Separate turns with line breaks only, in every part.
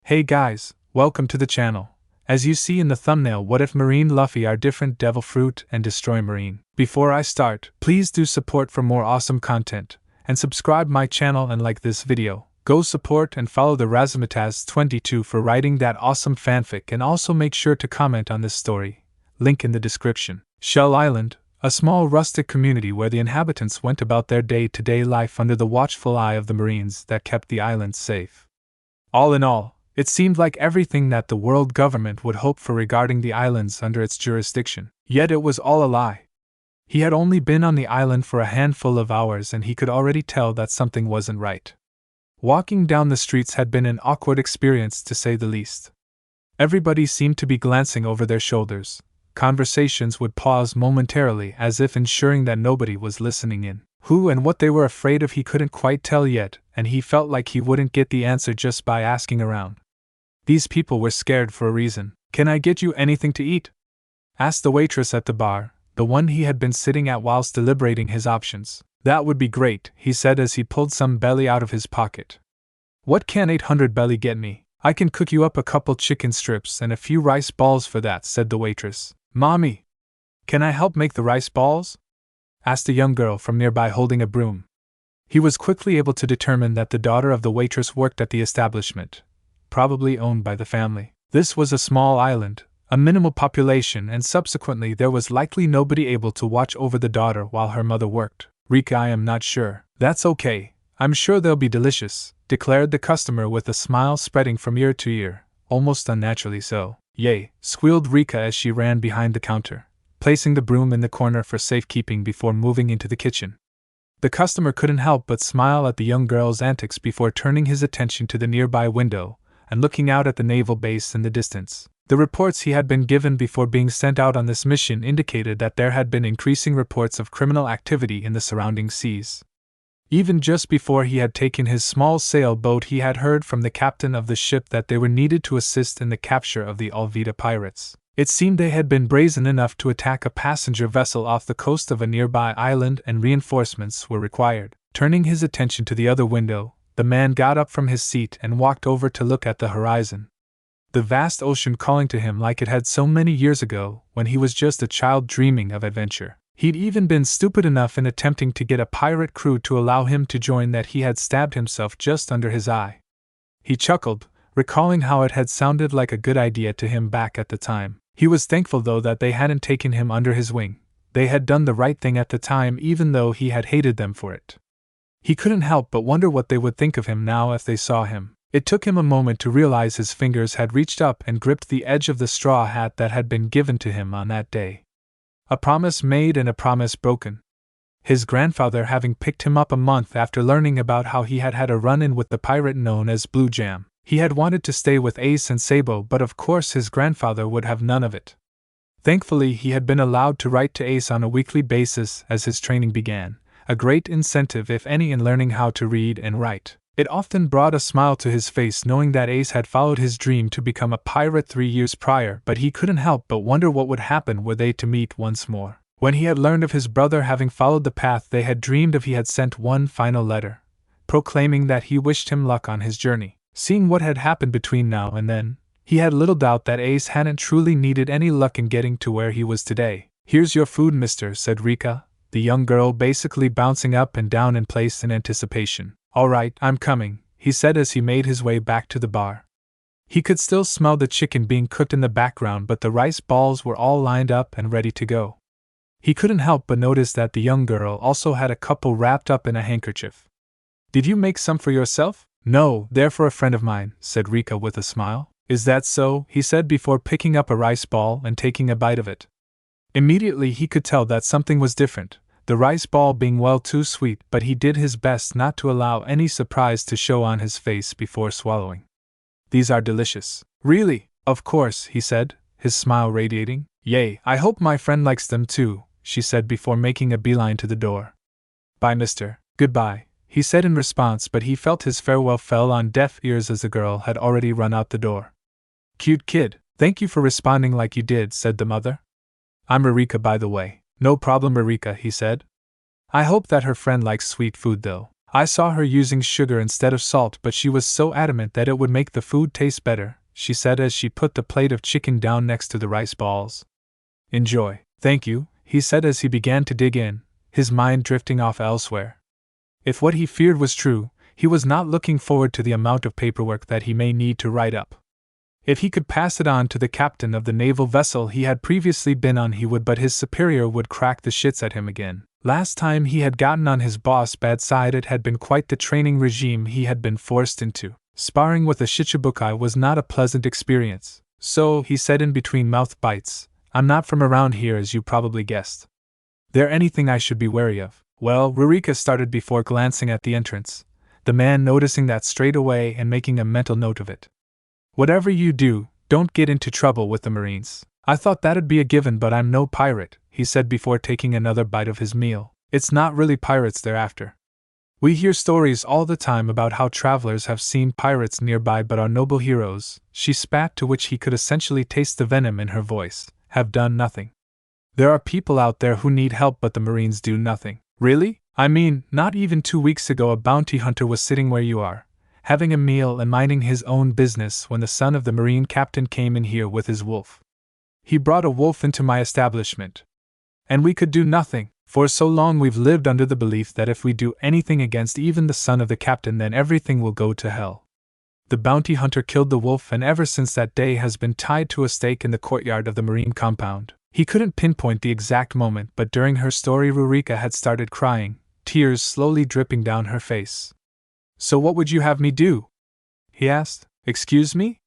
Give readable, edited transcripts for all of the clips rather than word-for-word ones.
Hey guys, welcome to the channel. As you see in the thumbnail, what if Marine Luffy are different devil fruit and destroy Marine? Before I start, please do support for more awesome content, and subscribe my channel and like this video. Go support and follow the Razzmatazz22 for writing that awesome fanfic, and also make sure to comment on this story. Link in the description. Shell Island, a small rustic community where the inhabitants went about their day-to-day life under the watchful eye of the Marines that kept the island safe. All in all, it seemed like everything that the world government would hope for regarding the islands under its jurisdiction. Yet it was all a lie. He had only been on the island for a handful of hours and he could already tell that something wasn't right. Walking down the streets had been an awkward experience to say the least. Everybody seemed to be glancing over their shoulders. Conversations would pause momentarily as if ensuring that nobody was listening in. Who and what they were afraid of he couldn't quite tell yet, and he felt like he wouldn't get the answer just by asking around. These people were scared for a reason. "Can I get you anything to eat?" asked the waitress at the bar, the one he had been sitting at whilst deliberating his options. "That would be great," he said as he pulled some belly out of his pocket. "What can 800 belly get me? I can cook you up a couple chicken strips and a few rice balls for that," said the waitress. "Mommy, can I help make the rice balls?" asked a young girl from nearby holding a broom. He was quickly able to determine that the daughter of the waitress worked at the establishment, probably owned by the family. This was a small island, a minimal population, and subsequently there was likely nobody able to watch over the daughter while her mother worked. "Rika, I am not sure." "That's okay, I'm sure they'll be delicious," declared the customer with a smile spreading from ear to ear, almost unnaturally so. "Yay," squealed Rika as she ran behind the counter, placing the broom in the corner for safekeeping before moving into the kitchen. The customer couldn't help but smile at the young girl's antics before turning his attention to the nearby window and looking out at the naval base in the distance. The reports he had been given before being sent out on this mission indicated that there had been increasing reports of criminal activity in the surrounding seas. Even just before he had taken his small sailboat, he had heard from the captain of the ship that they were needed to assist in the capture of the Alvita pirates. It seemed they had been brazen enough to attack a passenger vessel off the coast of a nearby island, and reinforcements were required. Turning his attention to the other window, the man got up from his seat and walked over to look at the horizon. The vast ocean calling to him like it had so many years ago, when he was just a child dreaming of adventure. He'd even been stupid enough in attempting to get a pirate crew to allow him to join that he had stabbed himself just under his eye. He chuckled, recalling how it had sounded like a good idea to him back at the time. He was thankful though that they hadn't taken him under his wing. They had done the right thing at the time, even though he had hated them for it. He couldn't help but wonder what they would think of him now if they saw him. It took him a moment to realize his fingers had reached up and gripped the edge of the straw hat that had been given to him on that day. A promise made and a promise broken. His grandfather having picked him up a month after learning about how he had had a run-in with the pirate known as Blue Jam. He had wanted to stay with Ace and Sabo, but of course his grandfather would have none of it. Thankfully, he had been allowed to write to Ace on a weekly basis as his training began, a great incentive if any in learning how to read and write. It often brought a smile to his face knowing that Ace had followed his dream to become a pirate 3 years prior, but he couldn't help but wonder what would happen were they to meet once more. When he had learned of his brother having followed the path they had dreamed of, he had sent one final letter, proclaiming that he wished him luck on his journey. Seeing what had happened between now and then, he had little doubt that Ace hadn't truly needed any luck in getting to where he was today. "Here's your food, mister," said Rika, the young girl basically bouncing up and down in place in anticipation. "All right, I'm coming," he said as he made his way back to the bar. He could still smell the chicken being cooked in the background, but the rice balls were all lined up and ready to go. He couldn't help but notice that the young girl also had a couple wrapped up in a handkerchief. "Did you make some for yourself?" "No, they're for a friend of mine," said Rika with a smile. "Is that so?" he said before picking up a rice ball and taking a bite of it. Immediately he could tell that something was different, the rice ball being well too sweet, but he did his best not to allow any surprise to show on his face before swallowing. "These are delicious." "Really?" "Of course," he said, his smile radiating. "Yay, I hope my friend likes them too," she said before making a beeline to the door. "Bye, mister." "Goodbye," he said in response, but he felt his farewell fell on deaf ears as the girl had already run out the door. "Cute kid, thank you for responding like you did," said the mother. "I'm Marika, by the way." "No problem, Marika," he said. "I hope that her friend likes sweet food though." I saw her using sugar instead of salt, but she was so adamant that it would make the food taste better, she said as she put the plate of chicken down next to the rice balls. Enjoy. Thank you, he said as he began to dig in, his mind drifting off elsewhere. If what he feared was true, he was not looking forward to the amount of paperwork that he may need to write up. If he could pass it on to the captain of the naval vessel he had previously been on, he would, but his superior would crack the shits at him again. Last time he had gotten on his boss' bad side, it had been quite the training regime he had been forced into. Sparring with a Shichibukai was not a pleasant experience. So, he said in between mouth bites, I'm not from around here, as you probably guessed. There anything I should be wary of? Well, Rurika started before glancing at the entrance, the man noticing that straight away and making a mental note of it. Whatever you do, don't get into trouble with the Marines. I thought that'd be a given, but I'm no pirate, he said before taking another bite of his meal. It's not really pirates they're after. We hear stories all the time about how travelers have seen pirates nearby, but our noble heroes, she spat, to which he could essentially taste the venom in her voice, have done nothing. There are people out there who need help, but the Marines do nothing. Really? I mean, not even 2 weeks ago a bounty hunter was sitting where you are, having a meal and minding his own business, when the son of the Marine captain came in here with his wolf. He brought a wolf into my establishment. And we could do nothing. For so long we've lived under the belief that if we do anything against even the son of the captain, then everything will go to hell. The bounty hunter killed the wolf, and ever since that day has been tied to a stake in the courtyard of the Marine compound. He couldn't pinpoint the exact moment, but during her story Rurika had started crying, tears slowly dripping down her face. So what would you have me do? He asked. Excuse me?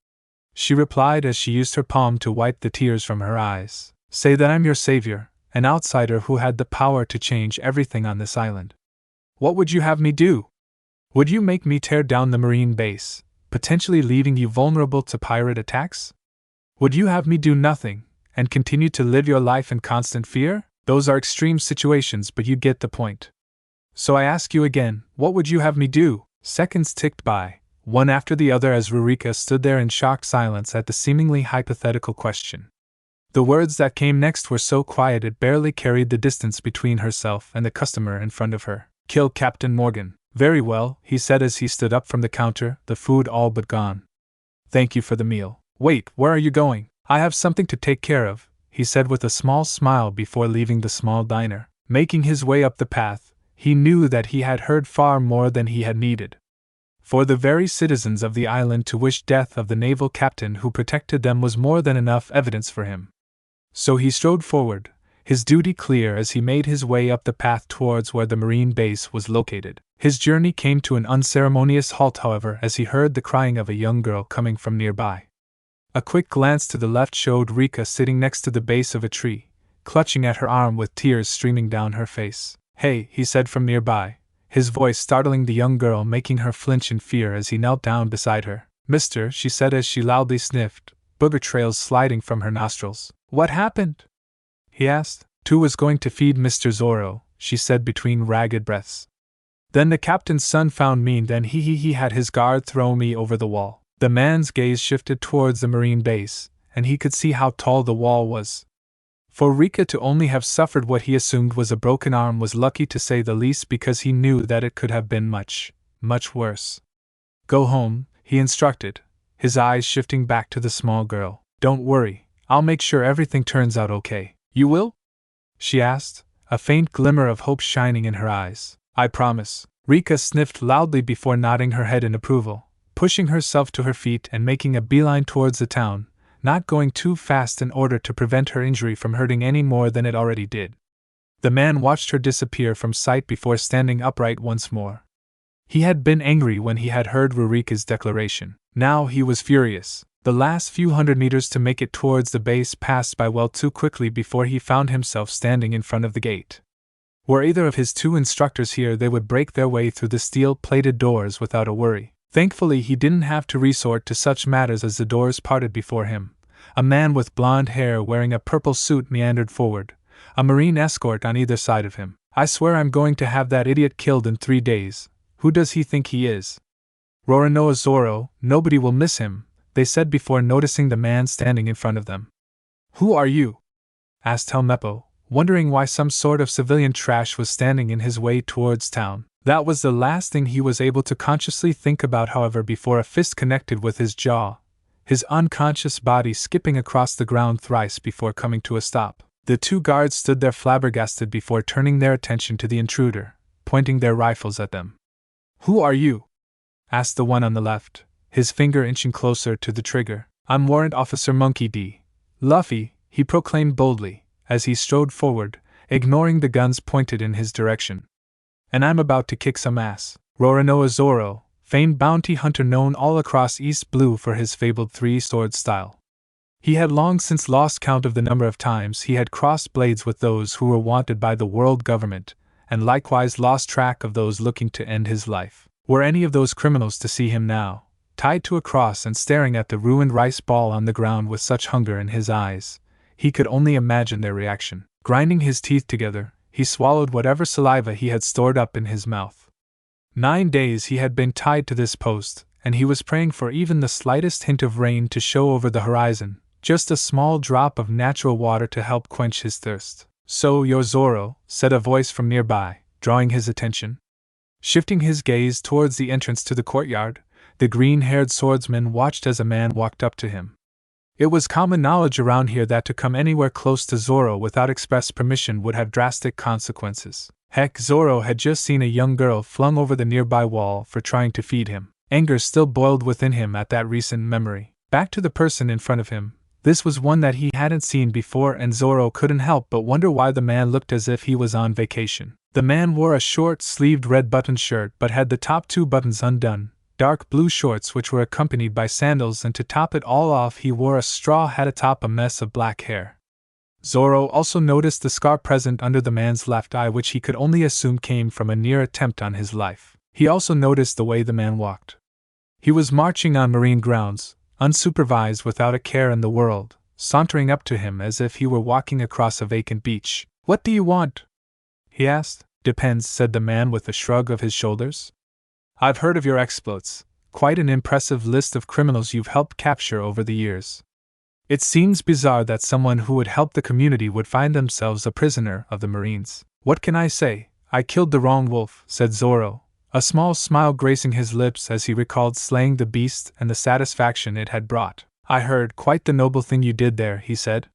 She replied as she used her palm to wipe the tears from her eyes. Say that I'm your savior, an outsider who had the power to change everything on this island. What would you have me do? Would you make me tear down the Marine base, potentially leaving you vulnerable to pirate attacks? Would you have me do nothing, and continue to live your life in constant fear? Those are extreme situations, but you get the point. So I ask you again, what would you have me do? Seconds ticked by, one after the other, as Rurika stood there in shocked silence at the seemingly hypothetical question. The words that came next were so quiet it barely carried the distance between herself and the customer in front of her. Kill Captain Morgan. Very well, he said as he stood up from the counter, the food all but gone. Thank you for the meal. Wait, where are you going? I have something to take care of, he said with a small smile before leaving the small diner. Making his way up the path, he knew that he had heard far more than he had needed. For the very citizens of the island to wish death of the naval captain who protected them was more than enough evidence for him. So he strode forward, his duty clear as he made his way up the path towards where the Marine base was located. His journey came to an unceremonious halt, however, as he heard the crying of a young girl coming from nearby. A quick glance to the left showed Rika sitting next to the base of a tree, clutching at her arm with tears streaming down her face. Hey, he said from nearby, his voice startling the young girl, making her flinch in fear as he knelt down beside her. Mister, she said as she loudly sniffed, booger trails sliding from her nostrils. What happened? He asked. Tu was going to feed Mr. Zoro, she said between ragged breaths. Then the captain's son found me, and then he had his guard throw me over the wall. The man's gaze shifted towards the Marine base, and he could see how tall the wall was. For Rika to only have suffered what he assumed was a broken arm was lucky, to say the least, because he knew that it could have been much, much worse. Go home, he instructed, his eyes shifting back to the small girl. Don't worry, I'll make sure everything turns out okay. You will? She asked, a faint glimmer of hope shining in her eyes. I promise. Rika sniffed loudly before nodding her head in approval, pushing herself to her feet and making a beeline towards the town, not going too fast in order to prevent her injury from hurting any more than it already did. The man watched her disappear from sight before standing upright once more. He had been angry when he had heard Rurika's declaration. Now he was furious. The last few hundred meters to make it towards the base passed by well too quickly before he found himself standing in front of the gate. Were either of his two instructors here, they would break their way through the steel-plated doors without a worry. Thankfully, he didn't have to resort to such matters as the doors parted before him. A man with blonde hair wearing a purple suit meandered forward, a Marine escort on either side of him. I swear I'm going to have that idiot killed in 3 days. Who does he think he is? Roronoa Zoro, nobody will miss him, they said before noticing the man standing in front of them. Who are you? Asked Helmeppo, wondering why some sort of civilian trash was standing in his way towards town. That was the last thing he was able to consciously think about, however, before a fist connected with his jaw, his unconscious body skipping across the ground thrice before coming to a stop. The two guards stood there flabbergasted before turning their attention to the intruder, pointing their rifles at them. "Who are you?" asked the one on the left, his finger inching closer to the trigger. "I'm Warrant Officer Monkey D. Luffy," he proclaimed boldly, as he strode forward, ignoring the guns pointed in his direction. "And I'm about to kick some ass." Roronoa Zoro, famed bounty hunter known all across East Blue for his fabled three-sword style. He had long since lost count of the number of times he had crossed blades with those who were wanted by the world government, and likewise lost track of those looking to end his life. Were any of those criminals to see him now, tied to a cross and staring at the ruined rice ball on the ground with such hunger in his eyes, he could only imagine their reaction. Grinding his teeth together, he swallowed whatever saliva he had stored up in his mouth. 9 days he had been tied to this post, and he was praying for even the slightest hint of rain to show over the horizon, just a small drop of natural water to help quench his thirst. "So you're Zoro," said a voice from nearby, drawing his attention. Shifting his gaze towards the entrance to the courtyard, the green-haired swordsman watched as a man walked up to him. It was common knowledge around here that to come anywhere close to Zoro without express permission would have drastic consequences. Heck, Zoro had just seen a young girl flung over the nearby wall for trying to feed him. Anger still boiled within him at that recent memory. Back to the person in front of him. This was one that he hadn't seen before, and Zoro couldn't help but wonder why the man looked as if he was on vacation. The man wore a short-sleeved red-buttoned shirt but had the top 2 buttons undone, dark blue shorts which were accompanied by sandals, and to top it all off he wore a straw hat atop a mess of black hair. Zoro also noticed the scar present under the man's left eye, which he could only assume came from a near attempt on his life. He also noticed the way the man walked. He was marching on marine grounds, unsupervised, without a care in the world, sauntering up to him as if he were walking across a vacant beach. "What do you want?" he asked. "Depends," said the man with a shrug of his shoulders. "I've heard of your exploits, quite an impressive list of criminals you've helped capture over the years. It seems bizarre that someone who would help the community would find themselves a prisoner of the Marines." "What can I say? I killed the wrong wolf," said Zoro, a small smile gracing his lips as he recalled slaying the beast and the satisfaction it had brought. "I heard quite the noble thing you did there," he said.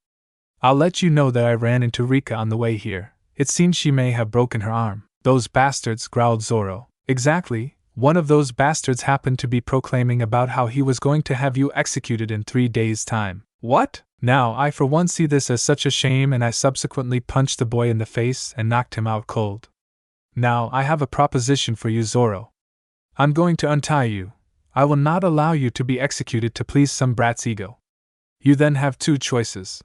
"I'll let you know that I ran into Rika on the way here. It seems she may have broken her arm." "Those bastards," growled Zoro. "Exactly. One of those bastards happened to be proclaiming about how he was going to have you executed in 3 days' time." "What?" "Now, I for one see this as such a shame, and I subsequently punched the boy in the face and knocked him out cold. Now, I have a proposition for you, Zoro. I'm going to untie you. I will not allow you to be executed to please some brat's ego. You then have 2 choices.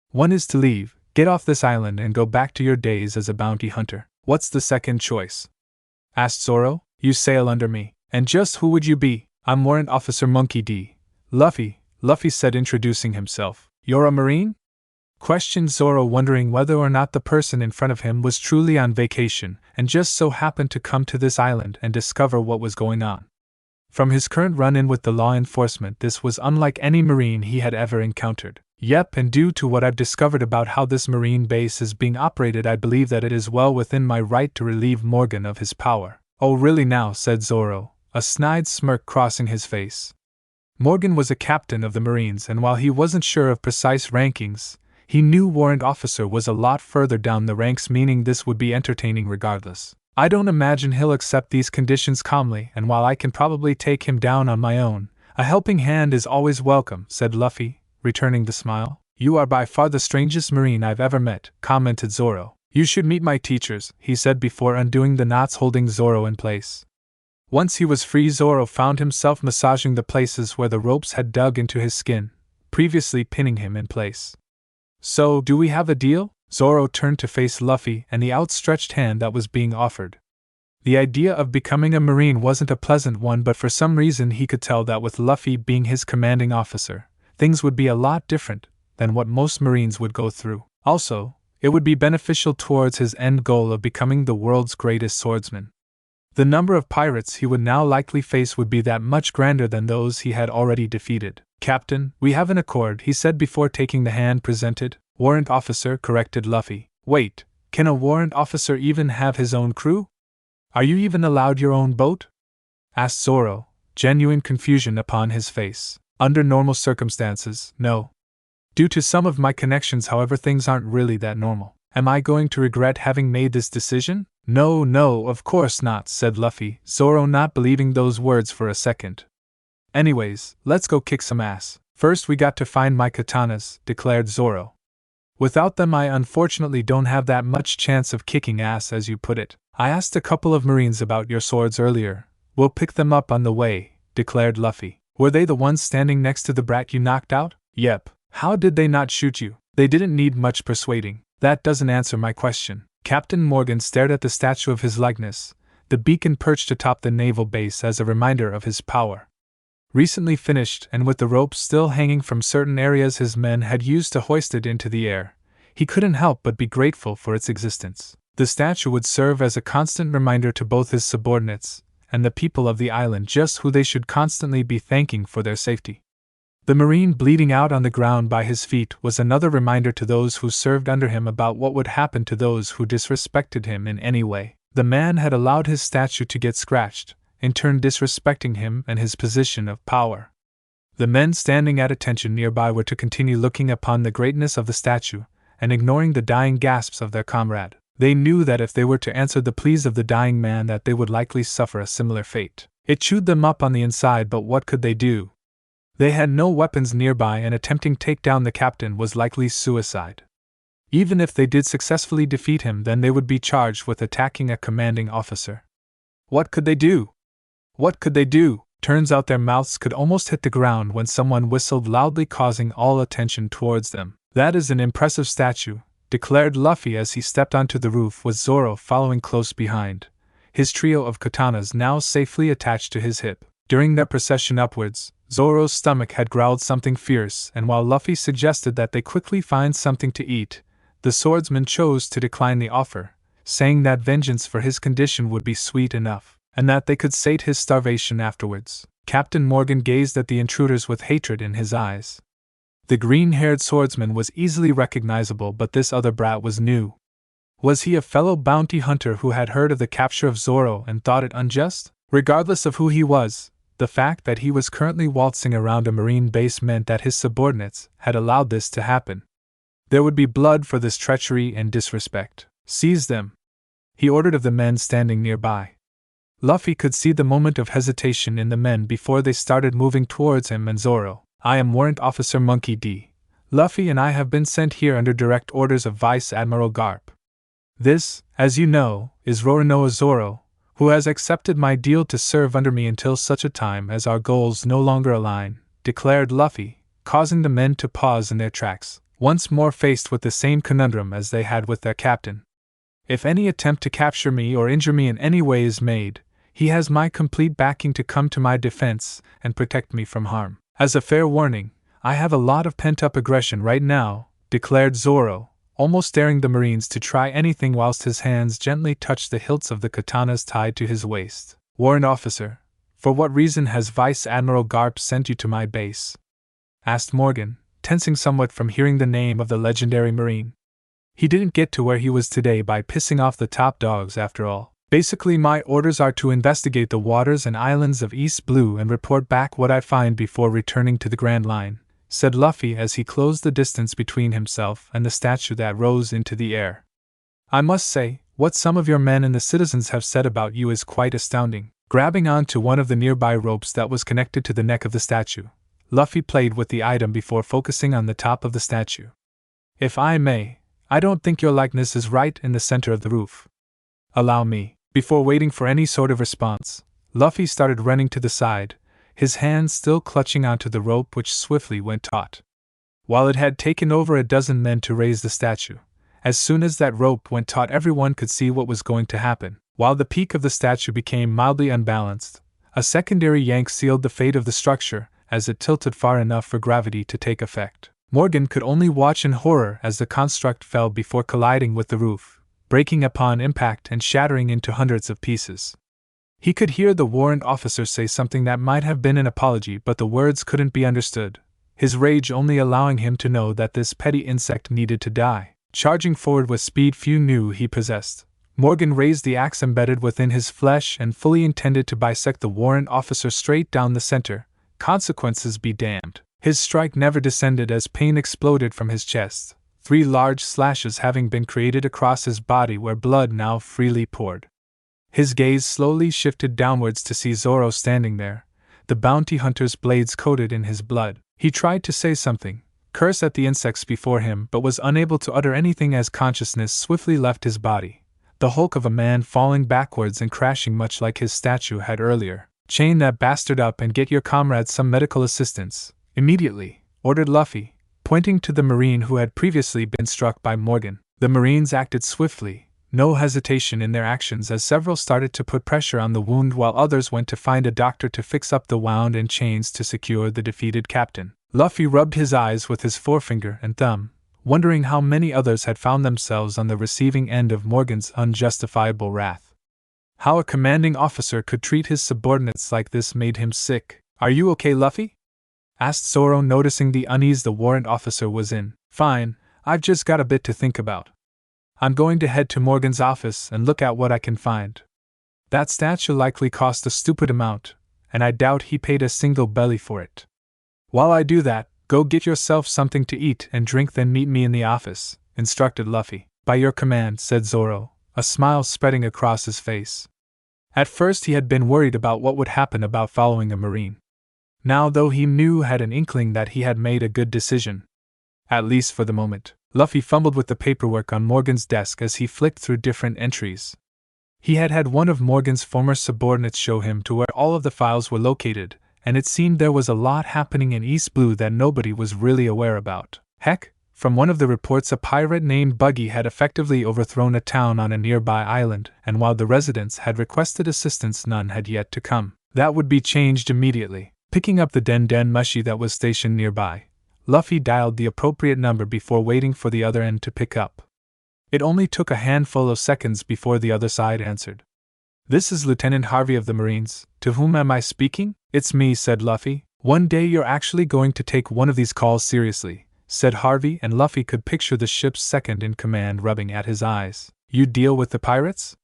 One is to leave, get off this island, and go back to your days as a bounty hunter." "What's the second choice?" asked Zoro. "You sail under me." "And just who would you be?" "I'm Warrant Officer Monkey D. Luffy said, introducing himself. "You're a Marine?" questioned Zoro, wondering whether or not the person in front of him was truly on vacation and just so happened to come to this island and discover what was going on. From his current run-in with the law enforcement, this was unlike any Marine he had ever encountered. "Yep, and due to what I've discovered about how this Marine base is being operated, I believe that it is well within my right to relieve Morgan of his power." "Oh really now," said Zoro, a snide smirk crossing his face. Morgan was a captain of the Marines, and while he wasn't sure of precise rankings, he knew Warrant Officer was a lot further down the ranks, meaning this would be entertaining regardless. "I don't imagine he'll accept these conditions calmly, and while I can probably take him down on my own, a helping hand is always welcome," said Luffy, returning the smile. "You are by far the strangest Marine I've ever met," commented Zoro. "You should meet my teachers," he said before undoing the knots holding Zoro in place. Once he was free, Zoro found himself massaging the places where the ropes had dug into his skin, previously pinning him in place. "So, do we have a deal?" Zoro turned to face Luffy and the outstretched hand that was being offered. The idea of becoming a Marine wasn't a pleasant one, but for some reason he could tell that with Luffy being his commanding officer, things would be a lot different than what most Marines would go through. Also, it would be beneficial towards his end goal of becoming the world's greatest swordsman. The number of pirates he would now likely face would be that much grander than those he had already defeated. "Captain, we have an accord," he said before taking the hand presented. "Warrant Officer," corrected Luffy. "Wait, can a warrant officer even have his own crew?" Are you even allowed your own boat? Asked Zoro, genuine confusion upon his face. Under normal circumstances, no. Due to some of my connections, however, things aren't really that normal. Am I going to regret having made this decision? No, of course not, said Luffy, Zoro not believing those words for a second. Anyways, let's go kick some ass. First we got to find my katanas, declared Zoro. Without them I unfortunately don't have that much chance of kicking ass as you put it. I asked a couple of Marines about your swords earlier. We'll pick them up on the way, declared Luffy. Were they the ones standing next to the brat you knocked out? Yep. How did they not shoot you? They didn't need much persuading. That doesn't answer my question. Captain Morgan stared at the statue of his likeness, the beacon perched atop the naval base as a reminder of his power. Recently finished, and with the ropes still hanging from certain areas his men had used to hoist it into the air, he couldn't help but be grateful for its existence. The statue would serve as a constant reminder to both his subordinates and the people of the island just who they should constantly be thanking for their safety. The Marine bleeding out on the ground by his feet was another reminder to those who served under him about what would happen to those who disrespected him in any way. The man had allowed his statue to get scratched, in turn disrespecting him and his position of power. The men standing at attention nearby were to continue looking upon the greatness of the statue, and ignoring the dying gasps of their comrade. They knew that if they were to answer the pleas of the dying man that they would likely suffer a similar fate. It chewed them up on the inside, but what could they do? They had no weapons nearby, and attempting take down the captain was likely suicide. Even if they did successfully defeat him, then they would be charged with attacking a commanding officer. What could they do? Turns out their mouths could almost hit the ground when someone whistled loudly, causing all attention towards them. That is an impressive statue, declared Luffy as he stepped onto the roof with Zoro following close behind, his trio of katanas now safely attached to his hip. During their procession upwards, Zoro's stomach had growled something fierce, and while Luffy suggested that they quickly find something to eat, the swordsman chose to decline the offer, saying that vengeance for his condition would be sweet enough, and that they could sate his starvation afterwards. Captain Morgan gazed at the intruders with hatred in his eyes. The green-haired swordsman was easily recognizable, but this other brat was new. Was he a fellow bounty hunter who had heard of the capture of Zoro and thought it unjust? Regardless of who he was, the fact that he was currently waltzing around a marine base meant that his subordinates had allowed this to happen. There would be blood for this treachery and disrespect. Seize them, he ordered of the men standing nearby. Luffy could see the moment of hesitation in the men before they started moving towards him and Zoro. I am Warrant Officer Monkey D. Luffy and I have been sent here under direct orders of Vice Admiral Garp. This, as you know, is Roronoa Zoro, who has accepted my deal to serve under me until such a time as our goals no longer align, declared Luffy, causing the men to pause in their tracks, once more faced with the same conundrum as they had with their captain. If any attempt to capture me or injure me in any way is made, he has my complete backing to come to my defense and protect me from harm. As a fair warning, I have a lot of pent-up aggression right now, declared Zoro, almost daring the Marines to try anything whilst his hands gently touched the hilts of the katanas tied to his waist. Warrant Officer, for what reason has Vice Admiral Garp sent you to my base? Asked Morgan, tensing somewhat from hearing the name of the legendary Marine. He didn't get to where he was today by pissing off the top dogs after all. Basically, my orders are to investigate the waters and islands of East Blue and report back what I find before returning to the Grand Line, said Luffy as he closed the distance between himself and the statue that rose into the air. I must say, what some of your men and the citizens have said about you is quite astounding. Grabbing onto one of the nearby ropes that was connected to the neck of the statue, Luffy played with the item before focusing on the top of the statue. If I may, I don't think your likeness is right in the center of the roof. Allow me. Before waiting for any sort of response, Luffy started running to the side, his hands still clutching onto the rope which swiftly went taut. While it had taken over a dozen men to raise the statue, as soon as that rope went taut everyone could see what was going to happen. While the peak of the statue became mildly unbalanced, a secondary yank sealed the fate of the structure as it tilted far enough for gravity to take effect. Morgan could only watch in horror as the construct fell before colliding with the roof, breaking upon impact and shattering into hundreds of pieces. He could hear the warrant officer say something that might have been an apology, but the words couldn't be understood, his rage only allowing him to know that this petty insect needed to die. Charging forward with speed few knew he possessed, Morgan raised the axe embedded within his flesh and fully intended to bisect the warrant officer straight down the center. Consequences be damned. His strike never descended as pain exploded from his chest, 3 large slashes having been created across his body where blood now freely poured. His gaze slowly shifted downwards to see Zoro standing there, the bounty hunter's blades coated in his blood. He tried to say something, curse at the insects before him, but was unable to utter anything as consciousness swiftly left his body, the hulk of a man falling backwards and crashing much like his statue had earlier. Chain that bastard up and get your comrades some medical assistance, immediately, ordered Luffy, pointing to the Marine who had previously been struck by Morgan. The Marines acted swiftly, no hesitation in their actions as several started to put pressure on the wound while others went to find a doctor to fix up the wound and chains to secure the defeated captain. Luffy rubbed his eyes with his forefinger and thumb, wondering how many others had found themselves on the receiving end of Morgan's unjustifiable wrath. How a commanding officer could treat his subordinates like this made him sick. "Are you okay, Luffy?" asked Zoro, noticing the unease the warrant officer was in. "Fine, I've just got a bit to think about. I'm going to head to Morgan's office and look at what I can find. That statue likely cost a stupid amount, and I doubt he paid a single belly for it. While I do that, go get yourself something to eat and drink, then meet me in the office," instructed Luffy. "By your command," said Zoro, a smile spreading across his face. At first he had been worried about what would happen about following a Marine. Now, though, he had an inkling that he had made a good decision. At least for the moment. Luffy fumbled with the paperwork on Morgan's desk as he flicked through different entries. He had had one of Morgan's former subordinates show him to where all of the files were located, and it seemed there was a lot happening in East Blue that nobody was really aware about. Heck, from one of the reports, a pirate named Buggy had effectively overthrown a town on a nearby island, and while the residents had requested assistance, none had yet to come. That would be changed immediately. Picking up the Den Mushi that was stationed nearby, Luffy dialed the appropriate number before waiting for the other end to pick up. It only took a handful of seconds before the other side answered. "This is Lieutenant Harvey of the Marines. To whom am I speaking?" "It's me," said Luffy. "One day you're actually going to take one of these calls seriously," said Harvey, and Luffy could picture the ship's second-in-command rubbing at his eyes. "You deal with the pirates?"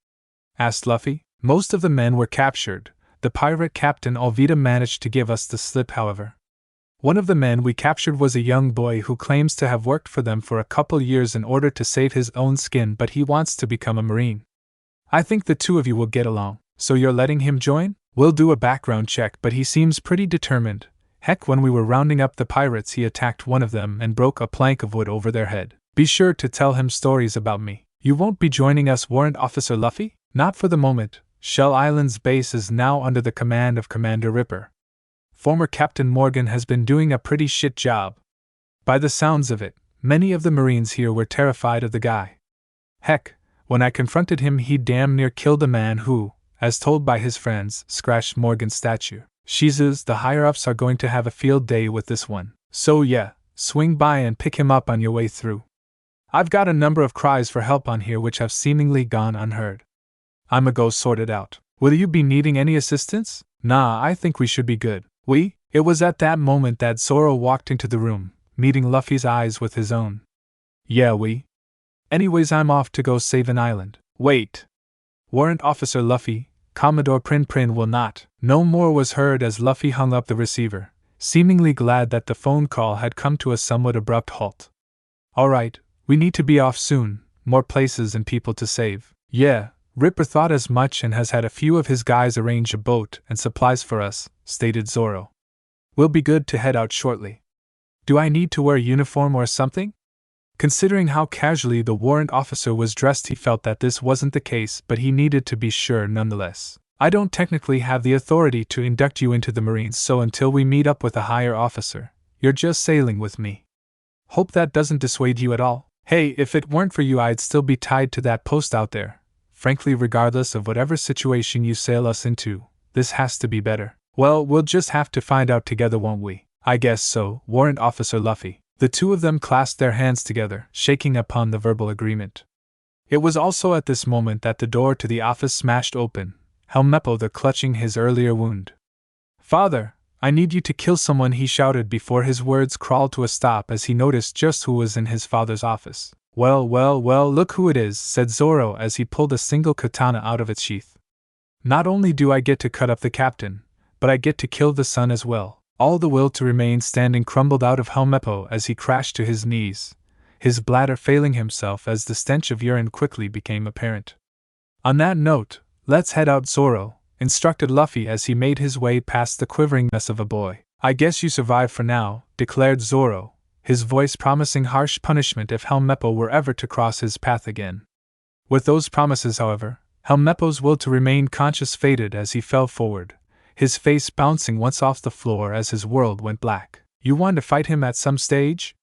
asked Luffy. "Most of the men were captured. The pirate captain Alvita managed to give us the slip, however. One of the men we captured was a young boy who claims to have worked for them for a couple years in order to save his own skin, but he wants to become a Marine. I think the two of you will get along. So you're letting him join? We'll do a background check, but he seems pretty determined. Heck, when we were rounding up the pirates, he attacked one of them and broke a plank of wood over their head. Be sure to tell him stories about me." "You won't be joining us, Warrant Officer Luffy?" "Not for the moment. Shell Island's base is now under the command of Commander Ripper. Former Captain Morgan has been doing a pretty shit job. By the sounds of it, many of the Marines here were terrified of the guy. Heck, when I confronted him, he damn near killed a man who, as told by his friends, scratched Morgan's statue. Jesus, the higher-ups are going to have a field day with this one. So yeah, swing by and pick him up on your way through. I've got a number of cries for help on here which have seemingly gone unheard. I'ma go sort it out. Will you be needing any assistance?" "Nah, I think we should be good." It was at that moment that Zoro walked into the room, meeting Luffy's eyes with his own. "Yeah, Anyways, I'm off to go save an island." "Wait. Warrant Officer Luffy, Commodore Prin will not." No more was heard as Luffy hung up the receiver, seemingly glad that the phone call had come to a somewhat abrupt halt. "Alright, we need to be off soon, more places and people to save." "Yeah, Ripper thought as much and has had a few of his guys arrange a boat and supplies for us," stated Zoro. "We'll be good to head out shortly." "Do I need to wear a uniform or something?" Considering how casually the warrant officer was dressed, he felt that this wasn't the case, but he needed to be sure nonetheless. "I don't technically have the authority to induct you into the Marines, so until we meet up with a higher officer, you're just sailing with me. Hope that doesn't dissuade you at all." "Hey, if it weren't for you, I'd still be tied to that post out there. Frankly, regardless of whatever situation you sail us into, this has to be better." "Well, we'll just have to find out together, won't we?" "I guess so, Warrant Officer Luffy." The two of them clasped their hands together, shaking upon the verbal agreement. It was also at this moment that the door to the office smashed open, Helmeppo clutching his earlier wound. "Father, I need you to kill someone," he shouted before his words crawled to a stop as he noticed just who was in his father's office. Well, well, well, look who it is, said Zoro as he pulled a single katana out of its sheath. Not only do I get to cut up the captain, but I get to kill the sun as well. All the will to remain standing crumbled out of Helmeppo as he crashed to his knees, his bladder failing himself as the stench of urine quickly became apparent. On that note, let's head out, Zoro, instructed Luffy as he made his way past the quivering mess of a boy. I guess you survived for now, declared Zoro, his voice promising harsh punishment if Helmeppo were ever to cross his path again. With those promises, however, Helmeppo's will to remain conscious faded as he fell forward, his face bouncing once off the floor as his world went black. You want to fight him at some stage?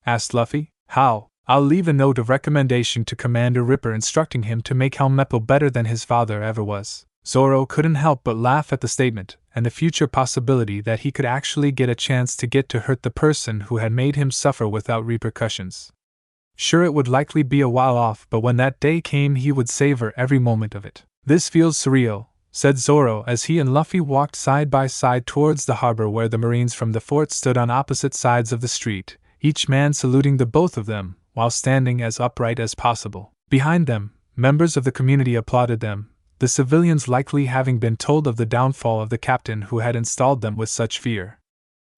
Asked Luffy. How? I'll leave a note of recommendation to Commander Ripper instructing him to make Helmeppo better than his father ever was. Zoro couldn't help but laugh at the statement, and the future possibility that he could actually get a chance to get to hurt the person who had made him suffer without repercussions. Sure, it would likely be a while off, but when that day came he would savor every moment of it. This feels surreal, said Zoro as he and Luffy walked side by side towards the harbor where the Marines from the fort stood on opposite sides of the street, each man saluting the both of them, while standing as upright as possible. Behind them, members of the community applauded them, the civilians likely having been told of the downfall of the captain who had installed them with such fear.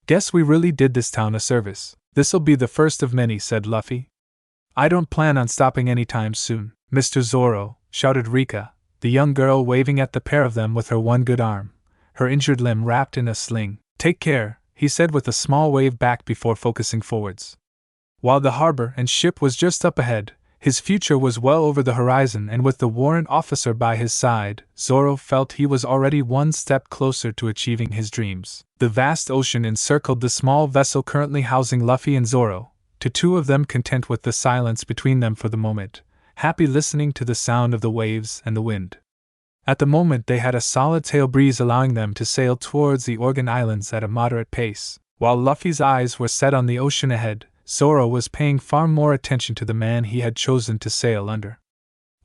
Guess we really did this town a service. This'll be the first of many, said Luffy. I don't plan on stopping anytime soon, Mr. Zoro, shouted Rika, the young girl waving at the pair of them with her one good arm, her injured limb wrapped in a sling. Take care, he said with a small wave back before focusing forwards. While the harbor and ship was just up ahead, his future was well over the horizon, and with the warrant officer by his side, Zoro felt he was already one step closer to achieving his dreams. The vast ocean encircled the small vessel currently housing Luffy and Zoro, the two of them content with the silence between them for the moment, happy listening to the sound of the waves and the wind. At the moment they had a solid tail breeze allowing them to sail towards the Organ Islands at a moderate pace. While Luffy's eyes were set on the ocean ahead, Zoro was paying far more attention to the man he had chosen to sail under.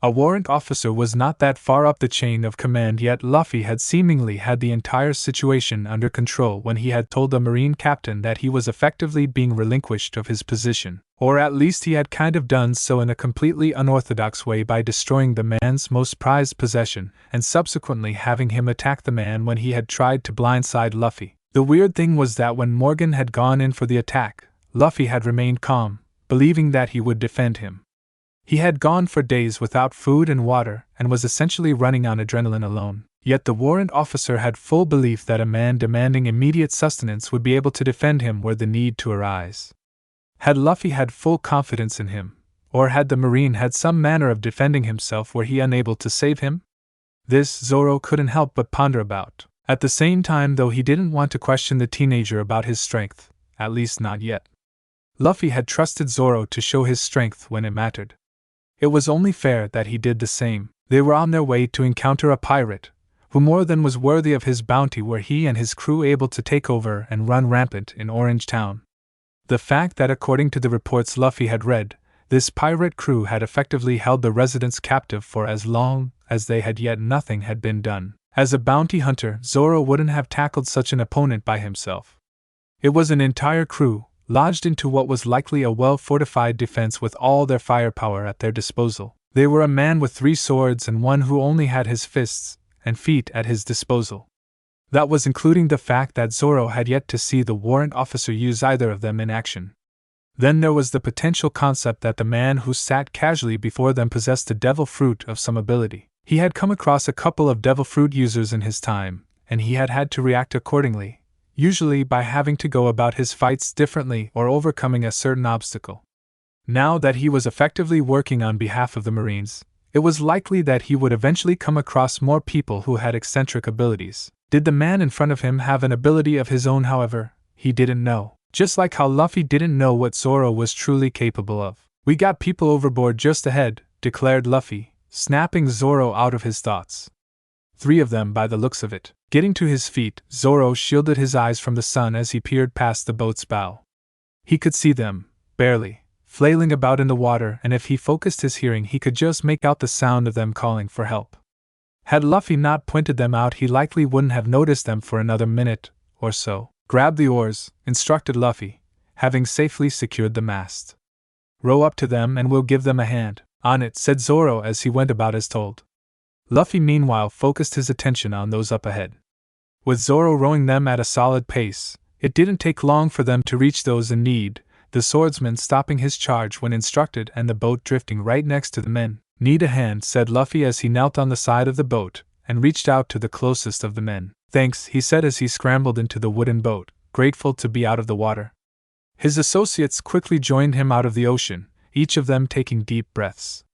A warrant officer was not that far up the chain of command, yet Luffy had seemingly had the entire situation under control when he had told the Marine captain that he was effectively being relinquished of his position, or at least he had kind of done so in a completely unorthodox way by destroying the man's most prized possession and subsequently having him attack the man when he had tried to blindside Luffy. The weird thing was that when Morgan had gone in for the attack, Luffy had remained calm, believing that he would defend him. He had gone for days without food and water and was essentially running on adrenaline alone. Yet the warrant officer had full belief that a man demanding immediate sustenance would be able to defend him were the need to arise. Had Luffy had full confidence in him, or had the Marine had some manner of defending himself were he unable to save him? This Zoro couldn't help but ponder about. At the same time, though, he didn't want to question the teenager about his strength, at least not yet. Luffy had trusted Zoro to show his strength when it mattered. It was only fair that he did the same. They were on their way to encounter a pirate, who more than was worthy of his bounty were he and his crew able to take over and run rampant in Orange Town. The fact that according to the reports Luffy had read, this pirate crew had effectively held the residents captive for as long as they had, yet nothing had been done. As a bounty hunter, Zoro wouldn't have tackled such an opponent by himself. It was an entire crew, lodged into what was likely a well-fortified defense with all their firepower at their disposal. They were a man with 3 swords and one who only had his fists and feet at his disposal. That was including the fact that Zoro had yet to see the warrant officer use either of them in action. Then there was the potential concept that the man who sat casually before them possessed the devil fruit of some ability. He had come across a couple of devil fruit users in his time, and he had had to react accordingly, usually by having to go about his fights differently or overcoming a certain obstacle. Now that he was effectively working on behalf of the Marines, it was likely that he would eventually come across more people who had eccentric abilities. Did the man in front of him have an ability of his own, however? He didn't know. Just like how Luffy didn't know what Zoro was truly capable of. We got people overboard just ahead, declared Luffy, snapping Zoro out of his thoughts. 3 of them by the looks of it. Getting to his feet, Zoro shielded his eyes from the sun as he peered past the boat's bow. He could see them, barely, flailing about in the water, and if he focused his hearing he could just make out the sound of them calling for help. Had Luffy not pointed them out he likely wouldn't have noticed them for another minute or so. Grab the oars, instructed Luffy, having safely secured the mast. Row up to them and we'll give them a hand. On it, said Zoro as he went about as told. Luffy meanwhile focused his attention on those up ahead. With Zoro rowing them at a solid pace, it didn't take long for them to reach those in need, the swordsman stopping his charge when instructed and the boat drifting right next to the men. Need a hand, said Luffy as he knelt on the side of the boat and reached out to the closest of the men. Thanks, he said as he scrambled into the wooden boat, grateful to be out of the water. His associates quickly joined him out of the ocean, each of them taking deep breaths.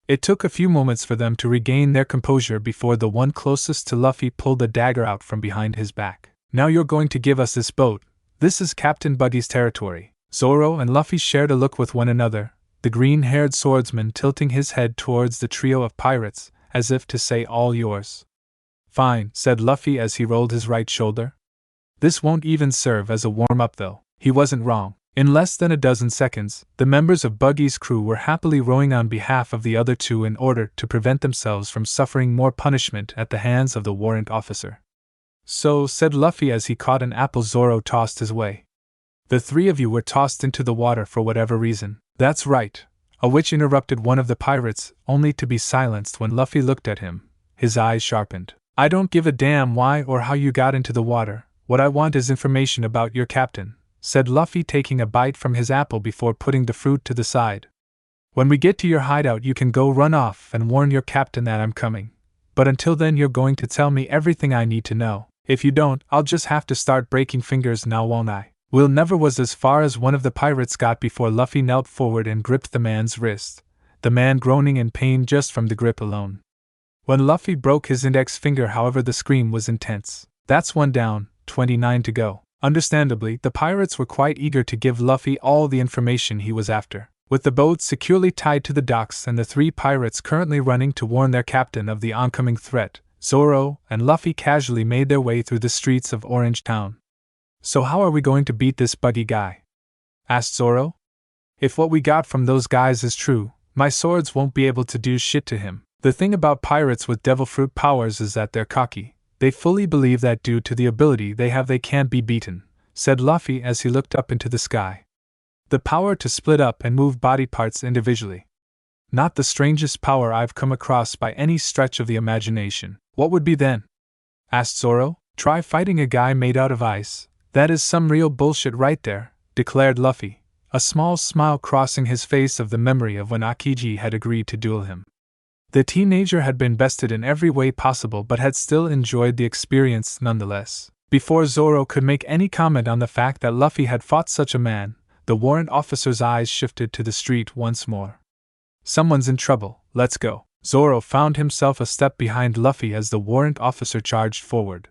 It took a few moments for them to regain their composure before the one closest to Luffy pulled a dagger out from behind his back. Now you're going to give us this boat. This is Captain Buggy's territory. Zoro and Luffy shared a look with one another, the green-haired swordsman tilting his head towards the trio of pirates, as if to say all yours. Fine, said Luffy as he rolled his right shoulder. This won't even serve as a warm-up though. He wasn't wrong. In less than a dozen seconds, the members of Buggy's crew were happily rowing on behalf of the other two in order to prevent themselves from suffering more punishment at the hands of the warrant officer. So, said Luffy as he caught an apple Zoro tossed his way. The three of you were tossed into the water for whatever reason. That's right, a witch interrupted one of the pirates, only to be silenced when Luffy looked at him, his eyes sharpened. I don't give a damn why or how you got into the water, what I want is information about your captain, said Luffy taking a bite from his apple before putting the fruit to the side. When we get to your hideout you can go run off and warn your captain that I'm coming. But until then you're going to tell me everything I need to know. If you don't, I'll just have to start breaking fingers now, won't I? Will never was as far as one of the pirates got before Luffy knelt forward and gripped the man's wrist, the man groaning in pain just from the grip alone. When Luffy broke his index finger, however, the scream was intense. That's one down, 29 to go. Understandably, the pirates were quite eager to give Luffy all the information he was after. With the boat securely tied to the docks and the three pirates currently running to warn their captain of the oncoming threat, Zoro and Luffy casually made their way through the streets of Orange Town. So how are we going to beat this Buggy guy? Asked Zoro. If what we got from those guys is true, my swords won't be able to do shit to him. The thing about pirates with devil fruit powers is that they're cocky. They fully believe that due to the ability they have they can't be beaten, said Luffy as he looked up into the sky. The power to split up and move body parts individually. Not the strangest power I've come across by any stretch of the imagination. What would be then? Asked Zoro. Try fighting a guy made out of ice. That is some real bullshit right there, declared Luffy, a small smile crossing his face of the memory of when Aokiji had agreed to duel him. The teenager had been bested in every way possible but had still enjoyed the experience nonetheless. Before Zoro could make any comment on the fact that Luffy had fought such a man, the warrant officer's eyes shifted to the street once more. Someone's in trouble, let's go. Zoro found himself a step behind Luffy as the warrant officer charged forward.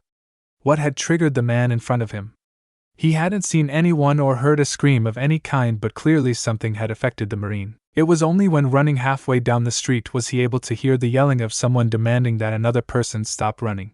What had triggered the man in front of him? He hadn't seen anyone or heard a scream of any kind, but clearly something had affected the Marine. It was only when running halfway down the street was he able to hear the yelling of someone demanding that another person stop running.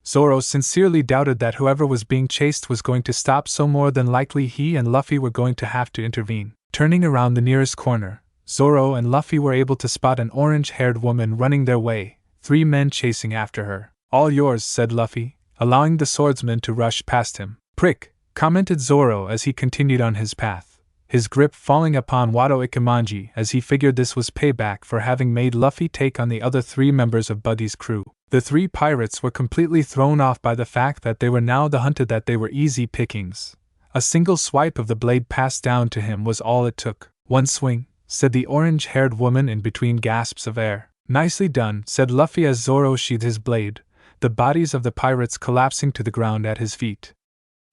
Zoro sincerely doubted that whoever was being chased was going to stop, so more than likely he and Luffy were going to have to intervene. Turning around the nearest corner, Zoro and Luffy were able to spot an orange-haired woman running their way, three men chasing after her. All yours, said Luffy, allowing the swordsman to rush past him. Prick, commented Zoro as he continued on his path, his grip falling upon Wado Ikemanji as he figured this was payback for having made Luffy take on the other three members of Buggy's crew. The three pirates were completely thrown off by the fact that they were now the hunted, that they were easy pickings. A single swipe of the blade passed down to him was all it took. One swing, said the orange-haired woman in between gasps of air. Nicely done, said Luffy as Zoro sheathed his blade, the bodies of the pirates collapsing to the ground at his feet.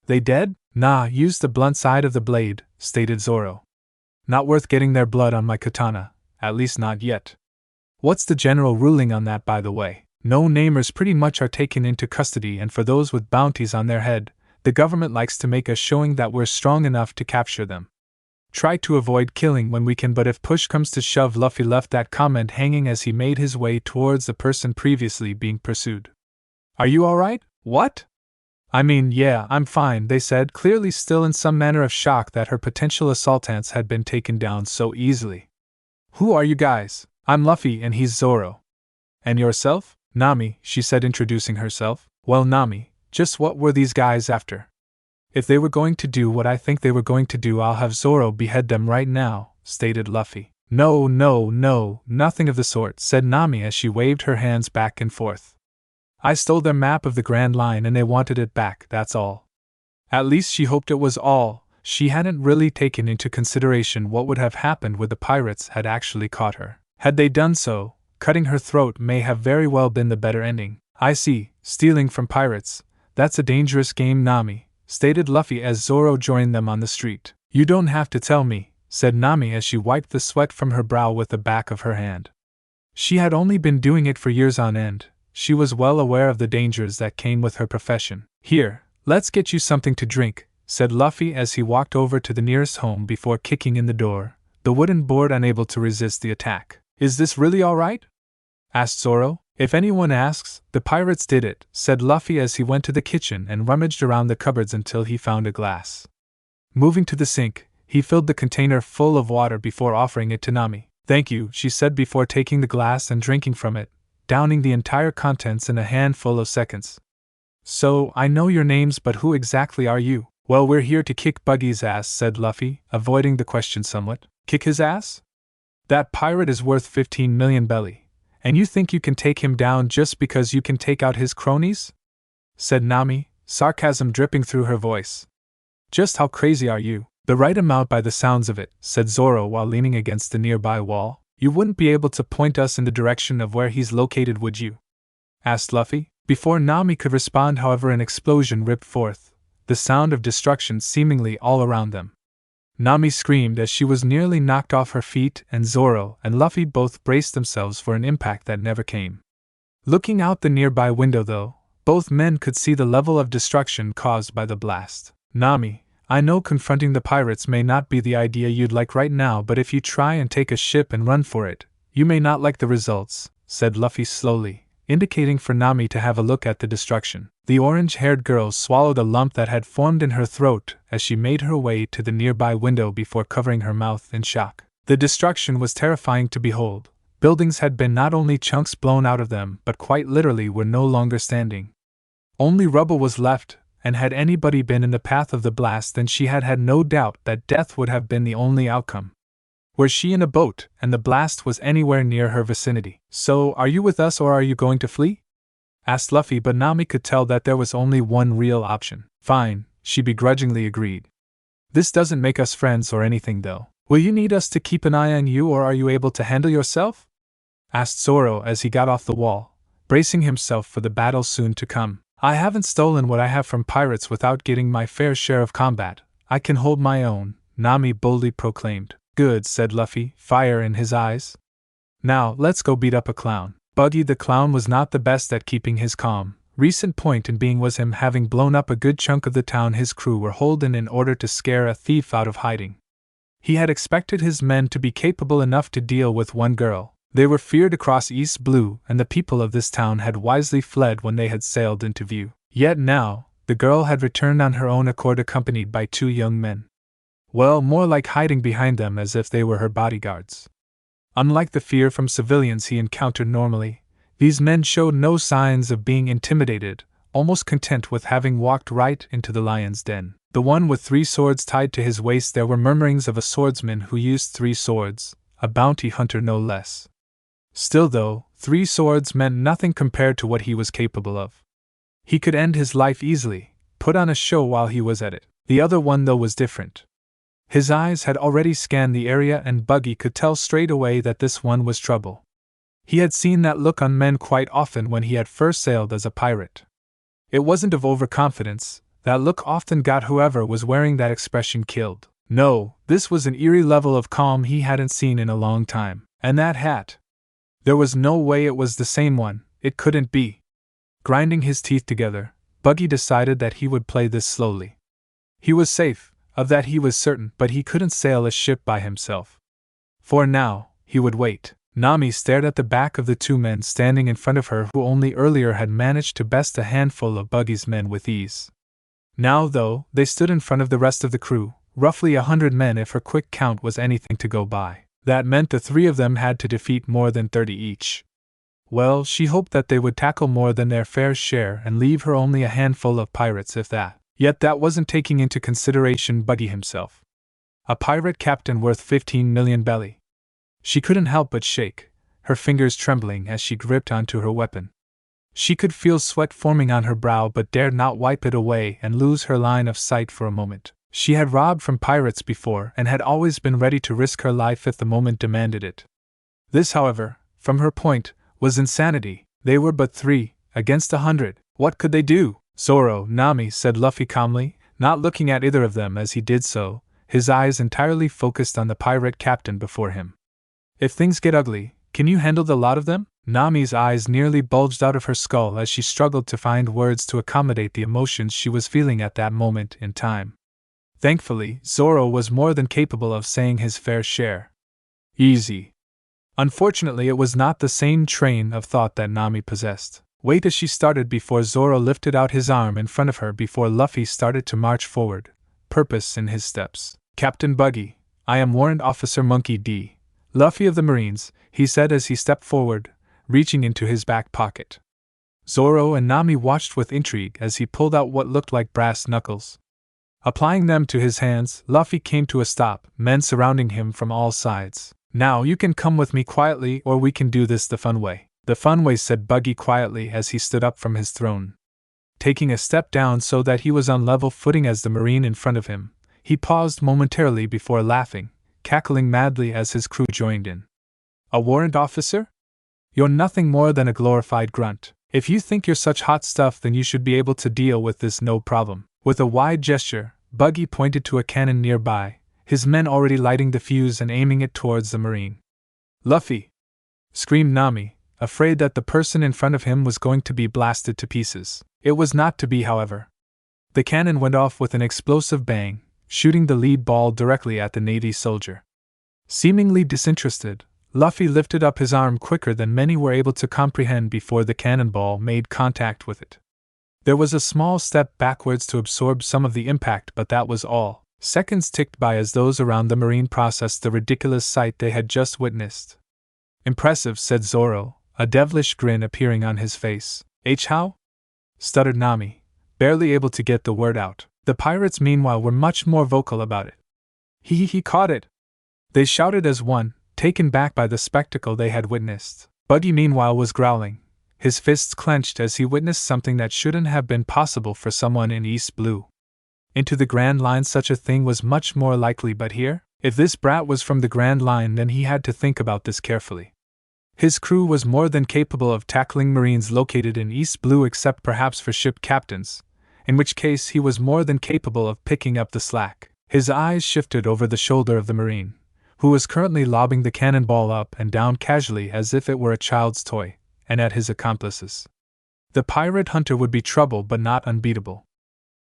They dead? Nah, use the blunt side of the blade, stated Zoro. Not worth getting their blood on my katana, at least not yet. What's the general ruling on that, by the way? No-namers pretty much are taken into custody, and for those with bounties on their head, the government likes to make a showing that we're strong enough to capture them. Try to avoid killing when we can, but if push comes to shove. Luffy left that comment hanging as he made his way towards the person previously being pursued. Are you alright? What? I mean, yeah, I'm fine, they said, clearly still in some manner of shock that her potential assailants had been taken down so easily. Who are you guys? I'm Luffy and he's Zoro. And yourself? Nami, she said, introducing herself. Well, Nami, just what were these guys after? If they were going to do what I think they were going to do, I'll have Zoro behead them right now, stated Luffy. No, no, no, nothing of the sort, said Nami as she waved her hands back and forth. I stole their map of the Grand Line and they wanted it back, that's all. At least she hoped it was all. She hadn't really taken into consideration what would have happened when the pirates had actually caught her. Had they done so, cutting her throat may have very well been the better ending. I see, stealing from pirates. That's a dangerous game, Nami, stated Luffy as Zoro joined them on the street. You don't have to tell me, said Nami as she wiped the sweat from her brow with the back of her hand. She had only been doing it for years on end. She was well aware of the dangers that came with her profession. Here, let's get you something to drink, said Luffy as he walked over to the nearest home before kicking in the door, the wooden board unable to resist the attack. Is this really all right? Asked Zoro. If anyone asks, the pirates did it, said Luffy as he went to the kitchen and rummaged around the cupboards until he found a glass. Moving to the sink, he filled the container full of water before offering it to Nami. Thank you, she said before taking the glass and drinking from it, downing the entire contents in a handful of seconds. So, I know your names, but who exactly are you? Well, we're here to kick Buggy's ass, said Luffy, avoiding the question somewhat. Kick his ass? That pirate is worth 15 million belly, and you think you can take him down just because you can take out his cronies? Said Nami, sarcasm dripping through her voice. Just how crazy are you? The right amount by the sounds of it, said Zoro while leaning against the nearby wall. You wouldn't be able to point us in the direction of where he's located, would you? Asked Luffy. Before Nami could respond, however, an explosion ripped forth, the sound of destruction seemingly all around them. Nami screamed as she was nearly knocked off her feet, and Zoro and Luffy both braced themselves for an impact that never came. Looking out the nearby window, though, both men could see the level of destruction caused by the blast. Nami, I know confronting the pirates may not be the idea you'd like right now, but if you try and take a ship and run for it, you may not like the results, said Luffy slowly, indicating for Nami to have a look at the destruction. The orange-haired girl swallowed a lump that had formed in her throat as she made her way to the nearby window before covering her mouth in shock. The destruction was terrifying to behold. Buildings had been not only chunks blown out of them, but quite literally were no longer standing. Only rubble was left, and had anybody been in the path of the blast, then she had no doubt that death would have been the only outcome. Were she in a boat, and the blast was anywhere near her vicinity? So, are you with us or are you going to flee? Asked Luffy, but Nami could tell that there was only one real option. Fine, she begrudgingly agreed. This doesn't make us friends or anything, though. Will you need us to keep an eye on you, or are you able to handle yourself? Asked Zoro as he got off the wall, bracing himself for the battle soon to come. I haven't stolen what I have from pirates without getting my fair share of combat. I can hold my own, Nami boldly proclaimed. Good, said Luffy, fire in his eyes. Now, let's go beat up a clown. Buggy the clown was not the best at keeping his calm. Recent point in being was him having blown up a good chunk of the town his crew were holding in order to scare a thief out of hiding. He had expected his men to be capable enough to deal with one girl. They were feared across East Blue, and the people of this town had wisely fled when they had sailed into view. Yet now, the girl had returned on her own accord accompanied by two young men. Well, more like hiding behind them as if they were her bodyguards. Unlike the fear from civilians he encountered normally, these men showed no signs of being intimidated, almost content with having walked right into the lion's den. The one with 3 swords tied to his waist, there were murmurings of a swordsman who used 3 swords, a bounty hunter no less. Still though, 3 swords meant nothing compared to what he was capable of. He could end his life easily, put on a show while he was at it. The other one though was different. His eyes had already scanned the area, and Buggy could tell straight away that this one was trouble. He had seen that look on men quite often when he had first sailed as a pirate. It wasn't of overconfidence, that look often got whoever was wearing that expression killed. No, this was an eerie level of calm he hadn't seen in a long time. And that hat? There was no way it was the same one, it couldn't be. Grinding his teeth together, Buggy decided that he would play this slowly. He was safe. Of that he was certain, but he couldn't sail a ship by himself. For now, he would wait. Nami stared at the back of the 2 men standing in front of her who only earlier had managed to best a handful of Buggy's men with ease. Now, though, they stood in front of the rest of the crew, roughly 100 men if her quick count was anything to go by. That meant the 3 of them had to defeat more than 30 each. Well, she hoped that they would tackle more than their fair share and leave her only a handful of pirates if that. Yet that wasn't taking into consideration Buggy himself. A pirate captain worth 15 million belly. She couldn't help but shake, her fingers trembling as she gripped onto her weapon. She could feel sweat forming on her brow but dared not wipe it away and lose her line of sight for a moment. She had robbed from pirates before and had always been ready to risk her life if the moment demanded it. This, however, from her point, was insanity. They were but 3 against 100. What could they do? Zoro, Nami, said Luffy calmly, not looking at either of them as he did so, his eyes entirely focused on the pirate captain before him. If things get ugly, can you handle the lot of them? Nami's eyes nearly bulged out of her skull as she struggled to find words to accommodate the emotions she was feeling at that moment in time. Thankfully, Zoro was more than capable of saying his fair share. Easy. Unfortunately, it was not the same train of thought that Nami possessed. Wait as she started before Zoro lifted out his arm in front of her before Luffy started to march forward, purpose in his steps. Captain Buggy, I am Warrant Officer Monkey D. Luffy of the Marines, he said as he stepped forward, reaching into his back pocket. Zoro and Nami watched with intrigue as he pulled out what looked like brass knuckles. Applying them to his hands, Luffy came to a stop, men surrounding him from all sides. Now you can come with me quietly or we can do this the fun way. The fun way, said Buggy quietly as he stood up from his throne. Taking a step down so that he was on level footing as the Marine in front of him, he paused momentarily before laughing, cackling madly as his crew joined in. A warrant officer? You're nothing more than a glorified grunt. If you think you're such hot stuff, then you should be able to deal with this no problem. With a wide gesture, Buggy pointed to a cannon nearby, his men already lighting the fuse and aiming it towards the Marine. Luffy! Screamed Nami, afraid that the person in front of him was going to be blasted to pieces. It was not to be, however. The cannon went off with an explosive bang, shooting the lead ball directly at the Navy soldier. Seemingly disinterested, Luffy lifted up his arm quicker than many were able to comprehend before the cannonball made contact with it. There was a small step backwards to absorb some of the impact, but that was all. Seconds ticked by as those around the Marine processed the ridiculous sight they had just witnessed. Impressive, said Zoro, a devilish grin appearing on his face. How? Stuttered Nami, barely able to get the word out. The pirates meanwhile were much more vocal about it. He caught it! They shouted as one, taken back by the spectacle they had witnessed. Buggy meanwhile was growling, his fists clenched as he witnessed something that shouldn't have been possible for someone in East Blue. Into the Grand Line such a thing was much more likely, but here? If this brat was from the Grand Line, then he had to think about this carefully. His crew was more than capable of tackling Marines located in East Blue except perhaps for ship captains, in which case he was more than capable of picking up the slack. His eyes shifted over the shoulder of the Marine, who was currently lobbing the cannonball up and down casually as if it were a child's toy, and at his accomplices. The pirate hunter would be trouble but not unbeatable.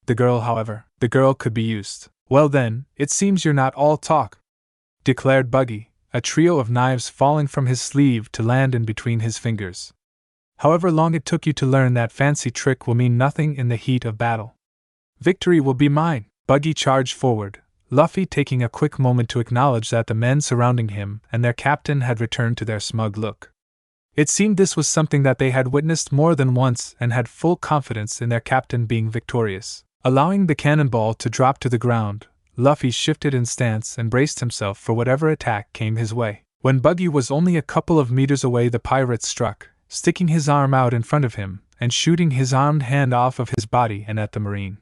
The girl, however, the girl could be used. Well then, it seems you're not all talk, declared Buggy, a trio of knives falling from his sleeve to land in between his fingers. However long it took you to learn that fancy trick will mean nothing in the heat of battle. Victory will be mine. Buggy charged forward, Luffy taking a quick moment to acknowledge that the men surrounding him and their captain had returned to their smug look. It seemed this was something that they had witnessed more than once and had full confidence in their captain being victorious. Allowing the cannonball to drop to the ground, Luffy shifted in stance and braced himself for whatever attack came his way. When Buggy was only a couple of meters away, the pirate struck, sticking his arm out in front of him and shooting his armed hand off of his body and at the Marine.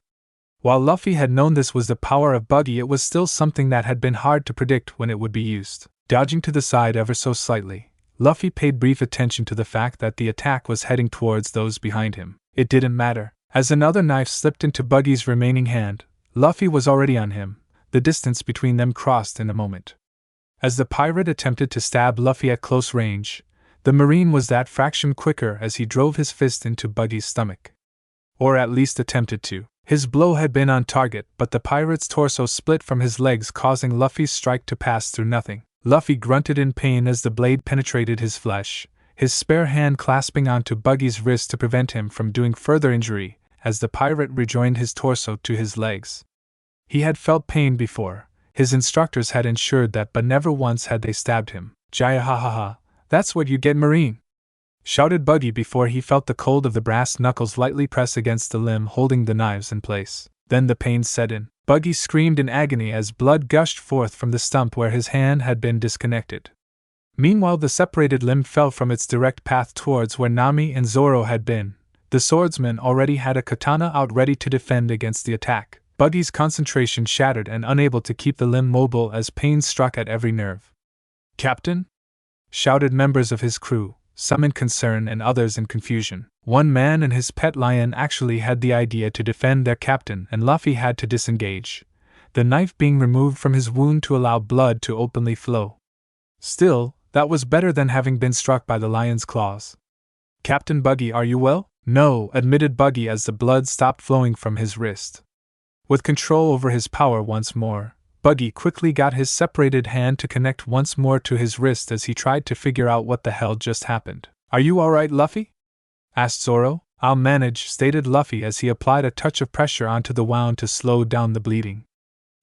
While Luffy had known this was the power of Buggy, it was still something that had been hard to predict when it would be used. Dodging to the side ever so slightly, Luffy paid brief attention to the fact that the attack was heading towards those behind him. It didn't matter. As another knife slipped into Buggy's remaining hand, Luffy was already on him. The distance between them crossed in a moment. As the pirate attempted to stab Luffy at close range, the Marine was that fraction quicker as he drove his fist into Buggy's stomach. Or at least attempted to. His blow had been on target, but the pirate's torso split from his legs, causing Luffy's strike to pass through nothing. Luffy grunted in pain as the blade penetrated his flesh, his spare hand clasping onto Buggy's wrist to prevent him from doing further injury, as the pirate rejoined his torso to his legs. He had felt pain before, his instructors had ensured that, but never once had they stabbed him. Jaya ha ha ha, that's what you get, Marine! Shouted Buggy before he felt the cold of the brass knuckles lightly press against the limb holding the knives in place. Then the pain set in. Buggy screamed in agony as blood gushed forth from the stump where his hand had been disconnected. Meanwhile, the separated limb fell from its direct path towards where Nami and Zoro had been. The swordsman already had a katana out ready to defend against the attack. Buggy's concentration shattered and unable to keep the limb mobile as pain struck at every nerve. "Captain?" shouted members of his crew, some in concern and others in confusion. One man and his pet lion actually had the idea to defend their captain, and Luffy had to disengage, the knife being removed from his wound to allow blood to openly flow. Still, that was better than having been struck by the lion's claws. "Captain Buggy, are you well?" "No," admitted Buggy as the blood stopped flowing from his wrist. With control over his power once more, Buggy quickly got his separated hand to connect once more to his wrist as he tried to figure out what the hell just happened. "Are you alright, Luffy?" asked Zoro. "I'll manage," stated Luffy as he applied a touch of pressure onto the wound to slow down the bleeding.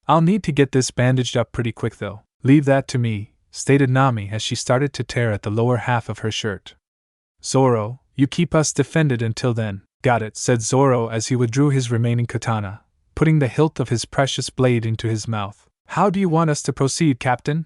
"I'll need to get this bandaged up pretty quick though." "Leave that to me," stated Nami as she started to tear at the lower half of her shirt. "Zoro, you keep us defended until then." "Got it," said Zoro as he withdrew his remaining katana, putting the hilt of his precious blade into his mouth. "How do you want us to proceed, Captain?"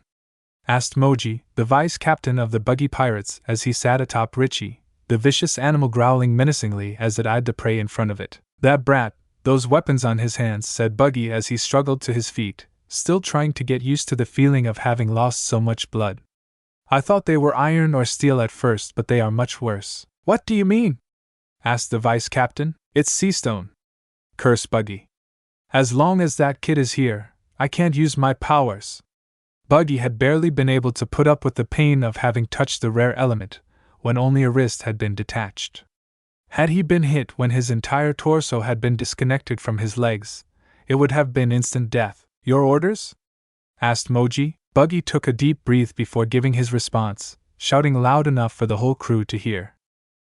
asked Moji, the vice-captain of the Buggy Pirates, as he sat atop Richie, the vicious animal growling menacingly as it eyed the prey in front of it. "That brat, those weapons on his hands," said Buggy as he struggled to his feet, still trying to get used to the feeling of having lost so much blood. "I thought they were iron or steel at first, but they are much worse." "What do you mean?" asked the vice-captain. "It's sea stone," cursed Buggy. "As long as that kid is here, I can't use my powers." Buggy had barely been able to put up with the pain of having touched the rare element, when only a wrist had been detached. Had he been hit when his entire torso had been disconnected from his legs, it would have been instant death. "Your orders?" asked Moji. Buggy took a deep breath before giving his response, shouting loud enough for the whole crew to hear.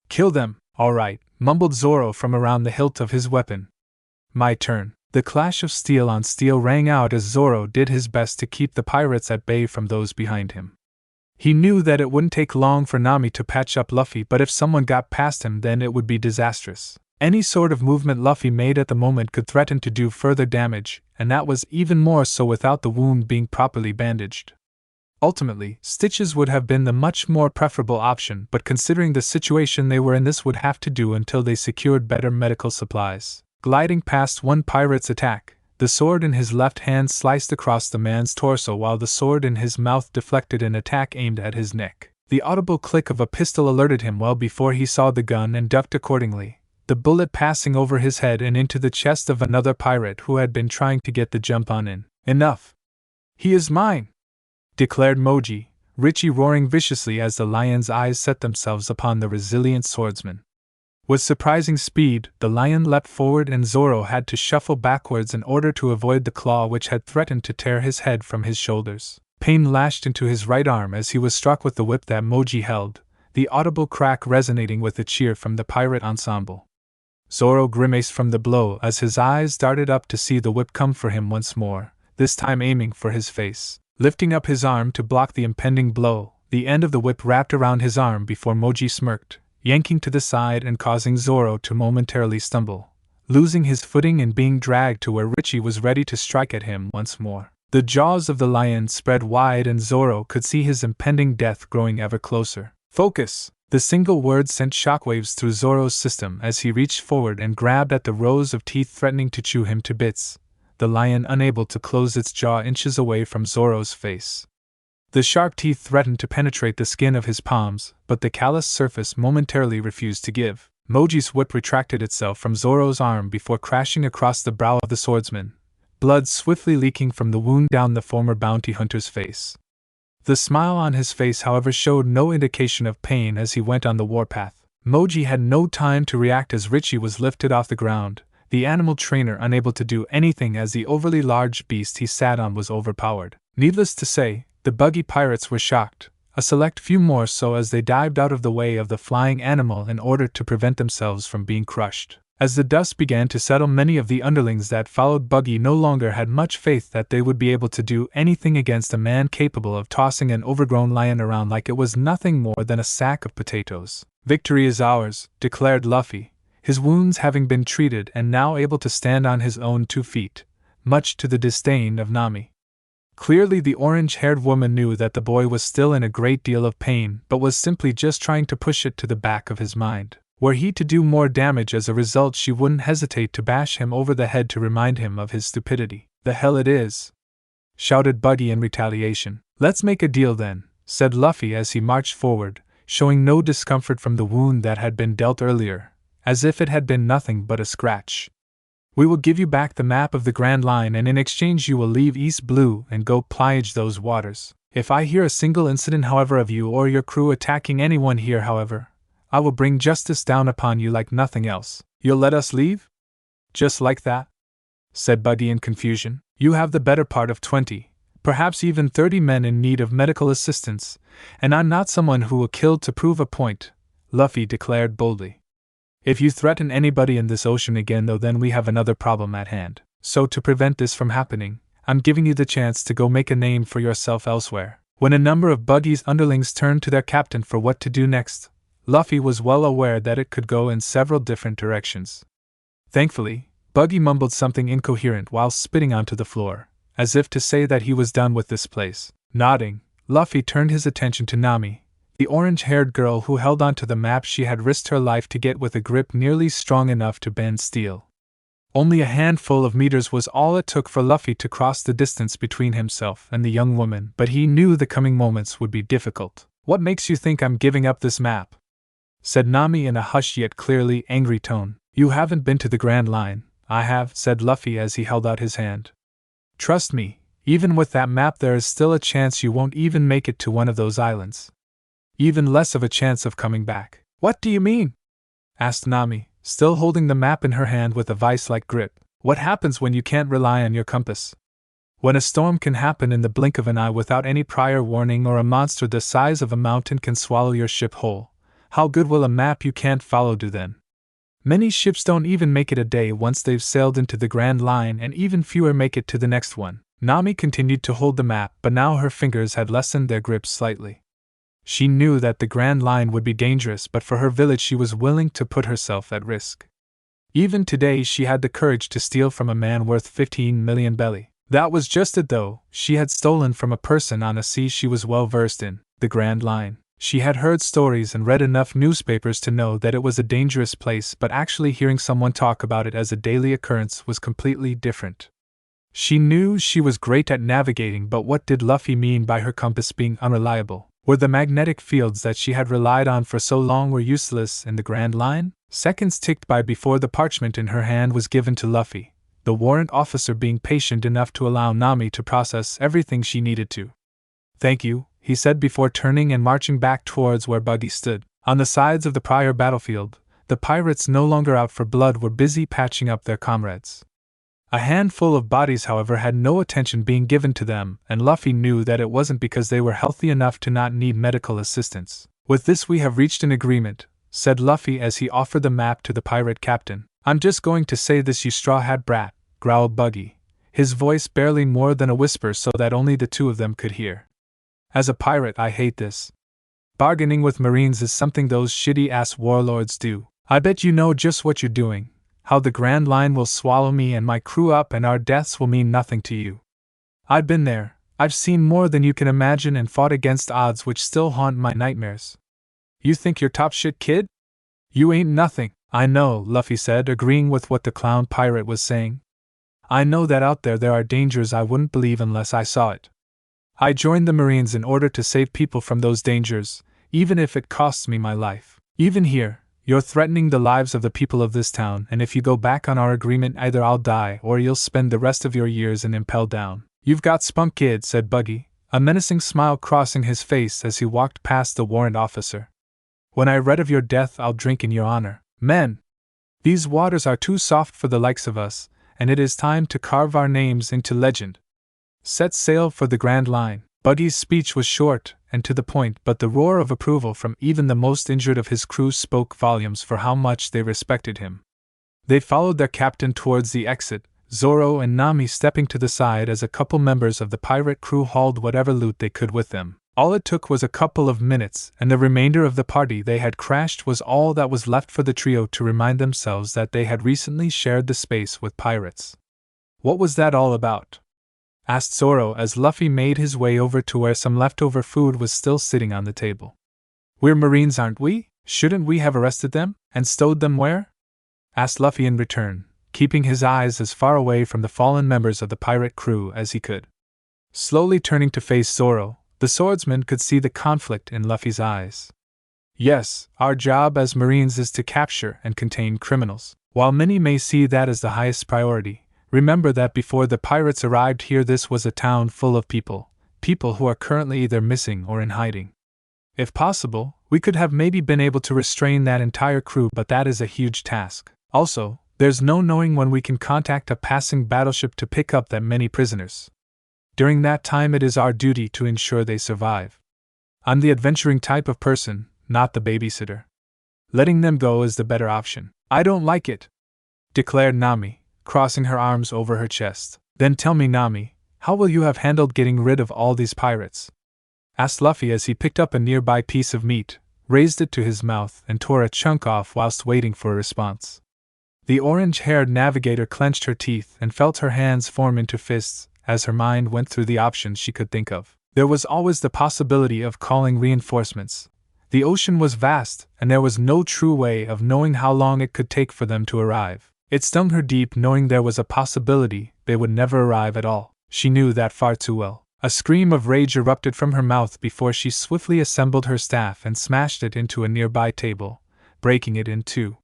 "Kill them." "All right," mumbled Zoro from around the hilt of his weapon. "My turn." The clash of steel on steel rang out as Zoro did his best to keep the pirates at bay from those behind him. He knew that it wouldn't take long for Nami to patch up Luffy, but if someone got past him, then it would be disastrous. Any sort of movement Luffy made at the moment could threaten to do further damage, and that was even more so without the wound being properly bandaged. Ultimately, stitches would have been the much more preferable option, but considering the situation they were in, this would have to do until they secured better medical supplies. Gliding past one pirate's attack, the sword in his left hand sliced across the man's torso while the sword in his mouth deflected an attack aimed at his neck. The audible click of a pistol alerted him well before he saw the gun and ducked accordingly, the bullet passing over his head and into the chest of another pirate who had been trying to get the jump on in. "Enough! He is mine!" declared Moji, Richie roaring viciously as the lion's eyes set themselves upon the resilient swordsman. With surprising speed, the lion leapt forward and Zoro had to shuffle backwards in order to avoid the claw which had threatened to tear his head from his shoulders. Pain lashed into his right arm as he was struck with the whip that Moji held, the audible crack resonating with the cheer from the pirate ensemble. Zoro grimaced from the blow as his eyes darted up to see the whip come for him once more, this time aiming for his face. Lifting up his arm to block the impending blow, the end of the whip wrapped around his arm before Moji smirked, yanking to the side and causing Zoro to momentarily stumble, losing his footing and being dragged to where Richie was ready to strike at him once more. The jaws of the lion spread wide and Zoro could see his impending death growing ever closer. "Focus!" The single word sent shockwaves through Zoro's system as he reached forward and grabbed at the rows of teeth threatening to chew him to bits, the lion unable to close its jaw inches away from Zoro's face. The sharp teeth threatened to penetrate the skin of his palms, but the calloused surface momentarily refused to give. Moji's whip retracted itself from Zoro's arm before crashing across the brow of the swordsman, blood swiftly leaking from the wound down the former bounty hunter's face. The smile on his face, however, showed no indication of pain as he went on the warpath. Moji had no time to react as Richie was lifted off the ground, the animal trainer unable to do anything as the overly large beast he sat on was overpowered. Needless to say, the Buggy pirates were shocked, a select few more so as they dived out of the way of the flying animal in order to prevent themselves from being crushed. As the dust began to settle, many of the underlings that followed Buggy no longer had much faith that they would be able to do anything against a man capable of tossing an overgrown lion around like it was nothing more than a sack of potatoes. "Victory is ours," declared Luffy, his wounds having been treated and now able to stand on his own 2 feet, much to the disdain of Nami. Clearly the orange-haired woman knew that the boy was still in a great deal of pain but was simply just trying to push it to the back of his mind. Were he to do more damage as a result, she wouldn't hesitate to bash him over the head to remind him of his stupidity. "The hell it is!" shouted Buggy in retaliation. "Let's make a deal then," said Luffy as he marched forward, showing no discomfort from the wound that had been dealt earlier, as if it had been nothing but a scratch. "We will give you back the map of the Grand Line, and in exchange you will leave East Blue and go pillage those waters. If I hear a single incident, however, of you or your crew attacking anyone here, however, I will bring justice down upon you like nothing else." "You'll let us leave? Just like that?" said Buggy in confusion. "You have the better part of 20, perhaps even 30 men in need of medical assistance, and I'm not someone who will kill to prove a point," Luffy declared boldly. "If you threaten anybody in this ocean again, though, then we have another problem at hand. So to prevent this from happening, I'm giving you the chance to go make a name for yourself elsewhere." When a number of Buggy's underlings turned to their captain for what to do next, Luffy was well aware that it could go in several different directions. Thankfully, Buggy mumbled something incoherent while spitting onto the floor, as if to say that he was done with this place. Nodding, Luffy turned his attention to Nami, the orange-haired girl who held onto the map she had risked her life to get with a grip nearly strong enough to bend steel. Only a handful of meters was all it took for Luffy to cross the distance between himself and the young woman, but he knew the coming moments would be difficult. "What makes you think I'm giving up this map?" said Nami in a hushed yet clearly angry tone. "You haven't been to the Grand Line." "I have," said Luffy as he held out his hand. "Trust me, even with that map there is still a chance you won't even make it to one of those islands. Even less of a chance of coming back." "What do you mean?" asked Nami, still holding the map in her hand with a vice-like grip. "What happens when you can't rely on your compass? When a storm can happen in the blink of an eye without any prior warning, or a monster the size of a mountain can swallow your ship whole? How good will a map you can't follow do then? Many ships don't even make it a day once they've sailed into the Grand Line, and even fewer make it to the next one." Nami continued to hold the map, but now her fingers had lessened their grip slightly. She knew that the Grand Line would be dangerous, but for her village she was willing to put herself at risk. Even today she had the courage to steal from a man worth 15 million belly. That was just it though, she had stolen from a person on a sea she was well versed in, the Grand Line. She had heard stories and read enough newspapers to know that it was a dangerous place, but actually hearing someone talk about it as a daily occurrence was completely different. She knew she was great at navigating, but what did Luffy mean by her compass being unreliable? Were the magnetic fields that she had relied on for so long were useless in the Grand Line? Seconds ticked by before the parchment in her hand was given to Luffy, the warrant officer being patient enough to allow Nami to process everything she needed to. "Thank you," he said before turning and marching back towards where Buggy stood. On the sides of the prior battlefield, the pirates no longer out for blood were busy patching up their comrades. A handful of bodies, however, had no attention being given to them, and Luffy knew that it wasn't because they were healthy enough to not need medical assistance. "With this we have reached an agreement," said Luffy as he offered the map to the pirate captain. "I'm just going to say this, you straw-hat brat," growled Buggy, his voice barely more than a whisper so that only the two of them could hear. "As a pirate, I hate this. Bargaining with Marines is something those shitty-ass warlords do. I bet you know just what you're doing, how the Grand Line will swallow me and my crew up and our deaths will mean nothing to you. I've been there, I've seen more than you can imagine and fought against odds which still haunt my nightmares. You think you're top shit, kid? You ain't nothing." "I know," Luffy said, agreeing with what the clown pirate was saying. "I know that out there are dangers I wouldn't believe unless I saw it. I joined the Marines in order to save people from those dangers, even if it costs me my life. Even here, you're threatening the lives of the people of this town, and if you go back on our agreement either I'll die or you'll spend the rest of your years in Impel Down." "You've got spunk, kid," said Buggy, a menacing smile crossing his face as he walked past the warrant officer. "When I read of your death I'll drink in your honor. Men, these waters are too soft for the likes of us, and it is time to carve our names into legend. Set sail for the Grand Line." Buggy's speech was short and to the point, but the roar of approval from even the most injured of his crew spoke volumes for how much they respected him. They followed their captain towards the exit, Zoro and Nami stepping to the side as a couple members of the pirate crew hauled whatever loot they could with them. All it took was a couple of minutes, and the remainder of the party they had crashed was all that was left for the trio to remind themselves that they had recently shared the space with pirates. What was that all about? Asked Zoro as Luffy made his way over to where some leftover food was still sitting on the table. We're Marines, aren't we? Shouldn't we have arrested them, and stowed them where? Asked Luffy in return, keeping his eyes as far away from the fallen members of the pirate crew as he could. Slowly turning to face Zoro, the swordsman could see the conflict in Luffy's eyes. Yes, our job as Marines is to capture and contain criminals. While many may see that as the highest priority, remember that before the pirates arrived here this was a town full of people who are currently either missing or in hiding. If possible, we could have maybe been able to restrain that entire crew, but that is a huge task. Also, there's no knowing when we can contact a passing battleship to pick up that many prisoners. During that time it is our duty to ensure they survive. I'm the adventuring type of person, not the babysitter. Letting them go is the better option. I don't like it, declared Nami, crossing her arms over her chest. Then tell me, Nami, how will you have handled getting rid of all these pirates? Asked Luffy as he picked up a nearby piece of meat, raised it to his mouth, and tore a chunk off whilst waiting for a response. The orange-haired navigator clenched her teeth and felt her hands form into fists as her mind went through the options she could think of. There was always the possibility of calling reinforcements. The ocean was vast, and there was no true way of knowing how long it could take for them to arrive. It stung her deep knowing there was a possibility they would never arrive at all. She knew that far too well. A scream of rage erupted from her mouth before she swiftly assembled her staff and smashed it into a nearby table, breaking it in two.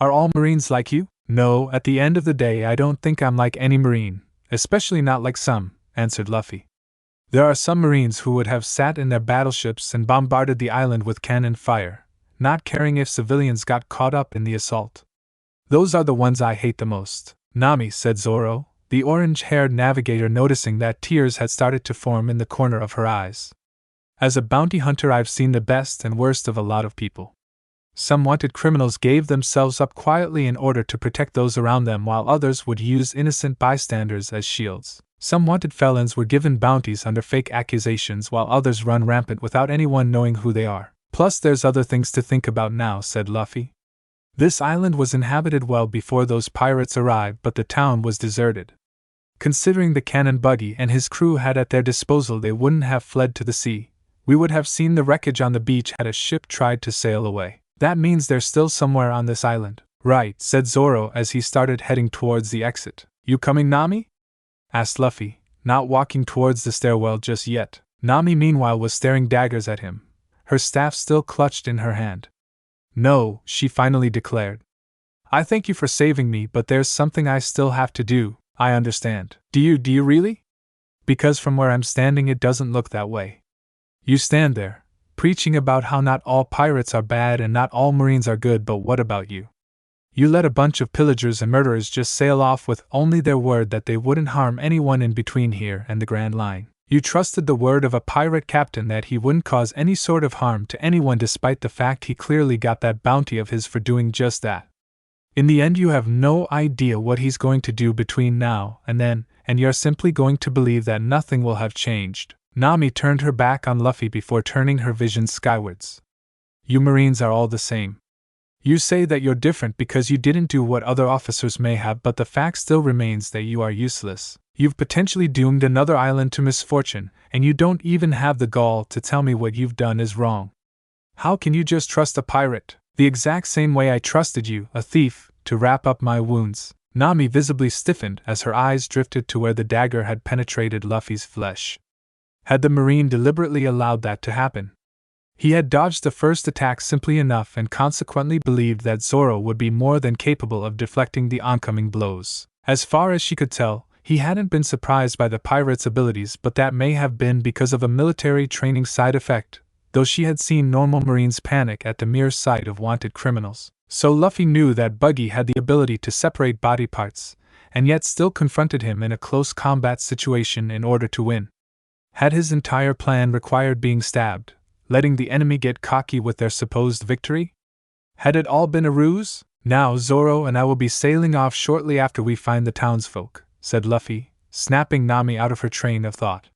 Are all Marines like you? No, at the end of the day I don't think I'm like any Marine, especially not like some, answered Luffy. There are some Marines who would have sat in their battleships and bombarded the island with cannon fire, not caring if civilians got caught up in the assault. Those are the ones I hate the most, Nami, said Zoro, the orange-haired navigator noticing that tears had started to form in the corner of her eyes. As a bounty hunter I've seen the best and worst of a lot of people. Some wanted criminals gave themselves up quietly in order to protect those around them, while others would use innocent bystanders as shields. Some wanted felons were given bounties under fake accusations, while others run rampant without anyone knowing who they are. Plus there's other things to think about now, said Luffy. This island was inhabited well before those pirates arrived, but the town was deserted. Considering the cannon Buggy and his crew had at their disposal, they wouldn't have fled to the sea. We would have seen the wreckage on the beach had a ship tried to sail away. That means they're still somewhere on this island. Right, said Zoro as he started heading towards the exit. You coming, Nami? Asked Luffy, not walking towards the stairwell just yet. Nami meanwhile was staring daggers at him, her staff still clutched in her hand. No, she finally declared. I thank you for saving me, but there's something I still have to do. I understand. Do you really? Because from where I'm standing it doesn't look that way. You stand there, preaching about how not all pirates are bad and not all Marines are good, but what about you? You let a bunch of pillagers and murderers just sail off with only their word that they wouldn't harm anyone in between here and the Grand Line. You trusted the word of a pirate captain that he wouldn't cause any sort of harm to anyone, despite the fact he clearly got that bounty of his for doing just that. In the end you have no idea what he's going to do between now and then, and you're simply going to believe that nothing will have changed. Nami turned her back on Luffy before turning her vision skywards. You Marines are all the same. You say that you're different because you didn't do what other officers may have, but the fact still remains that you are useless. You've potentially doomed another island to misfortune, and you don't even have the gall to tell me what you've done is wrong. How can you just trust a pirate, the exact same way I trusted you, a thief, to wrap up my wounds? Nami visibly stiffened as her eyes drifted to where the dagger had penetrated Luffy's flesh. Had the Marine deliberately allowed that to happen? He had dodged the first attack simply enough and consequently believed that Zoro would be more than capable of deflecting the oncoming blows. As far as she could tell, he hadn't been surprised by the pirate's abilities, but that may have been because of a military training side effect, though she had seen normal Marines panic at the mere sight of wanted criminals. So Luffy knew that Buggy had the ability to separate body parts, and yet still confronted him in a close combat situation in order to win. Had his entire plan required being stabbed, letting the enemy get cocky with their supposed victory? Had it all been a ruse? Now Zoro and I will be sailing off shortly after we find the townsfolk, said Luffy, snapping Nami out of her train of thought.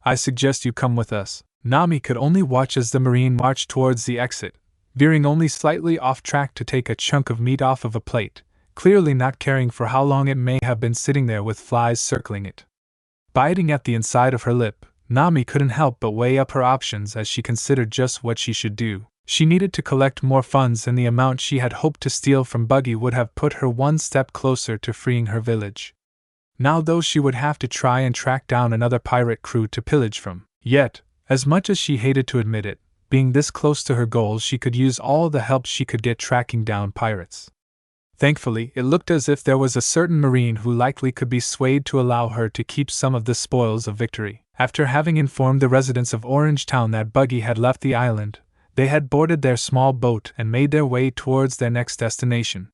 I suggest you come with us. Nami could only watch as the Marine marched towards the exit, veering only slightly off track to take a chunk of meat off of a plate, clearly not caring for how long it may have been sitting there with flies circling it. Biting at the inside of her lip, Nami couldn't help but weigh up her options as she considered just what she should do. She needed to collect more funds, and the amount she had hoped to steal from Buggy would have put her one step closer to freeing her village. Now though, she would have to try and track down another pirate crew to pillage from. Yet, as much as she hated to admit it, being this close to her goal, she could use all the help she could get tracking down pirates. Thankfully, it looked as if there was a certain marine who likely could be swayed to allow her to keep some of the spoils of victory. After having informed the residents of Orange Town that Buggy had left the island, they had boarded their small boat and made their way towards their next destination.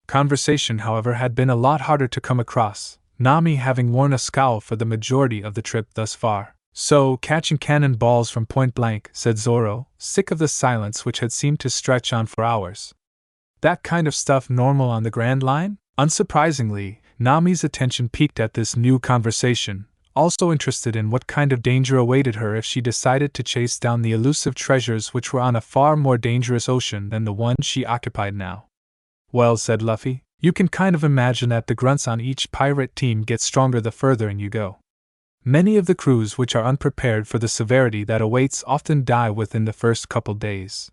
Conversation, however, had been a lot harder to come across, Nami having worn a scowl for the majority of the trip thus far. "So, catching cannonballs from point blank," said Zoro, sick of the silence which had seemed to stretch on for hours. "That kind of stuff normal on the Grand Line?" Unsurprisingly, Nami's attention peaked at this new conversation, also interested in what kind of danger awaited her if she decided to chase down the elusive treasures which were on a far more dangerous ocean than the one she occupied now. "Well," said Luffy, "you can kind of imagine that the grunts on each pirate team get stronger the further in you go. Many of the crews which are unprepared for the severity that awaits often die within the first couple days.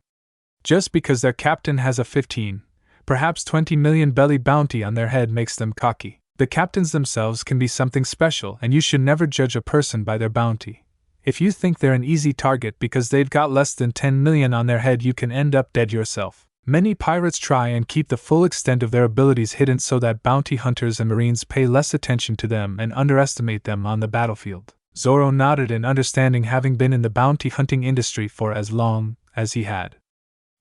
Just because their captain has a 15, perhaps 20 million belly bounty on their head makes them cocky. The captains themselves can be something special, and you should never judge a person by their bounty. If you think they're an easy target because they've got less than 10 million on their head, you can end up dead yourself. Many pirates try and keep the full extent of their abilities hidden so that bounty hunters and marines pay less attention to them and underestimate them on the battlefield." Zoro nodded in understanding, having been in the bounty hunting industry for as long as he had.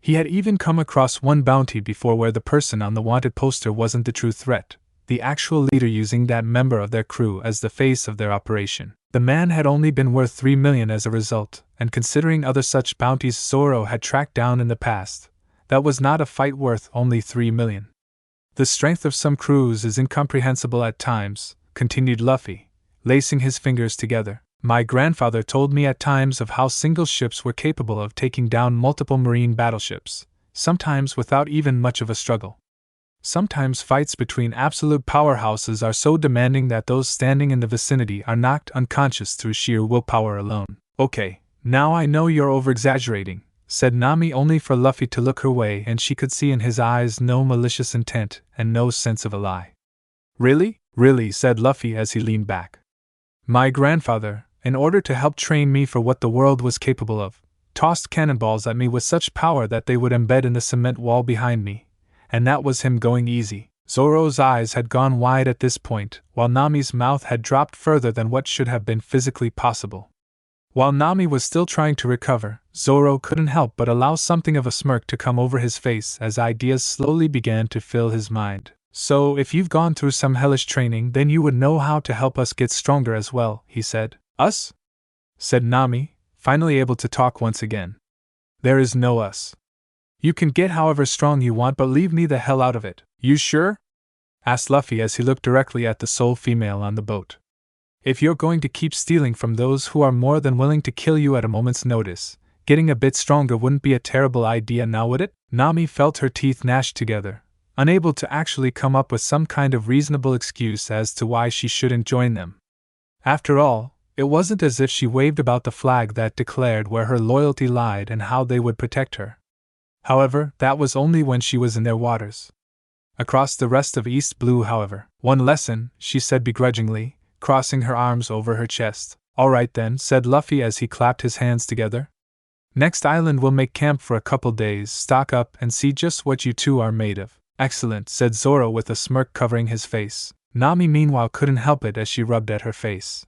He had even come across one bounty before where the person on the wanted poster wasn't the true threat, the actual leader using that member of their crew as the face of their operation. The man had only been worth 3 million as a result, and considering other such bounties Zoro had tracked down in the past, that was not a fight worth only 3 million. "The strength of some crews is incomprehensible at times," continued Luffy, lacing his fingers together. "My grandfather told me at times of how single ships were capable of taking down multiple marine battleships, sometimes without even much of a struggle. Sometimes fights between absolute powerhouses are so demanding that those standing in the vicinity are knocked unconscious through sheer willpower alone." "Okay, now I know you're over-exaggerating," said Nami, only for Luffy to look her way, and she could see in his eyes no malicious intent and no sense of a lie. "Really? Really," said Luffy as he leaned back. "My grandfather, in order to help train me for what the world was capable of, tossed cannonballs at me with such power that they would embed in the cement wall behind me, and that was him going easy." Zoro's eyes had gone wide at this point, while Nami's mouth had dropped further than what should have been physically possible. While Nami was still trying to recover, Zoro couldn't help but allow something of a smirk to come over his face as ideas slowly began to fill his mind. "So, if you've gone through some hellish training, then you would know how to help us get stronger as well," he said. "Us?" said Nami, finally able to talk once again. "There is no us. You can get however strong you want, but leave me the hell out of it." "You sure?" asked Luffy as he looked directly at the sole female on the boat. "If you're going to keep stealing from those who are more than willing to kill you at a moment's notice, getting a bit stronger wouldn't be a terrible idea, now would it?" Nami felt her teeth gnash together, unable to actually come up with some kind of reasonable excuse as to why she shouldn't join them. After all, it wasn't as if she waved about the flag that declared where her loyalty lied and how they would protect her. However, that was only when she was in their waters. Across the rest of East Blue, however, "One lesson," she said begrudgingly, crossing her arms over her chest. "All right then," said Luffy as he clapped his hands together. "Next island we'll make camp for a couple days, stock up, and see just what you two are made of." "Excellent," said Zoro with a smirk covering his face. Nami meanwhile couldn't help it as she rubbed at her face.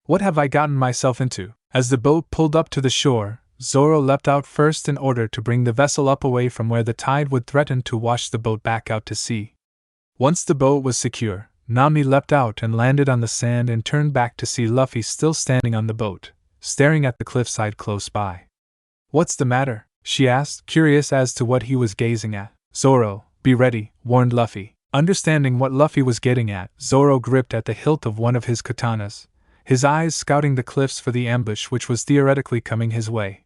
"What have I gotten myself into?" As the boat pulled up to the shore, Zoro leapt out first in order to bring the vessel up away from where the tide would threaten to wash the boat back out to sea. Once the boat was secure, Nami leapt out and landed on the sand and turned back to see Luffy still standing on the boat, staring at the cliffside close by. "What's the matter?" she asked, curious as to what he was gazing at. "Zoro, be ready," warned Luffy. Understanding what Luffy was getting at, Zoro gripped at the hilt of one of his katanas, his eyes scouting the cliffs for the ambush which was theoretically coming his way.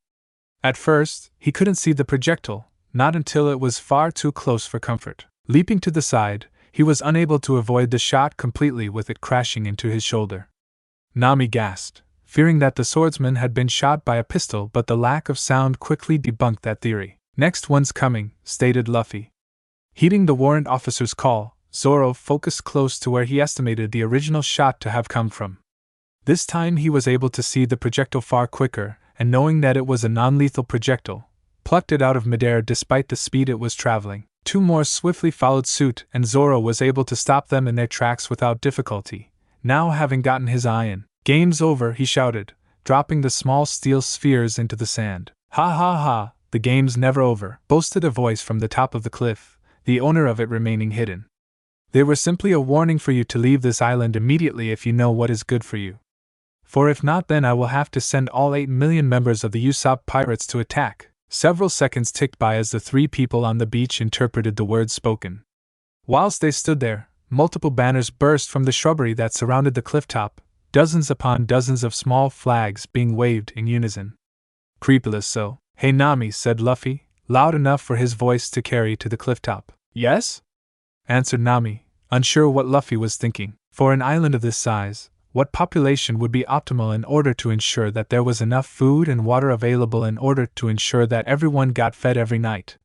At first, he couldn't see the projectile, not until it was far too close for comfort. Leaping to the side, he was unable to avoid the shot completely with it crashing into his shoulder. Nami gasped, fearing that the swordsman had been shot by a pistol, but the lack of sound quickly debunked that theory. Next one's coming, stated Luffy. Heeding the warrant officer's call, Zoro focused close to where he estimated the original shot to have come from. This time he was able to see the projectile far quicker, and knowing that it was a non-lethal projectile, plucked it out of midair despite the speed it was traveling. Two more swiftly followed suit, and Zoro was able to stop them in their tracks without difficulty. Now having gotten his eye in, "Game's over," he shouted, dropping the small steel spheres into the sand. "Ha ha ha, the game's never over," boasted a voice from the top of the cliff, the owner of it remaining hidden. "They were simply a warning for you to leave this island immediately if you know what is good for you. For if not, then I will have to send all 8 million members of the Usopp pirates to attack." Several seconds ticked by as the three people on the beach interpreted the words spoken. Whilst they stood there, multiple banners burst from the shrubbery that surrounded the cliff top, dozens upon dozens of small flags being waved in unison. "Creepily so." "Hey Nami," said Luffy, loud enough for his voice to carry to the cliff top. "Yes?" answered Nami, unsure what Luffy was thinking. For an island of this size, what population would be optimal in order to ensure that there was enough food and water available in order to ensure that everyone got fed every night?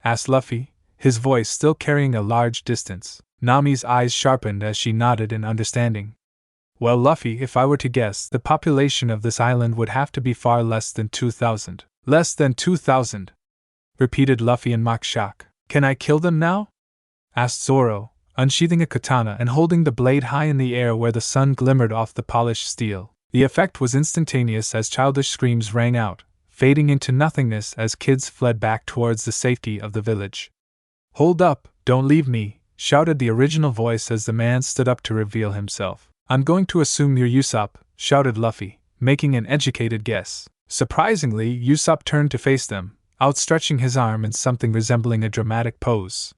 asked Luffy, his voice still carrying a large distance. Nami's eyes sharpened as she nodded in understanding. "Well, Luffy, if I were to guess, the population of this island would have to be far less than 2,000. "Less than 2,000? repeated Luffy in mock shock. "Can I kill them now?" asked Zoro, unsheathing a katana and holding the blade high in the air where the sun glimmered off the polished steel. The effect was instantaneous as childish screams rang out, fading into nothingness as kids fled back towards the safety of the village. "Hold up, don't leave me," shouted the original voice as the man stood up to reveal himself. "I'm going to assume you're Usopp," shouted Luffy, making an educated guess. Surprisingly, Usopp turned to face them, outstretching his arm in something resembling a dramatic pose.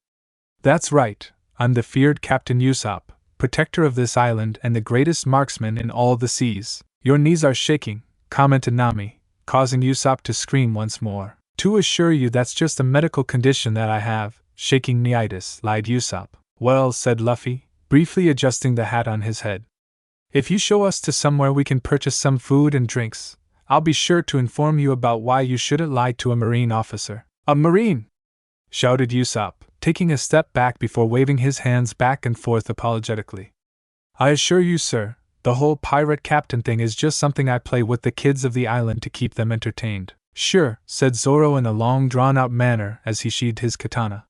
"That's right. I'm the feared Captain Usopp, protector of this island and the greatest marksman in all the seas." "Your knees are shaking," commented Nami, causing Usopp to scream once more. "To assure you that's just a medical condition that I have, shaking knee-itis," lied Usopp. "Well," said Luffy, briefly adjusting the hat on his head. "If you show us to somewhere we can purchase some food and drinks, I'll be sure to inform you about why you shouldn't lie to a Marine officer." "A Marine!" shouted Usopp, taking a step back before waving his hands back and forth apologetically. "I assure you, sir, the whole pirate captain thing is just something I play with the kids of the island to keep them entertained." "Sure," said Zoro in a long drawn-out manner as he sheathed his katana.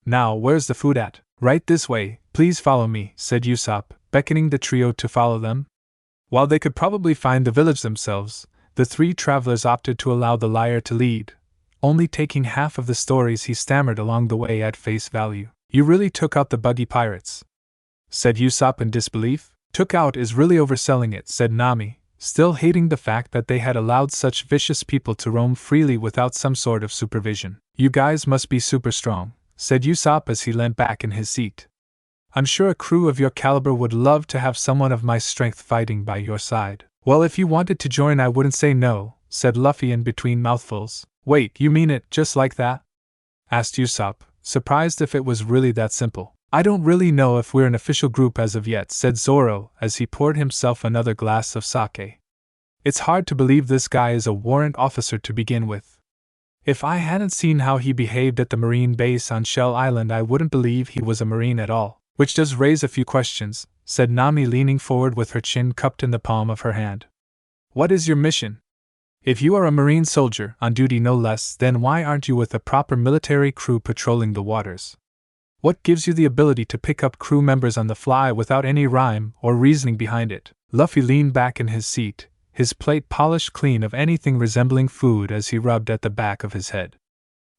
"Now, where's the food at?" "Right this way, please follow me," said Usopp, beckoning the trio to follow them. While they could probably find the village themselves, the three travelers opted to allow the liar to lead, only taking half of the stories he stammered along the way at face value. "You really took out the Buggy pirates?" said Usopp in disbelief. "Took out is really overselling it," said Nami, still hating the fact that they had allowed such vicious people to roam freely without some sort of supervision. "You guys must be super strong," said Usopp as he leant back in his seat. "I'm sure a crew of your caliber would love to have someone of my strength fighting by your side." "Well, if you wanted to join I wouldn't say no," said Luffy in between mouthfuls. "Wait, you mean it just like that?" asked Usopp, surprised if it was really that simple. "I don't really know if we're an official group as of yet," said Zoro as he poured himself another glass of sake. "It's hard to believe this guy is a warrant officer to begin with. If I hadn't seen how he behaved at the Marine base on Shell Island I wouldn't believe he was a Marine at all." "Which does raise a few questions," said Nami leaning forward with her chin cupped in the palm of her hand. "What is your mission? If you are a Marine soldier, on duty no less, then why aren't you with a proper military crew patrolling the waters? What gives you the ability to pick up crew members on the fly without any rhyme or reasoning behind it?" Luffy leaned back in his seat, his plate polished clean of anything resembling food as he rubbed at the back of his head.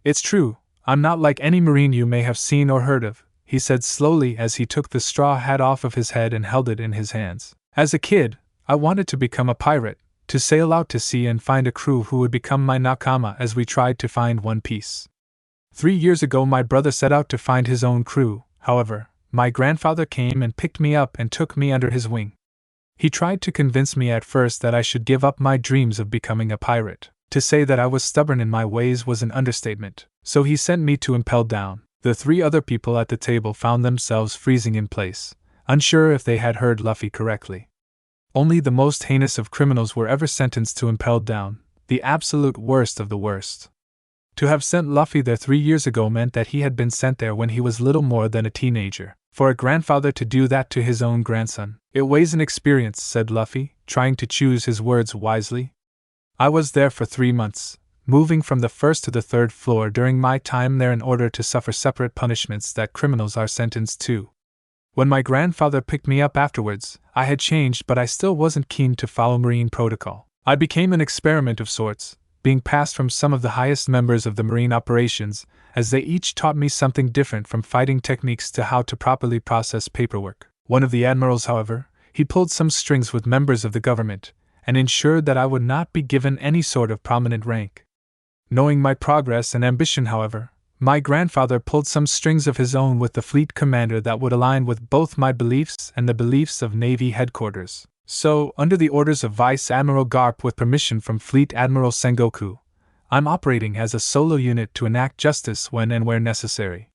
"It's true, I'm not like any Marine you may have seen or heard of," he said slowly as he took the straw hat off of his head and held it in his hands. "As a kid, I wanted to become a pirate, to sail out to sea and find a crew who would become my nakama as we tried to find One Piece. 3 years ago my brother set out to find his own crew, however, my grandfather came and picked me up and took me under his wing. He tried to convince me at first that I should give up my dreams of becoming a pirate. To say that I was stubborn in my ways was an understatement, so he sent me to Impel Down. The 3 other people at the table found themselves freezing in place, unsure if they had heard Luffy correctly. Only the most heinous of criminals were ever sentenced to impelled down, the absolute worst of the worst. To have sent Luffy there 3 years ago meant that he had been sent there when he was little more than a teenager. For a grandfather to do that to his own grandson, it weighs an experience, said Luffy, trying to choose his words wisely. I was there for 3 months, moving from the 1st to the 3rd floor during my time there in order to suffer separate punishments that criminals are sentenced to. When my grandfather picked me up afterwards, I had changed, but I still wasn't keen to follow Marine protocol. I became an experiment of sorts, being passed from some of the highest members of the Marine operations, as they each taught me something different, from fighting techniques to how to properly process paperwork. One of the admirals, however, he pulled some strings with members of the government, and ensured that I would not be given any sort of prominent rank. Knowing my progress and ambition, however, my grandfather pulled some strings of his own with the fleet commander that would align with both my beliefs and the beliefs of Navy headquarters. So, under the orders of Vice Admiral Garp with permission from Fleet Admiral Sengoku, I'm operating as a solo unit to enact justice when and where necessary.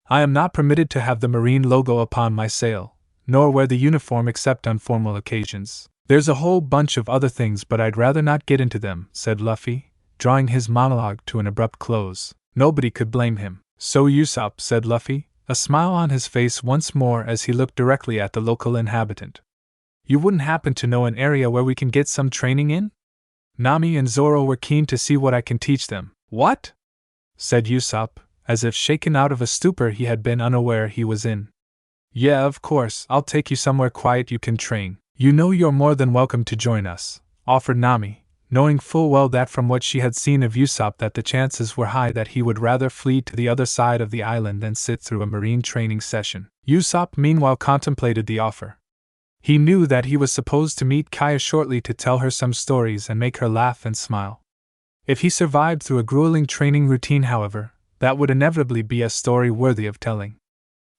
I am not permitted to have the Marine logo upon my sail, nor wear the uniform except on formal occasions. There's a whole bunch of other things, but I'd rather not get into them, said Luffy, drawing his monologue to an abrupt close. Nobody could blame him. So Usopp, said Luffy, a smile on his face once more as he looked directly at the local inhabitant. You wouldn't happen to know an area where we can get some training in? Nami and Zoro were keen to see what I can teach them. What? Said Usopp, as if shaken out of a stupor he had been unaware he was in. Yeah, of course, I'll take you somewhere quiet you can train. You know you're more than welcome to join us, offered Nami, knowing full well that from what she had seen of Usopp that the chances were high that he would rather flee to the other side of the island than sit through a Marine training session. Usopp meanwhile contemplated the offer. He knew that he was supposed to meet Kaya shortly to tell her some stories and make her laugh and smile. If he survived through a grueling training routine, however, that would inevitably be a story worthy of telling.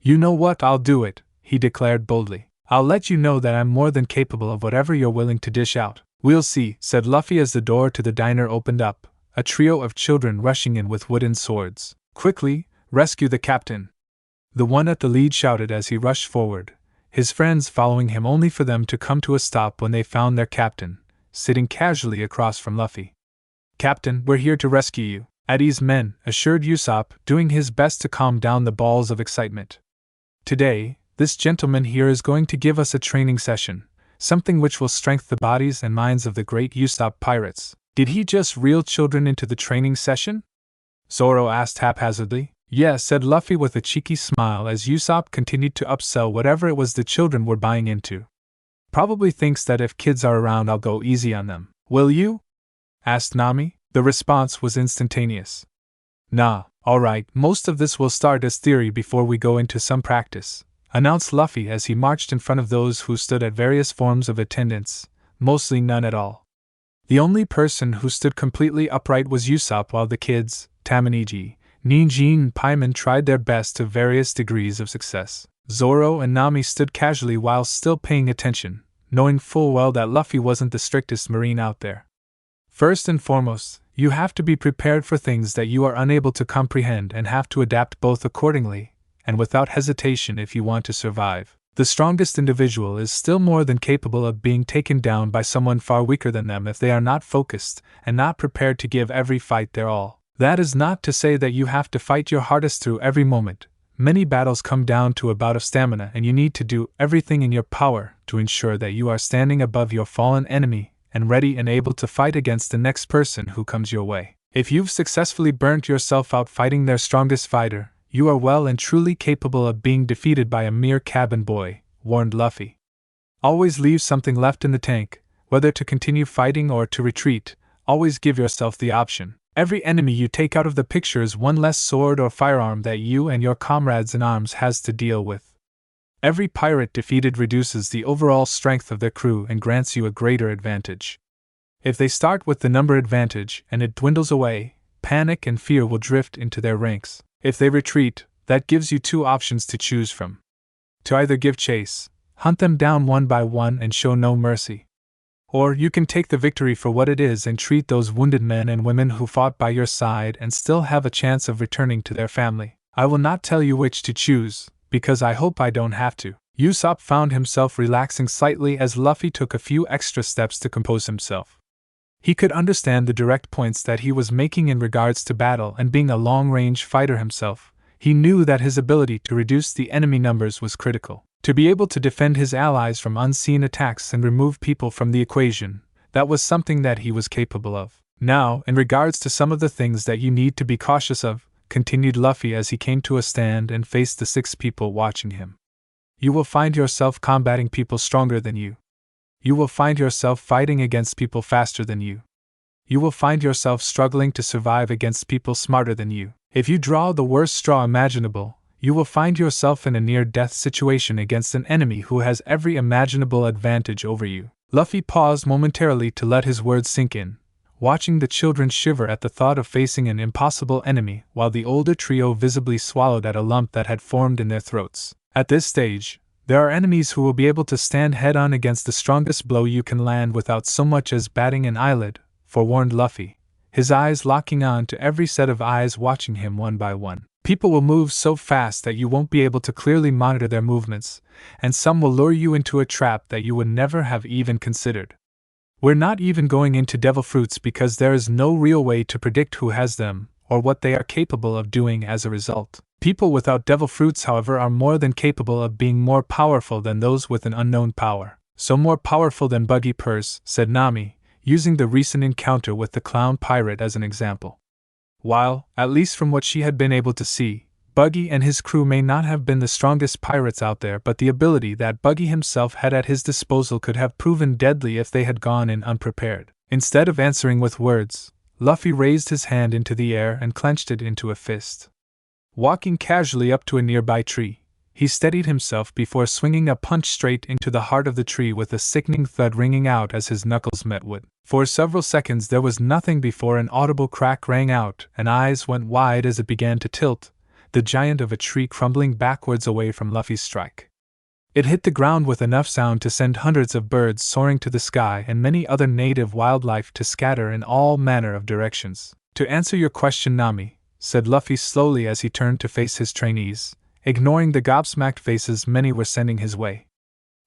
You know what, I'll do it, he declared boldly. I'll let you know that I'm more than capable of whatever you're willing to dish out. We'll see, said Luffy as the door to the diner opened up, a trio of children rushing in with wooden swords. Quickly, rescue the captain! The one at the lead shouted as he rushed forward, his friends following him only for them to come to a stop when they found their captain, sitting casually across from Luffy. Captain, we're here to rescue you, at ease men, assured Usopp, doing his best to calm down the balls of excitement. Today, this gentleman here is going to give us a training session, something which will strengthen the bodies and minds of the great Usopp pirates. Did he just reel children into the training session? Zoro asked haphazardly. Yes, said Luffy with a cheeky smile as Usopp continued to upsell whatever it was the children were buying into. Probably thinks that if kids are around I'll go easy on them. Will you? Asked Nami. The response was instantaneous. Nah, alright, most of this will start as theory before we go into some practice, announced Luffy as he marched in front of those who stood at various forms of attendance, mostly none at all. The only person who stood completely upright was Usopp, while the kids, Tamanigi, Ninjin and Paimon tried their best to various degrees of success. Zoro and Nami stood casually while still paying attention, knowing full well that Luffy wasn't the strictest Marine out there. First and foremost, you have to be prepared for things that you are unable to comprehend and have to adapt both accordingly and without hesitation if you want to survive. The strongest individual is still more than capable of being taken down by someone far weaker than them if they are not focused and not prepared to give every fight their all. That is not to say that you have to fight your hardest through every moment. Many battles come down to a bout of stamina, and you need to do everything in your power to ensure that you are standing above your fallen enemy and ready and able to fight against the next person who comes your way. If you've successfully burnt yourself out fighting their strongest fighter, you are well and truly capable of being defeated by a mere cabin boy, warned Luffy. Always leave something left in the tank, whether to continue fighting or to retreat. Always give yourself the option. Every enemy you take out of the picture is one less sword or firearm that you and your comrades in arms has to deal with. Every pirate defeated reduces the overall strength of their crew and grants you a greater advantage. If they start with the number advantage and it dwindles away, panic and fear will drift into their ranks. If they retreat, that gives you two options to choose from. To either give chase, hunt them down one by one and show no mercy. Or you can take the victory for what it is and treat those wounded men and women who fought by your side and still have a chance of returning to their family. I will not tell you which to choose, because I hope I don't have to. Usopp found himself relaxing slightly as Luffy took a few extra steps to compose himself. He could understand the direct points that he was making in regards to battle, and being a long-range fighter himself, he knew that his ability to reduce the enemy numbers was critical. To be able to defend his allies from unseen attacks and remove people from the equation, that was something that he was capable of. Now, in regards to some of the things that you need to be cautious of, continued Luffy as he came to a stand and faced the 6 people watching him. You will find yourself combating people stronger than you. You will find yourself fighting against people faster than you. You will find yourself struggling to survive against people smarter than you. If you draw the worst straw imaginable, you will find yourself in a near-death situation against an enemy who has every imaginable advantage over you. Luffy paused momentarily to let his words sink in, watching the children shiver at the thought of facing an impossible enemy, while the older trio visibly swallowed at a lump that had formed in their throats. At this stage, there are enemies who will be able to stand head-on against the strongest blow you can land without so much as batting an eyelid, forewarned Luffy, his eyes locking on to every set of eyes watching him one by one. People will move so fast that you won't be able to clearly monitor their movements, and some will lure you into a trap that you would never have even considered. We're not even going into devil fruits because there is no real way to predict who has them, or what they are capable of doing as a result. People without devil fruits, however, are more than capable of being more powerful than those with an unknown power. So more powerful than Buggy Purse, said Nami, using the recent encounter with the clown pirate as an example. While, at least from what she had been able to see, Buggy and his crew may not have been the strongest pirates out there, but the ability that Buggy himself had at his disposal could have proven deadly if they had gone in unprepared. Instead of answering with words, Luffy raised his hand into the air and clenched it into a fist. Walking casually up to a nearby tree, he steadied himself before swinging a punch straight into the heart of the tree with a sickening thud ringing out as his knuckles met wood. For several seconds there was nothing before an audible crack rang out and eyes went wide as it began to tilt, the giant of a tree crumbling backwards away from Luffy's strike. It hit the ground with enough sound to send hundreds of birds soaring to the sky and many other native wildlife to scatter in all manner of directions. To answer your question, Nami, said Luffy slowly as he turned to face his trainees, ignoring the gobsmacked faces many were sending his way.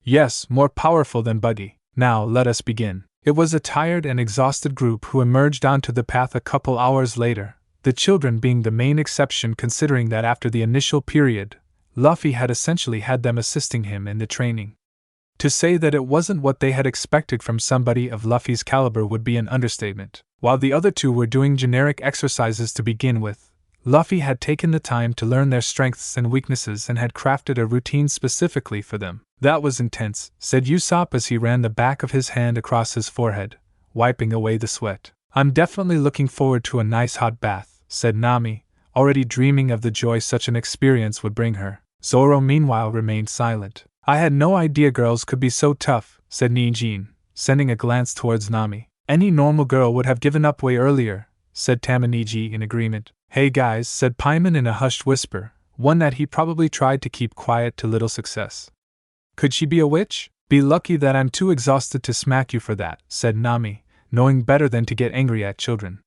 Yes, more powerful than Buggy. Now let us begin. It was a tired and exhausted group who emerged onto the path a couple hours later, the children being the main exception considering that after the initial period, Luffy had essentially had them assisting him in the training. To say that it wasn't what they had expected from somebody of Luffy's caliber would be an understatement. While the other 2 were doing generic exercises to begin with, Luffy had taken the time to learn their strengths and weaknesses and had crafted a routine specifically for them. That was intense, said Usopp as he ran the back of his hand across his forehead, wiping away the sweat. I'm definitely looking forward to a nice hot bath, said Nami, already dreaming of the joy such an experience would bring her. Zoro meanwhile remained silent. I had no idea girls could be so tough, said Nijin, sending a glance towards Nami. Any normal girl would have given up way earlier, said Tamaniji in agreement. Hey guys, said Paimon in a hushed whisper, one that he probably tried to keep quiet to little success. Could she be a witch? Be lucky that I'm too exhausted to smack you for that, said Nami, knowing better than to get angry at children.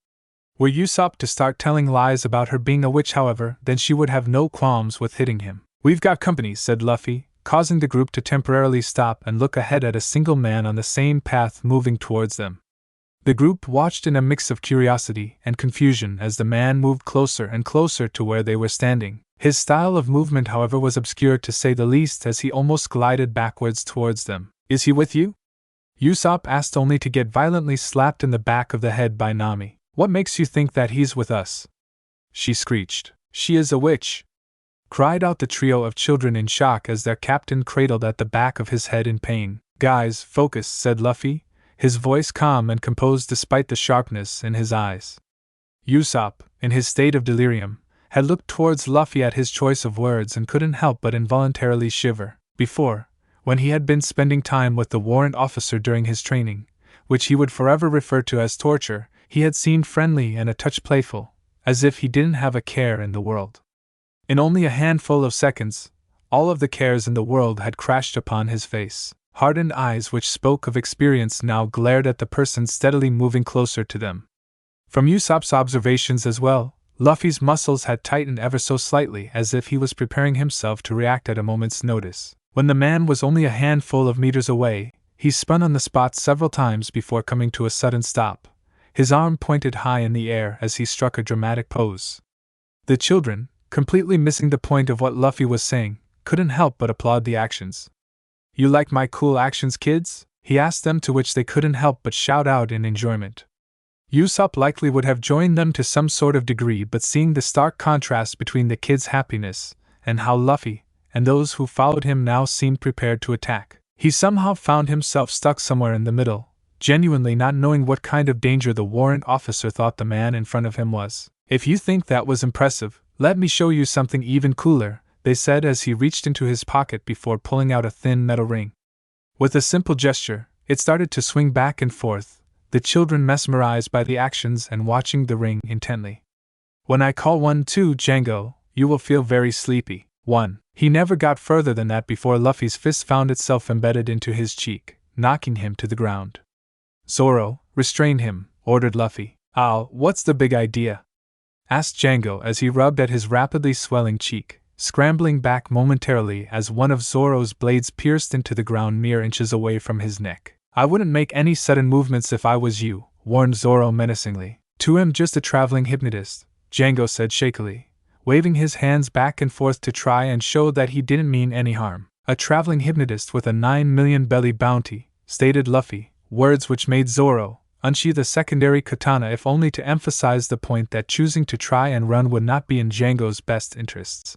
Were Usopp to start telling lies about her being a witch, however, then she would have no qualms with hitting him. We've got company, said Luffy, causing the group to temporarily stop and look ahead at a single man on the same path moving towards them. The group watched in a mix of curiosity and confusion as the man moved closer and closer to where they were standing. His style of movement, however, was obscure to say the least as he almost glided backwards towards them. Is he with you? Usopp asked, only to get violently slapped in the back of the head by Nami. What makes you think that he's with us? She screeched. She is a witch! Cried out the trio of children in shock as their captain cradled at the back of his head in pain. Guys, focus, said Luffy, his voice calm and composed despite the sharpness in his eyes. Usopp, in his state of delirium, had looked towards Luffy at his choice of words and couldn't help but involuntarily shiver. Before, when he had been spending time with the warrant officer during his training, which he would forever refer to as torture, he had seemed friendly and a touch playful, as if he didn't have a care in the world. In only a handful of seconds, all of the cares in the world had crashed upon his face. Hardened eyes which spoke of experience now glared at the person steadily moving closer to them. From Usopp's observations as well, Luffy's muscles had tightened ever so slightly, as if he was preparing himself to react at a moment's notice. When the man was only a handful of meters away, he spun on the spot several times before coming to a sudden stop, his arm pointed high in the air as he struck a dramatic pose. The children, completely missing the point of what Luffy was saying, couldn't help but applaud the actions. "You like my cool actions, kids?" he asked them, to which they couldn't help but shout out in enjoyment. Usopp likely would have joined them to some sort of degree, but seeing the stark contrast between the kids' happiness and how Luffy and those who followed him now seemed prepared to attack, he somehow found himself stuck somewhere in the middle, genuinely not knowing what kind of danger the warrant officer thought the man in front of him was. "If you think that was impressive, let me show you something even cooler," they said as he reached into his pocket before pulling out a thin metal ring. With a simple gesture, it started to swing back and forth, the children mesmerized by the actions and watching the ring intently. "When I call 1, 2, Django, you will feel very sleepy." 1. He never got further than that before Luffy's fist found itself embedded into his cheek, knocking him to the ground. "Zoro, restrain him," ordered Luffy. "Ow, what's the big idea?" asked Django as he rubbed at his rapidly swelling cheek, scrambling back momentarily as one of Zoro's blades pierced into the ground mere inches away from his neck. "I wouldn't make any sudden movements if I was you," warned Zoro menacingly. "To him, just a traveling hypnotist," Django said shakily, waving his hands back and forth to try and show that he didn't mean any harm. "A traveling hypnotist with a 9 million belly bounty," stated Luffy, words which made Zoro unsheath a secondary katana, if only to emphasize the point that choosing to try and run would not be in Django's best interests.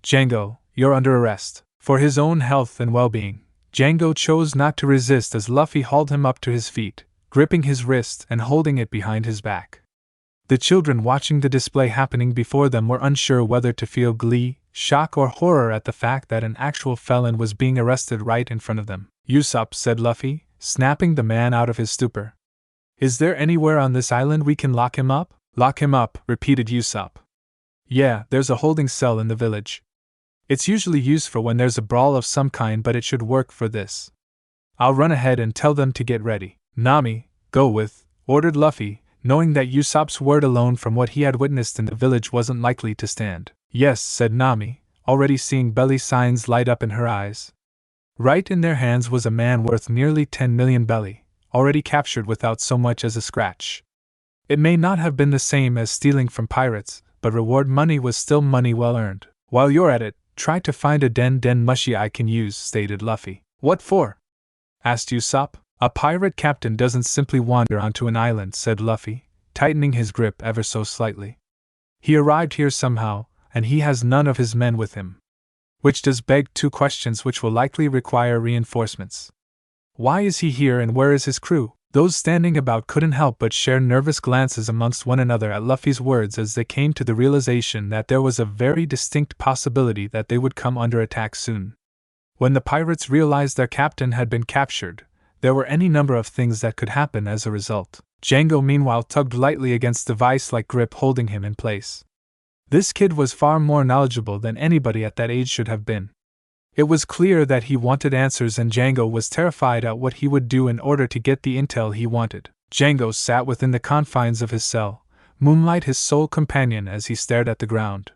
"Django, you're under arrest." For his own health and well-being, Django chose not to resist as Luffy hauled him up to his feet, gripping his wrist and holding it behind his back. The children watching the display happening before them were unsure whether to feel glee, shock, or horror at the fact that an actual felon was being arrested right in front of them. "Usopp," said Luffy, snapping the man out of his stupor. "Is there anywhere on this island we can lock him up?" "Lock him up," repeated Usopp. "Yeah, there's a holding cell in the village. It's usually used for when there's a brawl of some kind, but it should work for this. I'll run ahead and tell them to get ready." "Nami, go with," ordered Luffy, knowing that Usopp's word alone from what he had witnessed in the village wasn't likely to stand. "Yes," said Nami, already seeing belly signs light up in her eyes. Right in their hands was a man worth nearly 10 million belly, already captured without so much as a scratch. It may not have been the same as stealing from pirates, but reward money was still money well earned. "While you're at it, try to find a den mushi I can use," stated Luffy. "What for?" asked Usopp. "A pirate captain doesn't simply wander onto an island," said Luffy, tightening his grip ever so slightly. "He arrived here somehow, and he has none of his men with him. Which does beg 2 questions which will likely require reinforcements. Why is he here and where is his crew?" Those standing about couldn't help but share nervous glances amongst one another at Luffy's words as they came to the realization that there was a very distinct possibility that they would come under attack soon. When the pirates realized their captain had been captured, there were any number of things that could happen as a result. Django meanwhile tugged lightly against the vice-like grip holding him in place. This kid was far more knowledgeable than anybody at that age should have been. It was clear that he wanted answers, and Django was terrified at what he would do in order to get the intel he wanted. Django sat within the confines of his cell, Moonlight his sole companion as he stared at the ground.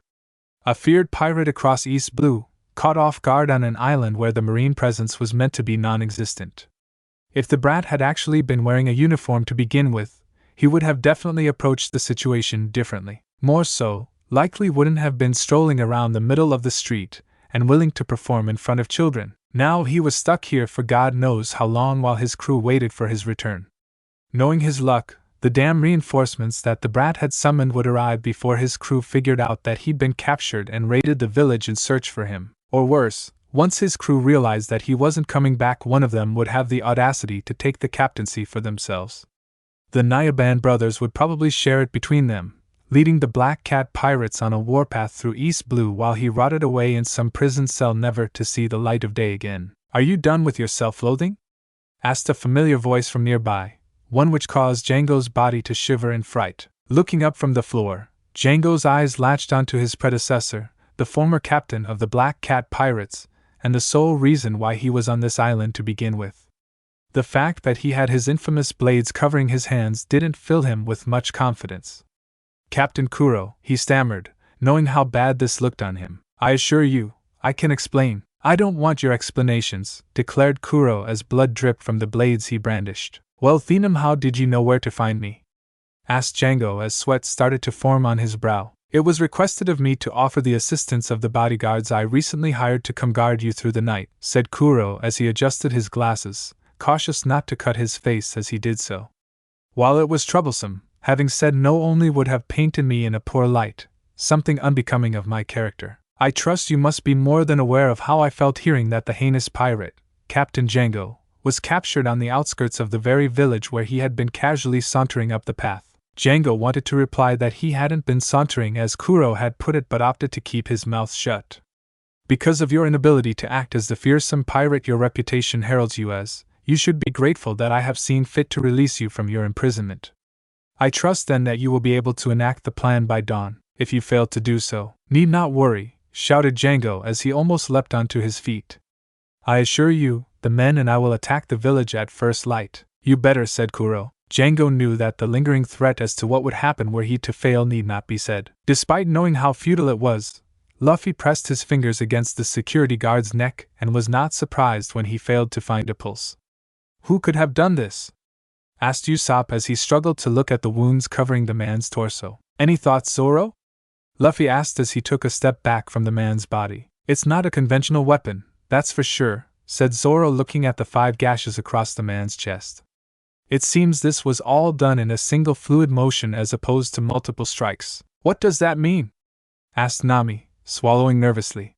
A feared pirate across East Blue, caught off guard on an island where the marine presence was meant to be non-existent. If the brat had actually been wearing a uniform to begin with, he would have definitely approached the situation differently. More so, likely wouldn't have been strolling around the middle of the street and willing to perform in front of children. Now he was stuck here for God knows how long while his crew waited for his return. Knowing his luck, the damn reinforcements that the brat had summoned would arrive before his crew figured out that he'd been captured and raided the village in search for him. Or worse, once his crew realized that he wasn't coming back, one of them would have the audacity to take the captaincy for themselves. The Nyaban brothers would probably share it between them, leading the Black Cat pirates on a warpath through East Blue while he rotted away in some prison cell never to see the light of day again. "Are you done with your self-loathing?" asked a familiar voice from nearby, one which caused Django's body to shiver in fright. Looking up from the floor, Django's eyes latched onto his predecessor, the former captain of the Black Cat pirates, and the sole reason why he was on this island to begin with. The fact that he had his infamous blades covering his hands didn't fill him with much confidence. Captain Kuro, he stammered, knowing how bad this looked on him. I assure you, I can explain. I don't want your explanations, declared Kuro as blood dripped from the blades he brandished. Well, Thenum, how did you know where to find me? Asked Django as sweat started to form on his brow. It was requested of me to offer the assistance of the bodyguards I recently hired to come guard you through the night, said Kuro as he adjusted his glasses, cautious not to cut his face as he did so. While it was troublesome, having said no only would have painted me in a poor light, something unbecoming of my character. I trust you must be more than aware of how I felt hearing that the heinous pirate, Captain Django, was captured on the outskirts of the very village where he had been casually sauntering up the path. Django wanted to reply that he hadn't been sauntering as Kuro had put it, but opted to keep his mouth shut. Because of your inability to act as the fearsome pirate your reputation heralds you as, you should be grateful that I have seen fit to release you from your imprisonment. I trust then that you will be able to enact the plan by dawn. If you fail to do so, need not worry, shouted Django as he almost leapt onto his feet. I assure you, the men and I will attack the village at first light. You better, said Kuro. Django knew that the lingering threat as to what would happen were he to fail need not be said. Despite knowing how futile it was, Luffy pressed his fingers against the security guard's neck and was not surprised when he failed to find a pulse. Who could have done this? Asked Usopp as he struggled to look at the wounds covering the man's torso. Any thoughts, Zoro? Luffy asked as he took a step back from the man's body. It's not a conventional weapon, that's for sure, said Zoro looking at the 5 gashes across the man's chest. It seems this was all done in a single fluid motion as opposed to multiple strikes. What does that mean? Asked Nami, swallowing nervously.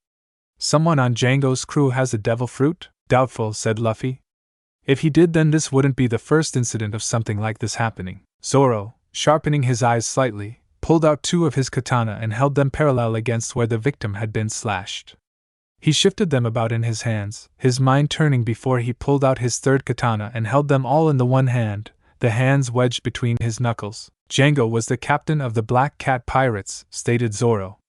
Someone on Django's crew has a devil fruit? Doubtful, said Luffy. If he did, then this wouldn't be the first incident of something like this happening. Zoro, sharpening his eyes slightly, pulled out 2 of his katana and held them parallel against where the victim had been slashed. He shifted them about in his hands, his mind turning before he pulled out his 3rd katana and held them all in the one hand, the hands wedged between his knuckles. Django was the captain of the Black Cat Pirates, stated Zoro.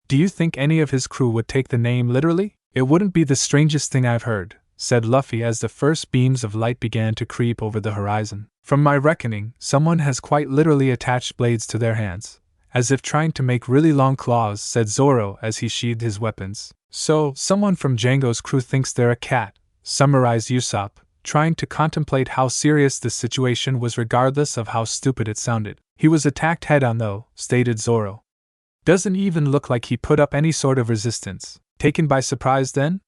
Do you think any of his crew would take the name literally? It wouldn't be the strangest thing I've heard, said Luffy as the first beams of light began to creep over the horizon. From my reckoning, someone has quite literally attached blades to their hands, as if trying to make really long claws, said Zoro as he sheathed his weapons. So, someone from Django's crew thinks they're a cat, summarized Usopp, trying to contemplate how serious this situation was regardless of how stupid it sounded. He was attacked head-on though, stated Zoro. Doesn't even look like he put up any sort of resistance. Taken by surprise then?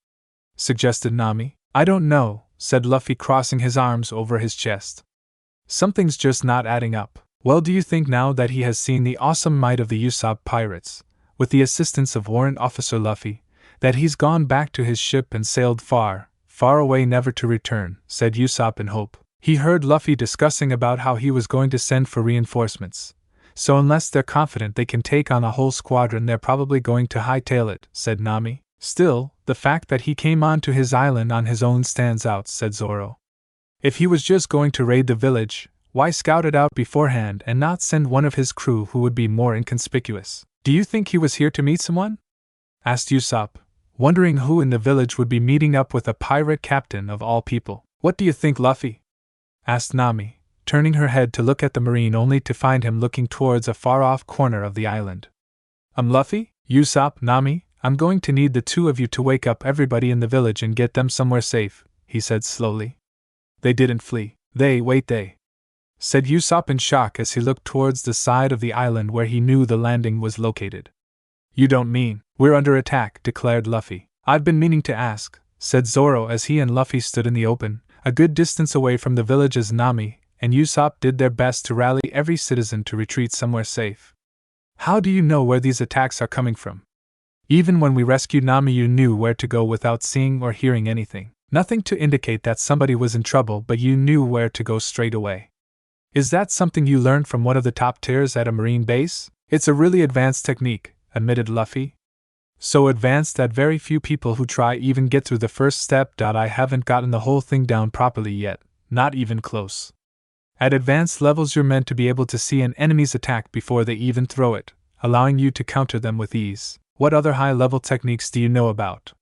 Suggested Nami. I don't know, said Luffy crossing his arms over his chest. Something's just not adding up. Well, do you think now that he has seen the awesome might of the Usopp pirates, with the assistance of Warrant Officer Luffy, that he's gone back to his ship and sailed far, far away never to return, said Usopp in hope. He heard Luffy discussing about how he was going to send for reinforcements, so unless they're confident they can take on a whole squadron they're probably going to hightail it, said Nami. Still, the fact that he came onto his island on his own stands out, said Zoro. If he was just going to raid the village, why scout it out beforehand and not send one of his crew who would be more inconspicuous? Do you think he was here to meet someone? Asked Usopp, wondering who in the village would be meeting up with a pirate captain of all people. What do you think, Luffy? Asked Nami, turning her head to look at the marine only to find him looking towards a far-off corner of the island. Luffy, Usopp, Nami, I'm going to need the 2 of you to wake up everybody in the village and get them somewhere safe, he said slowly. They didn't flee. They said Usopp in shock as he looked towards the side of the island where he knew the landing was located. You don't mean, we're under attack, declared Luffy. I've been meaning to ask, said Zoro as he and Luffy stood in the open, a good distance away from the village as Nami and Usopp did their best to rally every citizen to retreat somewhere safe. How do you know where these attacks are coming from? Even when we rescued Nami you knew where to go without seeing or hearing anything. Nothing to indicate that somebody was in trouble, but you knew where to go straight away. Is that something you learned from one of the top tiers at a marine base? It's a really advanced technique, admitted Luffy. So advanced that very few people who try even get through the first step. I haven't gotten the whole thing down properly yet, not even close. At advanced levels you're meant to be able to see an enemy's attack before they even throw it, allowing you to counter them with ease. What other high-level techniques do you know about?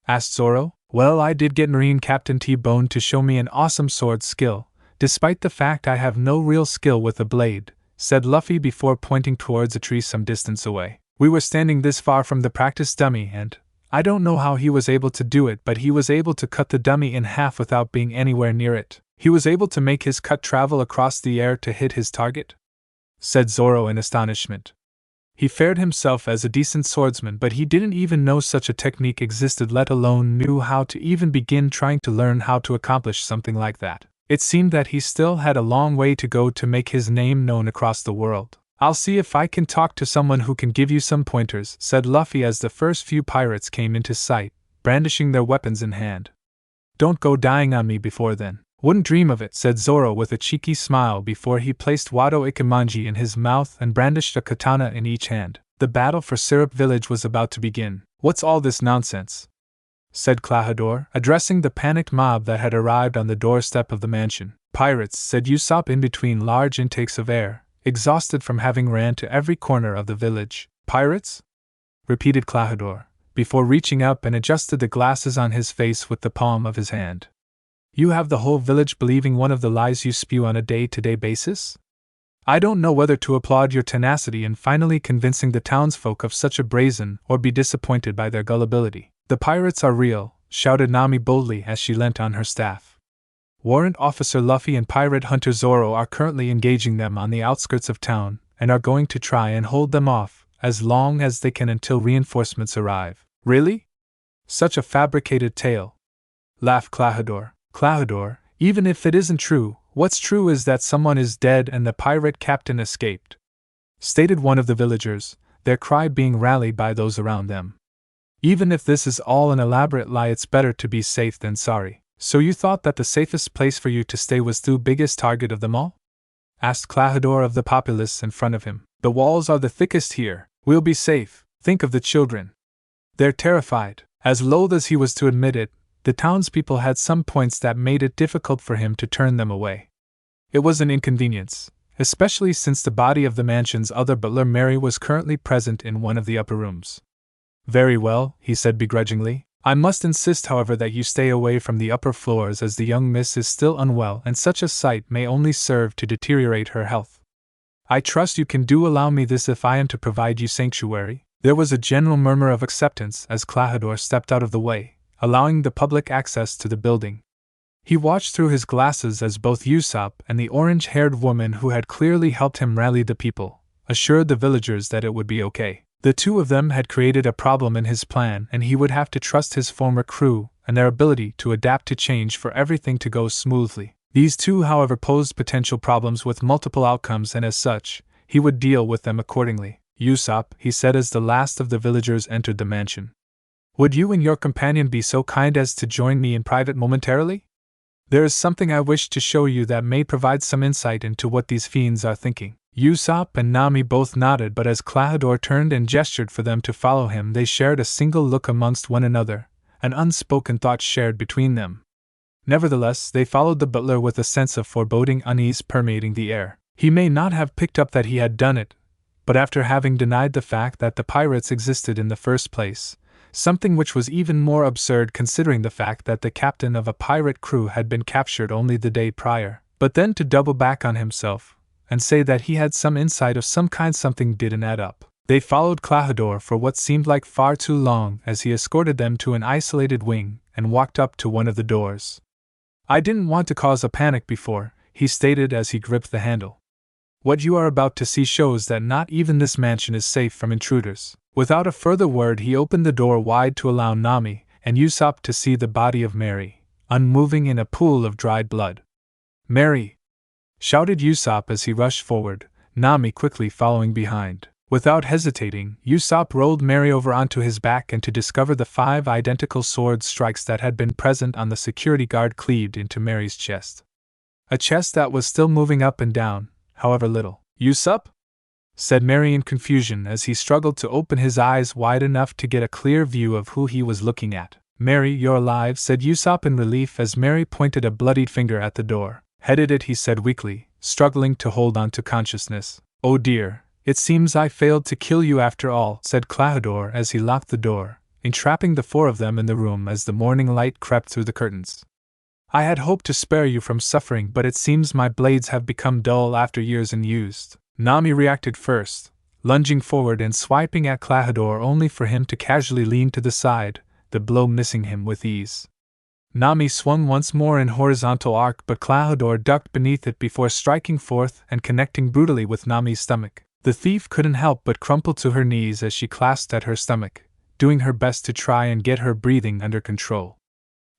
Asked Zoro. Well, I did get Marine Captain T-Bone to show me an awesome sword skill, despite the fact I have no real skill with a blade, said Luffy before pointing towards a tree some distance away. We were standing this far from the practice dummy and, I don't know how he was able to do it, but he was able to cut the dummy in half without being anywhere near it. He was able to make his cut travel across the air to hit his target? Said Zoro in astonishment. He fared himself as a decent swordsman, but he didn't even know such a technique existed, let alone knew how to even begin trying to learn how to accomplish something like that. It seemed that he still had a long way to go to make his name known across the world. I'll see if I can talk to someone who can give you some pointers, said Luffy as the first few pirates came into sight, brandishing their weapons in hand. Don't go dying on me before then. Wouldn't dream of it, said Zoro with a cheeky smile before he placed Wado Ikemanji in his mouth and brandished a katana in each hand. The battle for Syrup Village was about to begin. What's all this nonsense? Said Klahadore, addressing the panicked mob that had arrived on the doorstep of the mansion. Pirates, said Usopp in between large intakes of air, exhausted from having ran to every corner of the village. Pirates? Repeated Klahadore, before reaching up and adjusted the glasses on his face with the palm of his hand. You have the whole village believing one of the lies you spew on a day-to-day basis? I don't know whether to applaud your tenacity in finally convincing the townsfolk of such a brazen or be disappointed by their gullibility. The pirates are real, shouted Nami boldly as she leant on her staff. Warrant Officer Luffy and Pirate Hunter Zoro are currently engaging them on the outskirts of town, and are going to try and hold them off as long as they can until reinforcements arrive. Really? Such a fabricated tale, laughed Klahadore. Klahadore, even if it isn't true, what's true is that someone is dead and the pirate captain escaped, stated one of the villagers, their cry being rallied by those around them. Even if this is all an elaborate lie, it's better to be safe than sorry. So you thought that the safest place for you to stay was the biggest target of them all? Asked Klahadore of the populace in front of him. The walls are the thickest here. We'll be safe. Think of the children. They're terrified. As loath as he was to admit it, the townspeople had some points that made it difficult for him to turn them away. It was an inconvenience, especially since the body of the mansion's other butler Mary was currently present in one of the upper rooms. Very well, he said begrudgingly. I must insist, however, that you stay away from the upper floors as the young miss is still unwell and such a sight may only serve to deteriorate her health. I trust you can allow me this if I am to provide you sanctuary. There was a general murmur of acceptance as Klahadore stepped out of the way, allowing the public access to the building. He watched through his glasses as both Usopp and the orange-haired woman who had clearly helped him rally the people assured the villagers that it would be okay. The two of them had created a problem in his plan, and he would have to trust his former crew and their ability to adapt to change for everything to go smoothly. These two, however, posed potential problems with multiple outcomes, and as such, he would deal with them accordingly. Usopp, he said as the last of the villagers entered the mansion. Would you and your companion be so kind as to join me in private momentarily? There is something I wish to show you that may provide some insight into what these fiends are thinking. Usopp and Nami both nodded, but as Klahadore turned and gestured for them to follow him, they shared a single look amongst one another, an unspoken thought shared between them. Nevertheless, they followed the butler with a sense of foreboding unease permeating the air. He may not have picked up that he had done it, but after having denied the fact that the pirates existed in the first place, something which was even more absurd considering the fact that the captain of a pirate crew had been captured only the day prior, but then to double back on himself and say that he had some insight of some kind, something didn't add up. They followed Klahadore for what seemed like far too long as he escorted them to an isolated wing and walked up to one of the doors. I didn't want to cause a panic before, he stated as he gripped the handle. What you are about to see shows that not even this mansion is safe from intruders. Without a further word, he opened the door wide to allow Nami and Usopp to see the body of Mary, unmoving in a pool of dried blood. Mary! Shouted Usopp as he rushed forward, Nami quickly following behind. Without hesitating, Usopp rolled Mary over onto his back, and to discover the 5 identical sword strikes that had been present on the security guard cleaved into Mary's chest. A chest that was still moving up and down, however little. Usopp? Said Mary in confusion as he struggled to open his eyes wide enough to get a clear view of who he was looking at. Mary, you're alive, said Usopp in relief as Mary pointed a bloodied finger at the door. Headed it, he said weakly, struggling to hold on to consciousness. Oh dear, it seems I failed to kill you after all, said Klahadore as he locked the door, entrapping the 4 of them in the room as the morning light crept through the curtains. I had hoped to spare you from suffering, but it seems my blades have become dull after years unused. Nami reacted first, lunging forward and swiping at Klahadore only for him to casually lean to the side, the blow missing him with ease. Nami swung once more in horizontal arc, but Klahadore ducked beneath it before striking forth and connecting brutally with Nami's stomach. The thief couldn't help but crumple to her knees as she clasped at her stomach, doing her best to try and get her breathing under control.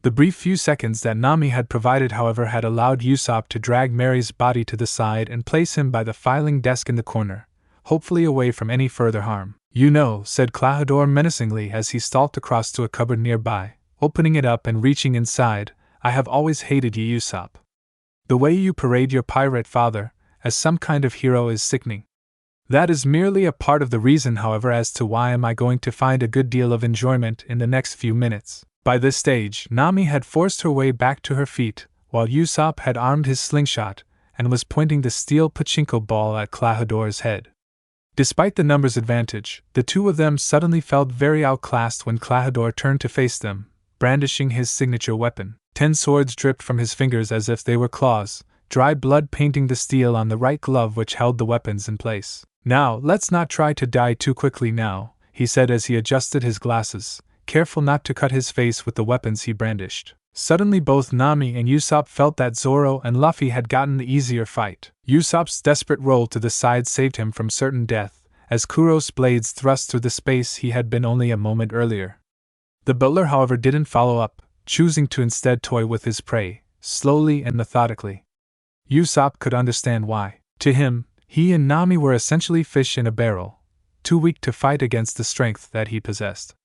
The brief few seconds that Nami had provided, however, had allowed Usopp to drag Mary's body to the side and place him by the filing desk in the corner, hopefully away from any further harm. "You know," said Klahadore menacingly as he stalked across to a cupboard nearby, opening it up and reaching inside, "I have always hated you, Usopp. The way you parade your pirate father as some kind of hero is sickening. That is merely a part of the reason, however, as to why am I going to find a good deal of enjoyment in the next few minutes." By this stage, Nami had forced her way back to her feet, while Usopp had armed his slingshot and was pointing the steel pachinko ball at Klahadore's head. Despite the numbers advantage, the two of them suddenly felt very outclassed when Klahadore turned to face them, brandishing his signature weapon. 10 swords dripped from his fingers as if they were claws, dry blood painting the steel on the right glove which held the weapons in place. "Now, let's not try to die too quickly now," he said as he adjusted his glasses, careful not to cut his face with the weapons he brandished. Suddenly both Nami and Usopp felt that Zoro and Luffy had gotten the easier fight. Usopp's desperate roll to the side saved him from certain death, as Kuro's blades thrust through the space he had been only a moment earlier. The butler, however, didn't follow up, choosing to instead toy with his prey, slowly and methodically. Usopp could understand why. To him, he and Nami were essentially fish in a barrel, too weak to fight against the strength that he possessed.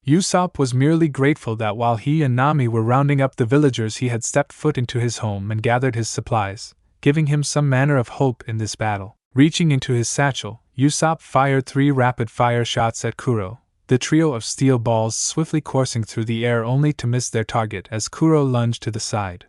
Usopp was merely grateful that while he and Nami were rounding up the villagers, he had stepped foot into his home and gathered his supplies, giving him some manner of hope in this battle. Reaching into his satchel, Usopp fired 3 rapid-fire shots at Kuro, the trio of steel balls swiftly coursing through the air only to miss their target as Kuro lunged to the side.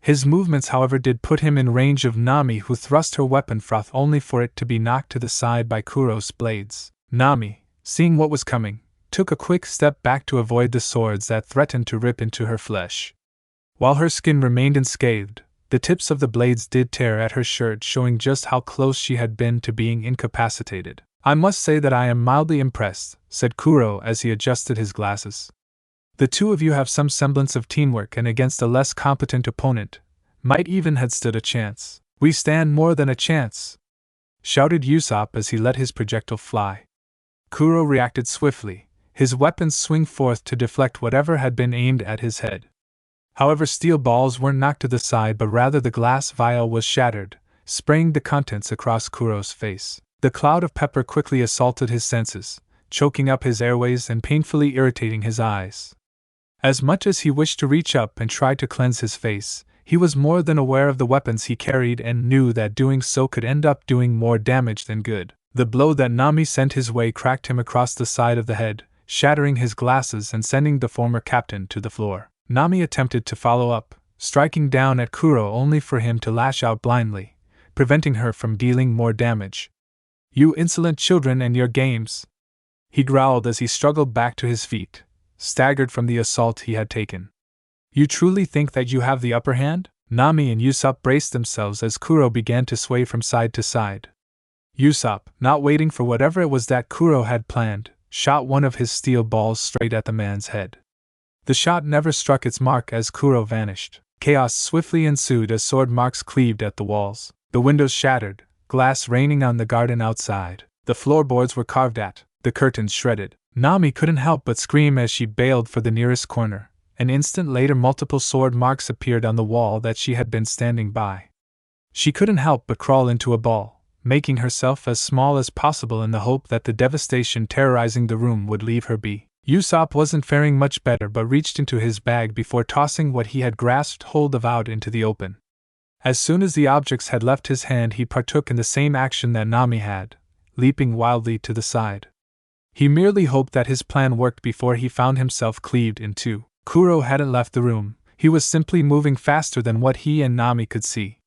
His movements, however, did put him in range of Nami, who thrust her weapon froth only for it to be knocked to the side by Kuro's blades. Nami, seeing what was coming, took a quick step back to avoid the swords that threatened to rip into her flesh. While her skin remained unscathed, the tips of the blades did tear at her shirt, showing just how close she had been to being incapacitated. "I must say that I am mildly impressed," said Kuro as he adjusted his glasses. "The two of you have some semblance of teamwork, and against a less competent opponent, might even have stood a chance." "We stand more than a chance!" shouted Usopp as he let his projectile fly. Kuro reacted swiftly, his weapons swing forth to deflect whatever had been aimed at his head. However, steel balls weren't knocked to the side, but rather the glass vial was shattered, spraying the contents across Kuro's face. The cloud of pepper quickly assaulted his senses, choking up his airways and painfully irritating his eyes. As much as he wished to reach up and try to cleanse his face, he was more than aware of the weapons he carried and knew that doing so could end up doing more damage than good. The blow that Nami sent his way cracked him across the side of the head, shattering his glasses and sending the former captain to the floor. Nami attempted to follow up, striking down at Kuro only for him to lash out blindly, preventing her from dealing more damage. "You insolent children and your games!" he growled as he struggled back to his feet, staggered from the assault he had taken. "You truly think that you have the upper hand?" Nami and Usopp braced themselves as Kuro began to sway from side to side. Usopp, not waiting for whatever it was that Kuro had planned, shot one of his steel balls straight at the man's head. The shot never struck its mark as Kuro vanished. Chaos swiftly ensued as sword marks cleaved at the walls. The windows shattered, glass raining on the garden outside. The floorboards were carved at, the curtains shredded. Nami couldn't help but scream as she bailed for the nearest corner. An instant later, multiple sword marks appeared on the wall that she had been standing by. She couldn't help but crawl into a ball, making herself as small as possible in the hope that the devastation terrorizing the room would leave her be. Usopp wasn't faring much better but reached into his bag before tossing what he had grasped hold of out into the open. As soon as the objects had left his hand, he partook in the same action that Nami had, leaping wildly to the side. He merely hoped that his plan worked before he found himself cleaved in two. Kuro hadn't left the room, he was simply moving faster than what he and Nami could see.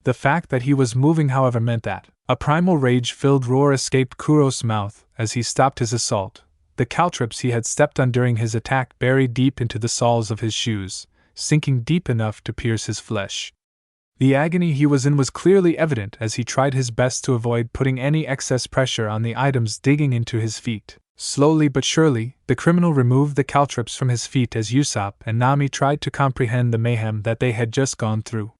The fact that he was moving, however, meant that a primal rage-filled roar escaped Kuro's mouth as he stopped his assault, the caltrops he had stepped on during his attack buried deep into the soles of his shoes, sinking deep enough to pierce his flesh. The agony he was in was clearly evident as he tried his best to avoid putting any excess pressure on the items digging into his feet. Slowly but surely, the criminal removed the caltrops from his feet as Usopp and Nami tried to comprehend the mayhem that they had just gone through.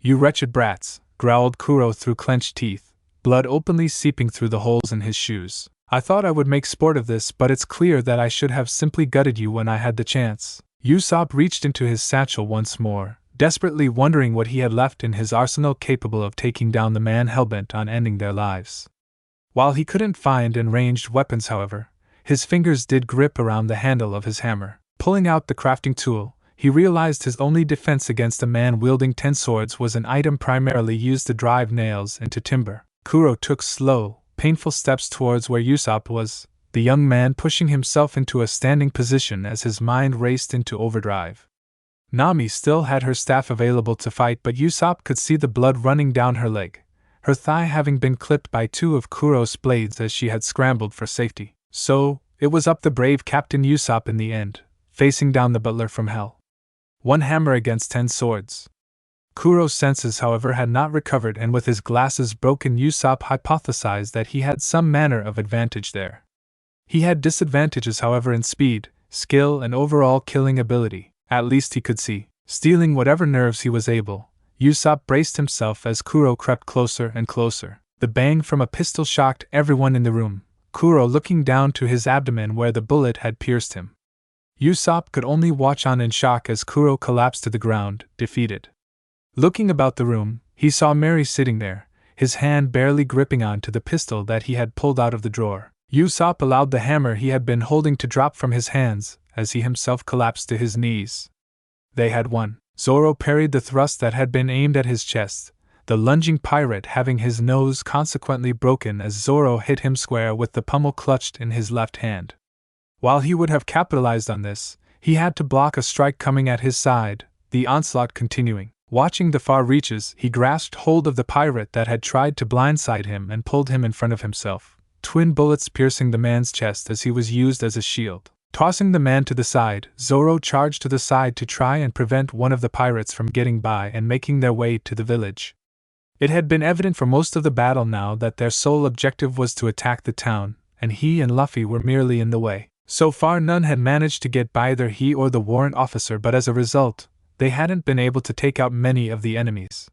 "You wretched brats," growled Kuro through clenched teeth, blood openly seeping through the holes in his shoes. "I thought I would make sport of this, but it's clear that I should have simply gutted you when I had the chance." Usopp reached into his satchel once more, desperately wondering what he had left in his arsenal capable of taking down the man hellbent on ending their lives. While he couldn't find ranged weapons, however, his fingers did grip around the handle of his hammer. Pulling out the crafting tool, he realized his only defense against a man wielding 10 swords was an item primarily used to drive nails into timber. Kuro took slow, painful steps towards where Usopp was, the young man pushing himself into a standing position as his mind raced into overdrive. Nami still had her staff available to fight, but Usopp could see the blood running down her leg, her thigh having been clipped by 2 of Kuro's blades as she had scrambled for safety. So, it was up the brave Captain Usopp in the end, facing down the butler from hell. 1 hammer against 10 swords. Kuro's senses, however, had not recovered, and with his glasses broken, Usopp hypothesized that he had some manner of advantage there. He had disadvantages, however, in speed, skill, and overall killing ability. At least he could see. Stealing whatever nerves he was able, Usopp braced himself as Kuro crept closer and closer. The bang from a pistol shocked everyone in the room, Kuro looking down to his abdomen where the bullet had pierced him. Usopp could only watch on in shock as Kuro collapsed to the ground, defeated. Looking about the room, he saw Mary sitting there, his hand barely gripping on to the pistol that he had pulled out of the drawer. Usopp allowed the hammer he had been holding to drop from his hands, as he himself collapsed to his knees. They had won. Zoro parried the thrust that had been aimed at his chest, the lunging pirate having his nose consequently broken as Zoro hit him square with the pummel clutched in his left hand. While he would have capitalized on this, he had to block a strike coming at his side, the onslaught continuing. Watching the far reaches, he grasped hold of the pirate that had tried to blindside him and pulled him in front of himself, twin bullets piercing the man's chest as he was used as a shield. Tossing the man to the side, Zoro charged to the side to try and prevent one of the pirates from getting by and making their way to the village. It had been evident for most of the battle now that their sole objective was to attack the town, and he and Luffy were merely in the way. So far none had managed to get by either he or the warrant officer, but as a result, they hadn't been able to take out many of the enemies.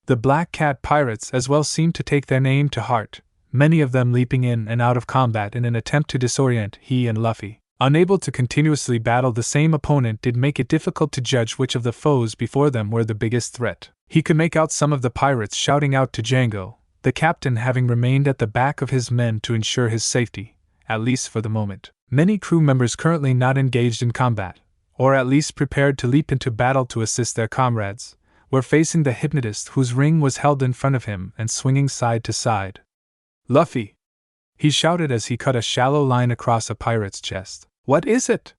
The Black Cat pirates as well seemed to take their name to heart, many of them leaping in and out of combat in an attempt to disorient he and Luffy. Unable to continuously battle the same opponent did make it difficult to judge which of the foes before them were the biggest threat. He could make out some of the pirates shouting out to Django, the captain having remained at the back of his men to ensure his safety, at least for the moment. Many crew members currently not engaged in combat, or at least prepared to leap into battle to assist their comrades, were facing the hypnotist whose ring was held in front of him and swinging side to side. "Luffy!" he shouted as he cut a shallow line across a pirate's chest. "What is it?"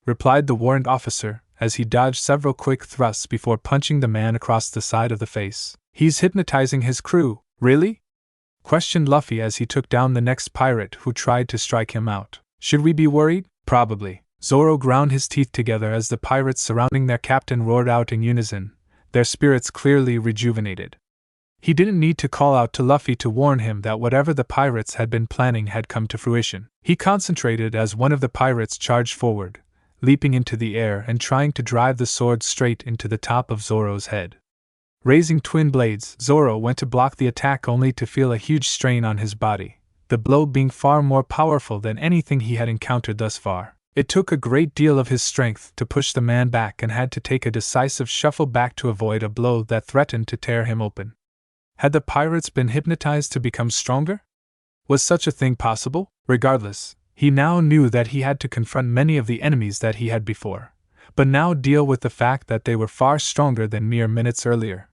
replied the warrant officer, as he dodged several quick thrusts before punching the man across the side of the face. "He's hypnotizing his crew." "Really?" questioned Luffy as he took down the next pirate who tried to strike him out. "Should we be worried?" "Probably." Zoro ground his teeth together as the pirates surrounding their captain roared out in unison, their spirits clearly rejuvenated. He didn't need to call out to Luffy to warn him that whatever the pirates had been planning had come to fruition. He concentrated as one of the pirates charged forward, leaping into the air and trying to drive the sword straight into the top of Zoro's head. Raising twin blades, Zoro went to block the attack only to feel a huge strain on his body, the blow being far more powerful than anything he had encountered thus far. It took a great deal of his strength to push the man back and had to take a decisive shuffle back to avoid a blow that threatened to tear him open. Had the pirates been hypnotized to become stronger? Was such a thing possible? Regardless, he now knew that he had to confront many of the enemies that he had before, but now deal with the fact that they were far stronger than mere minutes earlier.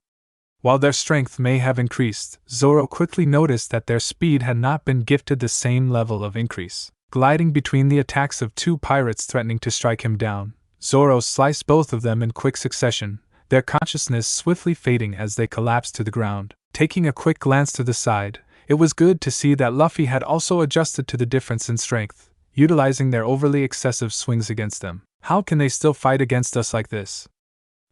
While their strength may have increased, Zoro quickly noticed that their speed had not been gifted the same level of increase. Gliding between the attacks of 2 pirates threatening to strike him down, Zoro sliced both of them in quick succession, their consciousness swiftly fading as they collapsed to the ground. Taking a quick glance to the side, it was good to see that Luffy had also adjusted to the difference in strength, utilizing their overly excessive swings against them. "How can they still fight against us like this?"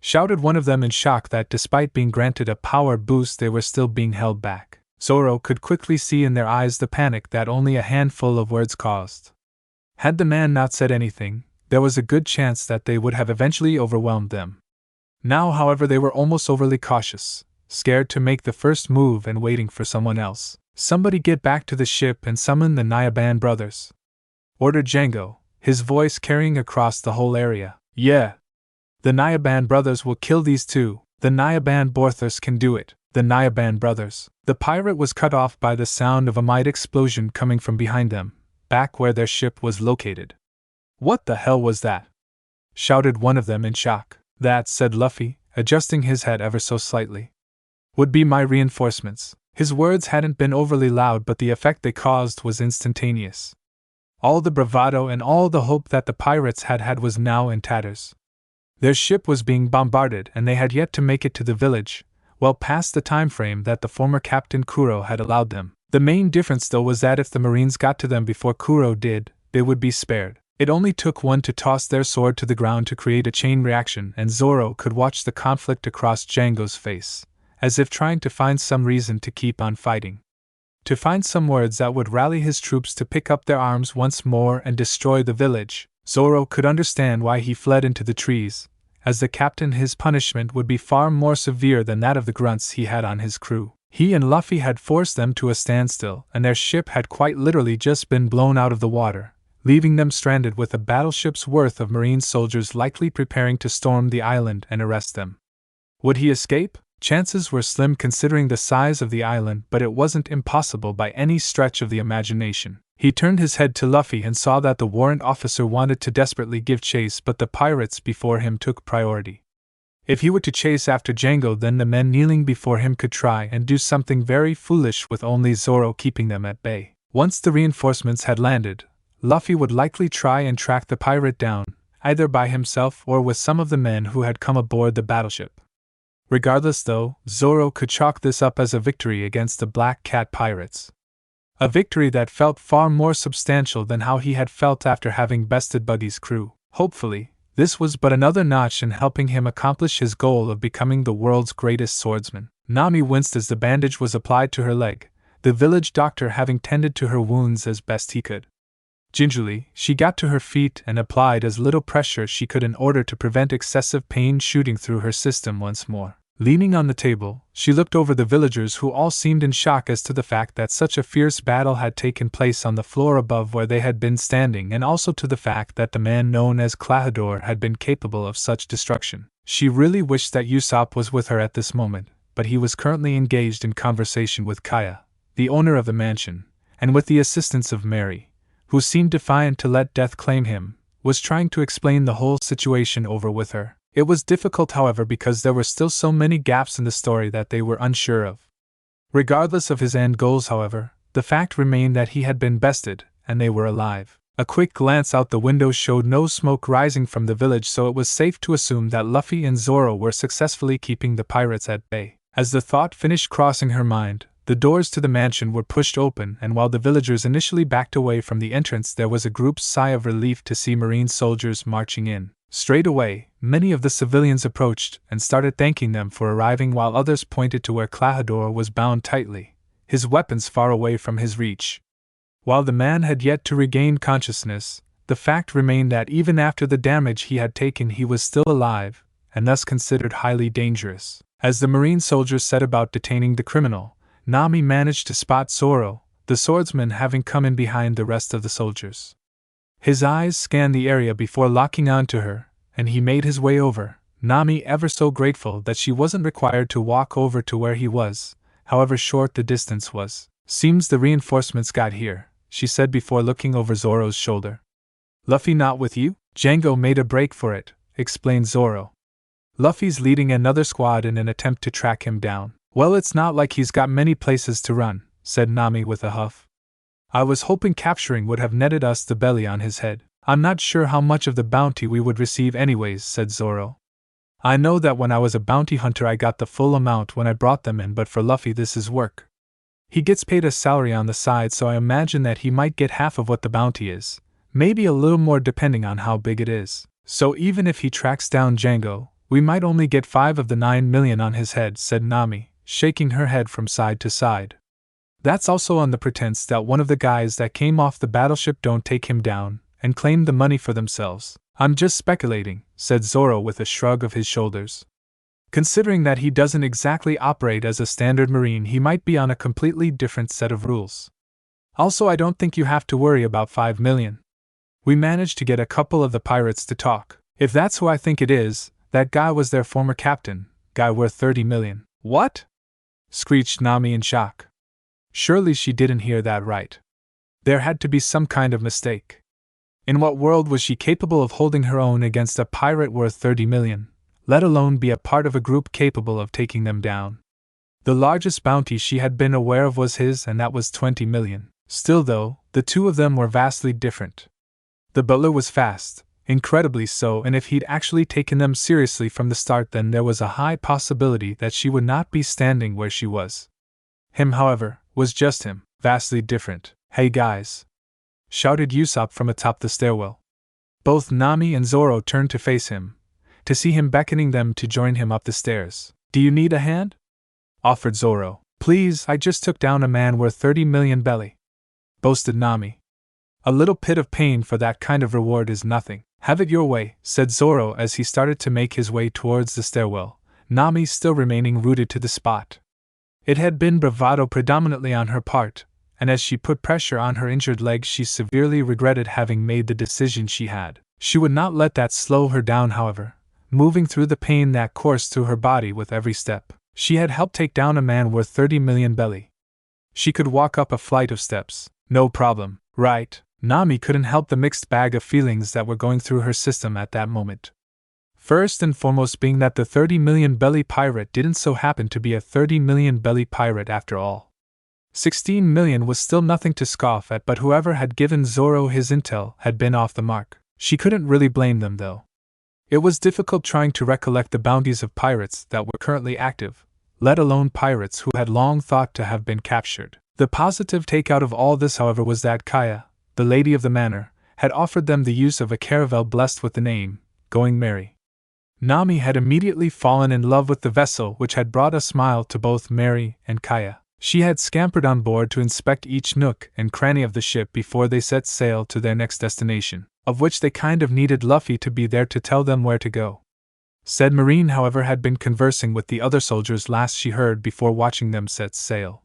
shouted one of them in shock that despite being granted a power boost they were still being held back. Zoro could quickly see in their eyes the panic that only a handful of words caused. Had the man not said anything, there was a good chance that they would have eventually overwhelmed them. Now, however, they were almost overly cautious, scared to make the first move and waiting for someone else. "Somebody get back to the ship and summon the Nyaban brothers," ordered Django, his voice carrying across the whole area. "Yeah. The Nyaban brothers will kill these two. The Nyaban Borthos can do it. The Nyaban brothers." The pirate was cut off by the sound of a mighty explosion coming from behind them, back where their ship was located. "What the hell was that?" shouted one of them in shock. "That," said Luffy, adjusting his head ever so slightly, "would be my reinforcements." His words hadn't been overly loud, but the effect they caused was instantaneous. All the bravado and all the hope that the pirates had had was now in tatters. Their ship was being bombarded and they had yet to make it to the village, well past the time frame that the former Captain Kuro had allowed them. The main difference though was that if the Marines got to them before Kuro did, they would be spared. It only took one to toss their sword to the ground to create a chain reaction, and Zoro could watch the conflict across Django's face, as if trying to find some reason to keep on fighting. To find some words that would rally his troops to pick up their arms once more and destroy the village. Zoro could understand why he fled into the trees. As the captain, his punishment would be far more severe than that of the grunts he had on his crew. He and Luffy had forced them to a standstill, and their ship had quite literally just been blown out of the water, leaving them stranded with a battleship's worth of Marine soldiers likely preparing to storm the island and arrest them. Would he escape? Chances were slim considering the size of the island, but it wasn't impossible by any stretch of the imagination. He turned his head to Luffy and saw that the warrant officer wanted to desperately give chase, but the pirates before him took priority. If he were to chase after Django, then the men kneeling before him could try and do something very foolish with only Zoro keeping them at bay. Once the reinforcements had landed, Luffy would likely try and track the pirate down, either by himself or with some of the men who had come aboard the battleship. Regardless though, Zoro could chalk this up as a victory against the Black Cat pirates. A victory that felt far more substantial than how he had felt after having bested Buggy's crew. Hopefully, this was but another notch in helping him accomplish his goal of becoming the world's greatest swordsman. Nami winced as the bandage was applied to her leg, the village doctor having tended to her wounds as best he could. Gingerly, she got to her feet and applied as little pressure as she could in order to prevent excessive pain shooting through her system once more. Leaning on the table, she looked over the villagers who all seemed in shock as to the fact that such a fierce battle had taken place on the floor above where they had been standing, and also to the fact that the man known as Klahadore had been capable of such destruction. She really wished that Usopp was with her at this moment, but he was currently engaged in conversation with Kaya, the owner of the mansion, and with the assistance of Mary, who seemed defiant to let death claim him, was trying to explain the whole situation over with her. It was difficult, however, because there were still so many gaps in the story that they were unsure of. Regardless of his end goals, however, the fact remained that he had been bested, and they were alive. A quick glance out the window showed no smoke rising from the village, so it was safe to assume that Luffy and Zoro were successfully keeping the pirates at bay. As the thought finished crossing her mind, the doors to the mansion were pushed open, and while the villagers initially backed away from the entrance, there was a group's sigh of relief to see Marine soldiers marching in. Straight away, many of the civilians approached and started thanking them for arriving, while others pointed to where Klahadore was bound tightly, his weapons far away from his reach. While the man had yet to regain consciousness, the fact remained that even after the damage he had taken he was still alive, and thus considered highly dangerous. As the Marine soldiers set about detaining the criminal, Nami managed to spot Zoro, the swordsman having come in behind the rest of the soldiers. His eyes scanned the area before locking onto her, and he made his way over, Nami ever so grateful that she wasn't required to walk over to where he was, however short the distance was. "Seems the reinforcements got here," she said before looking over Zoro's shoulder. "Luffy not with you?" "Django made a break for it," explained Zoro. "Luffy's leading another squad in an attempt to track him down." "Well, it's not like he's got many places to run," said Nami with a huff. "I was hoping capturing would have netted us the belly on his head." "I'm not sure how much of the bounty we would receive anyways," said Zoro. "I know that when I was a bounty hunter I got the full amount when I brought them in, but for Luffy this is work. He gets paid a salary on the side, so I imagine that he might get half of what the bounty is, maybe a little more depending on how big it is. So even if he tracks down Django, We might only get 5 of the 9 million on his head, said Nami, shaking her head from side to side. That's also on the pretense that one of the guys that came off the battleship don't take him down and claim the money for themselves. I'm just speculating, said Zoro with a shrug of his shoulders. Considering that he doesn't exactly operate as a standard marine, he might be on a completely different set of rules. Also, I don't think you have to worry about 5 million. We managed to get a couple of the pirates to talk. If that's who I think it is, that guy was their former captain, guy worth 30 million. What? Screeched Nami in shock. Surely she didn't hear that right. There had to be some kind of mistake. In what world was she capable of holding her own against a pirate worth 30 million, let alone be a part of a group capable of taking them down? The largest bounty she had been aware of was his, and that was 20 million. Still though, the two of them were vastly different. The butler was fast, incredibly so, and if he'd actually taken them seriously from the start, then there was a high possibility that she would not be standing where she was. Him, however, was just him, vastly different. Hey guys! Shouted Usopp from atop the stairwell. Both Nami and Zoro turned to face him, to see him beckoning them to join him up the stairs. Do you need a hand? Offered Zoro. Please, I just took down a man worth 30 million belly, boasted Nami. A little pit of pain for that kind of reward is nothing. Have it your way, said Zoro as he started to make his way towards the stairwell, Nami still remaining rooted to the spot. It had been bravado predominantly on her part, and as she put pressure on her injured leg, she severely regretted having made the decision she had. She would not let that slow her down, however, moving through the pain that coursed through her body with every step. She had helped take down a man worth 30 million belly. She could walk up a flight of steps, no problem, right? Nami couldn't help the mixed bag of feelings that were going through her system at that moment. First and foremost being that the 30 million belly pirate didn't so happen to be a 30 million belly pirate after all. 16 million was still nothing to scoff at, but whoever had given Zoro his intel had been off the mark. She couldn't really blame them though. It was difficult trying to recollect the bounties of pirates that were currently active, let alone pirates who had long thought to have been captured. The positive takeout of all this, however, was that Kaya, the lady of the manor, had offered them the use of a caravel blessed with the name, Going Merry. Nami had immediately fallen in love with the vessel, which had brought a smile to both Mary and Kaya. She had scampered on board to inspect each nook and cranny of the ship before they set sail to their next destination, of which they kind of needed Luffy to be there to tell them where to go. Said Marine, however, had been conversing with the other soldiers last she heard before watching them set sail.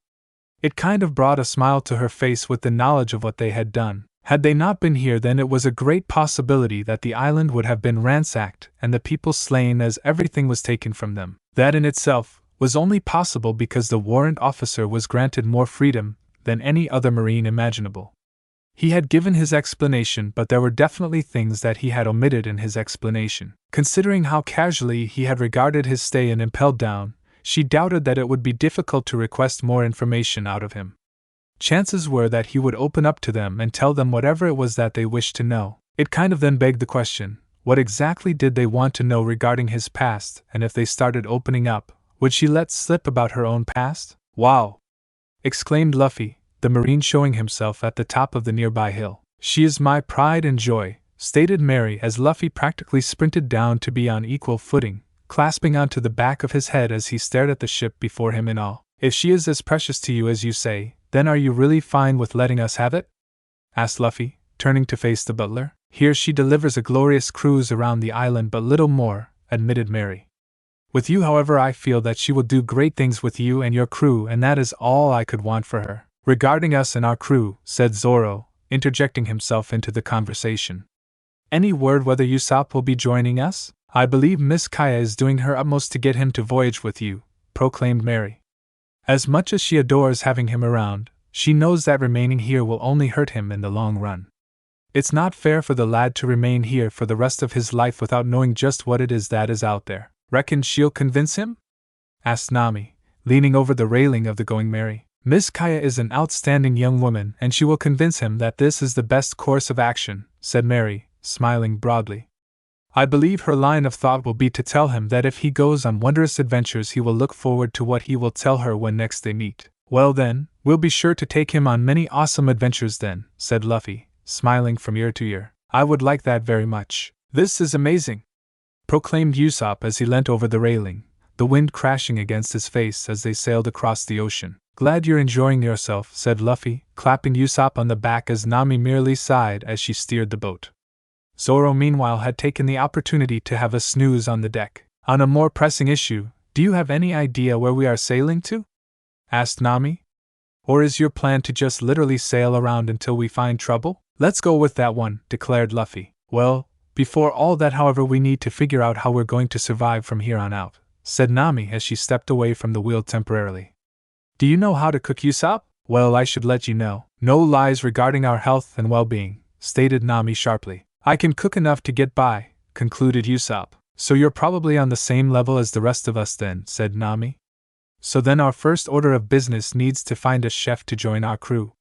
It kind of brought a smile to her face with the knowledge of what they had done. Had they not been here, then it was a great possibility that the island would have been ransacked and the people slain as everything was taken from them. That in itself was only possible because the warrant officer was granted more freedom than any other marine imaginable. He had given his explanation, but there were definitely things that he had omitted in his explanation. Considering how casually he had regarded his stay in Impelled Down, she doubted that it would be difficult to request more information out of him. Chances were that he would open up to them and tell them whatever it was that they wished to know. It kind of then begged the question, what exactly did they want to know regarding his past, and if they started opening up, would she let slip about her own past? Wow! Exclaimed Luffy, the marine showing himself at the top of the nearby hill. She is my pride and joy, stated Mary as Luffy practically sprinted down to be on equal footing, clasping onto the back of his head as he stared at the ship before him in awe. If she is as precious to you as you say, then are you really fine with letting us have it? Asked Luffy, turning to face the butler. Here she delivers a glorious cruise around the island, but little more, admitted Mary. With you, however, I feel that she will do great things with you and your crew, and that is all I could want for her. Regarding us and our crew, said Zoro, interjecting himself into the conversation. Any word whether Usopp will be joining us? I believe Miss Kaya is doing her utmost to get him to voyage with you, proclaimed Mary. As much as she adores having him around, she knows that remaining here will only hurt him in the long run. It's not fair for the lad to remain here for the rest of his life without knowing just what it is that is out there. Reckon she'll convince him? Asked Nami, leaning over the railing of the Going Merry. Miss Kaya is an outstanding young woman, and she will convince him that this is the best course of action, said Mary, smiling broadly. I believe her line of thought will be to tell him that if he goes on wondrous adventures, he will look forward to what he will tell her when next they meet. Well then, we'll be sure to take him on many awesome adventures then, said Luffy, smiling from ear to ear. I would like that very much. This is amazing. proclaimed Usopp as he leant over the railing, the wind crashing against his face as they sailed across the ocean. Glad you're enjoying yourself, said Luffy, clapping Usopp on the back as Nami merely sighed as she steered the boat. Zoro meanwhile had taken the opportunity to have a snooze on the deck. On a more pressing issue, do you have any idea where we are sailing to? Asked Nami. Or is your plan to just literally sail around until we find trouble? Let's go with that one, declared Luffy. Well, before all that, however, we need to figure out how we're going to survive from here on out, said Nami as she stepped away from the wheel temporarily. Do you know how to cook, Usopp? Well, I should let you know. No lies regarding our health and well-being, stated Nami sharply. I can cook enough to get by, concluded Usopp. So you're probably on the same level as the rest of us then, said Nami. So then our first order of business needs to find a chef to join our crew.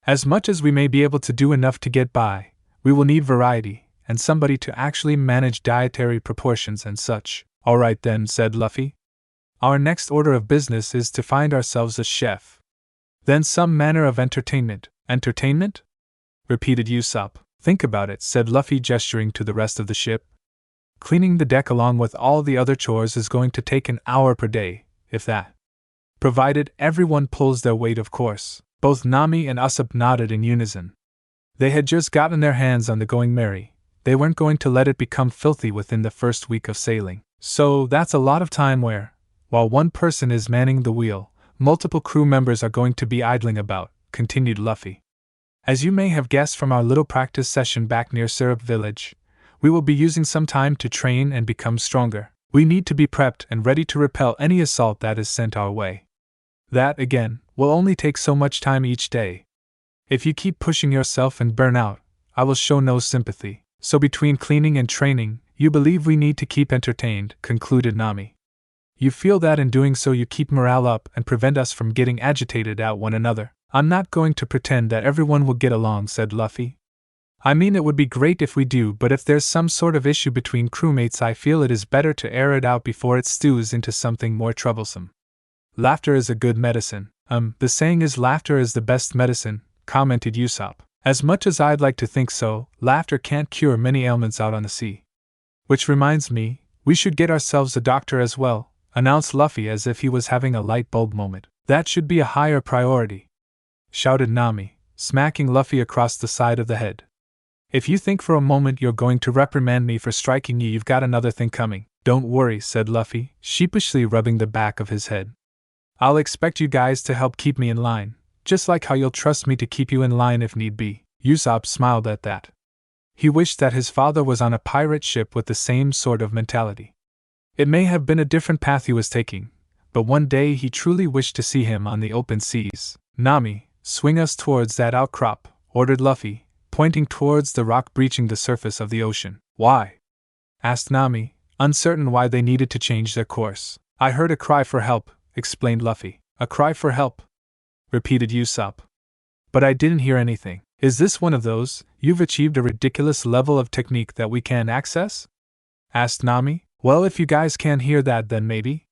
As much as we may be able to do enough to get by, we will need variety, and somebody to actually manage dietary proportions and such. Alright then, said Luffy. Our next order of business is to find ourselves a chef. Then some manner of entertainment. Entertainment? Repeated Usopp. Think about it, said Luffy, gesturing to the rest of the ship. Cleaning the deck along with all the other chores is going to take an hour per day, if that. Provided everyone pulls their weight, of course. Both Nami and Usopp nodded in unison. They had just gotten their hands on the Going Merry. They weren't going to let it become filthy within the first week of sailing. So that's a lot of time where, while one person is manning the wheel, multiple crew members are going to be idling about, continued Luffy. As you may have guessed from our little practice session back near Syrup Village, we will be using some time to train and become stronger. We need to be prepped and ready to repel any assault that is sent our way. That, again, will only take so much time each day. If you keep pushing yourself and burn out, I will show no sympathy. So between cleaning and training, you believe we need to keep entertained, concluded Nami. You feel that in doing so you keep morale up and prevent us from getting agitated at one another. I'm not going to pretend that everyone will get along, said Luffy. I mean, it would be great if we do, but if there's some sort of issue between crewmates, I feel it is better to air it out before it stews into something more troublesome. Laughter is a good medicine. The saying is laughter is the best medicine, commented Usopp. As much as I'd like to think so, laughter can't cure many ailments out on the sea. Which reminds me, we should get ourselves a doctor as well, announced Luffy as if he was having a light bulb moment. That should be a higher priority, shouted Nami, smacking Luffy across the side of the head. If you think for a moment you're going to reprimand me for striking you, you've got another thing coming. Don't worry, said Luffy, sheepishly rubbing the back of his head. I'll expect you guys to help keep me in line, just like how you'll trust me to keep you in line if need be. Usopp smiled at that. He wished that his father was on a pirate ship with the same sort of mentality. It may have been a different path he was taking, but one day he truly wished to see him on the open seas. Nami, swing us towards that outcrop, ordered Luffy, pointing towards the rock breaching the surface of the ocean. Why? Asked Nami, uncertain why they needed to change their course. I heard a cry for help, explained Luffy. A cry for help? Repeated Usopp. But I didn't hear anything. Is this one of those, you've achieved a ridiculous level of technique that we can't access? Asked Nami. Well, if you guys can't hear that, then maybe,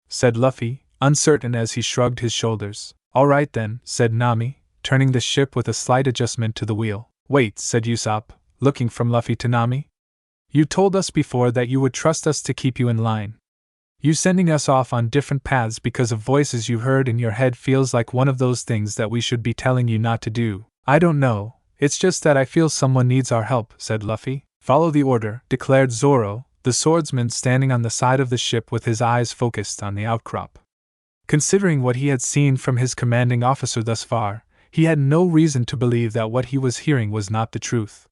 said Luffy, uncertain as he shrugged his shoulders. Alright then, said Nami, turning the ship with a slight adjustment to the wheel. Wait, said Usopp, looking from Luffy to Nami. You told us before that you would trust us to keep you in line. You sending us off on different paths because of voices you heard in your head feels like one of those things that we should be telling you not to do. I don't know, it's just that I feel someone needs our help, said Luffy. Follow the order, declared Zoro, the swordsman standing on the side of the ship with his eyes focused on the outcrop. Considering what he had seen from his commanding officer thus far, he had no reason to believe that what he was hearing was not the truth.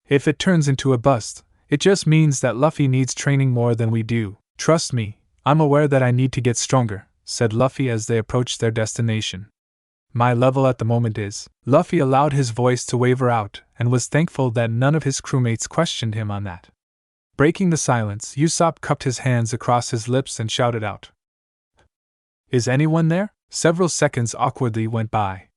If it turns into a bust, it just means that Luffy needs training more than we do. Trust me, I'm aware that I need to get stronger, said Luffy as they approached their destination. My level at the moment is. Luffy allowed his voice to waver out and was thankful that none of his crewmates questioned him on that. Breaking the silence, Usopp cupped his hands across his lips and shouted out. Is anyone there? Several seconds awkwardly went by.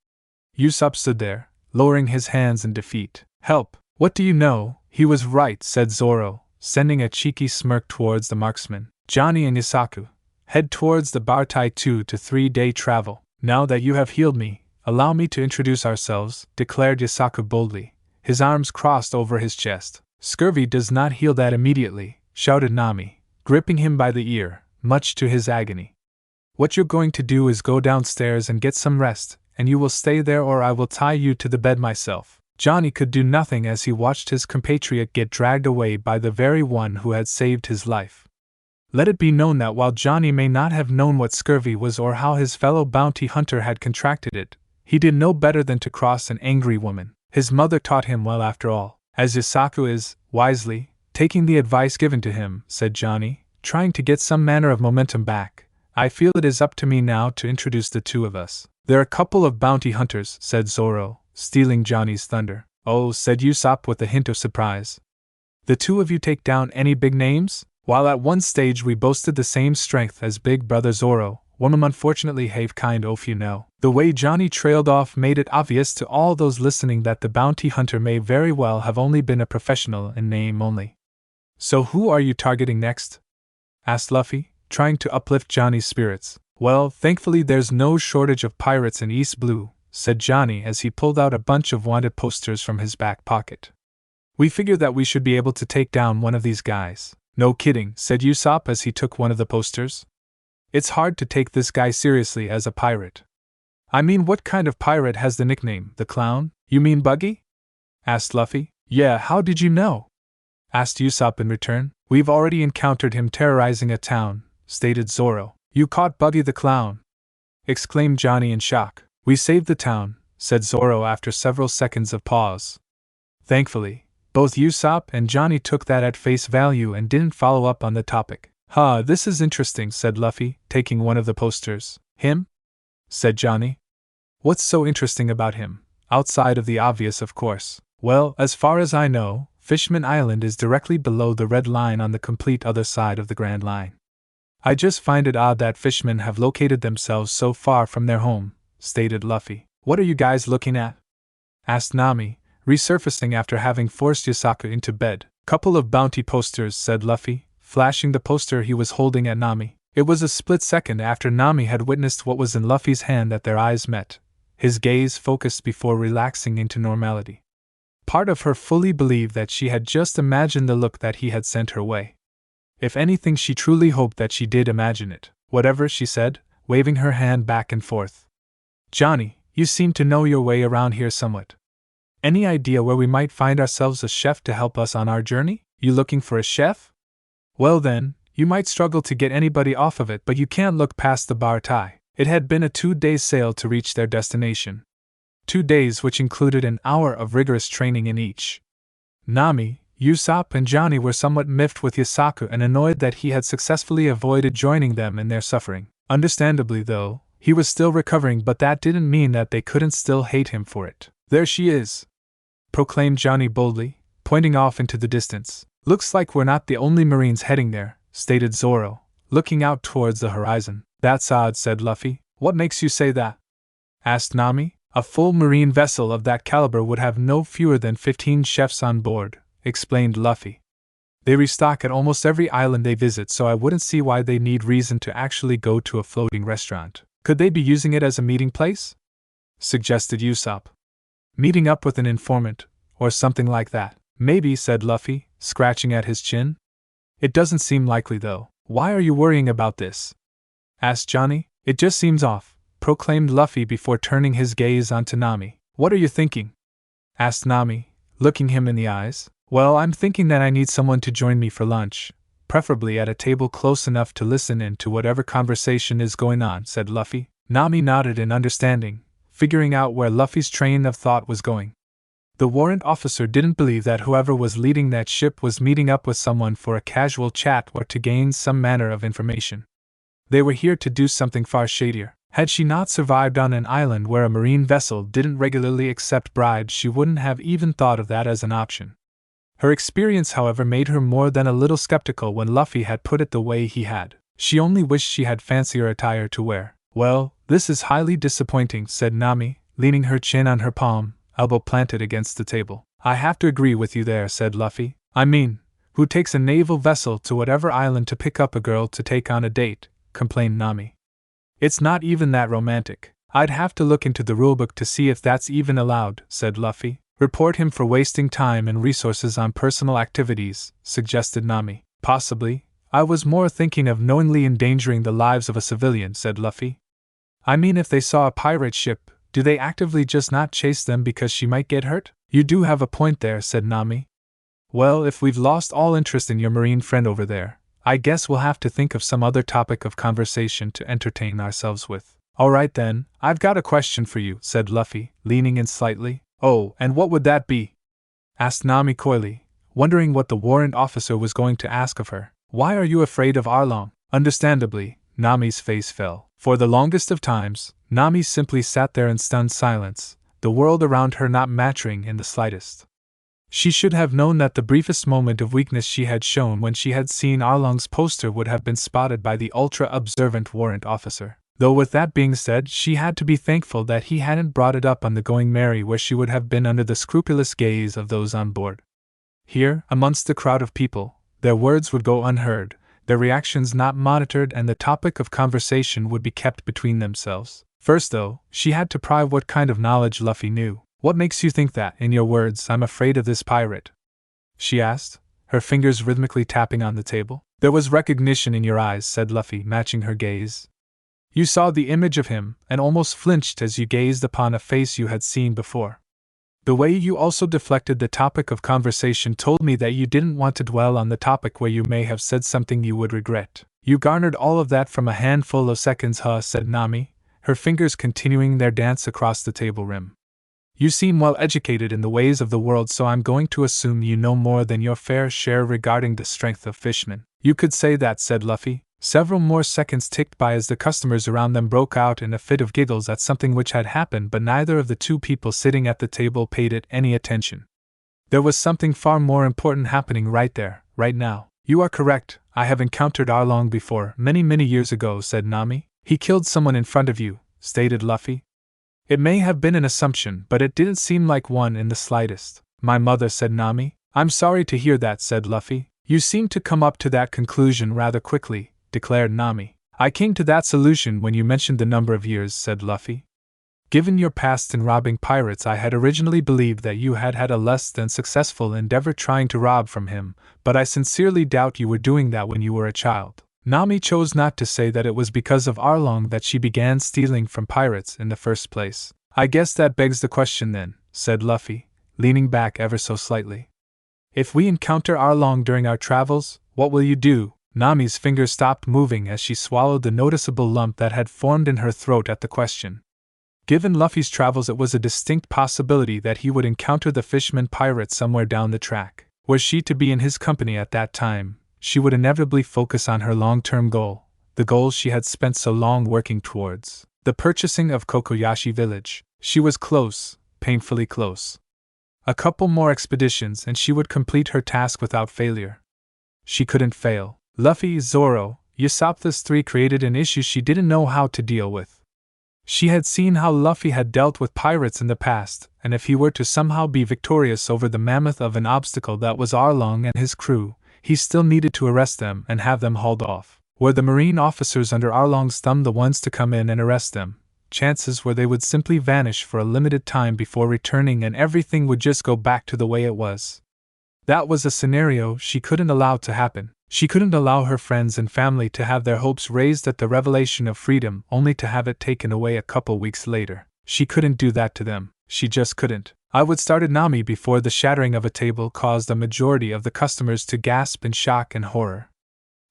Usopp stood there, lowering his hands in defeat. Help! What do you know? He was right, said Zoro, sending a cheeky smirk towards the marksman. Johnny and Yasaku, head towards the Bartai 2 to 3-day travel. Now that you have healed me, allow me to introduce ourselves, declared Yasaku boldly, his arms crossed over his chest. Scurvy does not heal that immediately, shouted Nami, gripping him by the ear, much to his agony. What you're going to do is go downstairs and get some rest, and you will stay there or I will tie you to the bed myself. Johnny could do nothing as he watched his compatriot get dragged away by the very one who had saved his life. Let it be known that while Johnny may not have known what scurvy was or how his fellow bounty hunter had contracted it, he did no better than to cross an angry woman. His mother taught him well after all, as Yusaku is, wisely, taking the advice given to him, said Johnny, trying to get some manner of momentum back. I feel it is up to me now to introduce the two of us. They're a couple of bounty hunters, said Zoro, stealing Johnny's thunder. Oh, said Usopp with a hint of surprise. The two of you take down any big names? While at one stage we boasted the same strength as Big Brother Zoro, women unfortunately have kind of you know. The way Johnny trailed off made it obvious to all those listening that the bounty hunter may very well have only been a professional in name only. So who are you targeting next? Asked Luffy, trying to uplift Johnny's spirits. Well, thankfully there's no shortage of pirates in East Blue, said Johnny as he pulled out a bunch of wanted posters from his back pocket. We figure that we should be able to take down one of these guys. No kidding, said Usopp as he took one of the posters. It's hard to take this guy seriously as a pirate. I mean, what kind of pirate has the nickname, the Clown? You mean Buggy? Asked Luffy. Yeah, how did you know? Asked Usopp in return. We've already encountered him terrorizing a town, stated Zoro. You caught Buggy the Clown? Exclaimed Johnny in shock. We saved the town, said Zoro after several seconds of pause. Thankfully, both Usopp and Johnny took that at face value and didn't follow up on the topic. This is interesting, said Luffy, taking one of the posters. Him? Said Johnny. What's so interesting about him? Outside of the obvious, of course. Well, as far as I know, Fishman Island is directly below the red line on the complete other side of the Grand Line. I just find it odd that fishmen have located themselves so far from their home, stated Luffy. What are you guys looking at? Asked Nami, resurfacing after having forced Yusaku into bed. Couple of bounty posters, said Luffy, flashing the poster he was holding at Nami. It was a split second after Nami had witnessed what was in Luffy's hand that their eyes met, his gaze focused before relaxing into normality. Part of her fully believed that she had just imagined the look that he had sent her way. If anything, she truly hoped that she did imagine it. Whatever, she said, waving her hand back and forth. Johnny, you seem to know your way around here somewhat. Any idea where we might find ourselves a chef to help us on our journey? You looking for a chef? Well then, you might struggle to get anybody off of it, but you can't look past the bar tie. It had been a 2-day sail to reach their destination. 2 days which included an hour of rigorous training in each. Nami, Usopp and Johnny were somewhat miffed with Yusaku and annoyed that he had successfully avoided joining them in their suffering. Understandably though, he was still recovering, but that didn't mean that they couldn't still hate him for it. There she is, proclaimed Johnny boldly, pointing off into the distance. Looks like we're not the only Marines heading there, stated Zoro, looking out towards the horizon. That's odd, said Luffy. What makes you say that? Asked Nami. A full Marine vessel of that caliber would have no fewer than 15 chefs on board, explained Luffy. They restock at almost every island they visit, so I wouldn't see why they need reason to actually go to a floating restaurant. Could they be using it as a meeting place? Suggested Usopp. Meeting up with an informant, or something like that. Maybe, said Luffy, scratching at his chin. It doesn't seem likely though. Why are you worrying about this? Asked Johnny. It just seems off, proclaimed Luffy before turning his gaze onto Nami. What are you thinking? Asked Nami, looking him in the eyes. Well, I'm thinking that I need someone to join me for lunch, preferably at a table close enough to listen in to whatever conversation is going on, said Luffy. Nami nodded in understanding, figuring out where Luffy's train of thought was going. The warrant officer didn't believe that whoever was leading that ship was meeting up with someone for a casual chat or to gain some manner of information. They were here to do something far shadier. Had she not survived on an island where a marine vessel didn't regularly accept bribes, she wouldn't have even thought of that as an option. Her experience, however, made her more than a little skeptical when Luffy had put it the way he had. She only wished she had fancier attire to wear. Well, this is highly disappointing, said Nami, leaning her chin on her palm, elbow planted against the table. I have to agree with you there, said Luffy. I mean, who takes a naval vessel to whatever island to pick up a girl to take on a date, complained Nami. It's not even that romantic. I'd have to look into the rulebook to see if that's even allowed, said Luffy. Report him for wasting time and resources on personal activities, suggested Nami. Possibly. I was more thinking of knowingly endangering the lives of a civilian, said Luffy. I mean, if they saw a pirate ship, do they actively just not chase them because she might get hurt? You do have a point there, said Nami. Well, if we've lost all interest in your marine friend over there, I guess we'll have to think of some other topic of conversation to entertain ourselves with. Alright then, I've got a question for you, said Luffy, leaning in slightly. Oh, and what would that be? Asked Nami coyly, wondering what the warrant officer was going to ask of her. Why are you afraid of Arlong? Understandably, Nami's face fell. For the longest of times, Nami simply sat there in stunned silence, the world around her not mattering in the slightest. She should have known that the briefest moment of weakness she had shown when she had seen Arlong's poster would have been spotted by the ultra-observant warrant officer. Though with that being said, she had to be thankful that he hadn't brought it up on the Going Merry, where she would have been under the scrupulous gaze of those on board. Here, amongst the crowd of people, their words would go unheard, their reactions not monitored, and the topic of conversation would be kept between themselves. First, though, she had to pry what kind of knowledge Luffy knew. What makes you think that, in your words, I'm afraid of this pirate? She asked, her fingers rhythmically tapping on the table. There was recognition in your eyes, said Luffy, matching her gaze. You saw the image of him, and almost flinched as you gazed upon a face you had seen before. The way you also deflected the topic of conversation told me that you didn't want to dwell on the topic where you may have said something you would regret. You garnered all of that from a handful of seconds, huh? Said Nami, her fingers continuing their dance across the table rim. You seem well educated in the ways of the world, so I'm going to assume you know more than your fair share regarding the strength of fishmen. You could say that, said Luffy. Several more seconds ticked by as the customers around them broke out in a fit of giggles at something which had happened, but neither of the two people sitting at the table paid it any attention. There was something far more important happening right there, right now. You are correct, I have encountered Arlong before, many years ago, said Nami. He killed someone in front of you, stated Luffy. It may have been an assumption, but it didn't seem like one in the slightest. My mother, said Nami. I'm sorry to hear that, said Luffy. You seem to come up to that conclusion rather quickly, declared Nami. I came to that solution when you mentioned the number of years, said Luffy. Given your past in robbing pirates, I had originally believed that you had had a less than successful endeavor trying to rob from him, but I sincerely doubt you were doing that when you were a child. Nami chose not to say that it was because of Arlong that she began stealing from pirates in the first place. I guess that begs the question then, said Luffy, leaning back ever so slightly. If we encounter Arlong during our travels, what will you do? Nami's fingers stopped moving as she swallowed the noticeable lump that had formed in her throat at the question. Given Luffy's travels, it was a distinct possibility that he would encounter the fisherman pirate somewhere down the track. Were she to be in his company at that time, she would inevitably focus on her long-term goal, the goal she had spent so long working towards, the purchasing of Kokoyashi Village. She was close, painfully close. A couple more expeditions and she would complete her task without failure. She couldn't fail. Luffy, Zoro, Usopp, those three created an issue she didn't know how to deal with. She had seen how Luffy had dealt with pirates in the past, and if he were to somehow be victorious over the mammoth of an obstacle that was Arlong and his crew, he still needed to arrest them and have them hauled off. Were the marine officers under Arlong's thumb the ones to come in and arrest them, chances were they would simply vanish for a limited time before returning and everything would just go back to the way it was. That was a scenario she couldn't allow to happen. She couldn't allow her friends and family to have their hopes raised at the revelation of freedom only to have it taken away a couple weeks later. She couldn't do that to them. She just couldn't. I would started Nami before the shattering of a table caused a majority of the customers to gasp in shock and horror.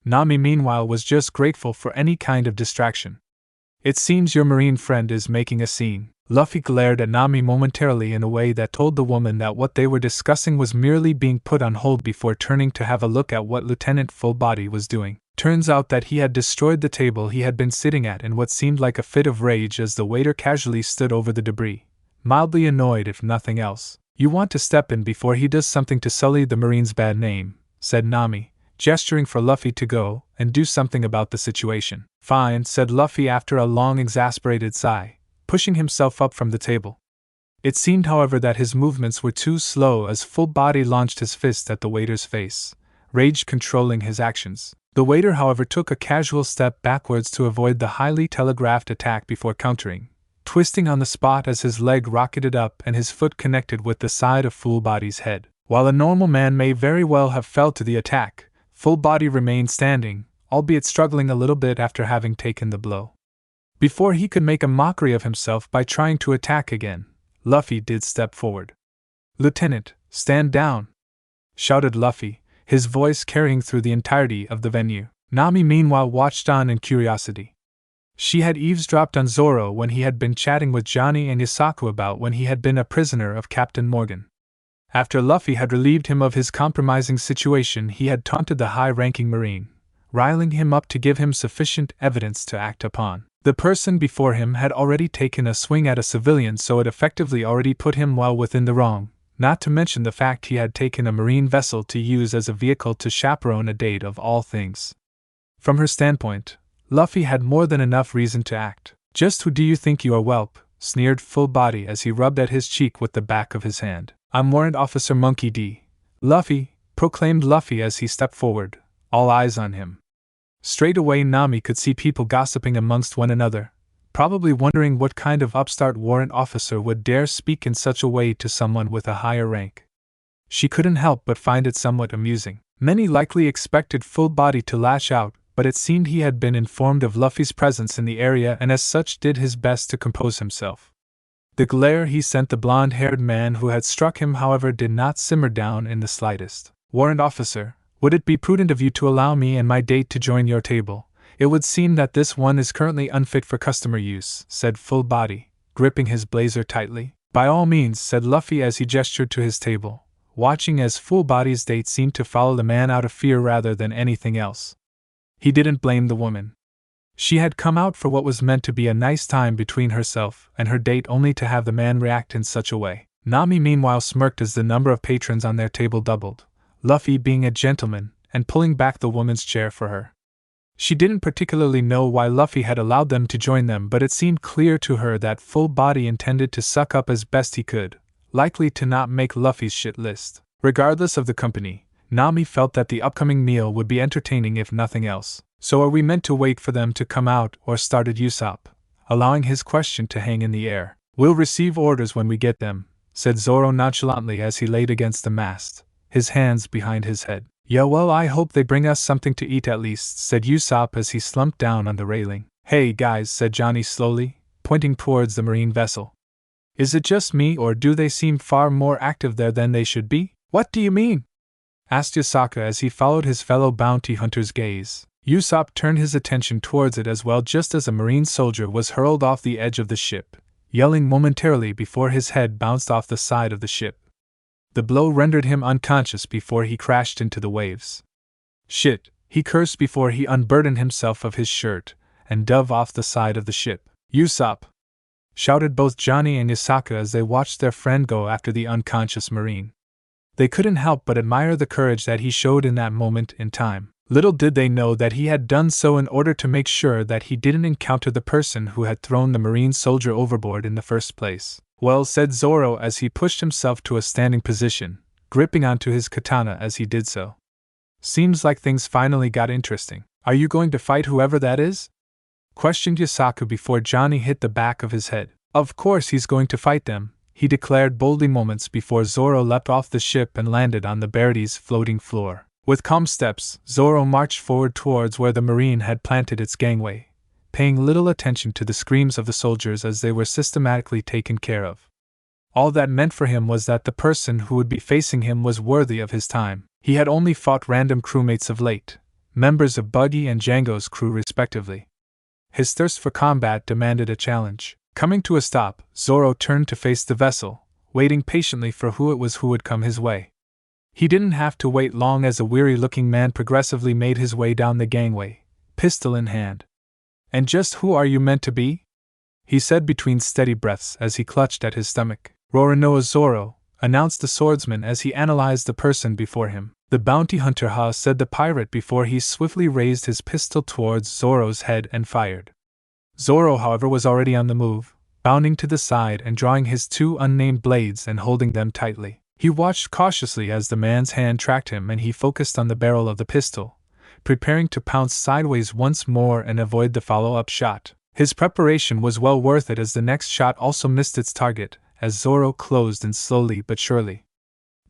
Nami meanwhile was just grateful for any kind of distraction. It seems your marine friend is making a scene. Luffy glared at Nami momentarily in a way that told the woman that what they were discussing was merely being put on hold before turning to have a look at what Lieutenant Fullbody was doing. Turns out that he had destroyed the table he had been sitting at in what seemed like a fit of rage as the waiter casually stood over the debris, mildly annoyed if nothing else. You want to step in before he does something to sully the Marine's bad name, said Nami, gesturing for Luffy to go and do something about the situation. Fine, said Luffy after a long exasperated sigh, pushing himself up from the table. It seemed, however, that his movements were too slow as Fullbody launched his fist at the waiter's face, rage controlling his actions. The waiter, however, took a casual step backwards to avoid the highly telegraphed attack before countering, twisting on the spot as his leg rocketed up and his foot connected with the side of Fullbody's head. While a normal man may very well have fell to the attack, Full Body remained standing, albeit struggling a little bit after having taken the blow. Before he could make a mockery of himself by trying to attack again, Luffy did step forward. "Lieutenant, stand down!" shouted Luffy, his voice carrying through the entirety of the venue. Nami meanwhile watched on in curiosity. She had eavesdropped on Zoro when he had been chatting with Johnny and Yasaku about when he had been a prisoner of Captain Morgan. After Luffy had relieved him of his compromising situation, he had taunted the high-ranking Marine, riling him up to give him sufficient evidence to act upon. The person before him had already taken a swing at a civilian, so it effectively already put him well within the wrong, not to mention the fact he had taken a marine vessel to use as a vehicle to chaperone a date of all things. From her standpoint, Luffy had more than enough reason to act. "Just who do you think you are, whelp?" sneered Full Body as he rubbed at his cheek with the back of his hand. "I'm Warrant Officer Monkey D. Luffy," proclaimed Luffy as he stepped forward, all eyes on him. Straight away Nami could see people gossiping amongst one another, probably wondering what kind of upstart warrant officer would dare speak in such a way to someone with a higher rank. She couldn't help but find it somewhat amusing. Many likely expected Full Body to lash out, but it seemed he had been informed of Luffy's presence in the area and as such did his best to compose himself. The glare he sent the blonde-haired man who had struck him, however, did not simmer down in the slightest. "Warrant Officer, would it be prudent of you to allow me and my date to join your table? It would seem that this one is currently unfit for customer use," said Full Body, gripping his blazer tightly. "By all means," said Luffy as he gestured to his table, watching as Full Body's date seemed to follow the man out of fear rather than anything else. He didn't blame the woman. She had come out for what was meant to be a nice time between herself and her date, only to have the man react in such a way. Nami meanwhile smirked as the number of patrons on their table doubled, Luffy being a gentleman and pulling back the woman's chair for her. She didn't particularly know why Luffy had allowed them to join them, but it seemed clear to her that Full Body intended to suck up as best he could, likely to not make Luffy's shit list. Regardless of the company, Nami felt that the upcoming meal would be entertaining if nothing else. "So are we meant to wait for them to come out, or?" started Usopp, allowing his question to hang in the air. "We'll receive orders when we get them," said Zoro nonchalantly as he laid against the mast, his hands behind his head. "Yeah, well, I hope they bring us something to eat at least," said Usopp as he slumped down on the railing. "Hey guys," said Johnny slowly, pointing towards the marine vessel. "Is it just me, or do they seem far more active there than they should be?" "What do you mean?" asked Yasaka as he followed his fellow bounty hunter's gaze. Usopp turned his attention towards it as well, just as a marine soldier was hurled off the edge of the ship, yelling momentarily before his head bounced off the side of the ship. The blow rendered him unconscious before he crashed into the waves. "Shit," he cursed before he unburdened himself of his shirt and dove off the side of the ship. "Usopp!" shouted both Johnny and Yasaka as they watched their friend go after the unconscious marine. They couldn't help but admire the courage that he showed in that moment in time. Little did they know that he had done so in order to make sure that he didn't encounter the person who had thrown the marine soldier overboard in the first place. "Well," said Zoro as he pushed himself to a standing position, gripping onto his katana as he did so. "Seems like things finally got interesting. Are you going to fight whoever that is?" questioned Yasaku before Johnny hit the back of his head. "Of course he's going to fight them," he declared boldly moments before Zoro leapt off the ship and landed on the Barity's floating floor. With calm steps, Zoro marched forward towards where the marine had planted its gangway, paying little attention to the screams of the soldiers as they were systematically taken care of. All that meant for him was that the person who would be facing him was worthy of his time. He had only fought random crewmates of late, members of Buggy and Django's crew respectively. His thirst for combat demanded a challenge. Coming to a stop, Zoro turned to face the vessel, waiting patiently for who it was who would come his way. He didn't have to wait long as a weary-looking man progressively made his way down the gangway, pistol in hand. "And just who are you meant to be?" he said between steady breaths as he clutched at his stomach. "Roronoa Zoro," announced the swordsman as he analyzed the person before him. "The bounty hunter, ha," said the pirate before he swiftly raised his pistol towards Zoro's head and fired. Zoro, however, was already on the move, bounding to the side and drawing his two unnamed blades and holding them tightly. He watched cautiously as the man's hand tracked him and he focused on the barrel of the pistol, preparing to pounce sideways once more and avoid the follow-up shot. His preparation was well worth it as the next shot also missed its target, as Zoro closed in slowly but surely.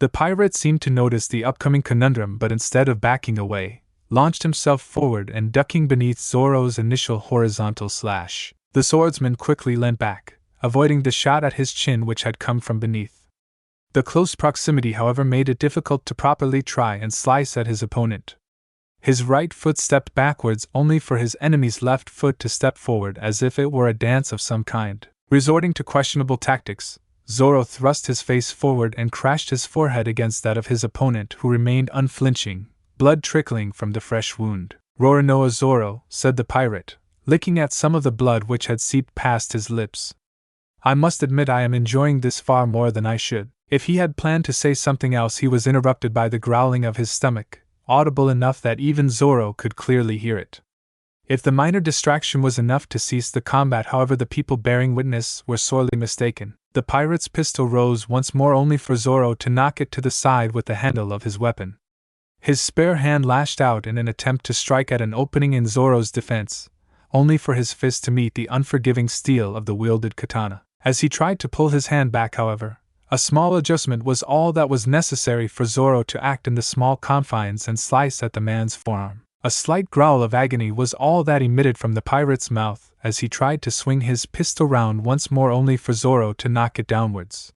The pirate seemed to notice the upcoming conundrum, but instead of backing away, launched himself forward and ducking beneath Zoro's initial horizontal slash. The swordsman quickly leant back, avoiding the shot at his chin which had come from beneath. The close proximity, however, made it difficult to properly try and slice at his opponent. His right foot stepped backwards only for his enemy's left foot to step forward as if it were a dance of some kind. Resorting to questionable tactics, Zoro thrust his face forward and crashed his forehead against that of his opponent, who remained unflinching, blood trickling from the fresh wound. "Roronoa Zoro," said the pirate, licking at some of the blood which had seeped past his lips. "I must admit I am enjoying this far more than I should." If he had planned to say something else, he was interrupted by the growling of his stomach, audible enough that even Zoro could clearly hear it. If the minor distraction was enough to cease the combat, however, the people bearing witness were sorely mistaken. The pirate's pistol rose once more only for Zoro to knock it to the side with the handle of his weapon. His spare hand lashed out in an attempt to strike at an opening in Zoro's defense, only for his fist to meet the unforgiving steel of the wielded katana. As he tried to pull his hand back, however, a small adjustment was all that was necessary for Zoro to act in the small confines and slice at the man's forearm. A slight growl of agony was all that emitted from the pirate's mouth as he tried to swing his pistol round once more only for Zoro to knock it downwards.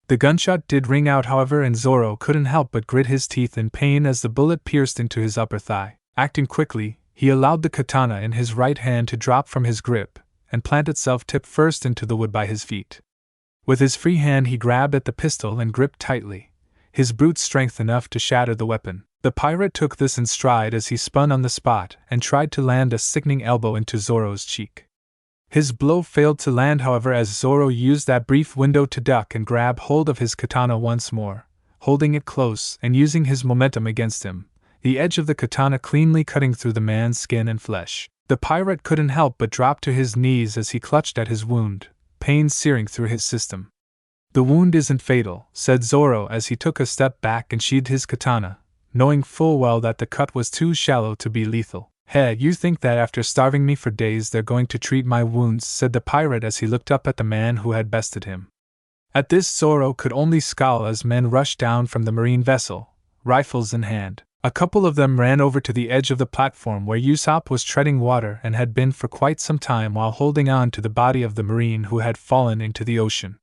The gunshot did ring out, however, and Zoro couldn't help but grit his teeth in pain as the bullet pierced into his upper thigh. Acting quickly, he allowed the katana in his right hand to drop from his grip and plant itself tip first into the wood by his feet. With his free hand he grabbed at the pistol and gripped tightly, his brute strength enough to shatter the weapon. The pirate took this in stride as he spun on the spot and tried to land a sickening elbow into Zoro's cheek. His blow failed to land, however, as Zoro used that brief window to duck and grab hold of his katana once more, holding it close and using his momentum against him, the edge of the katana cleanly cutting through the man's skin and flesh. The pirate couldn't help but drop to his knees as he clutched at his wound, pain searing through his system. "The wound isn't fatal," said Zoro as he took a step back and sheathed his katana, knowing full well that the cut was too shallow to be lethal. "Hey, you think that after starving me for days they're going to treat my wounds?" said the pirate as he looked up at the man who had bested him. At this Zoro could only scowl as men rushed down from the marine vessel, rifles in hand. A couple of them ran over to the edge of the platform where Usopp was treading water and had been for quite some time while holding on to the body of the marine who had fallen into the ocean.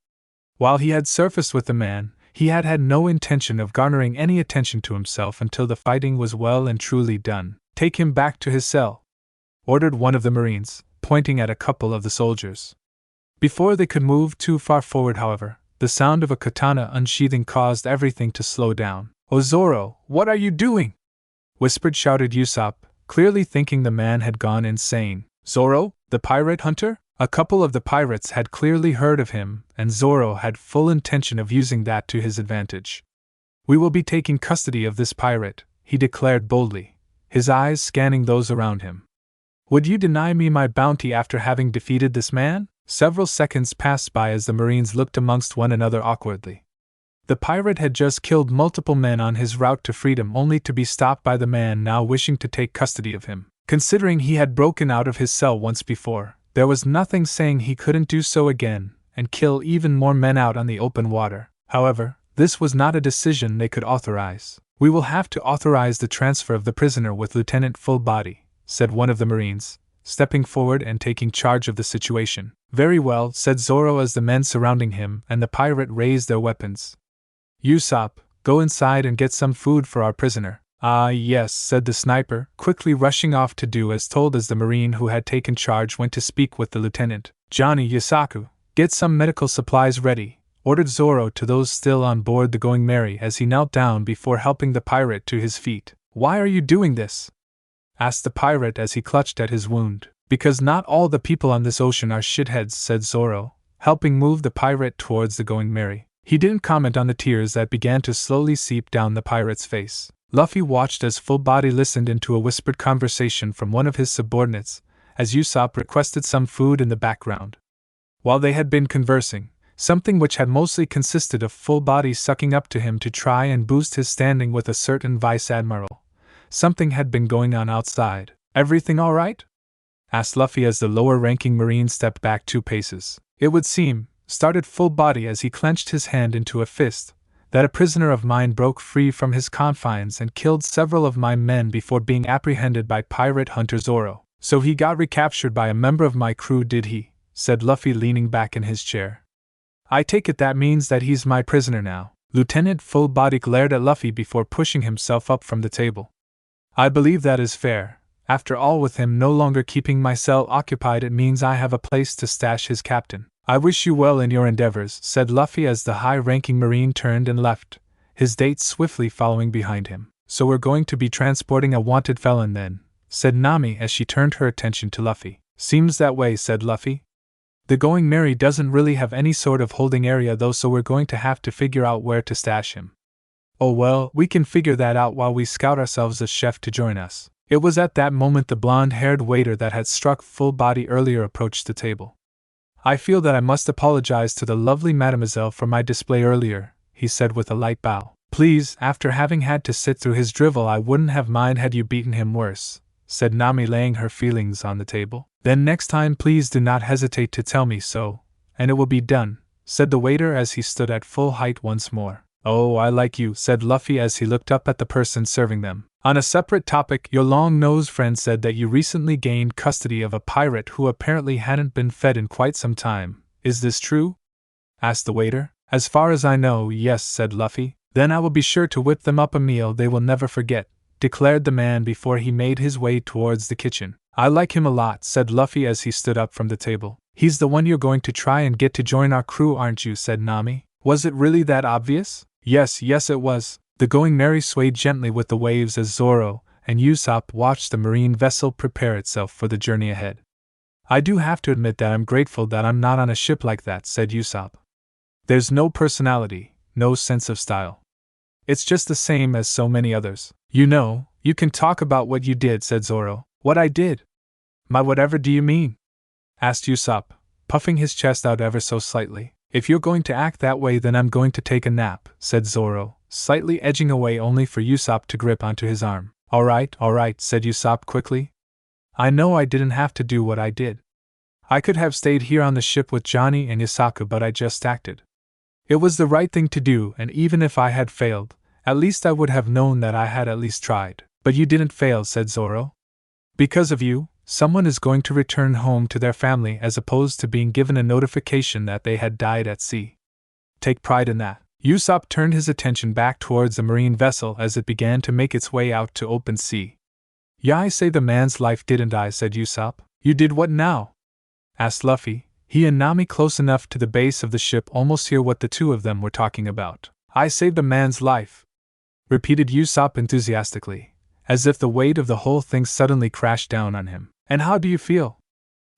While he had surfaced with the man, he had had no intention of garnering any attention to himself until the fighting was well and truly done. "Take him back to his cell," ordered one of the marines, pointing at a couple of the soldiers. Before they could move too far forward, however, the sound of a katana unsheathing caused everything to slow down. "Oh, Zoro, what are you doing?" shouted Usopp, clearly thinking the man had gone insane. "Zoro, the pirate hunter?" A couple of the pirates had clearly heard of him, and Zoro had full intention of using that to his advantage. "We will be taking custody of this pirate," he declared boldly, his eyes scanning those around him. "Would you deny me my bounty after having defeated this man?" Several seconds passed by as the Marines looked amongst one another awkwardly. The pirate had just killed multiple men on his route to freedom only to be stopped by the man now wishing to take custody of him. Considering he had broken out of his cell once before, there was nothing saying he couldn't do so again and kill even more men out on the open water. However, this was not a decision they could authorize. "We will have to authorize the transfer of the prisoner with Lieutenant Fullbody," said one of the Marines, stepping forward and taking charge of the situation. "Very well," said Zoro as the men surrounding him and the pirate raised their weapons. "Usopp, go inside and get some food for our prisoner." "Ah, yes," said the sniper, quickly rushing off to do as told as the Marine who had taken charge went to speak with the lieutenant. "Johnny Yusaku, get some medical supplies ready," ordered Zoro to those still on board the Going Merry as he knelt down before helping the pirate to his feet. "Why are you doing this?" asked the pirate as he clutched at his wound. "Because not all the people on this ocean are shitheads," said Zoro, helping move the pirate towards the Going Merry. He didn't comment on the tears that began to slowly seep down the pirate's face. Luffy watched as Fullbody listened into a whispered conversation from one of his subordinates, as Usopp requested some food in the background. While they had been conversing, something which had mostly consisted of Fullbody sucking up to him to try and boost his standing with a certain vice-admiral, something had been going on outside. "Everything all right?" asked Luffy as the lower-ranking Marine stepped back 2 paces. "It would seem," started Fullbody as he clenched his hand into a fist, that a prisoner of mine broke free from his confines and killed several of my men before being apprehended by pirate hunter Zoro. So he got recaptured by a member of my crew, did he? Said Luffy, leaning back in his chair. I take it that means that he's my prisoner now. Lieutenant Full Body glared at Luffy before pushing himself up from the table. I believe that is fair. After all, with him no longer keeping my cell occupied, it means I have a place to stash his captain. I wish you well in your endeavors, said Luffy as the high-ranking Marine turned and left, his date swiftly following behind him. So we're going to be transporting a wanted felon then, said Nami as she turned her attention to Luffy. Seems that way, said Luffy. The Going Merry doesn't really have any sort of holding area though, so we're going to have to figure out where to stash him. Oh well, we can figure that out while we scout ourselves a chef to join us. It was at that moment the blonde-haired waiter that had struck Full Body earlier approached the table. I feel that I must apologize to the lovely mademoiselle for my display earlier, he said with a light bow. Please, after having had to sit through his drivel, I wouldn't have minded had you beaten him worse, said Nami, laying her feelings on the table. Then next time please do not hesitate to tell me so, and it will be done, said the waiter as he stood at full height once more. Oh, I like you, said Luffy as he looked up at the person serving them. On a separate topic, your long-nosed friend said that you recently gained custody of a pirate who apparently hadn't been fed in quite some time. Is this true? Asked the waiter. As far as I know, yes, said Luffy. Then I will be sure to whip them up a meal they will never forget, declared the man before he made his way towards the kitchen. I like him a lot, said Luffy as he stood up from the table. He's the one you're going to try and get to join our crew, aren't you, said Nami. Was it really that obvious? Yes, it was. The Going Merry swayed gently with the waves as Zoro and Usopp watched the marine vessel prepare itself for the journey ahead. I do have to admit that I'm grateful that I'm not on a ship like that, said Usopp. There's no personality, no sense of style. It's just the same as so many others. You know, you can talk about what you did, said Zoro. What I did? My whatever do you mean? Asked Usopp, puffing his chest out ever so slightly. If you're going to act that way, then I'm going to take a nap, said Zoro, slightly edging away only for Usopp to grip onto his arm. All right, said Usopp quickly. I know I didn't have to do what I did. I could have stayed here on the ship with Johnny and Yasaku, but I just acted. It was the right thing to do, and even if I had failed, at least I would have known that I had at least tried. But you didn't fail, said Zoro. Because of you, someone is going to return home to their family as opposed to being given a notification that they had died at sea. Take pride in that. Usopp turned his attention back towards the marine vessel as it began to make its way out to open sea. Yeah, I saved the man's life, didn't I, said Usopp. You did what now? Asked Luffy, he and Nami close enough to the base of the ship almost hear what the two of them were talking about. I saved a man's life, repeated Usopp enthusiastically, as if the weight of the whole thing suddenly crashed down on him. And how do you feel?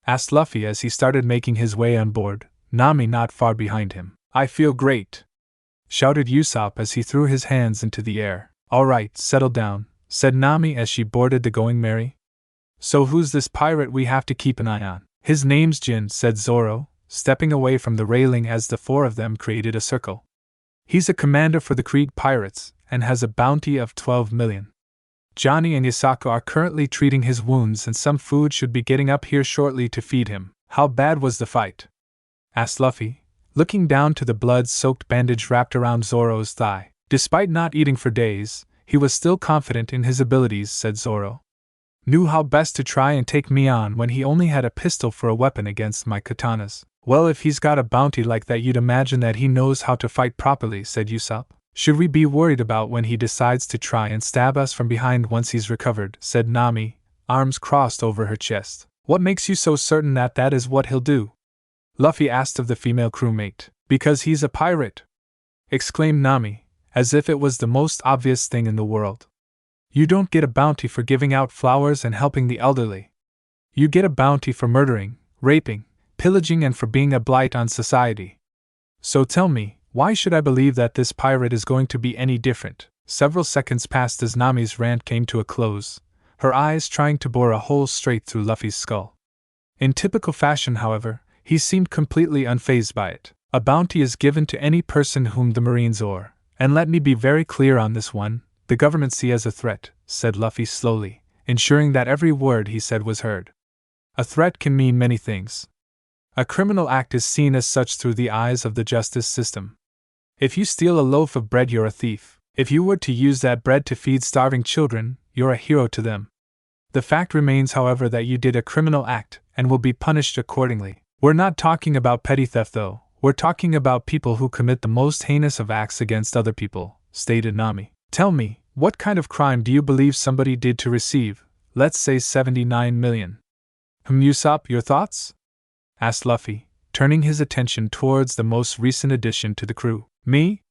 Asked Luffy as he started making his way on board, Nami not far behind him. I feel great, shouted Usopp as he threw his hands into the air. All right, settle down, said Nami as she boarded the Going Merry. So who's this pirate we have to keep an eye on? His name's Jin, said Zoro, stepping away from the railing as the four of them created a circle. He's a commander for the Krieg pirates and has a bounty of 12 million. Johnny and Yasaku are currently treating his wounds and some food should be getting up here shortly to feed him. How bad was the fight? Asked Luffy, looking down to the blood-soaked bandage wrapped around Zoro's thigh. Despite not eating for days, he was still confident in his abilities, said Zoro. Knew how best to try and take me on when he only had a pistol for a weapon against my katanas. Well, if he's got a bounty like that, you'd imagine that he knows how to fight properly, said Usopp. Should we be worried about when he decides to try and stab us from behind once he's recovered, said Nami, arms crossed over her chest. What makes you so certain that that is what he'll do? Luffy asked of the female crewmate. Because he's a pirate, exclaimed Nami, as if it was the most obvious thing in the world. You don't get a bounty for giving out flowers and helping the elderly. You get a bounty for murdering, raping, pillaging, and for being a blight on society. So tell me, why should I believe that this pirate is going to be any different? Several seconds passed as Nami's rant came to a close, her eyes trying to bore a hole straight through Luffy's skull. In typical fashion, however, he seemed completely unfazed by it. A bounty is given to any person whom the Marines or, and let me be very clear on this one, the government see as a threat, said Luffy slowly, ensuring that every word he said was heard. A threat can mean many things. A criminal act is seen as such through the eyes of the justice system. If you steal a loaf of bread, you're a thief. If you were to use that bread to feed starving children, you're a hero to them. The fact remains, however, that you did a criminal act and will be punished accordingly. We're not talking about petty theft, though. We're talking about people who commit the most heinous of acts against other people, stated Nami. Tell me, what kind of crime do you believe somebody did to receive, let's say 79 million? Usopp, your thoughts? Asked Luffy, turning his attention towards the most recent addition to the crew. Me?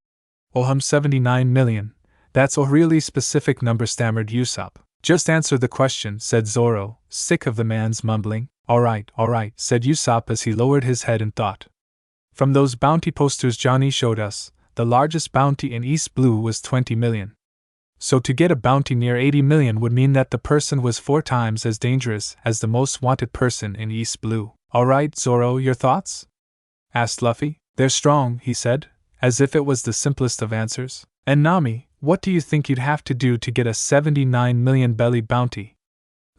79 million. That's a really specific number, stammered Usopp. Just answer the question, said Zoro, sick of the man's mumbling. Alright, said Usopp as he lowered his head in thought. From those bounty posters Johnny showed us, the largest bounty in East Blue was 20 million. So to get a bounty near 80 million would mean that the person was 4 times as dangerous as the most wanted person in East Blue. Alright, Zoro, your thoughts? Asked Luffy. They're strong, he said, as if it was the simplest of answers. And Nami, what do you think you'd have to do to get a 79 million belly bounty?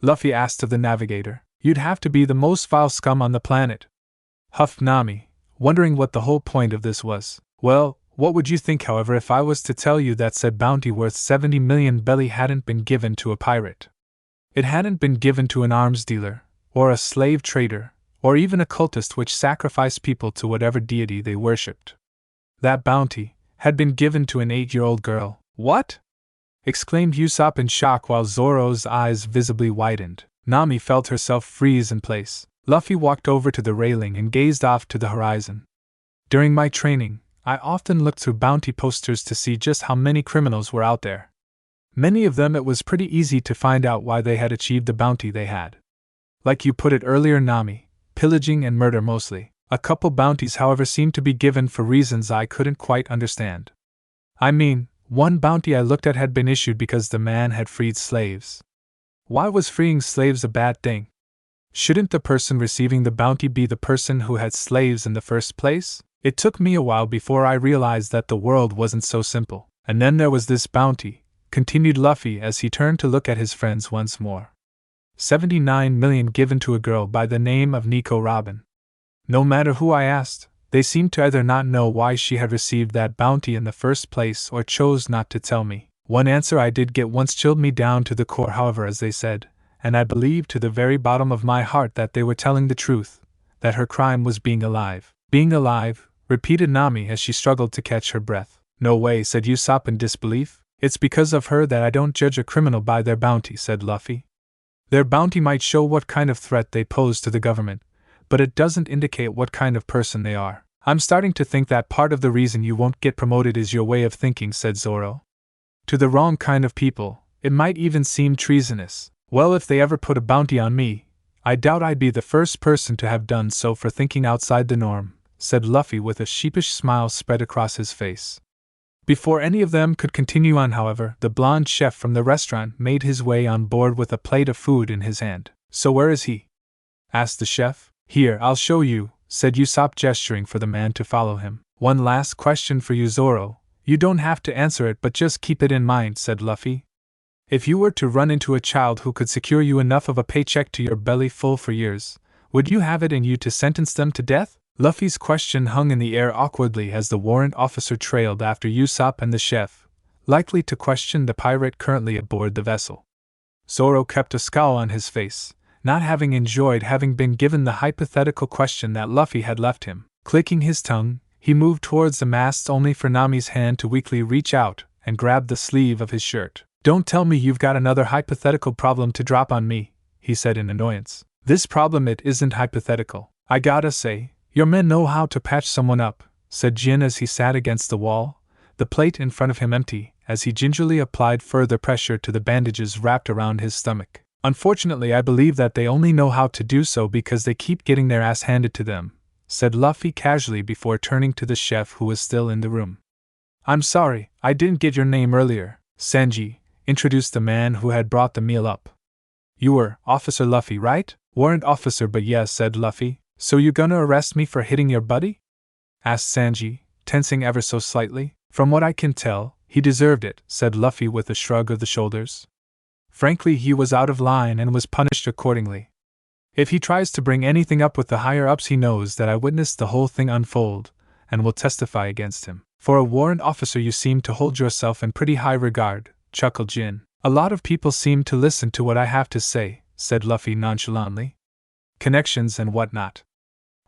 Luffy asked of the navigator. You'd have to be the most vile scum on the planet, huffed Nami, wondering what the whole point of this was. Well, what would you think, however, if I was to tell you that said bounty worth 70 million belly hadn't been given to a pirate? It hadn't been given to an arms dealer, or a slave trader, or even a cultist which sacrificed people to whatever deity they worshipped. That bounty had been given to an 8-year-old girl. What? Exclaimed Usopp in shock while Zoro's eyes visibly widened. Nami felt herself freeze in place. Luffy walked over to the railing and gazed off to the horizon. During my training, I often looked through bounty posters to see just how many criminals were out there. Many of them it was pretty easy to find out why they had achieved the bounty they had. Like you put it earlier, Nami, pillaging and murder mostly. A couple bounties, however, seemed to be given for reasons I couldn't quite understand. I mean, one bounty I looked at had been issued because the man had freed slaves. Why was freeing slaves a bad thing? Shouldn't the person receiving the bounty be the person who had slaves in the first place? It took me a while before I realized that the world wasn't so simple. And then there was this bounty, continued Luffy as he turned to look at his friends once more. 79 million given to a girl by the name of Nico Robin. No matter who I asked, they seemed to either not know why she had received that bounty in the first place or chose not to tell me. One answer I did get once chilled me down to the core, however, as they said, and I believed to the very bottom of my heart that they were telling the truth, that her crime was being alive. Being alive, repeated Nami as she struggled to catch her breath. No way, said Usopp in disbelief. It's because of her that I don't judge a criminal by their bounty, said Luffy. Their bounty might show what kind of threat they pose to the government, but it doesn't indicate what kind of person they are. I'm starting to think that part of the reason you won't get promoted is your way of thinking, said Zoro. To the wrong kind of people, it might even seem treasonous. Well, if they ever put a bounty on me, I doubt I'd be the first person to have done so for thinking outside the norm, said Luffy with a sheepish smile spread across his face. Before any of them could continue on, however, the blonde chef from the restaurant made his way on board with a plate of food in his hand. So where is he? Asked the chef. Here, I'll show you, said Usopp, gesturing for the man to follow him. One last question for you, Zoro. You don't have to answer it, but just keep it in mind, said Luffy. If you were to run into a child who could secure you enough of a paycheck to your belly full for years, would you have it in you to sentence them to death? Luffy's question hung in the air awkwardly as the warrant officer trailed after Usopp and the chef, likely to question the pirate currently aboard the vessel. Zoro kept a scowl on his face, not having enjoyed having been given the hypothetical question that Luffy had left him. Clicking his tongue, he moved towards the masts only for Nami's hand to weakly reach out and grab the sleeve of his shirt. Don't tell me you've got another hypothetical problem to drop on me, he said in annoyance. This problem, it isn't hypothetical. I gotta say, your men know how to patch someone up, said Jin as he sat against the wall, the plate in front of him empty, as he gingerly applied further pressure to the bandages wrapped around his stomach. Unfortunately, I believe that they only know how to do so because they keep getting their ass handed to them, said Luffy casually before turning to the chef who was still in the room. I'm sorry, I didn't get your name earlier. Sanji, introduced the man who had brought the meal up. You were Officer Luffy, right? Warrant officer, but yes, said Luffy. So you gonna arrest me for hitting your buddy? Asked Sanji, tensing ever so slightly. From what I can tell, he deserved it, said Luffy with a shrug of the shoulders. Frankly, he was out of line and was punished accordingly. If he tries to bring anything up with the higher-ups, he knows that I witnessed the whole thing unfold, and will testify against him. For a warrant officer you seem to hold yourself in pretty high regard, chuckled Jin. A lot of people seem to listen to what I have to say, said Luffy nonchalantly. Connections and whatnot.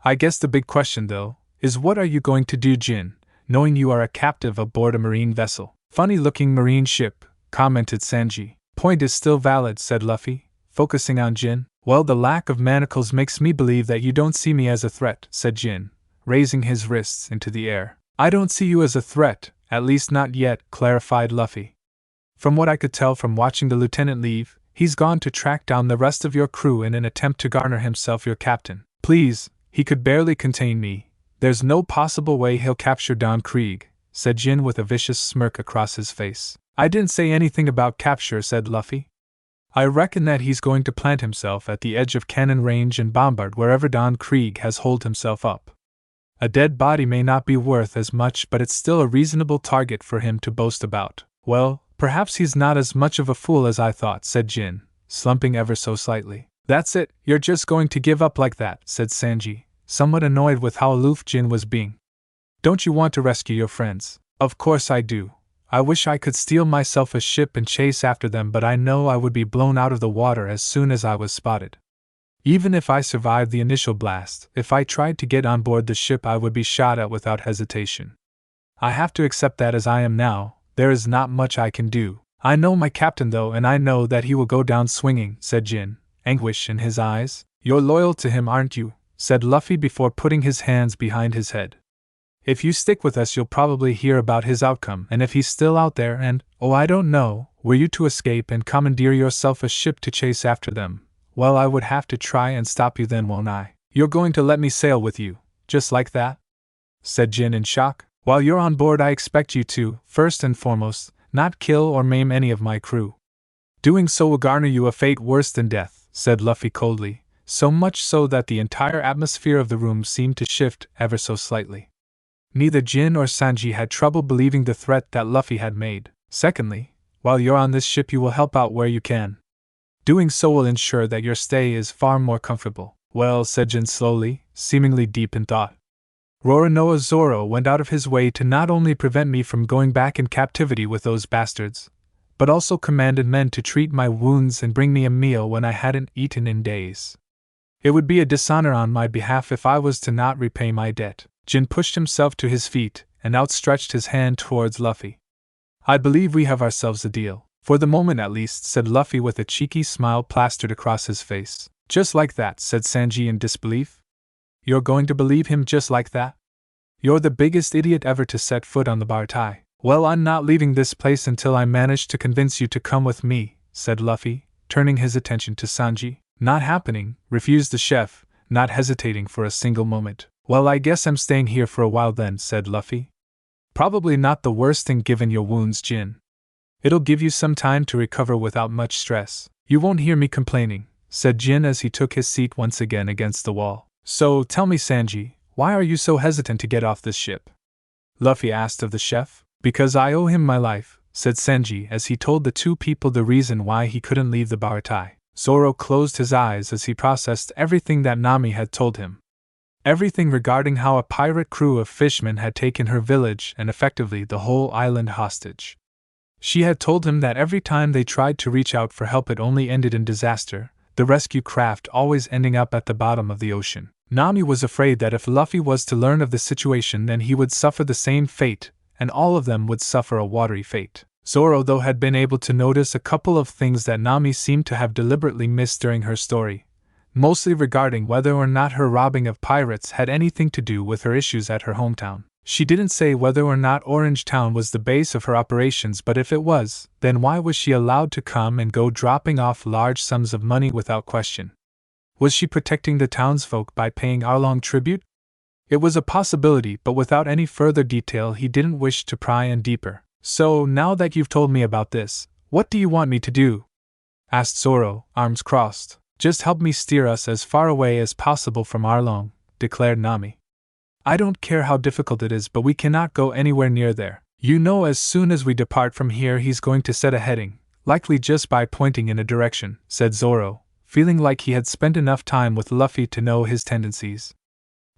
I guess the big question, though, is what are you going to do, Jin, knowing you are a captive aboard a marine vessel? Funny-looking marine ship, commented Sanji. Point is still valid, said Luffy, focusing on Jin. Well, the lack of manacles makes me believe that you don't see me as a threat, said Jin, raising his wrists into the air. I don't see you as a threat, at least not yet, clarified Luffy. From what I could tell from watching the lieutenant leave, he's gone to track down the rest of your crew in an attempt to garner himself your captain. Please, he could barely contain me. There's no possible way he'll capture Don Krieg, said Jin with a vicious smirk across his face. I didn't say anything about capture, said Luffy. I reckon that he's going to plant himself at the edge of cannon range and bombard wherever Don Krieg has holed himself up. A dead body may not be worth as much, but it's still a reasonable target for him to boast about. Well, perhaps he's not as much of a fool as I thought, said Jin, slumping ever so slightly. That's it, you're just going to give up like that, said Sanji, somewhat annoyed with how aloof Jin was being. Don't you want to rescue your friends? Of course I do. I wish I could steal myself a ship and chase after them, but I know I would be blown out of the water as soon as I was spotted. Even if I survived the initial blast, if I tried to get on board the ship I would be shot at without hesitation. I have to accept that as I am now, there is not much I can do. I know my captain though, and I know that he will go down swinging, said Jin, anguish in his eyes. You're loyal to him, aren't you? Said Luffy before putting his hands behind his head. If you stick with us you'll probably hear about his outcome, and if he's still out there and, oh I don't know, were you to escape and commandeer yourself a ship to chase after them, well I would have to try and stop you then, won't I? You're going to let me sail with you, just like that? Said Jin in shock. While you're on board I expect you to, first and foremost, not kill or maim any of my crew. Doing so will garner you a fate worse than death, said Luffy coldly, so much so that the entire atmosphere of the room seemed to shift ever so slightly. Neither Jin or Sanji had trouble believing the threat that Luffy had made. Secondly, while you're on this ship you will help out where you can. Doing so will ensure that your stay is far more comfortable. Well, said Jin slowly, seemingly deep in thought. Roronoa Zoro went out of his way to not only prevent me from going back in captivity with those bastards, but also commanded men to treat my wounds and bring me a meal when I hadn't eaten in days. It would be a dishonor on my behalf if I was to not repay my debt. Jin pushed himself to his feet and outstretched his hand towards Luffy. I believe we have ourselves a deal. For the moment at least, said Luffy with a cheeky smile plastered across his face. Just like that, said Sanji in disbelief. You're going to believe him just like that? You're the biggest idiot ever to set foot on the Bartai. Well, I'm not leaving this place until I manage to convince you to come with me, said Luffy, turning his attention to Sanji. Not happening, refused the chef, not hesitating for a single moment. Well, I guess I'm staying here for a while then, said Luffy. Probably not the worst thing given your wounds, Jin. It'll give you some time to recover without much stress. You won't hear me complaining, said Jin as he took his seat once again against the wall. So, tell me, Sanji, why are you so hesitant to get off this ship? Luffy asked of the chef. Because I owe him my life, said Sanji as he told the two people the reason why he couldn't leave the Bartai. Zoro closed his eyes as he processed everything that Nami had told him. Everything regarding how a pirate crew of fishmen had taken her village and effectively the whole island hostage. She had told him that every time they tried to reach out for help it only ended in disaster, the rescue craft always ending up at the bottom of the ocean. Nami was afraid that if Luffy was to learn of the situation then he would suffer the same fate, and all of them would suffer a watery fate. Zoro, though, had been able to notice a couple of things that Nami seemed to have deliberately missed during her story, mostly regarding whether or not her robbing of pirates had anything to do with her issues at her hometown. She didn't say whether or not Orange Town was the base of her operations, but if it was, then why was she allowed to come and go dropping off large sums of money without question? Was she protecting the townsfolk by paying Arlong tribute? It was a possibility, but without any further detail he didn't wish to pry in deeper. So, now that you've told me about this, what do you want me to do? Asked Zoro, arms crossed. Just help me steer us as far away as possible from Arlong, declared Nami. I don't care how difficult it is, but we cannot go anywhere near there. You know, as soon as we depart from here he's going to set a heading, likely just by pointing in a direction, said Zoro, feeling like he had spent enough time with Luffy to know his tendencies.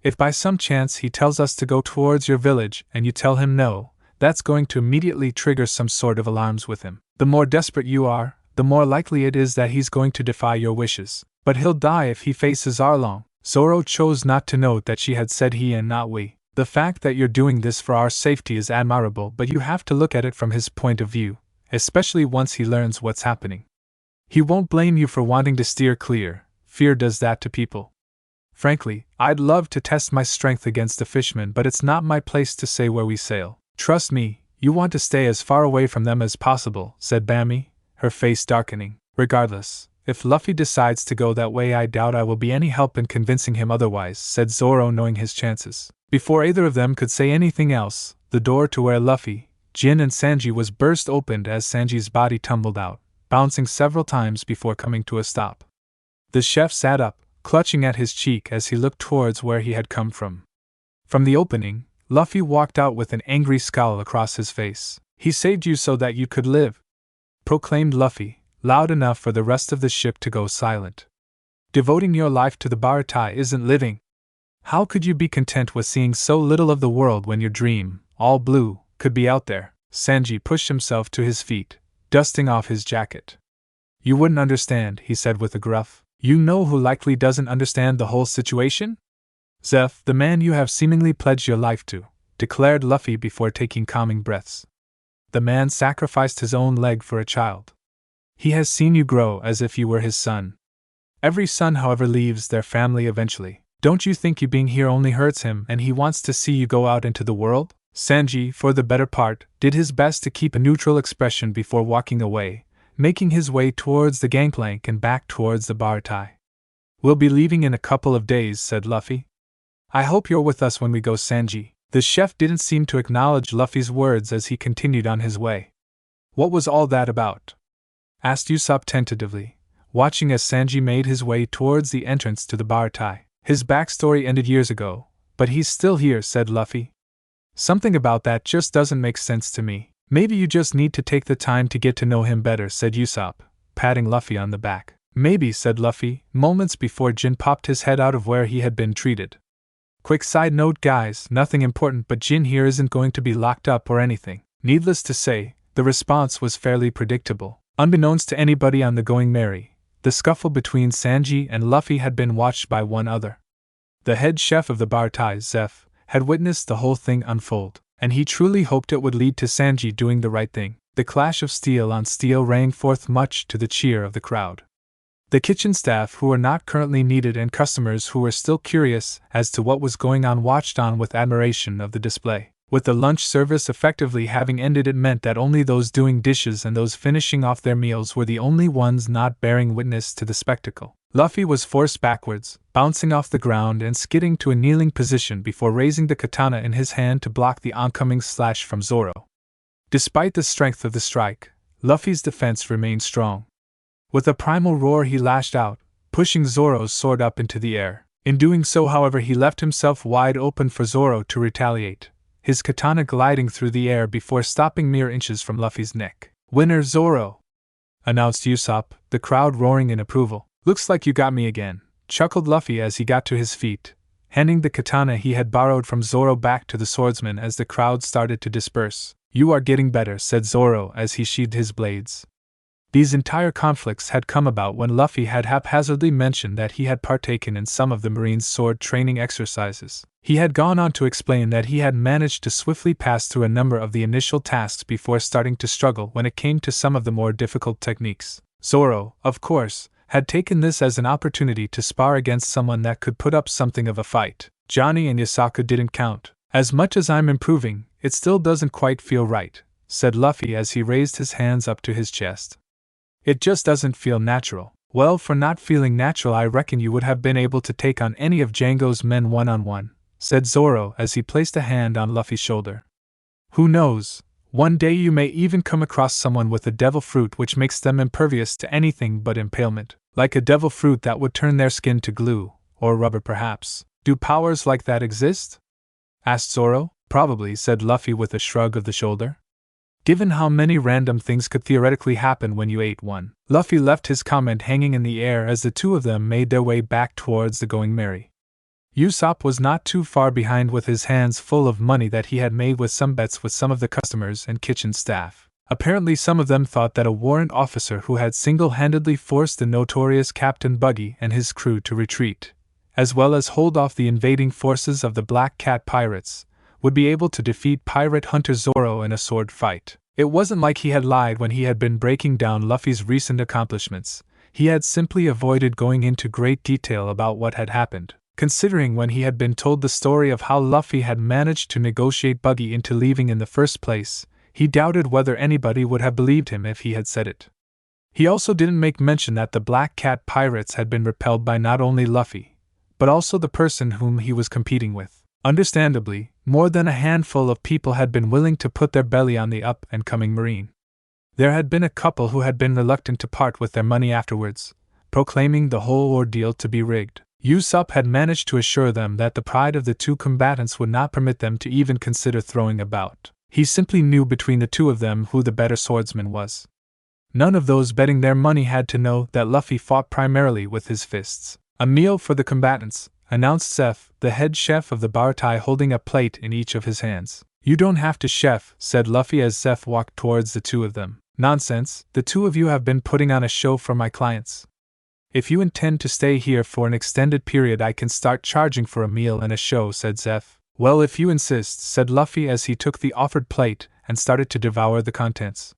If by some chance he tells us to go towards your village and you tell him no, that's going to immediately trigger some sort of alarms with him. The more desperate you are, the more likely it is that he's going to defy your wishes. But he'll die if he faces Arlong. Zoro chose not to note that she had said he and not we. The fact that you're doing this for our safety is admirable, but you have to look at it from his point of view, especially once he learns what's happening. He won't blame you for wanting to steer clear. Fear does that to people. Frankly, I'd love to test my strength against a fishman, but it's not my place to say where we sail. Trust me, you want to stay as far away from them as possible, said Bammy, her face darkening. Regardless, if Luffy decides to go that way, I doubt I will be any help in convincing him otherwise, said Zoro, knowing his chances. Before either of them could say anything else, the door to where Luffy, Jin and Sanji was burst open as Sanji's body tumbled out, bouncing several times before coming to a stop. The chef sat up, clutching at his cheek as he looked towards where he had come from. From the opening, Luffy walked out with an angry scowl across his face. He saved you so that you could live, proclaimed Luffy, loud enough for the rest of the ship to go silent. Devoting your life to the Baratai isn't living. How could you be content with seeing so little of the world when your dream, all blue, could be out there? Sanji pushed himself to his feet, dusting off his jacket. You wouldn't understand, he said with a gruff. You know who likely doesn't understand the whole situation? Zeph, the man you have seemingly pledged your life to, declared Luffy before taking calming breaths. The man sacrificed his own leg for a child. He has seen you grow as if you were his son. Every son, however, leaves their family eventually. Don't you think you being here only hurts him and he wants to see you go out into the world? Sanji, for the better part, did his best to keep a neutral expression before walking away, making his way towards the gangplank and back towards the Baratai. We'll be leaving in a couple of days, said Luffy. I hope you're with us when we go, Sanji. The chef didn't seem to acknowledge Luffy's words as he continued on his way. What was all that about? Asked Usopp tentatively, watching as Sanji made his way towards the entrance to the Baratai. His backstory ended years ago, but he's still here, said Luffy. Something about that just doesn't make sense to me. Maybe you just need to take the time to get to know him better, said Usopp, patting Luffy on the back. Maybe, said Luffy, moments before Jin popped his head out of where he had been treated. Quick side note, guys, nothing important, but Jin here isn't going to be locked up or anything. Needless to say, the response was fairly predictable. Unbeknownst to anybody on the Going Merry, the scuffle between Sanji and Luffy had been watched by one other. The head chef of the Baratai, Zeph, had witnessed the whole thing unfold, and he truly hoped it would lead to Sanji doing the right thing. The clash of steel on steel rang forth much to the cheer of the crowd. The kitchen staff who were not currently needed and customers who were still curious as to what was going on watched on with admiration of the display. With the lunch service effectively having ended, it meant that only those doing dishes and those finishing off their meals were the only ones not bearing witness to the spectacle. Luffy was forced backwards, bouncing off the ground and skidding to a kneeling position before raising the katana in his hand to block the oncoming slash from Zoro. Despite the strength of the strike, Luffy's defense remained strong. With a primal roar he lashed out, pushing Zoro's sword up into the air. In doing so, however, he left himself wide open for Zoro to retaliate, his katana gliding through the air before stopping mere inches from Luffy's neck. Winner Zoro! Announced Usopp, the crowd roaring in approval. Looks like you got me again, chuckled Luffy as he got to his feet, handing the katana he had borrowed from Zoro back to the swordsman as the crowd started to disperse. You are getting better, said Zoro as he sheathed his blades. These entire conflicts had come about when Luffy had haphazardly mentioned that he had partaken in some of the Marines' sword training exercises. He had gone on to explain that he had managed to swiftly pass through a number of the initial tasks before starting to struggle when it came to some of the more difficult techniques. Zoro, of course, had taken this as an opportunity to spar against someone that could put up something of a fight. Johnny and Yasaku didn't count. As much as I'm improving, it still doesn't quite feel right, said Luffy as he raised his hands up to his chest. It just doesn't feel natural. Well, for not feeling natural, I reckon you would have been able to take on any of Django's men one-on-one, said Zoro as he placed a hand on Luffy's shoulder. Who knows? One day you may even come across someone with a devil fruit which makes them impervious to anything but impalement, like a devil fruit that would turn their skin to glue, or rubber perhaps. Do powers like that exist? Asked Zoro. Probably, said Luffy with a shrug of the shoulder. Given how many random things could theoretically happen when you ate one. Luffy left his comment hanging in the air as the two of them made their way back towards the Going Merry. Usopp was not too far behind with his hands full of money that he had made with some bets with some of the customers and kitchen staff. Apparently some of them thought that a warrant officer who had single-handedly forced the notorious Captain Buggy and his crew to retreat, as well as hold off the invading forces of the Black Cat pirates, would be able to defeat pirate hunter Zoro in a sword fight. It wasn't like he had lied when he had been breaking down Luffy's recent accomplishments. He had simply avoided going into great detail about what had happened. Considering when he had been told the story of how Luffy had managed to negotiate Buggy into leaving in the first place, he doubted whether anybody would have believed him if he had said it. He also didn't make mention that the Black Cat pirates had been repelled by not only Luffy, but also the person whom he was competing with. Understandably, more than a handful of people had been willing to put their belly on the up-and-coming Marine. There had been a couple who had been reluctant to part with their money afterwards, proclaiming the whole ordeal to be rigged. Usopp had managed to assure them that the pride of the two combatants would not permit them to even consider throwing a bout. He simply knew between the two of them who the better swordsman was. None of those betting their money had to know that Luffy fought primarily with his fists. "A meal for the combatants," announced Zeph, the head chef of the Baratai, holding a plate in each of his hands. "You don't have to, chef," said Luffy as Zeph walked towards the two of them. "Nonsense, the two of you have been putting on a show for my clients. If you intend to stay here for an extended period, I can start charging for a meal and a show," said Zeph. "Well, if you insist," said Luffy as he took the offered plate and started to devour the contents.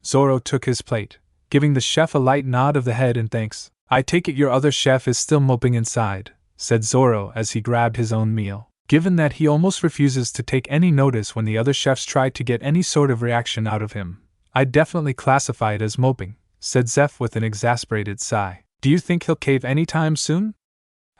Zoro took his plate, giving the chef a light nod of the head in thanks. "I take it your other chef is still moping inside," said Zoro as he grabbed his own meal. "Given that he almost refuses to take any notice when the other chefs try to get any sort of reaction out of him, I'd definitely classify it as moping," said Zeph with an exasperated sigh. "Do you think he'll cave anytime soon?"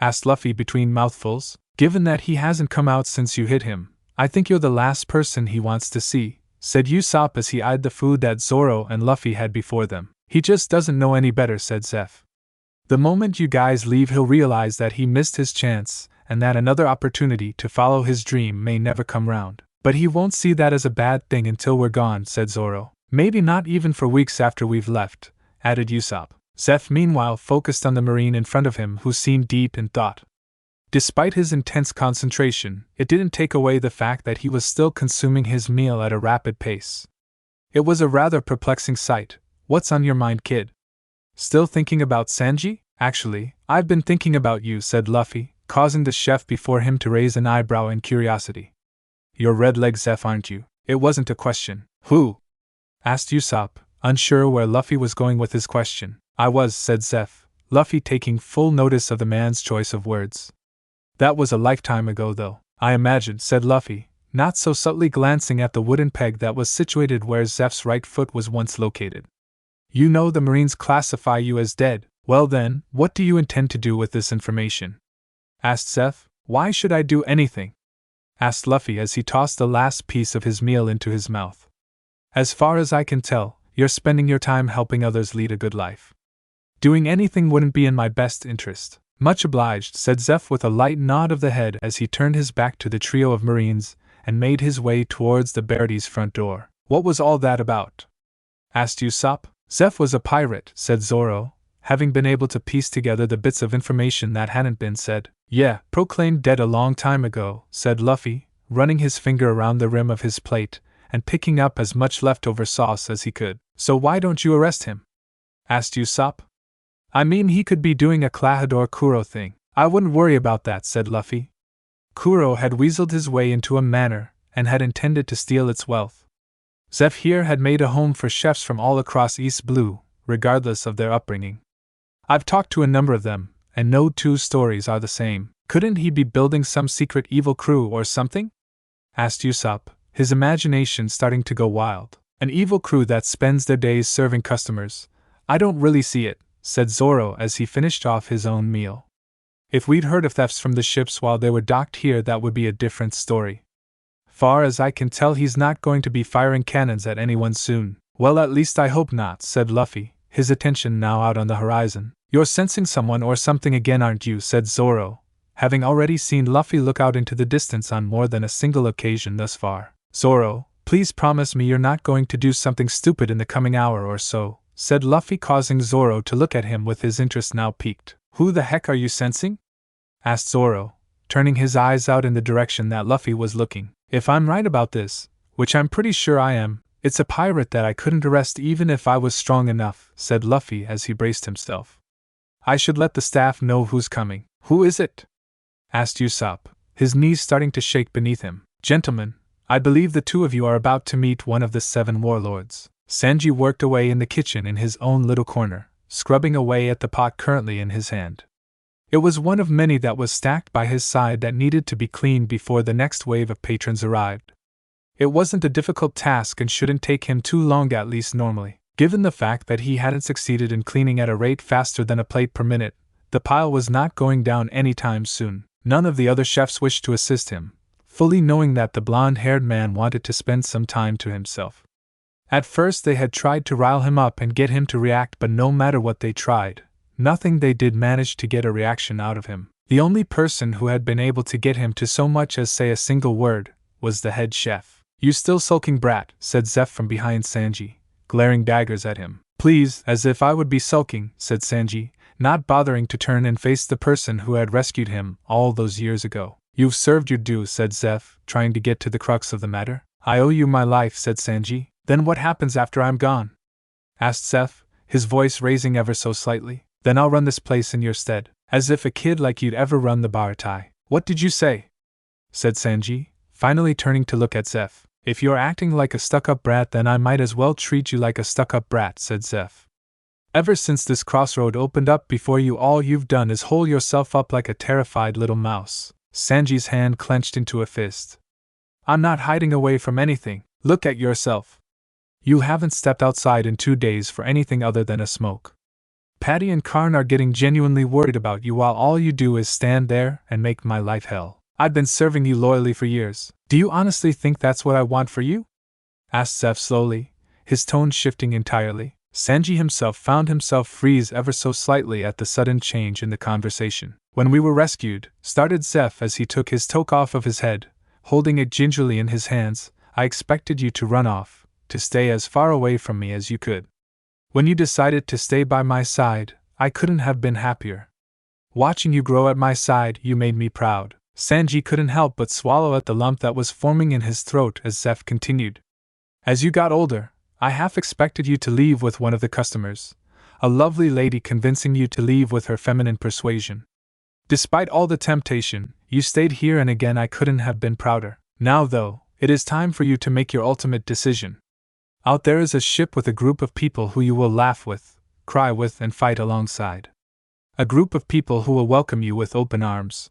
asked Luffy between mouthfuls. "Given that he hasn't come out since you hit him, I think you're the last person he wants to see," said Usopp as he eyed the food that Zoro and Luffy had before them. "He just doesn't know any better," said Zeph. "The moment you guys leave, he'll realize that he missed his chance and that another opportunity to follow his dream may never come round. But he won't see that as a bad thing until we're gone," said Zoro. "Maybe not even for weeks after we've left," added Usopp. Zeph meanwhile focused on the Marine in front of him, who seemed deep in thought. Despite his intense concentration, it didn't take away the fact that he was still consuming his meal at a rapid pace. It was a rather perplexing sight. "What's on your mind, kid? Still thinking about Sanji?" "Actually, I've been thinking about you," said Luffy, causing the chef before him to raise an eyebrow in curiosity. "You're red-leg Zeph, aren't you?" It wasn't a question. "Who?" asked Usopp, unsure where Luffy was going with his question. "I was," said Zeph, Luffy taking full notice of the man's choice of words. "That was a lifetime ago, though, I imagine," said Luffy, not so subtly glancing at the wooden peg that was situated where Zeph's right foot was once located. "You know the Marines classify you as dead. Well then, what do you intend to do with this information?" asked Zeph. "Why should I do anything?" asked Luffy as he tossed the last piece of his meal into his mouth. "As far as I can tell, you're spending your time helping others lead a good life. Doing anything wouldn't be in my best interest." "Much obliged," said Zeph with a light nod of the head as he turned his back to the trio of Marines and made his way towards the Baraty's front door. "What was all that about?" asked Usopp. "Zeph was a pirate," said Zoro, having been able to piece together the bits of information that hadn't been said. "Yeah, proclaimed dead a long time ago," said Luffy, running his finger around the rim of his plate and picking up as much leftover sauce as he could. "So why don't you arrest him?" asked Usopp. "I mean, he could be doing a Klahadore Kuro thing." "I wouldn't worry about that," said Luffy. Kuro had weaseled his way into a manor and had intended to steal its wealth. Zeph here had made a home for chefs from all across East Blue, regardless of their upbringing. "I've talked to a number of them, and no two stories are the same." "Couldn't he be building some secret evil crew or something?" asked Usopp, his imagination starting to go wild. "An evil crew that spends their days serving customers? I don't really see it," said Zoro as he finished off his own meal. "If we'd heard of thefts from the ships while they were docked here, that would be a different story. Far as I can tell, he's not going to be firing cannons at anyone soon." "Well, at least I hope not," said Luffy, his attention now out on the horizon. "You're sensing someone or something again, aren't you?" said Zoro, having already seen Luffy look out into the distance on more than a single occasion thus far. "Zoro, please promise me you're not going to do something stupid in the coming hour or so," said Luffy, causing Zoro to look at him with his interest now piqued. "Who the heck are you sensing?" asked Zoro, turning his eyes out in the direction that Luffy was looking. If I'm right about this, which I'm pretty sure I am, it's a pirate that I couldn't arrest even if I was strong enough, said Luffy as he braced himself. I should let the staff know who's coming. Who is it? Asked Usopp, his knees starting to shake beneath him. Gentlemen, I believe the two of you are about to meet one of the 7 warlords. Sanji worked away in the kitchen in his own little corner, scrubbing away at the pot currently in his hand. It was one of many that was stacked by his side that needed to be cleaned before the next wave of patrons arrived. It wasn't a difficult task and shouldn't take him too long, at least normally. Given the fact that he hadn't succeeded in cleaning at a rate faster than a plate per minute, the pile was not going down anytime soon. None of the other chefs wished to assist him, fully knowing that the blonde-haired man wanted to spend some time to himself. At first they had tried to rile him up and get him to react, but no matter what they tried, nothing they did managed to get a reaction out of him. The only person who had been able to get him to so much as say a single word was the head chef. You still sulking brat, said Zeph from behind Sanji, glaring daggers at him. Please, as if I would be sulking, said Sanji, not bothering to turn and face the person who had rescued him all those years ago. You've served your due, said Zeph, trying to get to the crux of the matter. I owe you my life, said Sanji. Then what happens after I'm gone? Asked Zeph, his voice raising ever so slightly. Then I'll run this place in your stead, as if a kid like you'd ever run the Baratai. What did you say? Said Sanji, finally turning to look at Zeph. If you're acting like a stuck-up brat, then I might as well treat you like a stuck-up brat, said Zeph. Ever since this crossroad opened up before you, all you've done is hole yourself up like a terrified little mouse. Sanji's hand clenched into a fist. I'm not hiding away from anything. Look at yourself. You haven't stepped outside in 2 days for anything other than a smoke. Patty and Karn are getting genuinely worried about you while all you do is stand there and make my life hell. I've been serving you loyally for years. Do you honestly think that's what I want for you? Asked Zeph slowly, his tone shifting entirely. Sanji himself found himself freeze ever so slightly at the sudden change in the conversation. When we were rescued, started Zeph as he took his toque off of his head, holding it gingerly in his hands, I expected you to run off, to stay as far away from me as you could. When you decided to stay by my side, I couldn't have been happier. Watching you grow at my side, you made me proud. Sanji couldn't help but swallow at the lump that was forming in his throat as Zeph continued. As you got older, I half expected you to leave with one of the customers, a lovely lady convincing you to leave with her feminine persuasion. Despite all the temptation, you stayed here, and again I couldn't have been prouder. Now though, it is time for you to make your ultimate decision. Out there is a ship with a group of people who you will laugh with, cry with, and fight alongside. A group of people who will welcome you with open arms.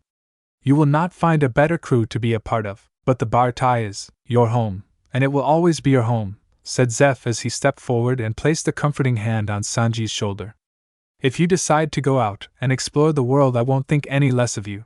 You will not find a better crew to be a part of, but the Baratai is your home, and it will always be your home, said Zeph as he stepped forward and placed a comforting hand on Sanji's shoulder. If you decide to go out and explore the world, I won't think any less of you.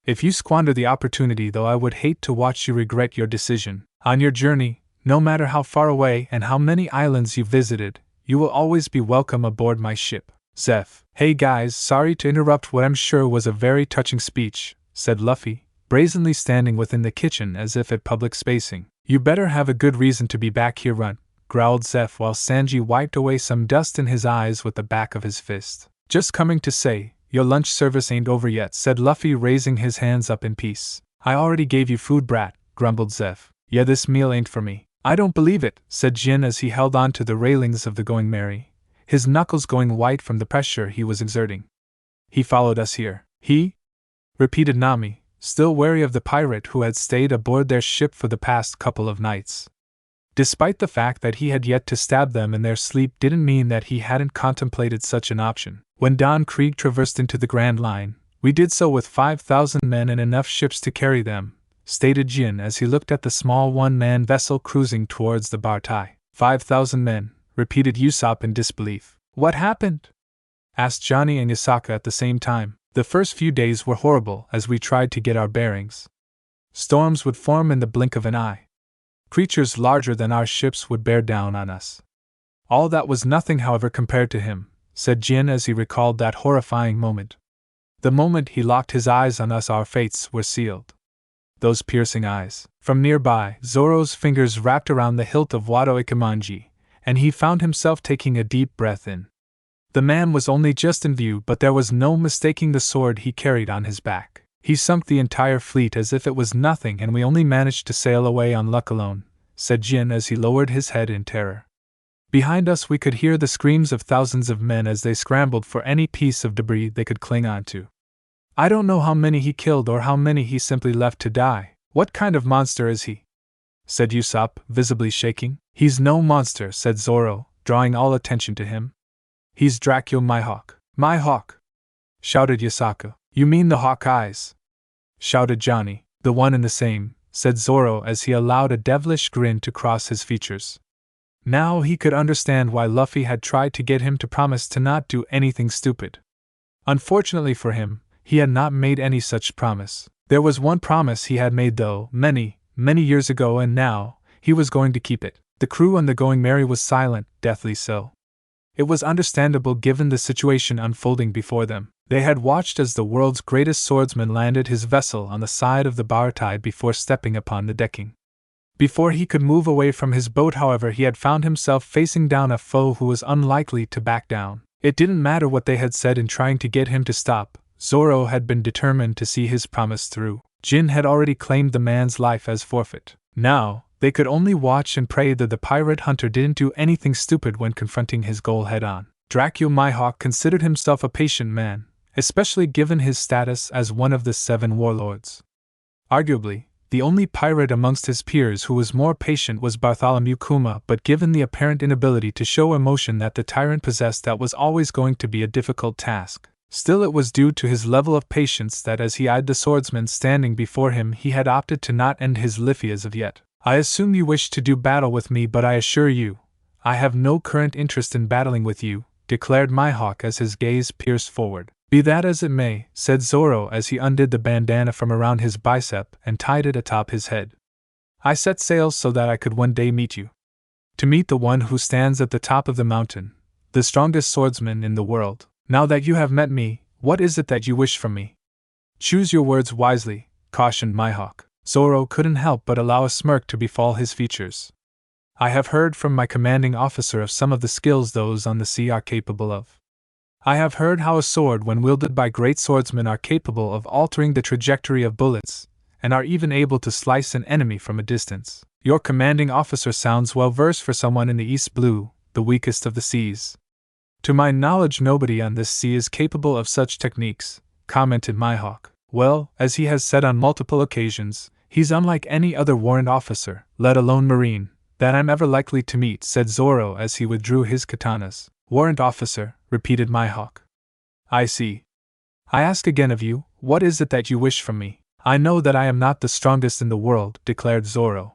If you squander the opportunity, though, I would hate to watch you regret your decision. On your journey, no matter how far away and how many islands you've visited, you will always be welcome aboard my ship. Zeph. Hey guys, sorry to interrupt what I'm sure was a very touching speech, said Luffy, brazenly standing within the kitchen as if at public spacing. You better have a good reason to be back here, runt, growled Zeph while Sanji wiped away some dust in his eyes with the back of his fist. Just coming to say, your lunch service ain't over yet, said Luffy, raising his hands up in peace. I already gave you food, brat, grumbled Zeph. Yeah, this meal ain't for me. I don't believe it, said Jin as he held on to the railings of the Going Merry, his knuckles going white from the pressure he was exerting. He followed us here. He? Repeated Nami, still wary of the pirate who had stayed aboard their ship for the past couple of nights. Despite the fact that he had yet to stab them in their sleep didn't mean that he hadn't contemplated such an option. When Don Krieg traversed into the Grand Line, we did so with 5,000 men and enough ships to carry them, stated Jin as he looked at the small one-man vessel cruising towards the Baratai. 5,000 men, repeated Usopp in disbelief. What happened? Asked Johnny and Yasaka at the same time. The first few days were horrible as we tried to get our bearings. Storms would form in the blink of an eye. Creatures larger than our ships would bear down on us. All that was nothing, however, compared to him, said Jin as he recalled that horrifying moment. The moment he locked his eyes on us, our fates were sealed. Those piercing eyes. From nearby, Zoro's fingers wrapped around the hilt of Wado Ikemanji, and he found himself taking a deep breath in. The man was only just in view, but there was no mistaking the sword he carried on his back. He sunk the entire fleet as if it was nothing and we only managed to sail away on luck alone, said Jin as he lowered his head in terror. Behind us we could hear the screams of thousands of men as they scrambled for any piece of debris they could cling onto. I don't know how many he killed or how many he simply left to die. What kind of monster is he? Said Usopp, visibly shaking. He's no monster, said Zoro, drawing all attention to him. He's Dracula my hawk. My hawk! Shouted Yasaka. You mean the Hawkeyes? Shouted Johnny. The one and the same, said Zoro as he allowed a devilish grin to cross his features. Now he could understand why Luffy had tried to get him to promise to not do anything stupid. Unfortunately for him, he had not made any such promise. There was one promise he had made though, many years ago, and now he was going to keep it. The crew on the Going Merry was silent, deathly so. It was understandable given the situation unfolding before them. They had watched as the world's greatest swordsman landed his vessel on the side of the bartide before stepping upon the decking. Before he could move away from his boat, however, he had found himself facing down a foe who was unlikely to back down. It didn't matter what they had said in trying to get him to stop. Zoro had been determined to see his promise through. Jin had already claimed the man's life as forfeit. Now, they could only watch and pray that the pirate hunter didn't do anything stupid when confronting his goal head-on. Dracula Mihawk considered himself a patient man, especially given his status as one of the 7 warlords. Arguably, the only pirate amongst his peers who was more patient was Bartholomew Kuma, but given the apparent inability to show emotion that the tyrant possessed, that was always going to be a difficult task. Still, it was due to his level of patience that as he eyed the swordsman standing before him, he had opted to not end his Liffy as of yet. I assume you wish to do battle with me, but I assure you, I have no current interest in battling with you, declared Mihawk as his gaze pierced forward. Be that as it may, said Zoro as he undid the bandana from around his bicep and tied it atop his head. I set sail so that I could one day meet you. To meet the one who stands at the top of the mountain, the strongest swordsman in the world. Now that you have met me, what is it that you wish from me? Choose your words wisely, cautioned Mihawk. Zoro couldn't help but allow a smirk to befall his features. I have heard from my commanding officer of some of the skills those on the sea are capable of. I have heard how a sword, when wielded by great swordsmen, are capable of altering the trajectory of bullets, and are even able to slice an enemy from a distance. Your commanding officer sounds well versed for someone in the East Blue, the weakest of the seas. To my knowledge, nobody on this sea is capable of such techniques, commented Mihawk. Well, as he has said on multiple occasions, he's unlike any other warrant officer, let alone Marine, that I'm ever likely to meet, said Zoro as he withdrew his katanas. Warrant officer, repeated Mihawk. I see. I ask again of you, what is it that you wish from me? I know that I am not the strongest in the world, declared Zoro.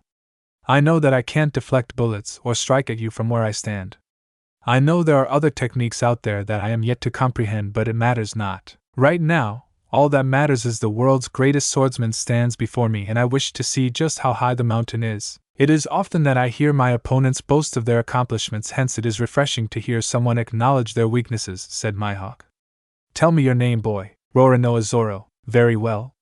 I know that I can't deflect bullets or strike at you from where I stand. I know there are other techniques out there that I am yet to comprehend, but it matters not. Right now, all that matters is the world's greatest swordsman stands before me, and I wish to see just how high the mountain is. It is often that I hear my opponents boast of their accomplishments, hence it is refreshing to hear someone acknowledge their weaknesses, said Mihawk. Tell me your name, boy. Roronoa Zoro. Very well.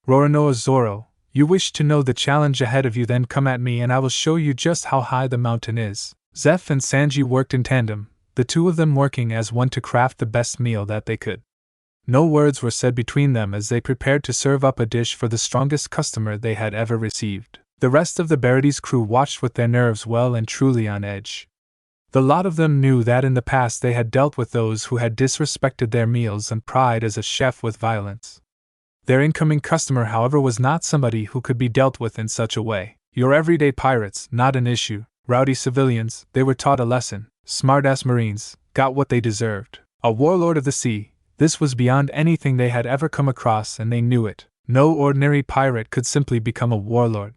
Roronoa Zoro, you wish to know the challenge ahead of you, then come at me and I will show you just how high the mountain is. Zeph and Sanji worked in tandem, the two of them working as one to craft the best meal that they could. No words were said between them as they prepared to serve up a dish for the strongest customer they had ever received. The rest of the Barides crew watched with their nerves well and truly on edge. The lot of them knew that in the past they had dealt with those who had disrespected their meals and pride as a chef with violence. Their incoming customer, however, was not somebody who could be dealt with in such a way. Your everyday pirates, not an issue. Rowdy civilians, they were taught a lesson. Smart-ass Marines, got what they deserved. A warlord of the sea, this was beyond anything they had ever come across, and they knew it. No ordinary pirate could simply become a warlord.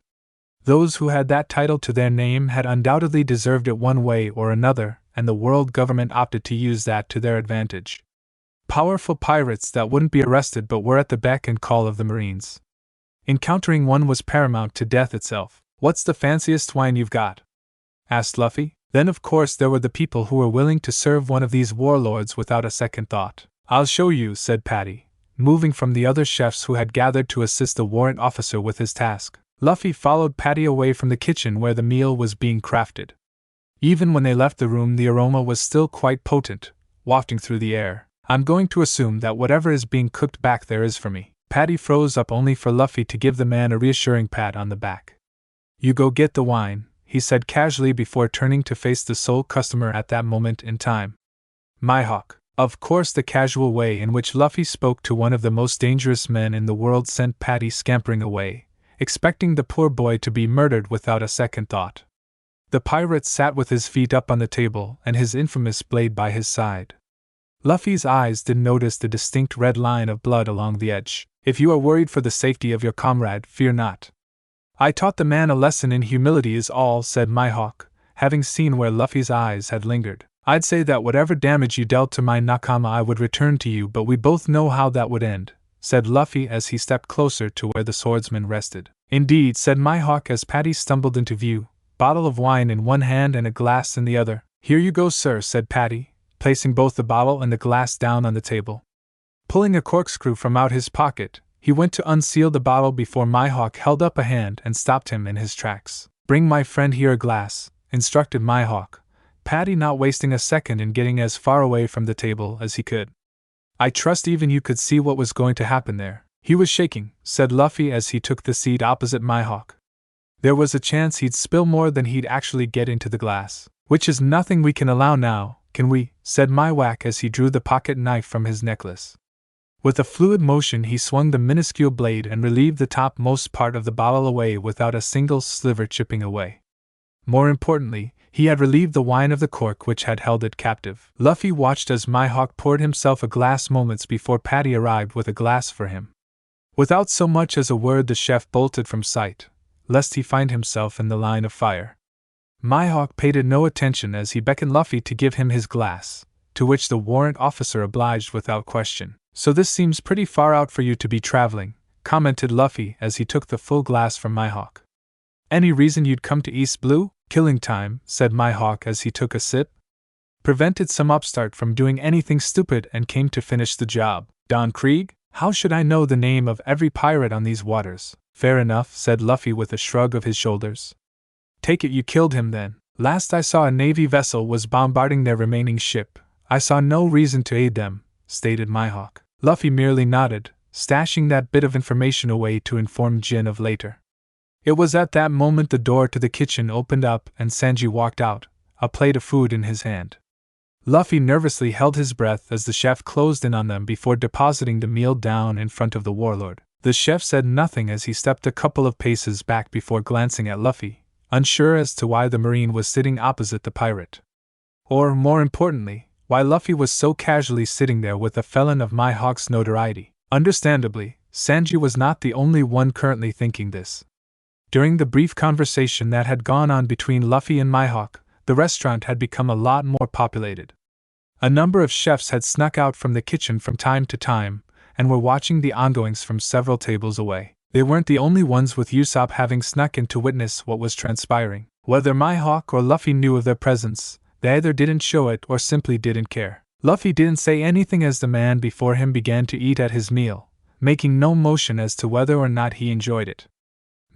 Those who had that title to their name had undoubtedly deserved it one way or another, and the world government opted to use that to their advantage. Powerful pirates that wouldn't be arrested but were at the beck and call of the Marines. Encountering one was paramount to death itself. What's the fanciest wine you've got? Asked Luffy. Then of course there were the people who were willing to serve one of these warlords without a second thought. I'll show you, said Patty, moving from the other chefs who had gathered to assist the warrant officer with his task. Luffy followed Patty away from the kitchen where the meal was being crafted. Even when they left the room, the aroma was still quite potent, wafting through the air. I'm going to assume that whatever is being cooked back there is for me. Patty froze up only for Luffy to give the man a reassuring pat on the back. You go get the wine, he said casually before turning to face the sole customer at that moment in time. Mihawk. Of course, the casual way in which Luffy spoke to one of the most dangerous men in the world sent Patty scampering away, expecting the poor boy to be murdered without a second thought. The pirate sat with his feet up on the table and his infamous blade by his side. Luffy's eyes did notice the distinct red line of blood along the edge. If you are worried for the safety of your comrade, fear not. I taught the man a lesson in humility is all, said Mihawk, having seen where Luffy's eyes had lingered. I'd say that whatever damage you dealt to my nakama I would return to you, but we both know how that would end, said Luffy as he stepped closer to where the swordsman rested. Indeed, said Mihawk as Patty stumbled into view, bottle of wine in one hand and a glass in the other. Here you go, sir, said Patty, placing both the bottle and the glass down on the table. Pulling a corkscrew from out his pocket, he went to unseal the bottle before Mihawk held up a hand and stopped him in his tracks. Bring my friend here a glass, instructed Mihawk, Patty not wasting a second in getting as far away from the table as he could. I trust even you could see what was going to happen there. He was shaking, said Luffy as he took the seat opposite Mihawk. There was a chance he'd spill more than he'd actually get into the glass. Which is nothing we can allow now, can we? Said Mihawk as he drew the pocket knife from his necklace. With a fluid motion he swung the minuscule blade and relieved the topmost part of the bottle away without a single sliver chipping away. More importantly, he had relieved the wine of the cork which had held it captive. Luffy watched as Mihawk poured himself a glass moments before Patty arrived with a glass for him. Without so much as a word the chef bolted from sight, lest he find himself in the line of fire. Mihawk paid it no attention as he beckoned Luffy to give him his glass, to which the warrant officer obliged without question. So this seems pretty far out for you to be traveling, commented Luffy as he took the full glass from Mihawk. Any reason you'd come to East Blue? Killing time, said Mihawk as he took a sip. Prevented some upstart from doing anything stupid and came to finish the job. Don Krieg? How should I know the name of every pirate on these waters? Fair enough, said Luffy with a shrug of his shoulders. Take it you killed him then. Last I saw a Navy vessel was bombarding their remaining ship. I saw no reason to aid them, stated Mihawk. Luffy merely nodded, stashing that bit of information away to inform Jin of later. It was at that moment the door to the kitchen opened up and Sanji walked out, a plate of food in his hand. Luffy nervously held his breath as the chef closed in on them before depositing the meal down in front of the warlord. The chef said nothing as he stepped a couple of paces back before glancing at Luffy, unsure as to why the Marine was sitting opposite the pirate. Or, more importantly, why Luffy was so casually sitting there with a felon of Mihawk's notoriety. Understandably, Sanji was not the only one currently thinking this. During the brief conversation that had gone on between Luffy and Mihawk, the restaurant had become a lot more populated. A number of chefs had snuck out from the kitchen from time to time, and were watching the ongoings from several tables away. They weren't the only ones, with Usopp having snuck in to witness what was transpiring. Whether Mihawk or Luffy knew of their presence, they either didn't show it or simply didn't care. Luffy didn't say anything as the man before him began to eat at his meal, making no motion as to whether or not he enjoyed it.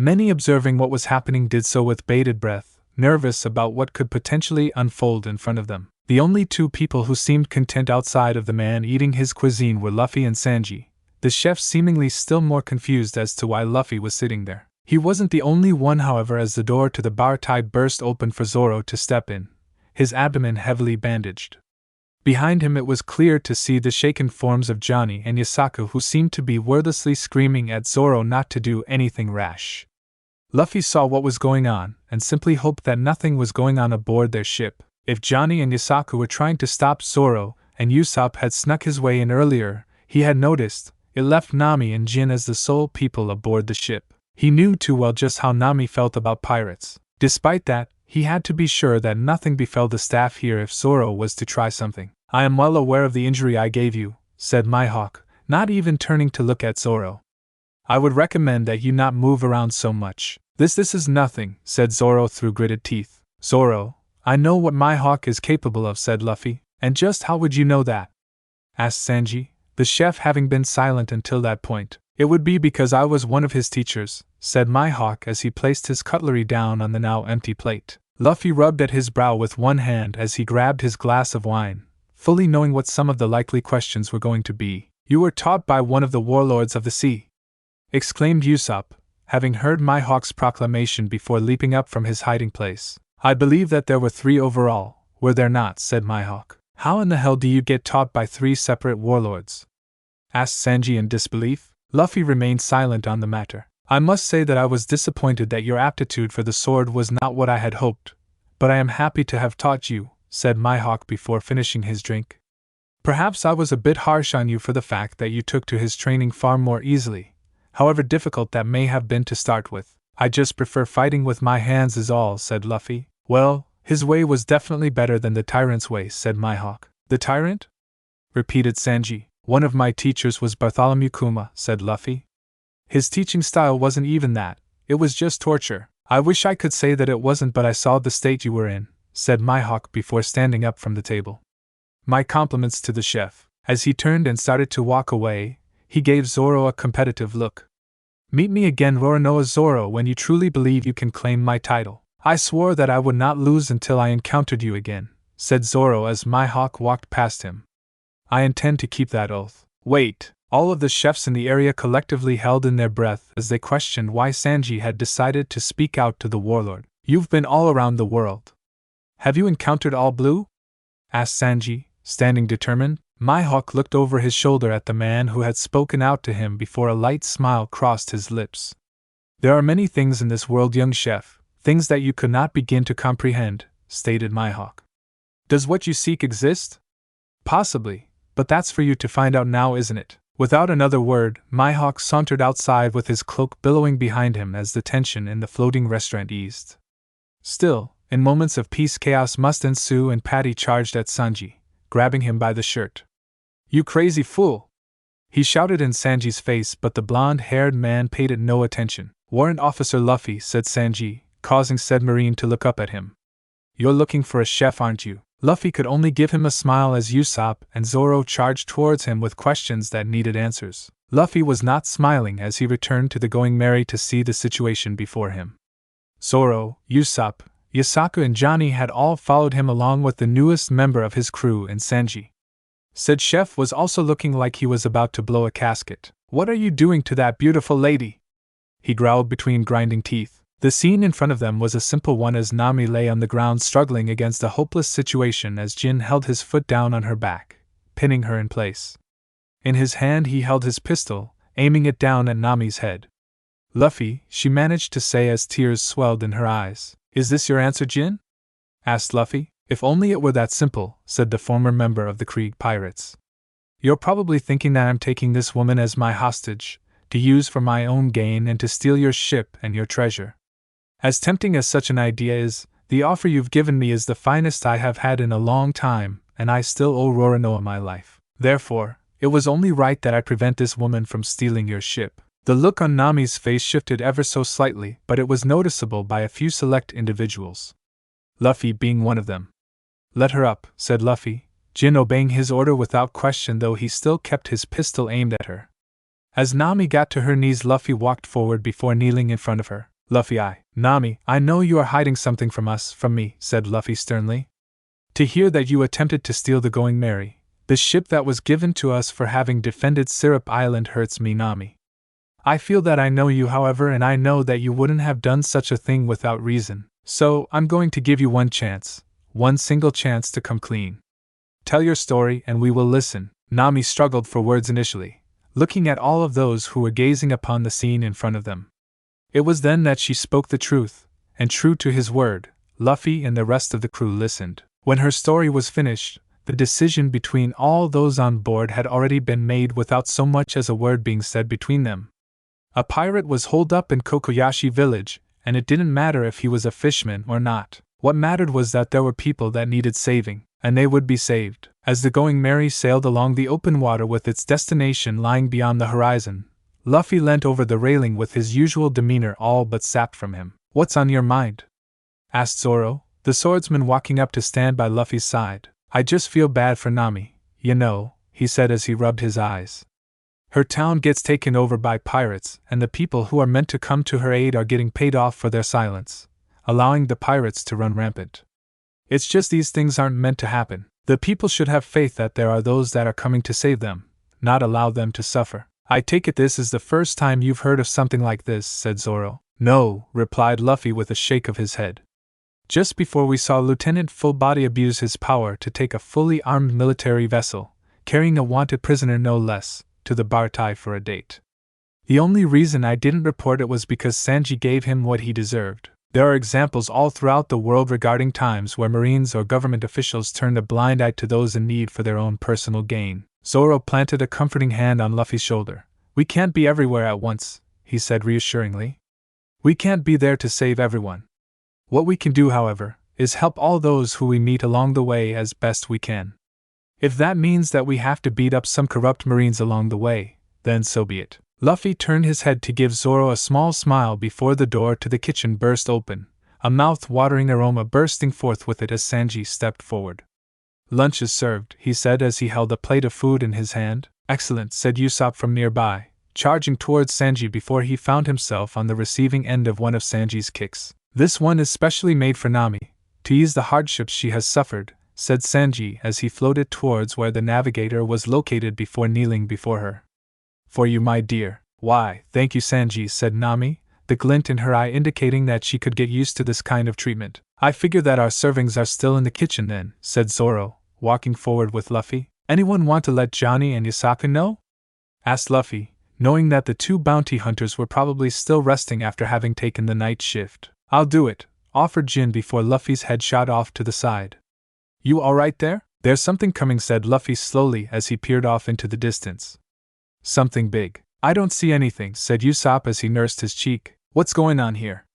Many observing what was happening did so with bated breath, nervous about what could potentially unfold in front of them. The only two people who seemed content outside of the man eating his cuisine were Luffy and Sanji, the chef seemingly still more confused as to why Luffy was sitting there. He wasn't the only one, however, as the door to the bar tide burst open for Zoro to step in, his abdomen heavily bandaged. Behind him it was clear to see the shaken forms of Johnny and Yasaku, who seemed to be wordlessly screaming at Zoro not to do anything rash. Luffy saw what was going on, and simply hoped that nothing was going on aboard their ship. If Johnny and Yasaku were trying to stop Zoro, and Usopp had snuck his way in earlier, he had noticed, it left Nami and Jin as the sole people aboard the ship. He knew too well just how Nami felt about pirates. Despite that, he had to be sure that nothing befell the staff here if Zoro was to try something. I am well aware of the injury I gave you, said Mihawk, not even turning to look at Zoro. I would recommend that you not move around so much. This is nothing, said Zoro through gritted teeth. Zoro, I know what Mihawk is capable of, said Luffy. And just how would you know that? Asked Sanji, the chef having been silent until that point. It would be because I was one of his teachers, said Mihawk as he placed his cutlery down on the now empty plate. Luffy rubbed at his brow with one hand as he grabbed his glass of wine, fully knowing what some of the likely questions were going to be. You were taught by one of the warlords of the sea, exclaimed Usopp, having heard Mihawk's proclamation before leaping up from his hiding place. I believe that there were 3 overall, were there not? Said Mihawk. How in the hell do you get taught by 3 separate warlords? Asked Sanji in disbelief. Luffy remained silent on the matter. I must say that I was disappointed that your aptitude for the sword was not what I had hoped, but I am happy to have taught you, said Mihawk before finishing his drink. Perhaps I was a bit harsh on you for the fact that you took to his training far more easily, however difficult that may have been to start with. I just prefer fighting with my hands is all, said Luffy. Well, his way was definitely better than the tyrant's way, said Mihawk. The tyrant? Repeated Sanji. One of my teachers was Bartholomew Kuma, said Luffy. His teaching style wasn't even that, it was just torture. I wish I could say that it wasn't, but I saw the state you were in, said Mihawk before standing up from the table. My compliments to the chef. As he turned and started to walk away, he gave Zoro a competitive look. Meet me again, Roronoa Zoro, when you truly believe you can claim my title. I swore that I would not lose until I encountered you again, said Zoro as Mihawk walked past him. I intend to keep that oath. Wait! All of the chefs in the area collectively held in their breath as they questioned why Sanji had decided to speak out to the warlord. You've been all around the world. Have you encountered All Blue? Asked Sanji, standing determined. Mihawk looked over his shoulder at the man who had spoken out to him before a light smile crossed his lips. There are many things in this world, young chef, things that you could not begin to comprehend, stated Mihawk. Does what you seek exist? Possibly, but that's for you to find out now, isn't it? Without another word, Mihawk sauntered outside with his cloak billowing behind him as the tension in the floating restaurant eased. Still, in moments of peace chaos must ensue, and Patty charged at Sanji, grabbing him by the shirt. You crazy fool! He shouted in Sanji's face, but the blonde-haired man paid it no attention. Warrant Officer Luffy, said Sanji, causing said Marine to look up at him. You're looking for a chef, aren't you? Luffy could only give him a smile as Usopp and Zoro charged towards him with questions that needed answers. Luffy was not smiling as he returned to the Going Merry to see the situation before him. Zoro, Usopp, Yasaku and Johnny had all followed him along with the newest member of his crew, and Sanji. Said chef was also looking like he was about to blow a casket. What are you doing to that beautiful lady? He growled between grinding teeth. The scene in front of them was a simple one as Nami lay on the ground struggling against a hopeless situation as Jin held his foot down on her back, pinning her in place. In his hand he held his pistol, aiming it down at Nami's head. Luffy, she managed to say as tears swelled in her eyes. Is this your answer, Jin? Asked Luffy. If only it were that simple, said the former member of the Krieg Pirates. You're probably thinking that I'm taking this woman as my hostage, to use for my own gain and to steal your ship and your treasure. As tempting as such an idea is, the offer you've given me is the finest I have had in a long time, and I still owe Roronoa my life. Therefore, it was only right that I prevent this woman from stealing your ship. The look on Nami's face shifted ever so slightly, but it was noticeable by a few select individuals. Luffy being one of them. Let her up, said Luffy, Jin obeying his order without question, though he still kept his pistol aimed at her. As Nami got to her knees, Luffy walked forward before kneeling in front of her. Luffy, Nami, I know you are hiding something from me, said Luffy sternly. To hear that you attempted to steal the Going Merry, the ship that was given to us for having defended Syrup Island, hurts me, Nami. I feel that I know you, however, and I know that you wouldn't have done such a thing without reason, so I'm going to give you one chance, one single chance to come clean. Tell your story and we will listen. Nami struggled for words initially, looking at all of those who were gazing upon the scene in front of them. It was then that she spoke the truth, and true to his word, Luffy and the rest of the crew listened. When her story was finished, the decision between all those on board had already been made without so much as a word being said between them. A pirate was holed up in Kokoyashi village, and it didn't matter if he was a fisherman or not. What mattered was that there were people that needed saving, and they would be saved. As the Going Merry sailed along the open water with its destination lying beyond the horizon, Luffy leant over the railing with his usual demeanor all but sapped from him. What's on your mind? Asked Zoro, the swordsman walking up to stand by Luffy's side. I just feel bad for Nami, you know, he said as he rubbed his eyes. Her town gets taken over by pirates, and the people who are meant to come to her aid are getting paid off for their silence, allowing the pirates to run rampant. It's just these things aren't meant to happen. The people should have faith that there are those that are coming to save them, not allow them to suffer. I take it this is the first time you've heard of something like this, said Zoro. No, replied Luffy with a shake of his head. Just before we saw Lieutenant Fullbody abuse his power to take a fully armed military vessel, carrying a wanted prisoner no less, to the Bartai for a date. The only reason I didn't report it was because Sanji gave him what he deserved. There are examples all throughout the world regarding times where Marines or government officials turned a blind eye to those in need for their own personal gain. Zoro planted a comforting hand on Luffy's shoulder. We can't be everywhere at once, he said reassuringly. We can't be there to save everyone. What we can do, however, is help all those who we meet along the way as best we can. If that means that we have to beat up some corrupt Marines along the way, then so be it. Luffy turned his head to give Zoro a small smile before the door to the kitchen burst open, a mouth-watering aroma bursting forth with it as Sanji stepped forward. Lunch is served, he said as he held a plate of food in his hand. Excellent, said Usopp from nearby, charging towards Sanji before he found himself on the receiving end of one of Sanji's kicks. This one is specially made for Nami, to ease the hardships she has suffered, said Sanji as he floated towards where the navigator was located before kneeling before her. For you, my dear. Why, thank you, Sanji, said Nami, the glint in her eye indicating that she could get used to this kind of treatment. I figure that our servings are still in the kitchen then, said Zoro, walking forward with Luffy. Anyone want to let Johnny and Yasaka know? Asked Luffy, knowing that the two bounty hunters were probably still resting after having taken the night shift. I'll do it, offered Jin before Luffy's head shot off to the side. You all right there? There's something coming, said Luffy slowly as he peered off into the distance. Something big. I don't see anything, said Usopp as he nursed his cheek. What's going on here?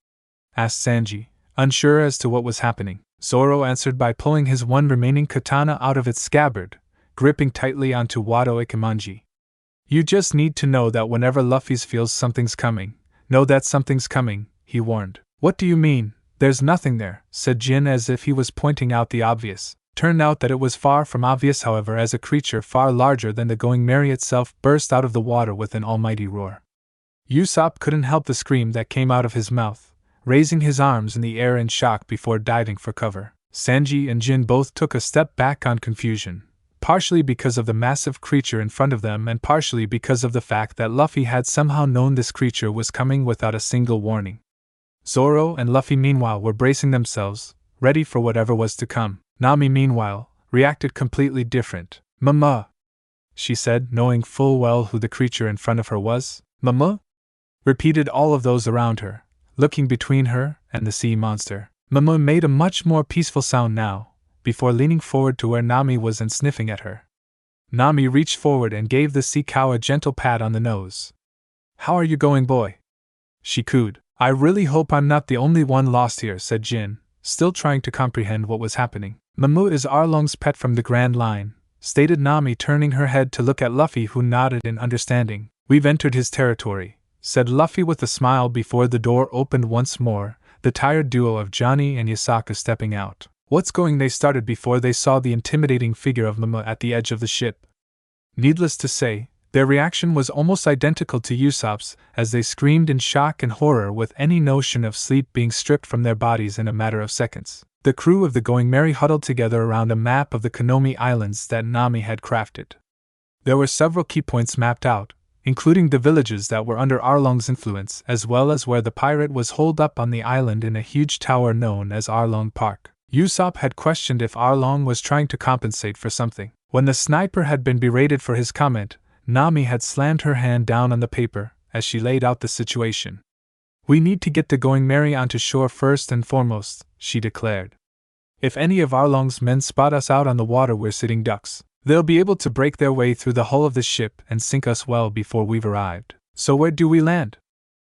Asked Sanji, unsure as to what was happening. Zoro answered by pulling his one remaining katana out of its scabbard, gripping tightly onto Wado Ikemanji. You just need to know that whenever Luffy feels something's coming, know that something's coming, he warned. What do you mean? There's nothing there, said Jin as if he was pointing out the obvious. Turned out that it was far from obvious, however, as a creature far larger than the Going Merry itself burst out of the water with an almighty roar. Usopp couldn't help the scream that came out of his mouth, raising his arms in the air in shock before diving for cover. Sanji and Jin both took a step back on confusion, partially because of the massive creature in front of them and partially because of the fact that Luffy had somehow known this creature was coming without a single warning. Zoro and Luffy meanwhile were bracing themselves, ready for whatever was to come. Nami, meanwhile, reacted completely different. Mama, she said, knowing full well who the creature in front of her was. Mama? Repeated all of those around her, looking between her and the sea monster. Mama made a much more peaceful sound now, before leaning forward to where Nami was and sniffing at her. Nami reached forward and gave the sea cow a gentle pat on the nose. How are you going, boy? She cooed. I really hope I'm not the only one lost here, said Jin, still trying to comprehend what was happening. Mamu is Arlong's pet from the Grand Line, stated Nami, turning her head to look at Luffy, who nodded in understanding. We've entered his territory, said Luffy with a smile before the door opened once more, the tired duo of Johnny and Yasaka stepping out. What's going? They started before they saw the intimidating figure of Mamu at the edge of the ship. Needless to say, their reaction was almost identical to Usopp's, as they screamed in shock and horror with any notion of sleep being stripped from their bodies in a matter of seconds. The crew of the Going Merry huddled together around a map of the Konomi Islands that Nami had crafted. There were several key points mapped out, including the villages that were under Arlong's influence, as well as where the pirate was holed up on the island in a huge tower known as Arlong Park. Usopp had questioned if Arlong was trying to compensate for something. When the sniper had been berated for his comment, Nami had slammed her hand down on the paper as she laid out the situation. We need to get the Going Merry onto shore first and foremost, she declared. If any of Arlong's men spot us out on the water, we're sitting ducks. They'll be able to break their way through the hull of the ship and sink us well before we've arrived. So where do we land?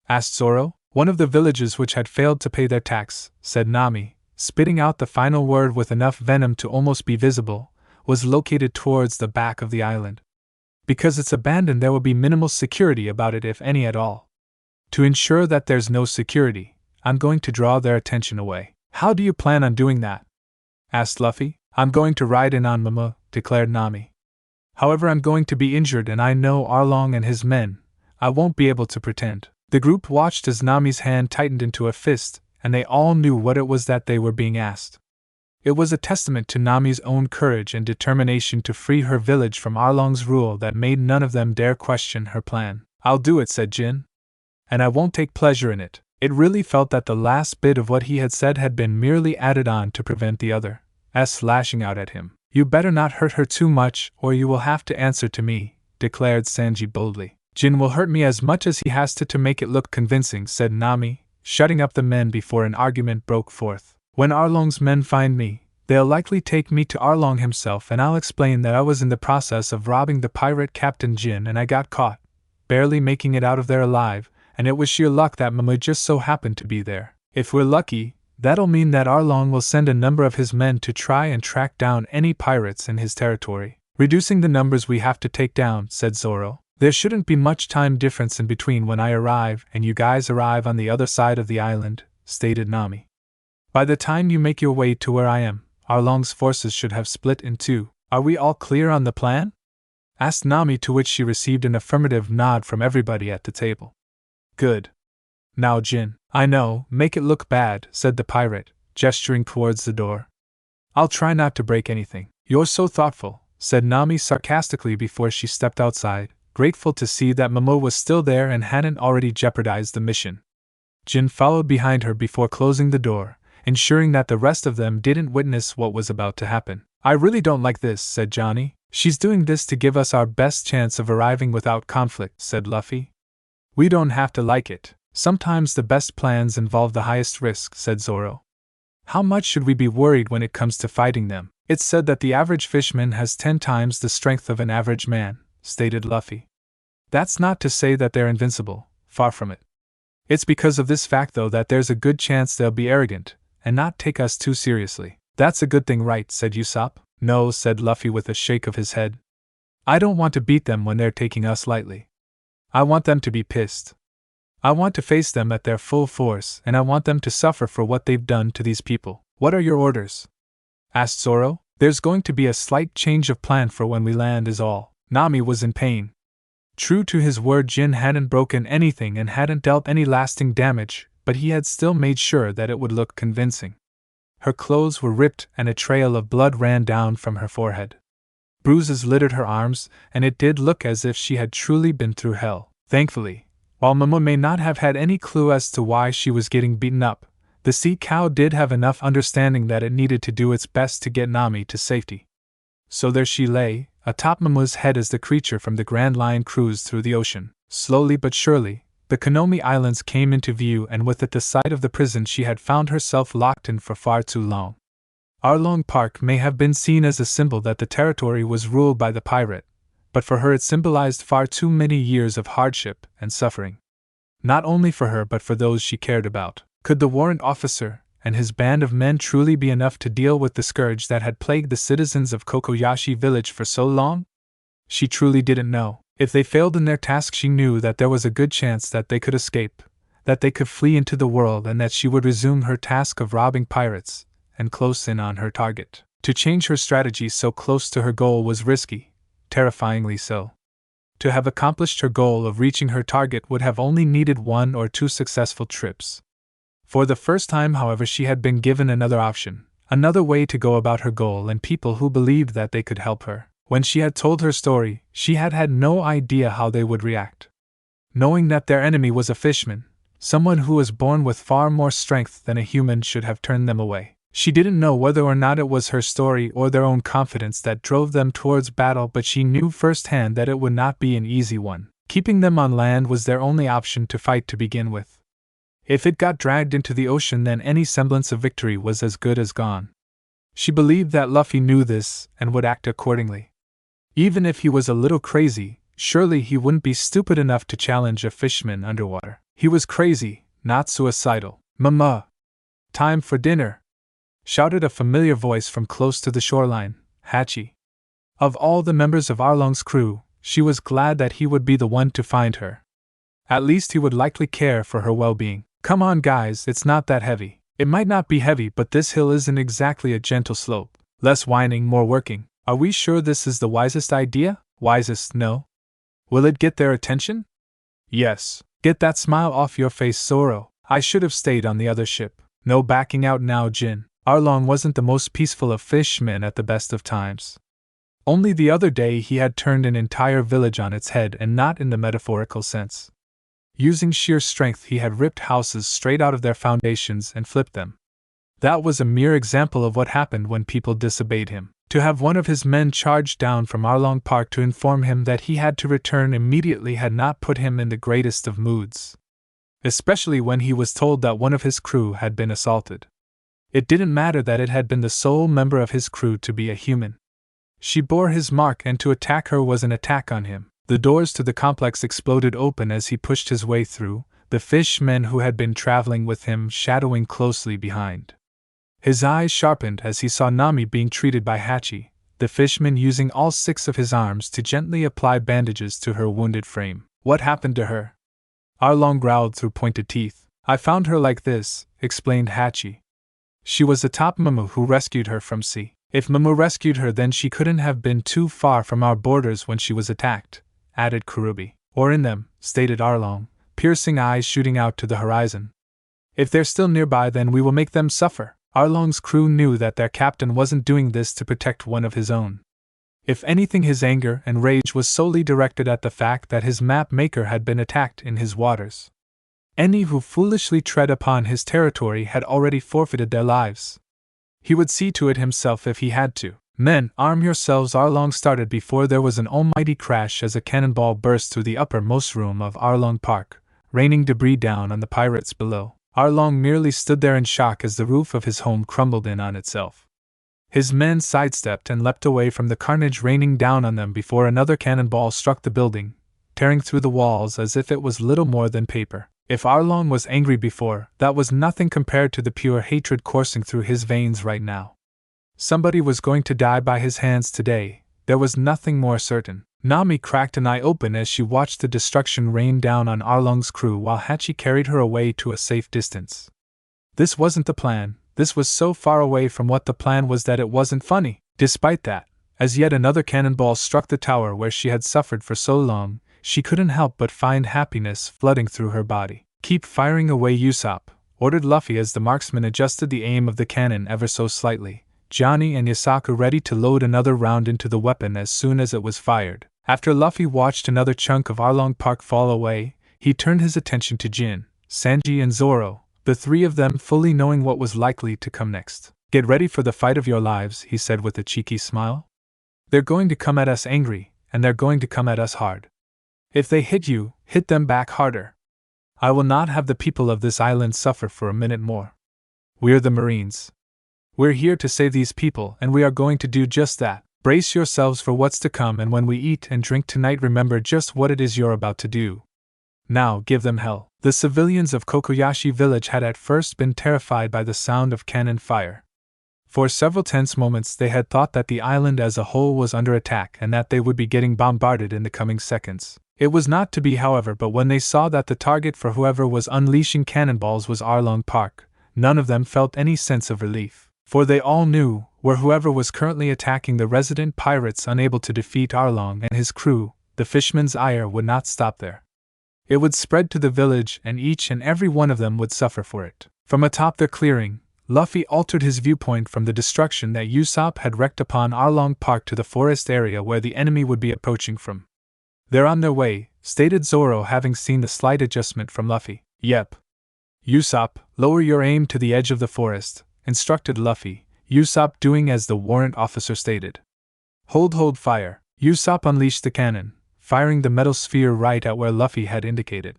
Asked Zoro. One of the villages which had failed to pay their tax, said Nami, spitting out the final word with enough venom to almost be visible, was located towards the back of the island. Because it's abandoned, there will be minimal security about it, if any at all. To ensure that there's no security, I'm going to draw their attention away. How do you plan on doing that? Asked Luffy. I'm going to ride in on Momo, declared Nami. However, I'm going to be injured and I know Arlong and his men. I won't be able to pretend. The group watched as Nami's hand tightened into a fist, and they all knew what it was that they were being asked. It was a testament to Nami's own courage and determination to free her village from Arlong's rule that made none of them dare question her plan. "I'll do it," said Jin. "And I won't take pleasure in it." It really felt that the last bit of what he had said had been merely added on to prevent the other's lashing out at him. "You better not hurt her too much, or you will have to answer to me," declared Sanji boldly. "Jin will hurt me as much as he has to make it look convincing," said Nami, shutting up the men before an argument broke forth. "When Arlong's men find me, they'll likely take me to Arlong himself, and I'll explain that I was in the process of robbing the pirate Captain Jin and I got caught, barely making it out of there alive, and it was sheer luck that Mama just so happened to be there. If we're lucky, that'll mean that Arlong will send a number of his men to try and track down any pirates in his territory, reducing the numbers we have to take down," said Zoro. "There shouldn't be much time difference in between when I arrive and you guys arrive on the other side of the island," stated Nami. "By the time you make your way to where I am, Arlong's forces should have split in two. Are we all clear on the plan?" asked Nami, to which she received an affirmative nod from everybody at the table. "Good. Now, Jin, I know, make it look bad," said the pirate, gesturing towards the door. "I'll try not to break anything." "You're so thoughtful," said Nami sarcastically before she stepped outside, grateful to see that Momo was still there and hadn't already jeopardized the mission. Jin followed behind her before closing the door, ensuring that the rest of them didn't witness what was about to happen. "I really don't like this," said Johnny. "She's doing this to give us our best chance of arriving without conflict," said Luffy. "We don't have to like it. Sometimes the best plans involve the highest risk," said Zoro. "How much should we be worried when it comes to fighting them?" "It's said that the average fishman has 10 times the strength of an average man," stated Luffy. "That's not to say that they're invincible, far from it. It's because of this fact, though, that there's a good chance they'll be arrogant and not take us too seriously." "That's a good thing, right?" said Usopp. "No," said Luffy with a shake of his head. "I don't want to beat them when they're taking us lightly. I want them to be pissed. I want to face them at their full force, and I want them to suffer for what they've done to these people." "What are your orders?" asked Zoro. "There's going to be a slight change of plan for when we land is all." Nami was in pain. True to his word, Jin hadn't broken anything and hadn't dealt any lasting damage, but he had still made sure that it would look convincing. Her clothes were ripped and a trail of blood ran down from her forehead. Bruises littered her arms, and it did look as if she had truly been through hell. Thankfully, while Momo may not have had any clue as to why she was getting beaten up, the sea cow did have enough understanding that it needed to do its best to get Nami to safety. So there she lay, atop Momo's head as the creature from the Grand Line cruised through the ocean. Slowly but surely, the Konomi Islands came into view, and with it the sight of the prison she had found herself locked in for far too long. Arlong Park may have been seen as a symbol that the territory was ruled by the pirate, but for her it symbolized far too many years of hardship and suffering. Not only for her but for those she cared about. Could the warrant officer and his band of men truly be enough to deal with the scourge that had plagued the citizens of Kokoyashi village for so long? She truly didn't know. If they failed in their task, she knew that there was a good chance that they could escape, that they could flee into the world, and that she would resume her task of robbing pirates and close in on her target. To change her strategy so close to her goal was risky, terrifyingly so. To have accomplished her goal of reaching her target would have only needed 1 or 2 successful trips. For the first time, however, she had been given another option, another way to go about her goal, and people who believed that they could help her. When she had told her story, she had had no idea how they would react. Knowing that their enemy was a fishman, someone who was born with far more strength than a human, should have turned them away. She didn't know whether or not it was her story or their own confidence that drove them towards battle, but she knew firsthand that it would not be an easy one. Keeping them on land was their only option to fight to begin with. If it got dragged into the ocean, then any semblance of victory was as good as gone. She believed that Luffy knew this and would act accordingly. Even if he was a little crazy, surely he wouldn't be stupid enough to challenge a fishman underwater. He was crazy, not suicidal. "Mama! Time for dinner!" shouted a familiar voice from close to the shoreline. Hachi. Of all the members of Arlong's crew, she was glad that he would be the one to find her. At least he would likely care for her well-being. "Come on, guys, it's not that heavy." "It might not be heavy, but this hill isn't exactly a gentle slope. Less whining, more working." "Are we sure this is the wisest idea?" "Wisest, no." "Will it get their attention?" "Yes." "Get that smile off your face, Zoro. I should have stayed on the other ship." "No backing out now, Jin. Arlong wasn't the most peaceful of fishmen at the best of times. Only the other day he had turned an entire village on its head, and not in the metaphorical sense. Using sheer strength, he had ripped houses straight out of their foundations and flipped them. That was a mere example of what happened when people disobeyed him. To have one of his men charge down from Arlong Park to inform him that he had to return immediately had not put him in the greatest of moods. Especially when he was told that one of his crew had been assaulted. It didn't matter that it had been the sole member of his crew to be a human. She bore his mark, and to attack her was an attack on him. The doors to the complex exploded open as he pushed his way through, the fishmen who had been traveling with him shadowing closely behind. His eyes sharpened as he saw Nami being treated by Hachi, the fishman using all 6 of his arms to gently apply bandages to her wounded frame. What happened to her? Arlong growled through pointed teeth. I found her like this, explained Hachi. She was the top Mamu who rescued her from sea. If Mamu rescued her, then she couldn't have been too far from our borders when she was attacked, added Kurubi. Or in them, stated Arlong, piercing eyes shooting out to the horizon. If they're still nearby, then we will make them suffer. Arlong's crew knew that their captain wasn't doing this to protect one of his own. If anything, his anger and rage was solely directed at the fact that his map maker had been attacked in his waters. Any who foolishly tread upon his territory had already forfeited their lives. He would see to it himself if he had to. Men, arm yourselves, Arlong started before there was an almighty crash as a cannonball burst through the uppermost room of Arlong Park, raining debris down on the pirates below. Arlong merely stood there in shock as the roof of his home crumbled in on itself. His men sidestepped and leapt away from the carnage raining down on them before another cannonball struck the building, tearing through the walls as if it was little more than paper. If Arlong was angry before, that was nothing compared to the pure hatred coursing through his veins right now. Somebody was going to die by his hands today, there was nothing more certain. Nami cracked an eye open as she watched the destruction rain down on Arlong's crew while Hachi carried her away to a safe distance. This wasn't the plan, this was so far away from what the plan was that it wasn't funny. Despite that, as yet another cannonball struck the tower where she had suffered for so long, she couldn't help but find happiness flooding through her body. Keep firing away, Usopp, ordered Luffy as the marksman adjusted the aim of the cannon ever so slightly. Johnny and Yasaku ready to load another round into the weapon as soon as it was fired. After Luffy watched another chunk of Arlong Park fall away, he turned his attention to Jin, Sanji and Zoro, the 3 of them fully knowing what was likely to come next. Get ready for the fight of your lives, he said with a cheeky smile. They're going to come at us angry, and they're going to come at us hard. If they hit you, hit them back harder. I will not have the people of this island suffer for a minute more. We're the Marines. We're here to save these people, and we are going to do just that. Brace yourselves for what's to come, and when we eat and drink tonight, remember just what it is you're about to do. Now give them hell. The civilians of Kokoyashi village had at first been terrified by the sound of cannon fire. For several tense moments they had thought that the island as a whole was under attack and that they would be getting bombarded in the coming seconds. It was not to be, however, but when they saw that the target for whoever was unleashing cannonballs was Arlong Park, none of them felt any sense of relief. For they all knew, were whoever was currently attacking the resident pirates unable to defeat Arlong and his crew, the fishman's ire would not stop there. It would spread to the village, and each and every one of them would suffer for it. From atop their clearing, Luffy altered his viewpoint from the destruction that Usopp had wreaked upon Arlong Park to the forest area where the enemy would be approaching from. They're on their way, stated Zoro, having seen the slight adjustment from Luffy. Yep. Usopp, lower your aim to the edge of the forest, instructed Luffy, Usopp doing as the warrant officer stated. Hold fire. Usopp unleashed the cannon, firing the metal sphere right at where Luffy had indicated.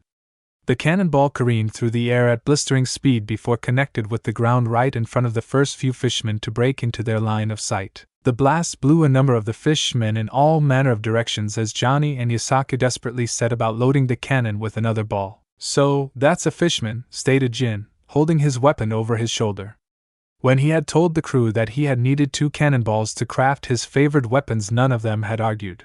The cannonball careened through the air at blistering speed before connected with the ground right in front of the first few fishmen to break into their line of sight. The blast blew a number of the fishmen in all manner of directions as Johnny and Yasaku desperately set about loading the cannon with another ball. So, that's a fishman, stated Jin, holding his weapon over his shoulder. When he had told the crew that he had needed 2 cannonballs to craft his favored weapons, none of them had argued,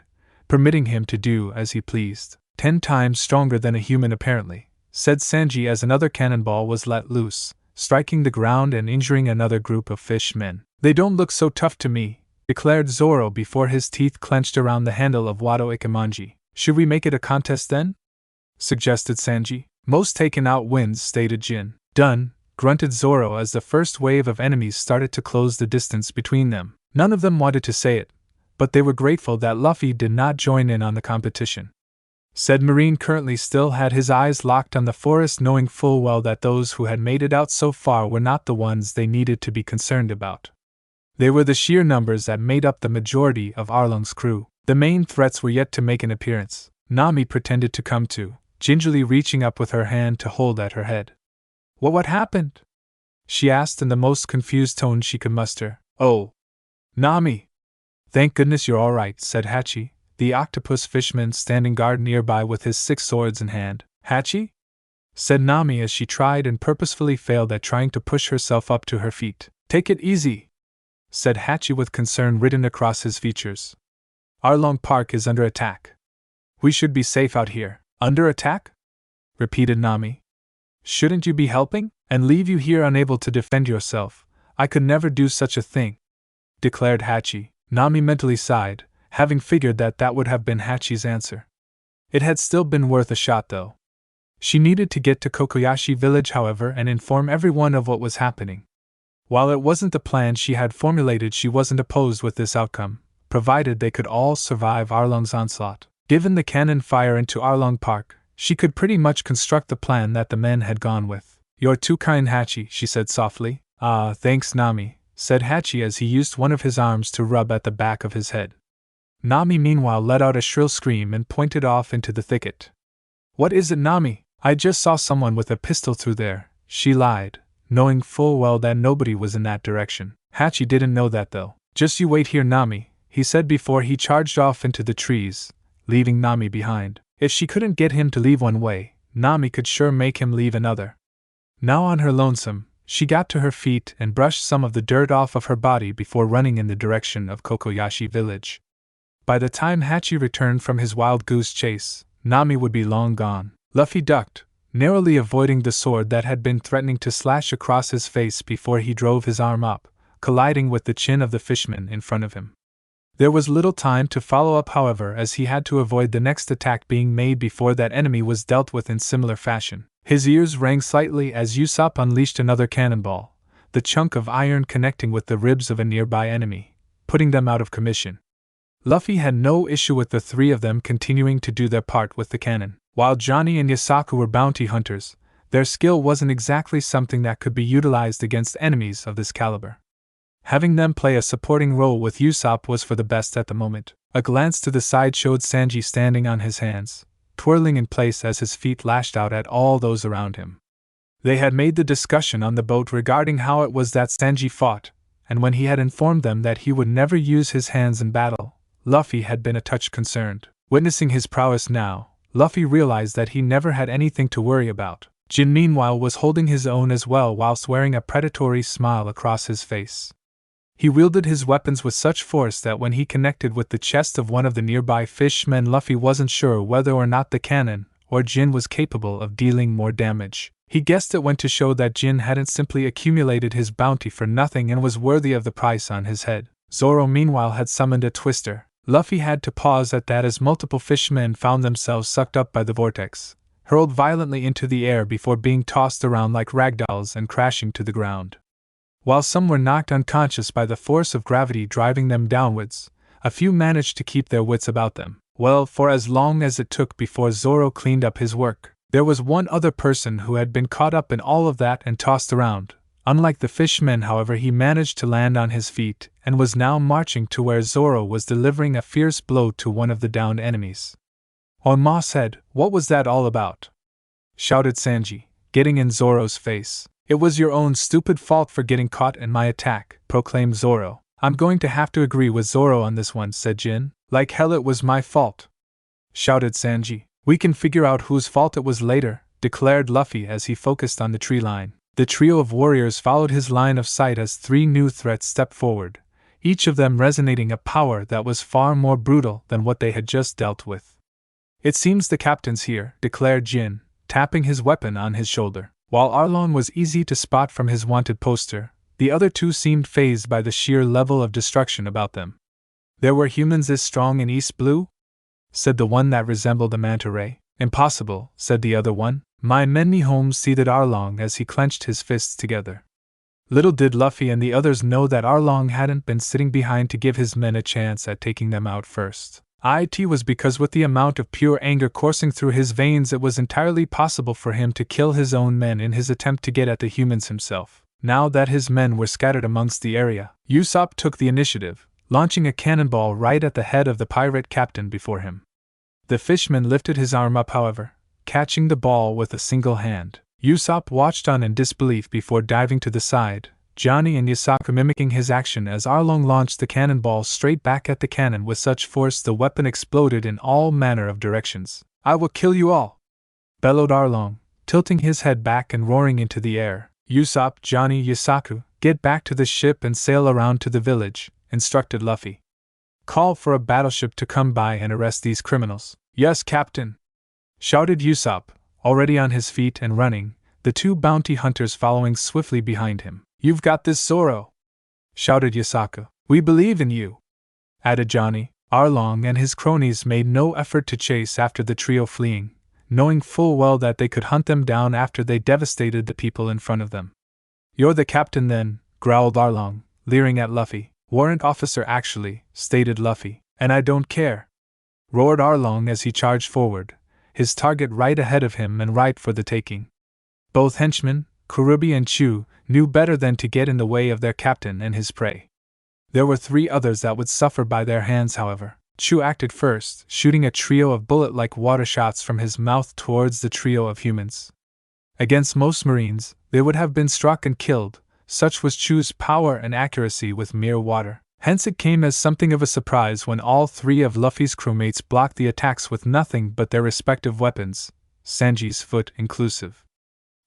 permitting him to do as he pleased. 10 times stronger than a human apparently, said Sanji as another cannonball was let loose, striking the ground and injuring another group of fishmen. They don't look so tough to me, declared Zoro before his teeth clenched around the handle of Wado Ikemanji. Should we make it a contest then? Suggested Sanji. Most taken out wins, stated Jin. Done, grunted Zoro as the first wave of enemies started to close the distance between them. None of them wanted to say it, but they were grateful that Luffy did not join in on the competition. Said Marine currently still had his eyes locked on the forest, knowing full well that those who had made it out so far were not the ones they needed to be concerned about. They were the sheer numbers that made up the majority of Arlong's crew. The main threats were yet to make an appearance. Nami pretended to come to, gingerly reaching up with her hand to hold at her head. What happened? She asked in the most confused tone she could muster. Oh, Nami! Thank goodness you're all right, said Hachi, the octopus fishman standing guard nearby with his 6 swords in hand. Hachi? Said Nami as she tried and purposefully failed at trying to push herself up to her feet. Take it easy, said Hachi with concern written across his features. Arlong Park is under attack. We should be safe out here. Under attack? Repeated Nami. Shouldn't you be helping? And leave you here unable to defend yourself? I could never do such a thing, declared Hachi. Nami mentally sighed, having figured that would have been Hachi's answer. It had still been worth a shot, though. She needed to get to Kokoyashi village, however, and inform everyone of what was happening. While it wasn't the plan she had formulated, she wasn't opposed with this outcome, provided they could all survive Arlong's onslaught. Given the cannon fire into Arlong Park, she could pretty much construct the plan that the men had gone with. You're too kind, Hachi, she said softly. Ah, thanks, Nami, said Hachi as he used one of his arms to rub at the back of his head. Nami meanwhile let out a shrill scream and pointed off into the thicket. What is it, Nami? I just saw someone with a pistol through there, she lied, knowing full well that nobody was in that direction. Hachi didn't know that though. Just you wait here, Nami, he said before he charged off into the trees, leaving Nami behind. If she couldn't get him to leave one way, Nami could sure make him leave another. Now on her lonesome, she got to her feet and brushed some of the dirt off of her body before running in the direction of Kokoyashi village. By the time Hachi returned from his wild goose chase, Nami would be long gone. Luffy ducked, narrowly avoiding the sword that had been threatening to slash across his face before he drove his arm up, colliding with the chin of the fishman in front of him. There was little time to follow up, however, as he had to avoid the next attack being made before that enemy was dealt with in similar fashion. His ears rang slightly as Usopp unleashed another cannonball, the chunk of iron connecting with the ribs of a nearby enemy, putting them out of commission. Luffy had no issue with the 3 of them continuing to do their part with the cannon. While Johnny and Yasaku were bounty hunters, their skill wasn't exactly something that could be utilized against enemies of this caliber. Having them play a supporting role with Usopp was for the best at the moment. A glance to the side showed Sanji standing on his hands, twirling in place as his feet lashed out at all those around him. They had made the discussion on the boat regarding how it was that Sanji fought, and when he had informed them that he would never use his hands in battle, Luffy had been a touch concerned. Witnessing his prowess now, Luffy realized that he never had anything to worry about. Jin meanwhile was holding his own as well whilst wearing a predatory smile across his face. He wielded his weapons with such force that when he connected with the chest of one of the nearby fishmen, Luffy wasn't sure whether or not the cannon or Jin was capable of dealing more damage. He guessed it went to show that Jin hadn't simply accumulated his bounty for nothing and was worthy of the price on his head. Zoro meanwhile had summoned a twister. Luffy had to pause at that as multiple fishmen found themselves sucked up by the vortex, hurled violently into the air before being tossed around like ragdolls and crashing to the ground. While some were knocked unconscious by the force of gravity driving them downwards, a few managed to keep their wits about them. Well, for as long as it took before Zoro cleaned up his work, there was one other person who had been caught up in all of that and tossed around. Unlike the fishmen, however, he managed to land on his feet and was now marching to where Zoro was delivering a fierce blow to one of the downed enemies. On Moss Head, what was that all about? Shouted Sanji, getting in Zoro's face. It was your own stupid fault for getting caught in my attack, proclaimed Zoro. I'm going to have to agree with Zoro on this one, said Jin. Like hell it was my fault, shouted Sanji. We can figure out whose fault it was later, declared Luffy as he focused on the tree line. The trio of warriors followed his line of sight as 3 new threats stepped forward, each of them resonating a power that was far more brutal than what they had just dealt with. It seems the captain's here, declared Jin, tapping his weapon on his shoulder. While Arlong was easy to spot from his wanted poster, the other 2 seemed fazed by the sheer level of destruction about them. There were humans as strong in East Blue? Said the one that resembled a manta ray. Impossible, said the other one. My many homes, seethed Arlong as he clenched his fists together. Little did Luffy and the others know that Arlong hadn't been sitting behind to give his men a chance at taking them out first. It was because with the amount of pure anger coursing through his veins, it was entirely possible for him to kill his own men in his attempt to get at the humans himself. Now that his men were scattered amongst the area, Usopp took the initiative, launching a cannonball right at the head of the pirate captain before him. The fishman lifted his arm up, however, catching the ball with a single hand. Usopp watched on in disbelief before diving to the side, Johnny and Yasaku mimicking his action as Arlong launched the cannonball straight back at the cannon with such force the weapon exploded in all manner of directions. "I will kill you all!" bellowed Arlong, tilting his head back and roaring into the air. "Usopp, Johnny, Yasaku, get back to the ship and sail around to the village," instructed Luffy. "Call for a battleship to come by and arrest these criminals." "Yes, Captain!" shouted Usopp, already on his feet and running, the two bounty hunters following swiftly behind him. "You've got this, Zoro!" shouted Yasaku. "We believe in you!" added Johnny. Arlong and his cronies made no effort to chase after the trio fleeing, knowing full well that they could hunt them down after they devastated the people in front of them. "You're the captain then," growled Arlong, leering at Luffy. "Warrant officer actually," stated Luffy. "And I don't care," roared Arlong as he charged forward, his target right ahead of him and right for the taking. Both henchmen, Kurubi and Chu, knew better than to get in the way of their captain and his prey. There were 3 others that would suffer by their hands, however. Chu acted first, shooting a trio of bullet-like water shots from his mouth towards the trio of humans. Against most Marines, they would have been struck and killed, such was Chu's power and accuracy with mere water. Hence it came as something of a surprise when all 3 of Luffy's crewmates blocked the attacks with nothing but their respective weapons, Sanji's foot inclusive.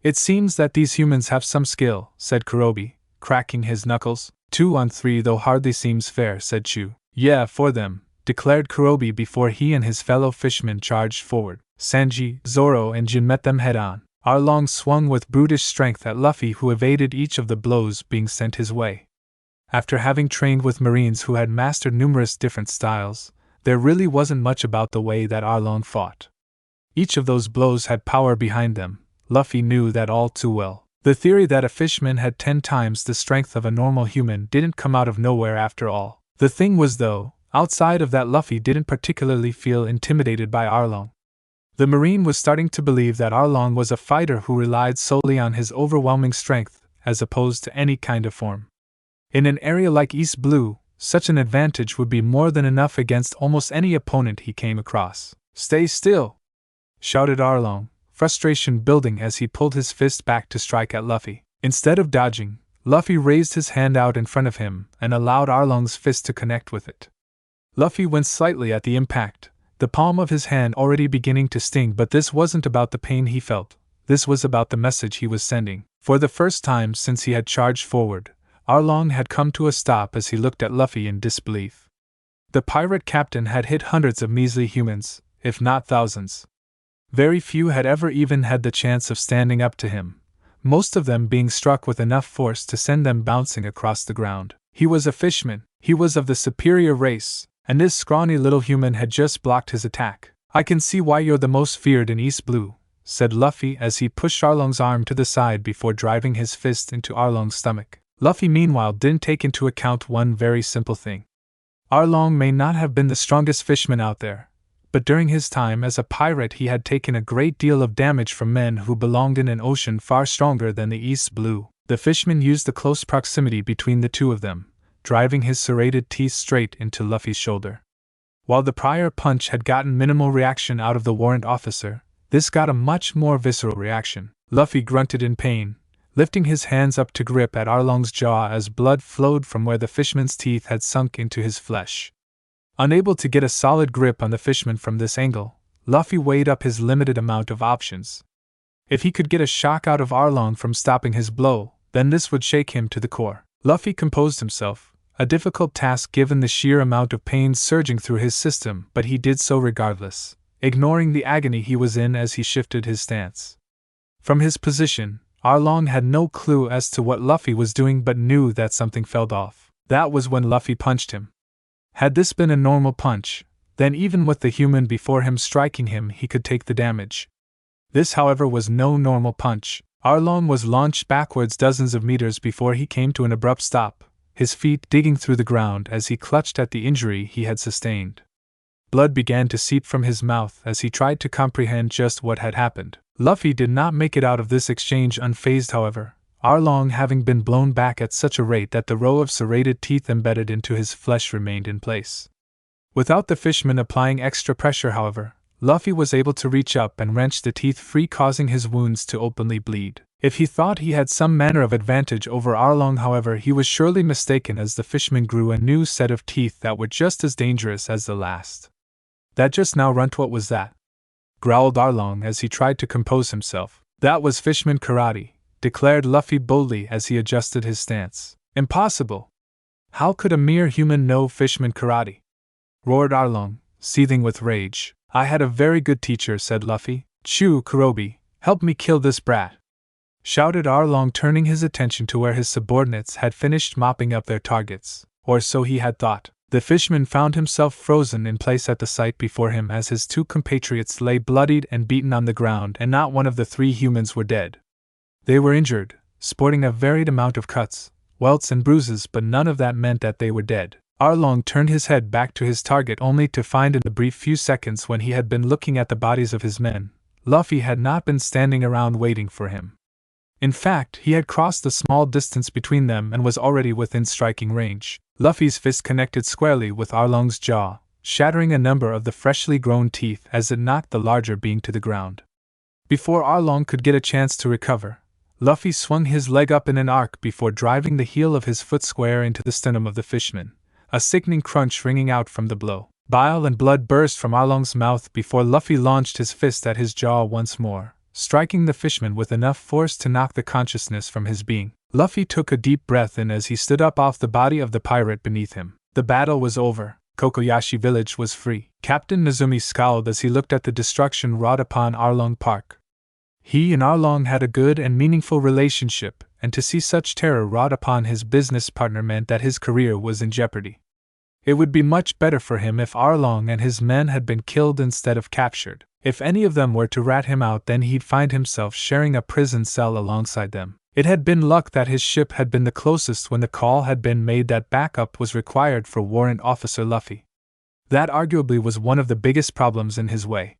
"It seems that these humans have some skill," said Kurobi, cracking his knuckles. 2 on 3 though hardly seems fair, said Chu. "Yeah, for them," declared Kurobi before he and his fellow fishmen charged forward. Sanji, Zoro, and Jin met them head-on. Arlong swung with brutish strength at Luffy, who evaded each of the blows being sent his way. After having trained with Marines who had mastered numerous different styles, there really wasn't much about the way that Arlong fought. Each of those blows had power behind them. Luffy knew that all too well. The theory that a fishman had 10 times the strength of a normal human didn't come out of nowhere after all. The thing was, though, outside of that, Luffy didn't particularly feel intimidated by Arlong. The Marine was starting to believe that Arlong was a fighter who relied solely on his overwhelming strength, as opposed to any kind of form. In an area like East Blue, such an advantage would be more than enough against almost any opponent he came across. "Stay still!" shouted Arlong, frustration building as he pulled his fist back to strike at Luffy. Instead of dodging, Luffy raised his hand out in front of him and allowed Arlong's fist to connect with it. Luffy winced slightly at the impact, the palm of his hand already beginning to sting, but this wasn't about the pain he felt, this was about the message he was sending. For the first time since he had charged forward, Arlong had come to a stop as he looked at Luffy in disbelief. The pirate captain had hit hundreds of measly humans, if not thousands. Very few had ever even had the chance of standing up to him, most of them being struck with enough force to send them bouncing across the ground. He was a fishman, he was of the superior race, and this scrawny little human had just blocked his attack. "I can see why you're the most feared in East Blue," said Luffy as he pushed Arlong's arm to the side before driving his fist into Arlong's stomach. Luffy meanwhile didn't take into account one very simple thing. Arlong may not have been the strongest fishman out there, but during his time as a pirate he had taken a great deal of damage from men who belonged in an ocean far stronger than the East Blue. The fishman used the close proximity between the two of them, driving his serrated teeth straight into Luffy's shoulder. While the prior punch had gotten minimal reaction out of the warrant officer, this got a much more visceral reaction. Luffy grunted in pain, lifting his hands up to grip at Arlong's jaw as blood flowed from where the fishman's teeth had sunk into his flesh. Unable to get a solid grip on the fishman from this angle, Luffy weighed up his limited amount of options. If he could get a shock out of Arlong from stopping his blow, then this would shake him to the core. Luffy composed himself, a difficult task given the sheer amount of pain surging through his system, but he did so regardless, ignoring the agony he was in as he shifted his stance. From his position, Arlong had no clue as to what Luffy was doing but knew that something felt off. That was when Luffy punched him. Had this been a normal punch, then even with the human before him striking him he could take the damage. This, however, was no normal punch. Arlong was launched backwards dozens of meters before he came to an abrupt stop, his feet digging through the ground as he clutched at the injury he had sustained. Blood began to seep from his mouth as he tried to comprehend just what had happened. Luffy did not make it out of this exchange unfazed, however, Arlong having been blown back at such a rate that the row of serrated teeth embedded into his flesh remained in place. Without the fishman applying extra pressure, however, Luffy was able to reach up and wrench the teeth free, causing his wounds to openly bleed. If he thought he had some manner of advantage over Arlong, however, he was surely mistaken, as the fishman grew a new set of teeth that were just as dangerous as the last. "That just now runt, what was that?" growled Arlong as he tried to compose himself. "That was fishman karate," declared Luffy boldly as he adjusted his stance. "Impossible! How could a mere human know fishman karate?" roared Arlong, seething with rage. "I had a very good teacher," said Luffy. "Chu Kurobi, help me kill this brat!" shouted Arlong, turning his attention to where his subordinates had finished mopping up their targets. Or so he had thought. The fishman found himself frozen in place at the sight before him as his two compatriots lay bloodied and beaten on the ground, and not one of the three humans were dead. They were injured, sporting a varied amount of cuts, welts and bruises, but none of that meant that they were dead. Arlong turned his head back to his target only to find in the brief few seconds when he had been looking at the bodies of his men, Luffy had not been standing around waiting for him. In fact, he had crossed the small distance between them and was already within striking range. Luffy's fist connected squarely with Arlong's jaw, shattering a number of the freshly grown teeth as it knocked the larger being to the ground. Before Arlong could get a chance to recover, Luffy swung his leg up in an arc before driving the heel of his foot square into the sternum of the fishman, a sickening crunch ringing out from the blow. Bile and blood burst from Arlong's mouth before Luffy launched his fist at his jaw once more, striking the fishman with enough force to knock the consciousness from his being. Luffy took a deep breath in as he stood up off the body of the pirate beneath him. The battle was over. Kokoyashi village was free. Captain Nezumi scowled as he looked at the destruction wrought upon Arlong Park. He and Arlong had a good and meaningful relationship, and to see such terror wrought upon his business partner meant that his career was in jeopardy. It would be much better for him if Arlong and his men had been killed instead of captured. If any of them were to rat him out, then he'd find himself sharing a prison cell alongside them. It had been luck that his ship had been the closest when the call had been made that backup was required for Warrant Officer Luffy. That arguably was one of the biggest problems in his way.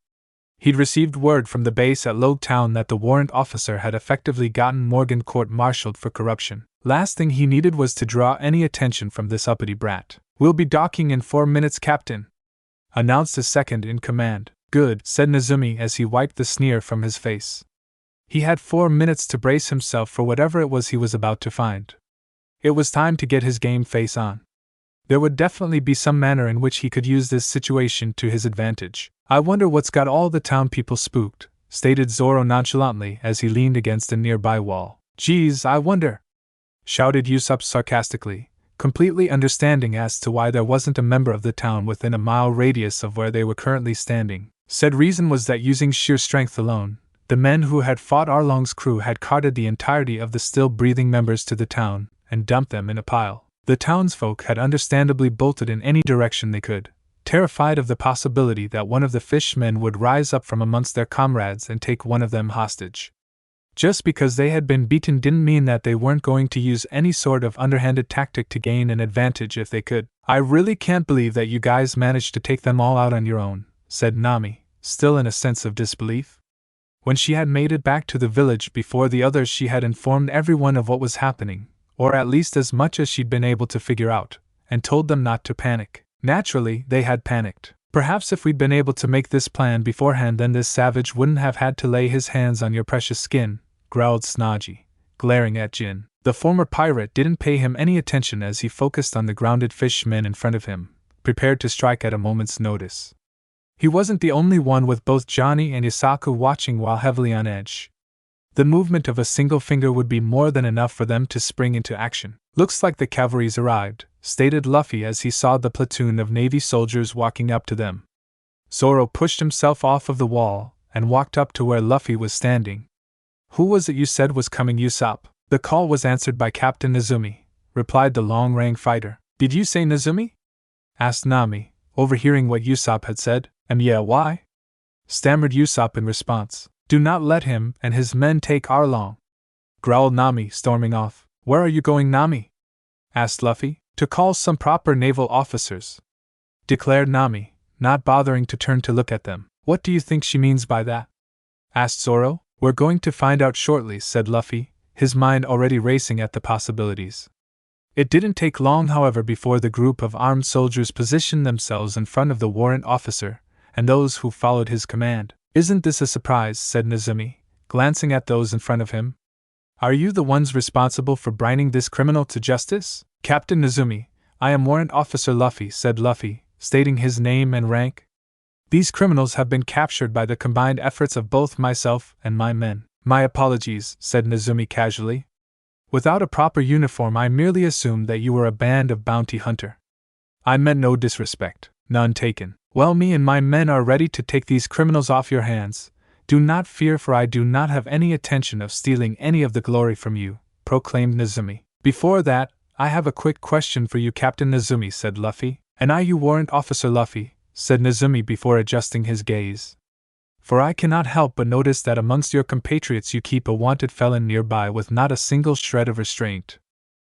He'd received word from the base at Log Town that the warrant officer had effectively gotten Morgan court-martialed for corruption. Last thing he needed was to draw any attention from this uppity brat. "We'll be docking in 4 minutes, Captain," announced his second in command. "Good," said Nezumi as he wiped the sneer from his face. He had 4 minutes to brace himself for whatever it was he was about to find. It was time to get his game face on. There would definitely be some manner in which he could use this situation to his advantage. "I wonder what's got all the town people spooked," stated Zoro nonchalantly as he leaned against a nearby wall. "Geez, I wonder," shouted Usopp sarcastically, completely understanding as to why there wasn't a member of the town within a mile radius of where they were currently standing. Said reason was that using sheer strength alone, the men who had fought Arlong's crew had carted the entirety of the still-breathing members to the town and dumped them in a pile. The townsfolk had understandably bolted in any direction they could, terrified of the possibility that one of the fishmen would rise up from amongst their comrades and take one of them hostage. Just because they had been beaten didn't mean that they weren't going to use any sort of underhanded tactic to gain an advantage if they could. "I really can't believe that you guys managed to take them all out on your own," said Nami, still in a sense of disbelief. When she had made it back to the village before the others, she had informed everyone of what was happening, or at least as much as she'd been able to figure out, and told them not to panic. Naturally, they had panicked. "Perhaps if we'd been able to make this plan beforehand, then this savage wouldn't have had to lay his hands on your precious skin," growled Sanji, glaring at Jin. The former pirate didn't pay him any attention as he focused on the grounded fishmen in front of him, prepared to strike at a moment's notice. He wasn't the only one, with both Johnny and Isaku watching while heavily on edge. The movement of a single finger would be more than enough for them to spring into action. "Looks like the cavalry's arrived," stated Luffy as he saw the platoon of Navy soldiers walking up to them. Zoro pushed himself off of the wall and walked up to where Luffy was standing. "Who was it you said was coming, Usopp?" "The call was answered by Captain Nezumi," replied the long-range fighter. "Did you say Nezumi?" asked Nami, overhearing what Usopp had said. "Yeah, why?" stammered Usopp in response. Do not let him and his men take Arlong, growled Nami, storming off. Where are you going, Nami? Asked Luffy. To call some proper naval officers, declared Nami, not bothering to turn to look at them. What do you think she means by that? Asked Zoro. We're going to find out shortly, said Luffy, his mind already racing at the possibilities. It didn't take long, however, before the group of armed soldiers positioned themselves in front of the warrant officer and those who followed his command. Isn't this a surprise? Said Nezumi, glancing at those in front of him. Are you the ones responsible for bringing this criminal to justice? Captain Nezumi, I am Warrant Officer Luffy, said Luffy, stating his name and rank. These criminals have been captured by the combined efforts of both myself and my men. My apologies, said Nezumi casually. Without a proper uniform, I merely assumed that you were a band of bounty hunter. I meant no disrespect. None taken. Well, me and my men are ready to take these criminals off your hands. Do not fear, for I do not have any intention of stealing any of the glory from you, proclaimed Nezumi. Before that, I have a quick question for you, Captain Nezumi, said Luffy. And are you Warrant Officer Luffy? Said Nezumi before adjusting his gaze. For I cannot help but notice that amongst your compatriots you keep a wanted felon nearby with not a single shred of restraint.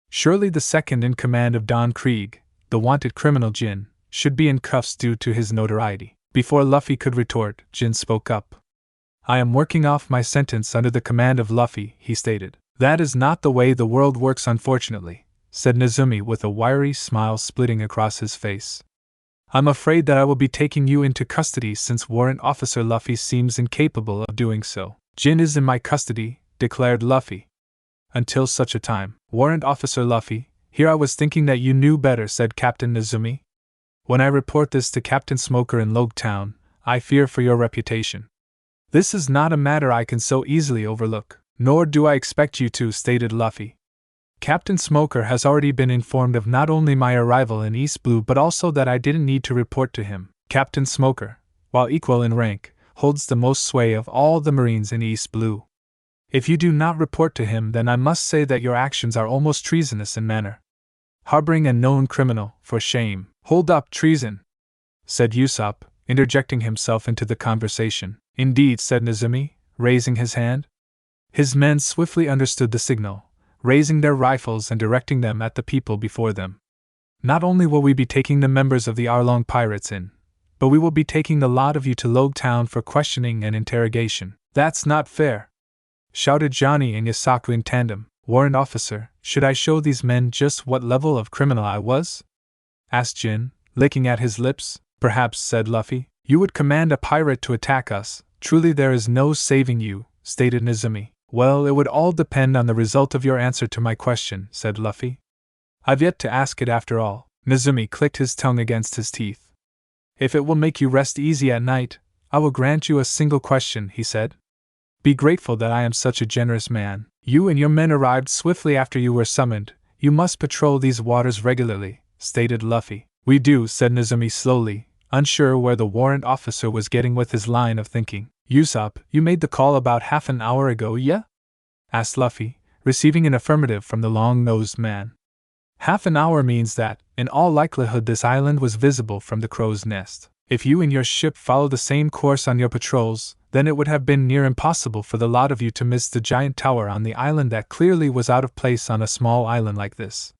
Surely the second in command of Don Krieg, the wanted criminal Jin, should be in cuffs due to his notoriety. Before Luffy could retort, Jin spoke up. I am working off my sentence under the command of Luffy, he stated. That is not the way the world works, unfortunately, said Nezumi with a wiry smile splitting across his face. I'm afraid that I will be taking you into custody since Warrant Officer Luffy seems incapable of doing so. Jin is in my custody, declared Luffy. Until such a time, Warrant Officer Luffy, here I was thinking that you knew better, said Captain Nezumi. When I report this to Captain Smoker in Logue Town, I fear for your reputation. This is not a matter I can so easily overlook. Nor do I expect you to, stated Luffy. Captain Smoker has already been informed of not only my arrival in East Blue but also that I didn't need to report to him. Captain Smoker, while equal in rank, holds the most sway of all the Marines in East Blue. If you do not report to him, then I must say that your actions are almost treasonous in manner. Harboring a known criminal, for shame. Hold up, treason, said Usopp, interjecting himself into the conversation. Indeed, said Nezumi, raising his hand. His men swiftly understood the signal, raising their rifles and directing them at the people before them. Not only will we be taking the members of the Arlong pirates in, but we will be taking the lot of you to Logue Town for questioning and interrogation. That's not fair, shouted Johnny and Yasaku in tandem. Warrant Officer, should I show these men just what level of criminal I was? Asked Jin, licking at his lips. Perhaps, said Luffy, you would command a pirate to attack us. Truly there is no saving you, stated Nezumi. Well, it would all depend on the result of your answer to my question, said Luffy. I've yet to ask it after all. Nezumi clicked his tongue against his teeth. If it will make you rest easy at night, I will grant you a single question, he said. Be grateful that I am such a generous man. You and your men arrived swiftly after you were summoned. You must patrol these waters regularly, stated Luffy. We do, said Nezumi slowly, unsure where the warrant officer was getting with his line of thinking. Usopp, you made the call about half an hour ago, yeah? Asked Luffy, receiving an affirmative from the long-nosed man. Half an hour means that, in all likelihood, this island was visible from the crow's nest. If you and your ship followed the same course on your patrols, then it would have been near impossible for the lot of you to miss the giant tower on the island that clearly was out of place on a small island like this.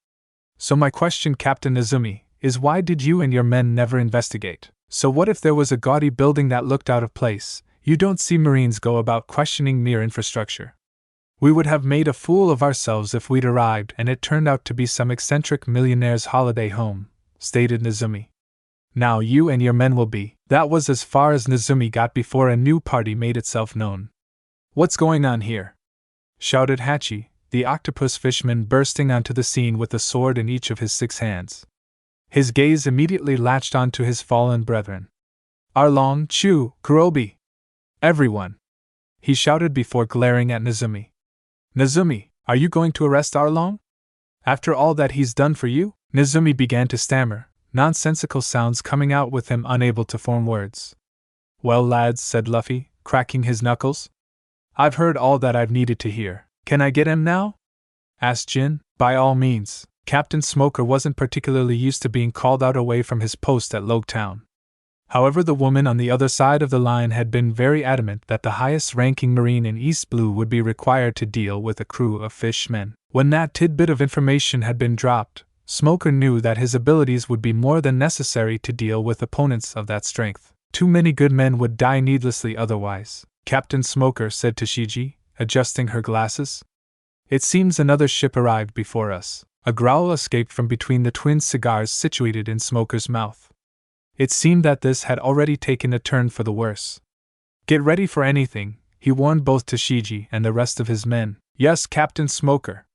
So my question, Captain Nezumi, is why did you and your men never investigate? So what if there was a gaudy building that looked out of place? You don't see Marines go about questioning mere infrastructure. We would have made a fool of ourselves if we'd arrived and it turned out to be some eccentric millionaire's holiday home, stated Nezumi. Now you and your men will be. That was as far as Nezumi got before a new party made itself known. What's going on here? Shouted Hachi, the octopus fishman, bursting onto the scene with a sword in each of his 6 hands. His gaze immediately latched onto his fallen brethren. Arlong, Chu, Kurobi! Everyone! He shouted before glaring at Nezumi. Nezumi, are you going to arrest Arlong? After all that he's done for you? Nezumi began to stammer, nonsensical sounds coming out with him unable to form words. Well, lads, said Luffy, cracking his knuckles. I've heard all that I've needed to hear. Can I get him now? Asked Jin. By all means. Captain Smoker wasn't particularly used to being called out away from his post at Logue Town. However, the woman on the other side of the line had been very adamant that the highest-ranking Marine in East Blue would be required to deal with a crew of fishmen. When that tidbit of information had been dropped, Smoker knew that his abilities would be more than necessary to deal with opponents of that strength. Too many good men would die needlessly otherwise, Captain Smoker said to Shiji, adjusting her glasses. It seems another ship arrived before us. A growl escaped from between the twin cigars situated in Smoker's mouth. It seemed that this had already taken a turn for the worse. Get ready for anything, he warned both to Shiji and the rest of his men. Yes, Captain Smoker.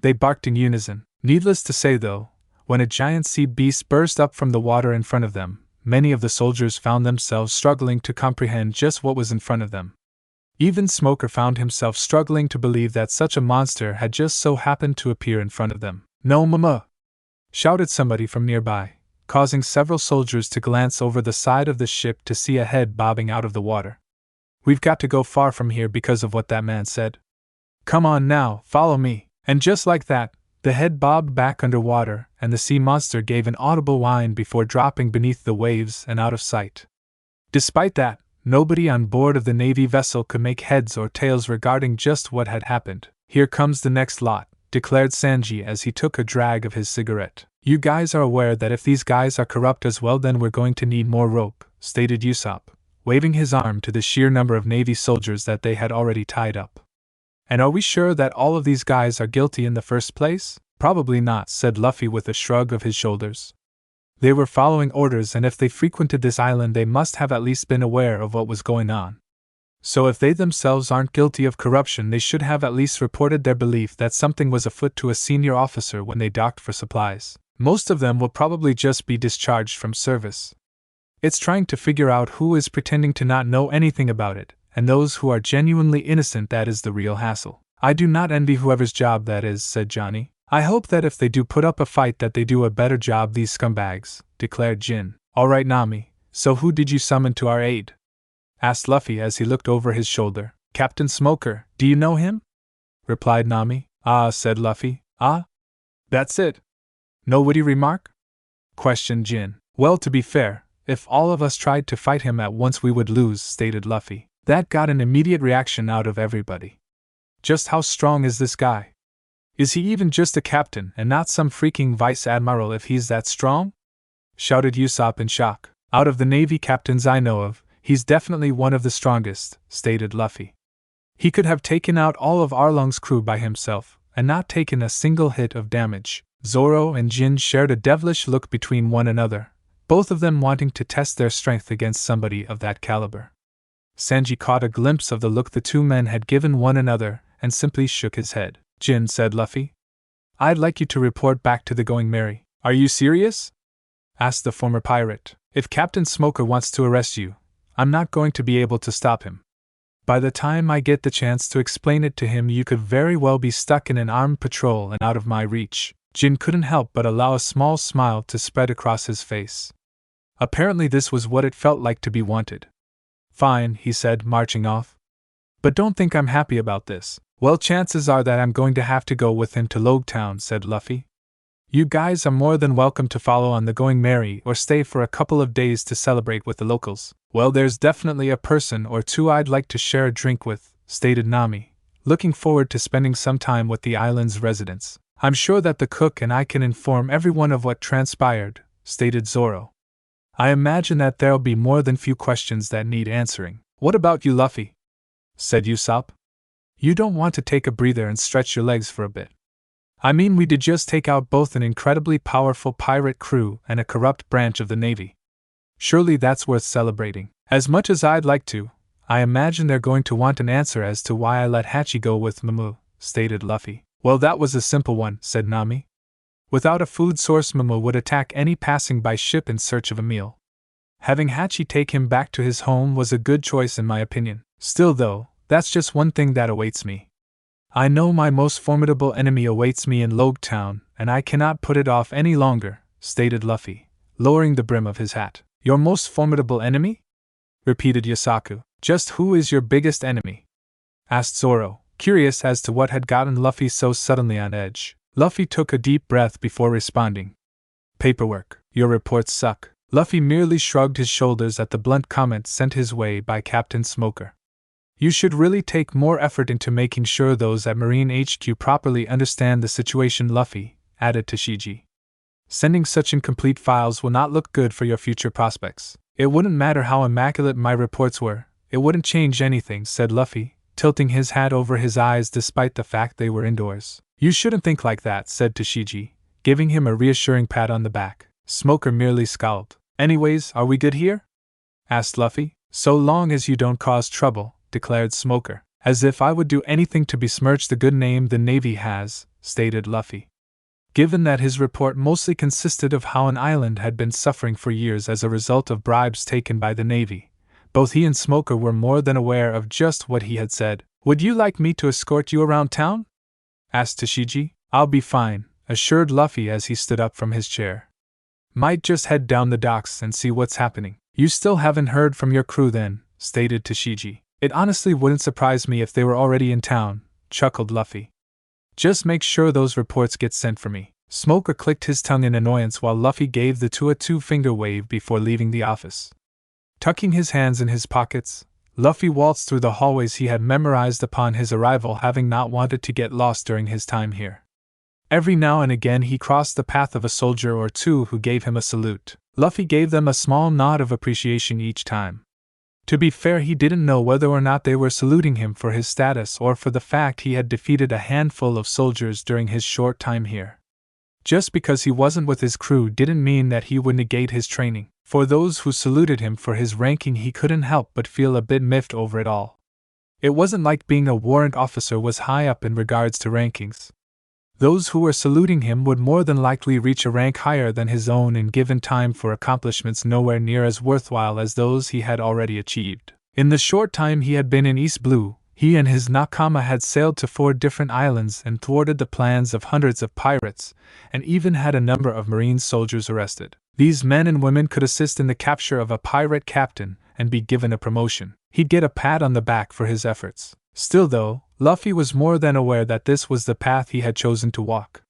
They barked in unison. Needless to say, though, when a giant sea beast burst up from the water in front of them, many of the soldiers found themselves struggling to comprehend just what was in front of them. Even Smoker found himself struggling to believe that such a monster had just so happened to appear in front of them. No, mama! Shouted somebody from nearby, causing several soldiers to glance over the side of the ship to see a head bobbing out of the water. We've got to go far from here because of what that man said. Come on now, follow me. And just like that, the head bobbed back underwater, and the sea monster gave an audible whine before dropping beneath the waves and out of sight. Despite that, nobody on board of the Navy vessel could make heads or tails regarding just what had happened. Here comes the next lot, declared Sanji as he took a drag of his cigarette. You guys are aware that if these guys are corrupt as well, then we're going to need more rope, stated Usopp, waving his arm to the sheer number of Navy soldiers that they had already tied up. And are we sure that all of these guys are guilty in the first place? Probably not, said Luffy with a shrug of his shoulders. They were following orders, and if they frequented this island they must have at least been aware of what was going on. So if they themselves aren't guilty of corruption, they should have at least reported their belief that something was afoot to a senior officer when they docked for supplies. Most of them will probably just be discharged from service. It's trying to figure out who is pretending to not know anything about it, and those who are genuinely innocent. That is the real hassle. I do not envy whoever's job that is, said Johnny. I hope that if they do put up a fight that they do a better job, these scumbags, declared Jin. Alright, Nami, so who did you summon to our aid? Asked Luffy as he looked over his shoulder. Captain Smoker, do you know him? Replied Nami. Ah, said Luffy. Ah? That's it. No witty remark? Questioned Jin. Well, to be fair, if all of us tried to fight him at once we would lose, stated Luffy. That got an immediate reaction out of everybody. Just how strong is this guy? Is he even just a captain and not some freaking vice admiral if he's that strong? Shouted Usopp in shock. Out of the Navy captains I know of, he's definitely one of the strongest, stated Luffy. He could have taken out all of Arlong's crew by himself, and not taken a single hit of damage. Zoro and Jin shared a devilish look between one another, both of them wanting to test their strength against somebody of that caliber. Sanji caught a glimpse of the look the two men had given one another, and simply shook his head. Jin, said Luffy, I'd like you to report back to the Going Merry. Are you serious? Asked the former pirate. If Captain Smoker wants to arrest you, I'm not going to be able to stop him. By the time I get the chance to explain it to him, you could very well be stuck in an armed patrol and out of my reach. Jin couldn't help but allow a small smile to spread across his face. Apparently this was what it felt like to be wanted. Fine, he said, marching off. But don't think I'm happy about this. Well, chances are that I'm going to have to go with him to Logtown, said Luffy. You guys are more than welcome to follow on the Going Merry or stay for a couple of days to celebrate with the locals. Well, there's definitely a person or two I'd like to share a drink with, stated Nami, looking forward to spending some time with the island's residents. I'm sure that the cook and I can inform everyone of what transpired, stated Zoro. I imagine that there'll be more than few questions that need answering. What about you, Luffy? Said Usopp. You don't want to take a breather and stretch your legs for a bit. I mean, we did just take out both an incredibly powerful pirate crew and a corrupt branch of the Navy. Surely that's worth celebrating. As much as I'd like to, I imagine they're going to want an answer as to why I let Hachi go with Momo, stated Luffy. Well, that was a simple one, said Nami. Without a food source, Momo would attack any passing-by ship in search of a meal. Having Hachi take him back to his home was a good choice in my opinion. Still though, that's just one thing that awaits me. I know my most formidable enemy awaits me in Logtown, and I cannot put it off any longer, stated Luffy, lowering the brim of his hat. Your most formidable enemy? Repeated Yosaku. Just who is your biggest enemy? Asked Zoro, curious as to what had gotten Luffy so suddenly on edge. Luffy took a deep breath before responding. Paperwork. Your reports suck. Luffy merely shrugged his shoulders at the blunt comment sent his way by Captain Smoker. You should really take more effort into making sure those at Marine HQ properly understand the situation, Luffy added to Shiji. Sending such incomplete files will not look good for your future prospects. It wouldn't matter how immaculate my reports were, it wouldn't change anything, said Luffy, tilting his hat over his eyes despite the fact they were indoors. You shouldn't think like that, said Shiji, giving him a reassuring pat on the back. Smoker merely scowled. Anyways, are we good here? Asked Luffy. So long as you don't cause trouble, declared Smoker. As if I would do anything to besmirch the good name the Navy has, stated Luffy. Given that his report mostly consisted of how an island had been suffering for years as a result of bribes taken by the Navy, both he and Smoker were more than aware of just what he had said. Would you like me to escort you around town? Asked Shiji. I'll be fine, assured Luffy as he stood up from his chair. Might just head down the docks and see what's happening. You still haven't heard from your crew then, stated Shiji. It honestly wouldn't surprise me if they were already in town, chuckled Luffy. Just make sure those reports get sent for me. Smoker clicked his tongue in annoyance while Luffy gave the two a two-finger wave before leaving the office. Tucking his hands in his pockets, Luffy waltzed through the hallways he had memorized upon his arrival, having not wanted to get lost during his time here. Every now and again he crossed the path of a soldier or two who gave him a salute. Luffy gave them a small nod of appreciation each time. To be fair, he didn't know whether or not they were saluting him for his status or for the fact he had defeated a handful of soldiers during his short time here. Just because he wasn't with his crew didn't mean that he would negate his training. For those who saluted him for his ranking, he couldn't help but feel a bit miffed over it all. It wasn't like being a warrant officer was high up in regards to rankings. Those who were saluting him would more than likely reach a rank higher than his own in given time for accomplishments nowhere near as worthwhile as those he had already achieved. In the short time he had been in East Blue, he and his nakama had sailed to 4 different islands and thwarted the plans of hundreds of pirates, and even had a number of marine soldiers arrested. These men and women could assist in the capture of a pirate captain and be given a promotion. He'd get a pat on the back for his efforts. Still though, Luffy was more than aware that this was the path he had chosen to walk.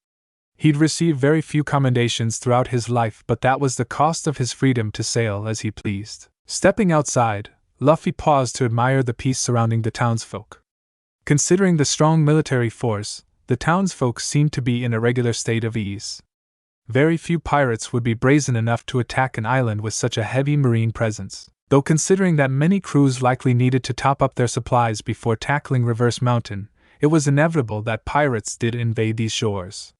He'd received very few commendations throughout his life, but that was the cost of his freedom to sail as he pleased. Stepping outside, Luffy paused to admire the peace surrounding the townsfolk. Considering the strong military force, the townsfolk seemed to be in a regular state of ease. Very few pirates would be brazen enough to attack an island with such a heavy marine presence. Though considering that many crews likely needed to top up their supplies before tackling Reverse Mountain, it was inevitable that pirates did invade these shores.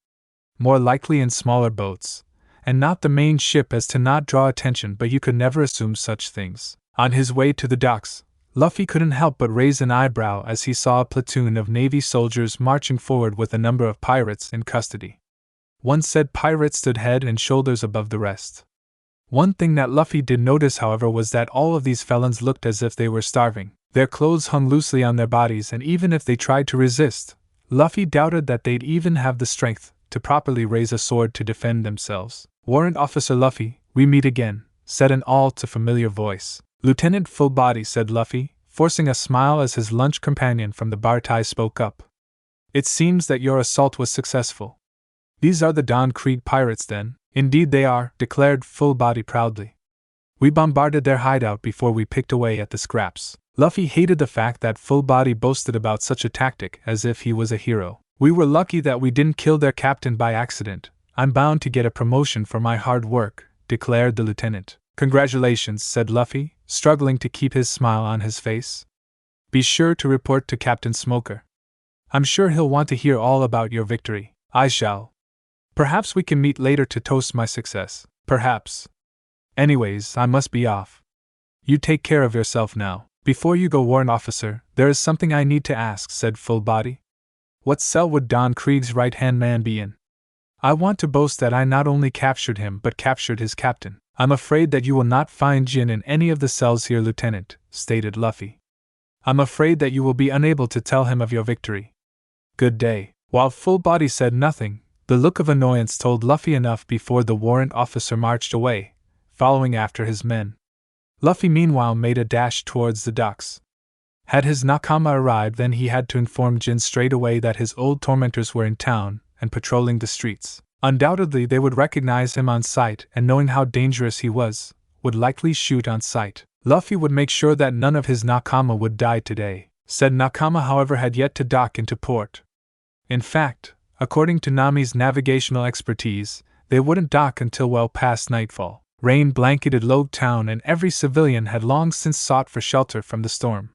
More likely in smaller boats, and not the main ship as to not draw attention, but you could never assume such things. On his way to the docks, Luffy couldn't help but raise an eyebrow as he saw a platoon of Navy soldiers marching forward with a number of pirates in custody. One said pirate stood head and shoulders above the rest. One thing that Luffy did notice, however, was that all of these felons looked as if they were starving. Their clothes hung loosely on their bodies, and even if they tried to resist, Luffy doubted that they'd even have the strength to properly raise a sword to defend themselves. Warrant Officer Luffy, we meet again, said an all-too-familiar voice. Lieutenant Fullbody, said Luffy, forcing a smile as his lunch companion from the Bartai spoke up. It seems that your assault was successful. These are the Don Krieg pirates then? Indeed they are, declared Fullbody proudly. We bombarded their hideout before we picked away at the scraps. Luffy hated the fact that Fullbody boasted about such a tactic as if he was a hero. We were lucky that we didn't kill their captain by accident. I'm bound to get a promotion for my hard work, declared the lieutenant. Congratulations, said Luffy, struggling to keep his smile on his face. Be sure to report to Captain Smoker. I'm sure he'll want to hear all about your victory. I shall. Perhaps we can meet later to toast my success. Perhaps. Anyways, I must be off. You take care of yourself now. Before you go, Warrant Officer, there is something I need to ask, said Fullbody. What cell would Don Krieg's right-hand man be in? I want to boast that I not only captured him but captured his captain. I'm afraid that you will not find Jin in any of the cells here, Lieutenant, stated Luffy. I'm afraid that you will be unable to tell him of your victory. Good day. While Fullbody said nothing, the look of annoyance told Luffy enough before the warrant officer marched away, following after his men. Luffy meanwhile made a dash towards the docks. Had his nakama arrived, then he had to inform Jin straight away that his old tormentors were in town and patrolling the streets. Undoubtedly they would recognize him on sight, and knowing how dangerous he was, would likely shoot on sight. Luffy would make sure that none of his nakama would die today. Said nakama, however, had yet to dock into port. In fact, according to Nami's navigational expertise, they wouldn't dock until well past nightfall. Rain blanketed Logue Town and every civilian had long since sought for shelter from the storm.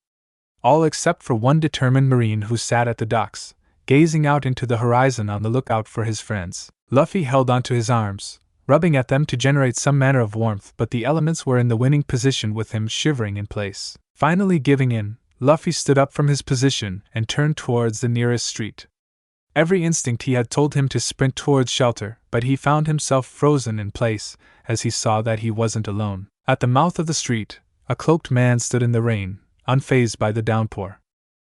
All except for one determined marine who sat at the docks, gazing out into the horizon on the lookout for his friends. Luffy held onto his arms, rubbing at them to generate some manner of warmth, but the elements were in the winning position with him shivering in place. Finally giving in, Luffy stood up from his position and turned towards the nearest street. Every instinct he had told him to sprint towards shelter, but he found himself frozen in place as he saw that he wasn't alone. At the mouth of the street, a cloaked man stood in the rain, unfazed by the downpour.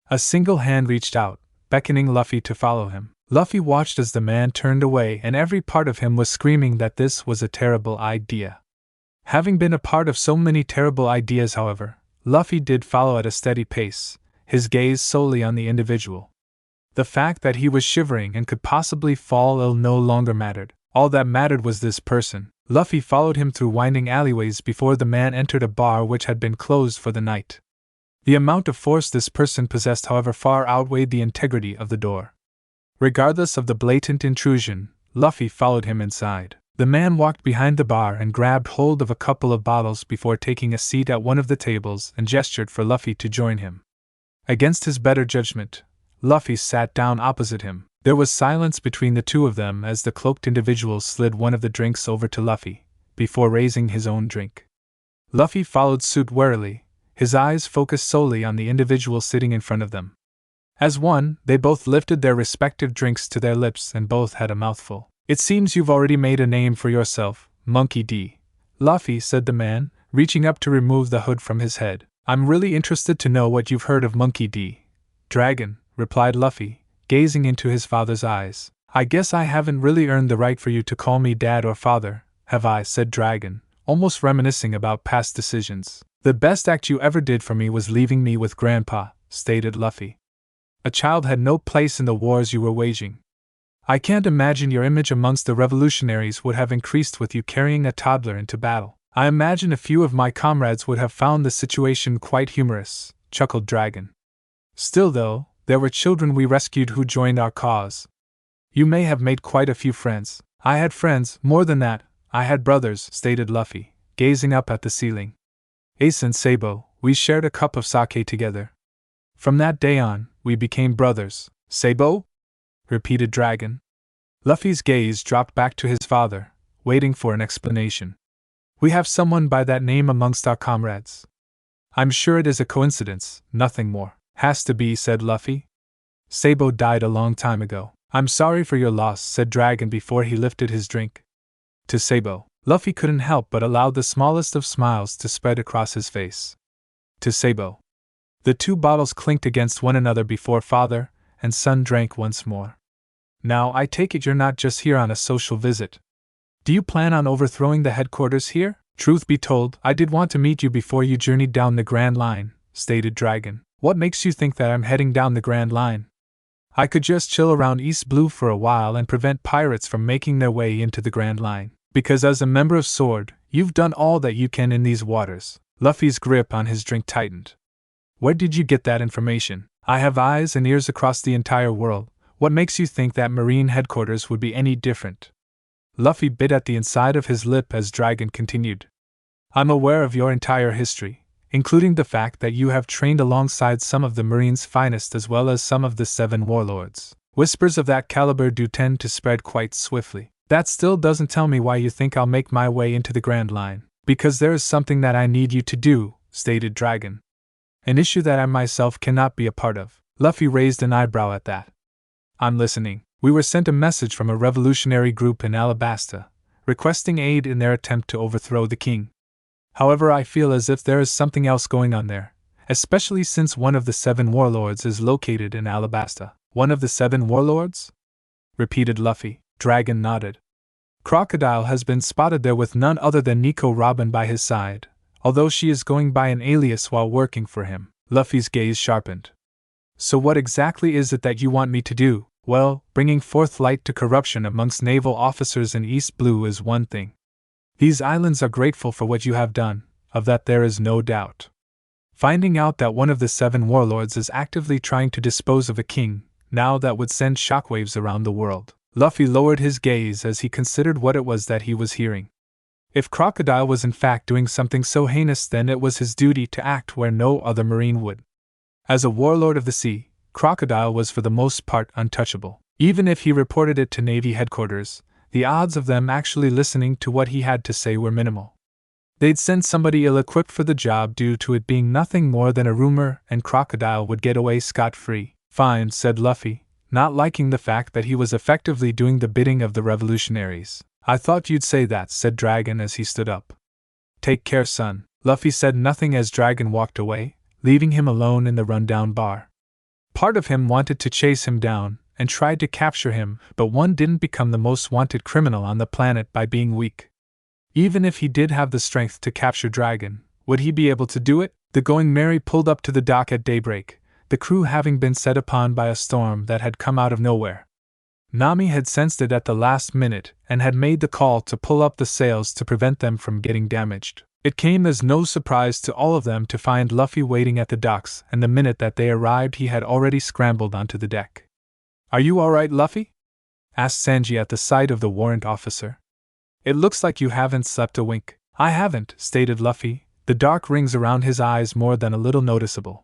A single hand reached out, beckoning Luffy to follow him. Luffy watched as the man turned away, and every part of him was screaming that this was a terrible idea. Having been a part of so many terrible ideas, however, Luffy did follow at a steady pace, his gaze solely on the individual. The fact that he was shivering and could possibly fall ill no longer mattered. All that mattered was this person. Luffy followed him through winding alleyways before the man entered a bar which had been closed for the night. The amount of force this person possessed, however, far outweighed the integrity of the door. Regardless of the blatant intrusion, Luffy followed him inside. The man walked behind the bar and grabbed hold of a couple of bottles before taking a seat at one of the tables and gestured for Luffy to join him. Against his better judgment, Luffy sat down opposite him. There was silence between the two of them as the cloaked individual slid one of the drinks over to Luffy, before raising his own drink. Luffy followed suit warily, his eyes focused solely on the individual sitting in front of them. As one, they both lifted their respective drinks to their lips and both had a mouthful. "It seems you've already made a name for yourself, Monkey D." Luffy, said the man, reaching up to remove the hood from his head. "I'm really interested to know what you've heard of Monkey D." "Dragon," replied Luffy, gazing into his father's eyes. "I guess I haven't really earned the right for you to call me dad or father, have I?" said Dragon, almost reminiscing about past decisions. "The best act you ever did for me was leaving me with Grandpa," stated Luffy. "A child had no place in the wars you were waging. I can't imagine your image amongst the revolutionaries would have increased with you carrying a toddler into battle. I imagine a few of my comrades would have found the situation quite humorous," chuckled Dragon. "Still though, there were children we rescued who joined our cause. You may have made quite a few friends." "I had friends, more than that, I had brothers," stated Luffy, gazing up at the ceiling. "Ace and Sabo, we shared a cup of sake together. From that day on, we became brothers." "Sabo?" repeated Dragon. Luffy's gaze dropped back to his father, waiting for an explanation. "We have someone by that name amongst our comrades. I'm sure it is a coincidence, nothing more." "Has to be," said Luffy. "Sabo died a long time ago." "I'm sorry for your loss," said Dragon before he lifted his drink. To Sabo, Luffy couldn't help but allow the smallest of smiles to spread across his face. To Sabo. The two bottles clinked against one another before father and son drank once more. "Now I take it you're not just here on a social visit. Do you plan on overthrowing the headquarters here?" "Truth be told, I did want to meet you before you journeyed down the Grand Line," stated Dragon. "What makes you think that I'm heading down the Grand Line?" "I could just chill around East Blue for a while and prevent pirates from making their way into the Grand Line. Because as a member of Sword, you've done all that you can in these waters." Luffy's grip on his drink tightened. "Where did you get that information?" "I have eyes and ears across the entire world. What makes you think that Marine headquarters would be any different?" Luffy bit at the inside of his lip as Dragon continued. "I'm aware of your entire history, including the fact that you have trained alongside some of the Marine's finest as well as some of the 7 warlords. Whispers of that caliber do tend to spread quite swiftly. That still doesn't tell me why you think I'll make my way into the Grand Line." "Because there is something that I need you to do," stated Dragon. "An issue that I myself cannot be a part of." Luffy raised an eyebrow at that. "I'm listening." "We were sent a message from a revolutionary group in Alabasta, requesting aid in their attempt to overthrow the king. However, I feel as if there is something else going on there, especially since one of the 7 warlords is located in Alabasta." "One of the 7 warlords?" repeated Luffy. Dragon nodded. "Crocodile has been spotted there with none other than Nico Robin by his side, although she is going by an alias while working for him." Luffy's gaze sharpened. "So what exactly is it that you want me to do?" "Well, bringing forth light to corruption amongst naval officers in East Blue is one thing. These islands are grateful for what you have done, of that there is no doubt. Finding out that one of the 7 warlords is actively trying to dispose of a king, now that would send shockwaves around the world. Luffy lowered his gaze as he considered what it was that he was hearing. If Crocodile was in fact doing something so heinous, then it was his duty to act where no other marine would. As a warlord of the sea, Crocodile was for the most part untouchable. Even if he reported it to Navy headquarters, the odds of them actually listening to what he had to say were minimal. They'd send somebody ill-equipped for the job due to it being nothing more than a rumor, and Crocodile would get away scot-free. Fine, said Luffy, not liking the fact that he was effectively doing the bidding of the revolutionaries. I thought you'd say that, said Dragon as he stood up. Take care, son. Luffy said nothing as Dragon walked away, leaving him alone in the rundown bar. Part of him wanted to chase him down and tried to capture him, but one didn't become the most wanted criminal on the planet by being weak. Even if he did have the strength to capture Dragon, would he be able to do it? The Going Merry pulled up to the dock at daybreak, the crew having been set upon by a storm that had come out of nowhere. Nami had sensed it at the last minute and had made the call to pull up the sails to prevent them from getting damaged. It came as no surprise to all of them to find Luffy waiting at the docks, and the minute that they arrived he had already scrambled onto the deck. Are you all right, Luffy? Asked Sanji at the sight of the warrant officer. It looks like you haven't slept a wink. I haven't, stated Luffy, the dark rings around his eyes more than a little noticeable.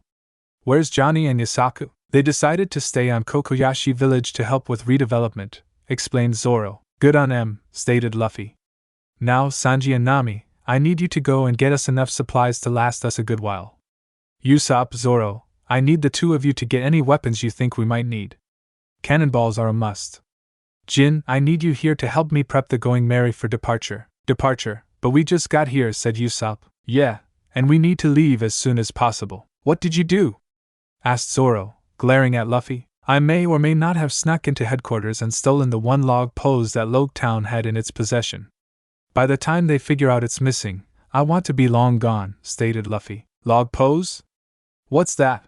Where's Johnny and Yasaku? They decided to stay on Kokoyashi Village to help with redevelopment, explained Zoro. Good on them, stated Luffy. Now, Sanji and Nami, I need you to go and get us enough supplies to last us a good while. Usopp, Zoro, I need the 2 of you to get any weapons you think we might need. Cannonballs are a must. Jin, I need you here to help me prep the Going Merry for departure. Departure, but we just got here, said Usopp. Yeah, and we need to leave as soon as possible. What did you do? Asked Zoro, glaring at Luffy. I may or may not have snuck into headquarters and stolen the 1 log pose that Logtown had in its possession. By the time they figure out it's missing, I want to be long gone, stated Luffy. Log pose? What's that?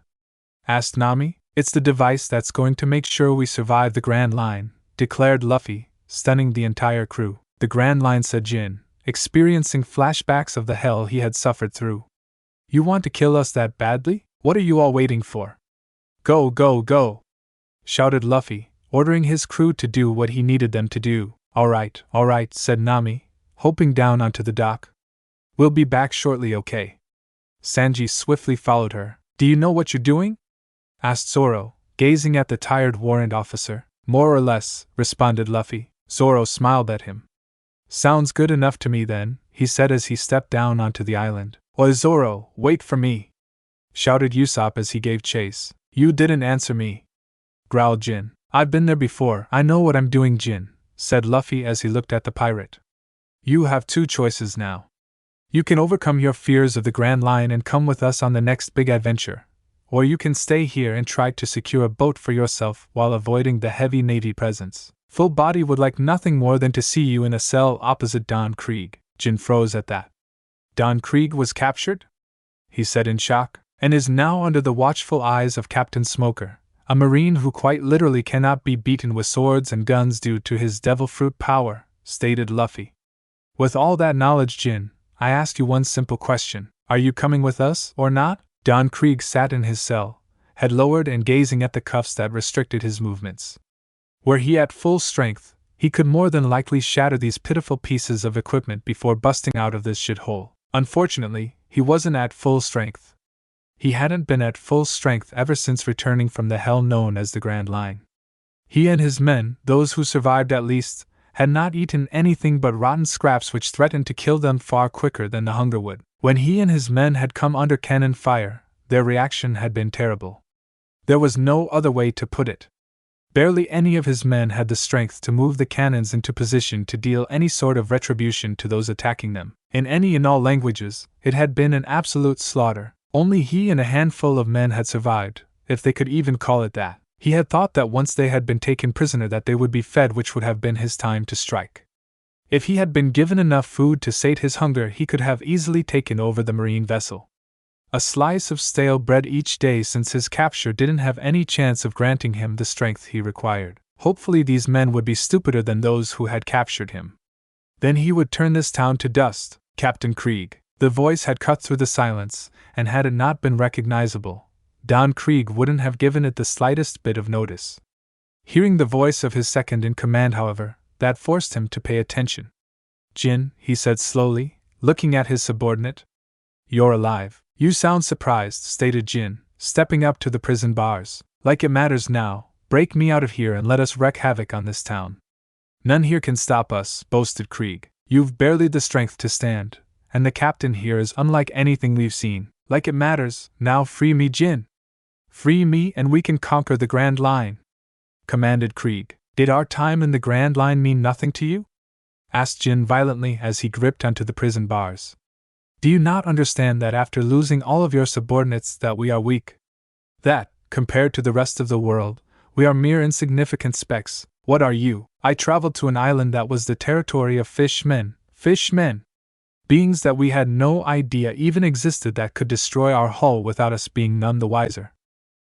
Asked Nami. It's the device that's going to make sure we survive the Grand Line, declared Luffy, stunning the entire crew. The Grand Line, said Jin, experiencing flashbacks of the hell he had suffered through. You want to kill us that badly? What are you all waiting for? Go, go, go! Shouted Luffy, ordering his crew to do what he needed them to do. All right, said Nami, hopping down onto the dock. We'll be back shortly, okay? Sanji swiftly followed her. Do you know what you're doing? Asked Zoro, gazing at the tired warrant officer. More or less, responded Luffy. Zoro smiled at him. Sounds good enough to me then, he said as he stepped down onto the island. Oi Zoro, wait for me! Shouted Usopp as he gave chase. You didn't answer me, growled Jin. I've been there before, I know what I'm doing, Jin, said Luffy as he looked at the pirate. You have 2 choices now. You can overcome your fears of the Grand Line and come with us on the next big adventure, or you can stay here and try to secure a boat for yourself while avoiding the heavy Navy presence. Full Body would like nothing more than to see you in a cell opposite Don Krieg. Jin froze at that. Don Krieg was captured? He said in shock, and is now under the watchful eyes of Captain Smoker, a marine who quite literally cannot be beaten with swords and guns due to his devil fruit power, stated Luffy. With all that knowledge, Jin, I ask you one simple question. Are you coming with us, or not? Don Krieg sat in his cell, head lowered and gazing at the cuffs that restricted his movements. Were he at full strength, he could more than likely shatter these pitiful pieces of equipment before busting out of this shithole. Unfortunately, he wasn't at full strength. He hadn't been at full strength ever since returning from the hell known as the Grand Line. He and his men, those who survived at least, had not eaten anything but rotten scraps which threatened to kill them far quicker than the hunger would. When he and his men had come under cannon fire, their reaction had been terrible. There was no other way to put it. Barely any of his men had the strength to move the cannons into position to deal any sort of retribution to those attacking them. In any and all languages, it had been an absolute slaughter. Only he and a handful of men had survived, if they could even call it that. He had thought that once they had been taken prisoner that they would be fed, which would have been his time to strike. If he had been given enough food to sate his hunger, he could have easily taken over the marine vessel. A slice of stale bread each day since his capture didn't have any chance of granting him the strength he required. Hopefully these men would be stupider than those who had captured him. Then he would turn this town to dust, Captain Krieg. The voice had cut through the silence, and had it not been recognizable, Don Krieg wouldn't have given it the slightest bit of notice. Hearing the voice of his second-in-command, however, that forced him to pay attention. "Jin," he said slowly, looking at his subordinate. "You're alive." "You sound surprised," stated Jin, stepping up to the prison bars. "Like it matters now. Break me out of here and let us wreak havoc on this town." "None here can stop us," boasted Krieg. "You've barely the strength to stand, and the captain here is unlike anything we've seen." "Like it matters. Now free me, Jin." "Free me and we can conquer the Grand Line," commanded Krieg. "Did our time in the Grand Line mean nothing to you?" asked Jin violently as he gripped onto the prison bars. "Do you not understand that after losing all of your subordinates that we are weak? That, compared to the rest of the world, we are mere insignificant specks? What are you?" "I traveled to an island that was the territory of fishmen. Fishmen! Beings that we had no idea even existed that could destroy our hull without us being none the wiser.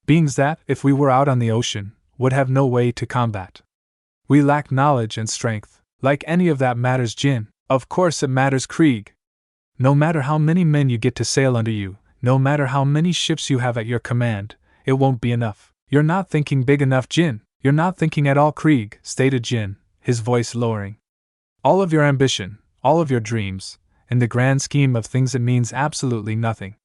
Beings that, if we were out on the ocean, would have no way to combat. We lack knowledge and strength. Like any of that matters, Jin." "Of course it matters, Krieg. No matter how many men you get to sail under you, no matter how many ships you have at your command, it won't be enough." "You're not thinking big enough, Jin." "You're not thinking at all, Krieg," stated Jin, his voice lowering. "All of your ambition, all of your dreams, in the grand scheme of things it means absolutely nothing.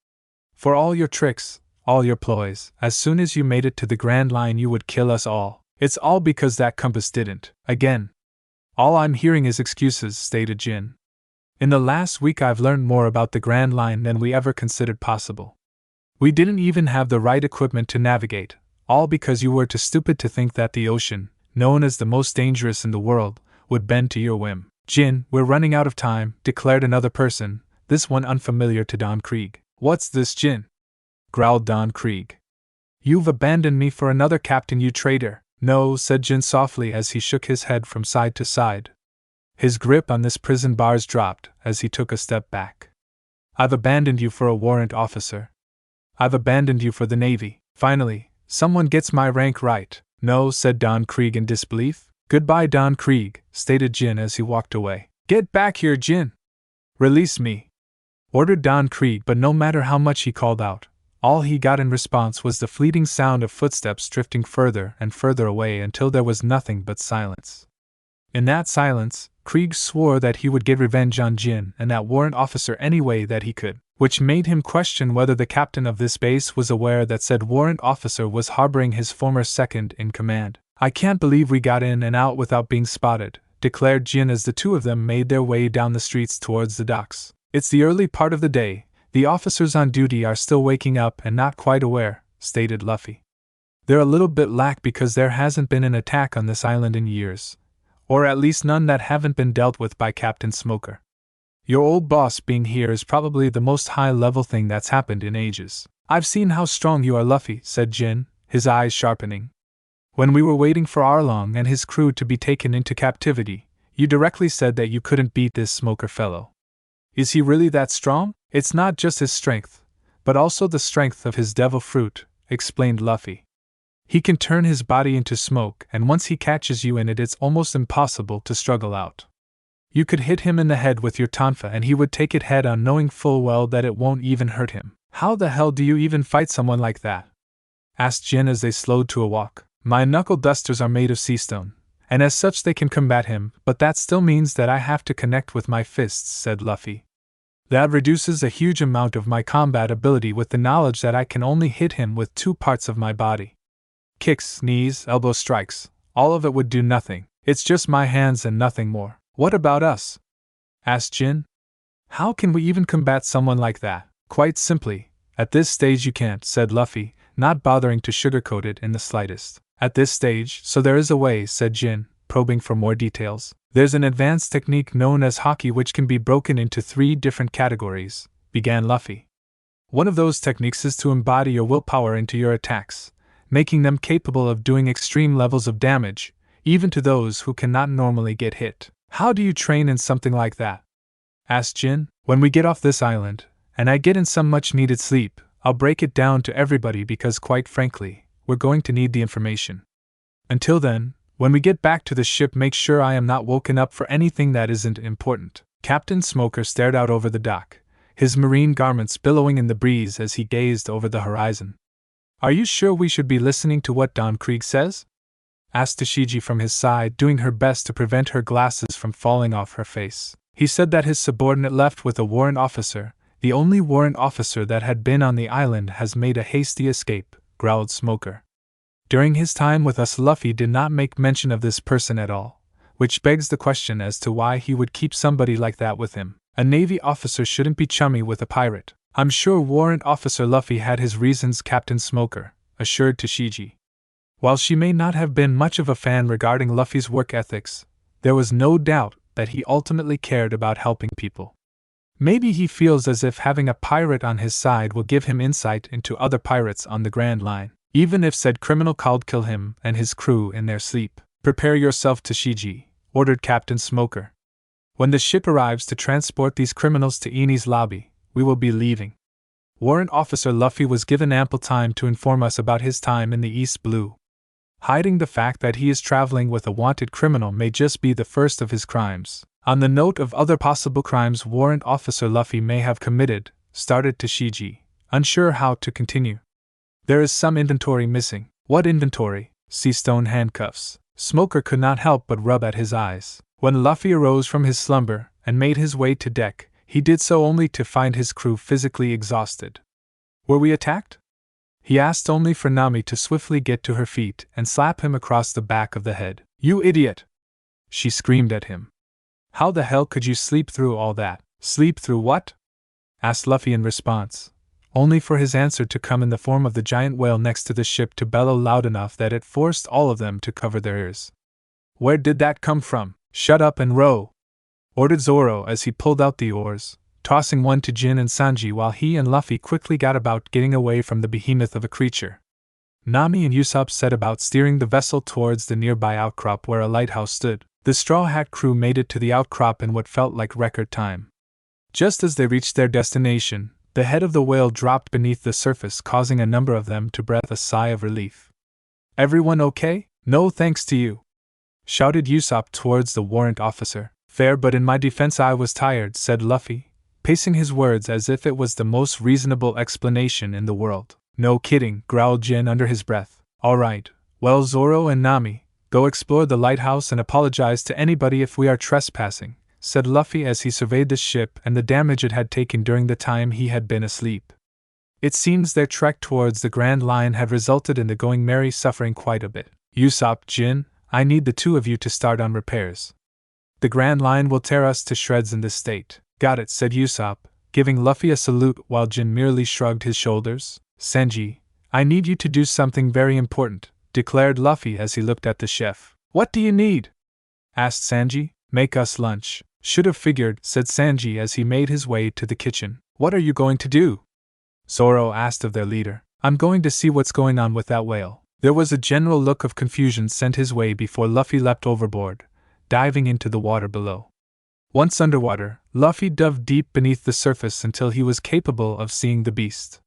For all your tricks, all your ploys, as soon as you made it to the Grand Line you would kill us all. It's all because that compass didn't." "Again. All I'm hearing is excuses," stated Jin. "In the last week I've learned more about the Grand Line than we ever considered possible. We didn't even have the right equipment to navigate, all because you were too stupid to think that the ocean, known as the most dangerous in the world, would bend to your whim." "Jin, we're running out of time," declared another person, this one unfamiliar to Don Krieg. "What's this, Jin?" growled Don Krieg. "You've abandoned me for another captain, you traitor." "No," said Jin softly as he shook his head from side to side. His grip on this prison bars dropped as he took a step back. "I've abandoned you for a warrant officer. I've abandoned you for the Navy. Finally, someone gets my rank right." "No," said Don Krieg in disbelief. "Goodbye, Don Krieg," stated Jin as he walked away. "Get back here, Jin!" "Release me!" ordered Don Krieg, but no matter how much he called out, all he got in response was the fleeting sound of footsteps drifting further and further away until there was nothing but silence. In that silence, Krieg swore that he would get revenge on Jin and that warrant officer any way that he could, which made him question whether the captain of this base was aware that said warrant officer was harboring his former second-in-command. "I can't believe we got in and out without being spotted," declared Jin as the two of them made their way down the streets towards the docks. "It's the early part of the day, the officers on duty are still waking up and not quite aware," stated Luffy. "They're a little bit lax because there hasn't been an attack on this island in years. Or at least none that haven't been dealt with by Captain Smoker. Your old boss being here is probably the most high-level thing that's happened in ages." "I've seen how strong you are, Luffy," said Jin, his eyes sharpening. "When we were waiting for Arlong and his crew to be taken into captivity, you directly said that you couldn't beat this Smoker fellow. Is he really that strong?" "It's not just his strength, but also the strength of his devil fruit," explained Luffy. "He can turn his body into smoke, and once he catches you in it, it's almost impossible to struggle out. You could hit him in the head with your tonfa and he would take it head on, knowing full well that it won't even hurt him." "How the hell do you even fight someone like that?" asked Jin as they slowed to a walk. "My knuckle dusters are made of sea stone, and as such they can combat him, but that still means that I have to connect with my fists," said Luffy. "That reduces a huge amount of my combat ability with the knowledge that I can only hit him with 2 parts of my body. Kicks, knees, elbow strikes, all of it would do nothing. It's just my hands and nothing more." "What about us?" asked Jin. "How can we even combat someone like that?" "Quite simply, at this stage you can't," said Luffy, not bothering to sugarcoat it in the slightest. "At this stage, so there is a way," said Jin, probing for more details. "There's an advanced technique known as Hawkeye which can be broken into 3 different categories," began Luffy. "One of those techniques is to embody your willpower into your attacks, making them capable of doing extreme levels of damage, even to those who cannot normally get hit." "How do you train in something like that?" asked Jin. "When we get off this island, and I get in some much-needed sleep, I'll break it down to everybody because, quite frankly, we're going to need the information. Until then, When we get back to the ship, make sure I am not woken up for anything that isn't important. Captain Smoker stared out over the dock, his marine garments billowing in the breeze as he gazed over the horizon. Are you sure we should be listening to what Don Krieg says? Asked Tashigi from his side, doing her best to prevent her glasses from falling off her face. He said that his subordinate left with a warrant officer. The only warrant officer that had been on the island has made a hasty escape, growled Smoker. During his time with us, Luffy did not make mention of this person at all, which begs the question as to why he would keep somebody like that with him. A Navy officer shouldn't be chummy with a pirate. I'm sure Warrant Officer Luffy had his reasons, Captain Smoker assured Tashigi. While she may not have been much of a fan regarding Luffy's work ethics, there was no doubt that he ultimately cared about helping people. Maybe he feels as if having a pirate on his side will give him insight into other pirates on the Grand Line, even if said criminal could kill him and his crew in their sleep. Prepare yourself, Tashigi, ordered Captain Smoker. When the ship arrives to transport these criminals to Eni's lobby, we will be leaving. Warrant Officer Luffy was given ample time to inform us about his time in the East Blue. Hiding the fact that he is traveling with a wanted criminal may just be the first of his crimes. On the note of other possible crimes Warrant Officer Luffy may have committed, started Tashigi, unsure how to continue. There is some inventory missing. What inventory? See stone handcuffs. Smoker could not help but rub at his eyes. When Luffy arose from his slumber and made his way to deck, he did so only to find his crew physically exhausted. Were we attacked? He asked, only for Nami to swiftly get to her feet and slap him across the back of the head. You idiot! She screamed at him. How the hell could you sleep through all that? Sleep through what? Asked Luffy in response, only for his answer to come in the form of the giant whale next to the ship to bellow loud enough that it forced all of them to cover their ears. Where did that come from? Shut up and row! Ordered Zoro as he pulled out the oars, tossing one to Jin and Sanji while he and Luffy quickly got about getting away from the behemoth of a creature. Nami and Usopp set about steering the vessel towards the nearby outcrop where a lighthouse stood. The Straw Hat crew made it to the outcrop in what felt like record time. Just as they reached their destination, the head of the whale dropped beneath the surface, causing a number of them to breathe a sigh of relief. Everyone okay? No thanks to you, shouted Usopp towards the warrant officer. Fair, but in my defense I was tired, said Luffy, pacing his words as if it was the most reasonable explanation in the world. No kidding, growled Jin under his breath. All right, well, Zoro and Nami, go explore the lighthouse and apologize to anybody if we are trespassing, said Luffy as he surveyed the ship and the damage it had taken during the time he had been asleep. It seems their trek towards the Grand Line had resulted in the Going Merry suffering quite a bit. Usopp, Jin, I need the two of you to start on repairs. The Grand Line will tear us to shreds in this state. Got it, said Usopp, giving Luffy a salute while Jin merely shrugged his shoulders. Sanji, I need you to do something very important, declared Luffy as he looked at the chef. What do you need? Asked Sanji. Make us lunch. Should have figured, said Sanji as he made his way to the kitchen. What are you going to do? Zoro asked of their leader. I'm going to see what's going on with that whale. There was a general look of confusion sent his way before Luffy leapt overboard, diving into the water below. Once underwater, Luffy dove deep beneath the surface until he was capable of seeing the beast.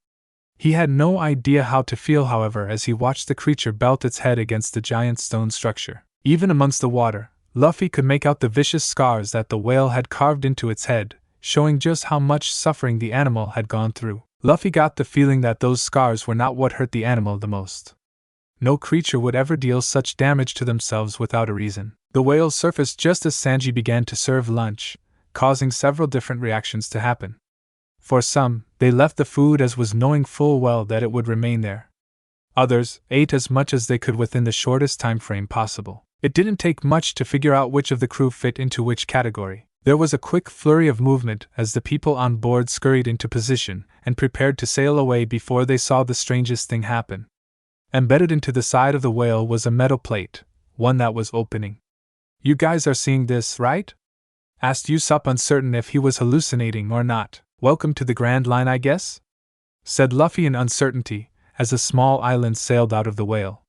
He had no idea how to feel, however, as he watched the creature belt its head against the giant stone structure. Even amongst the water, Luffy could make out the vicious scars that the whale had carved into its head, showing just how much suffering the animal had gone through. Luffy got the feeling that those scars were not what hurt the animal the most. No creature would ever deal such damage to themselves without a reason. The whale surfaced just as Sanji began to serve lunch, causing several different reactions to happen. For some, they left the food as was, knowing full well that it would remain there. Others ate as much as they could within the shortest time frame possible. It didn't take much to figure out which of the crew fit into which category. There was a quick flurry of movement as the people on board scurried into position and prepared to sail away before they saw the strangest thing happen. Embedded into the side of the whale was a metal plate, one that was opening. You guys are seeing this, right? Asked Usopp, uncertain if he was hallucinating or not. Welcome to the Grand Line, I guess? Said Luffy in uncertainty, as a small island sailed out of the whale.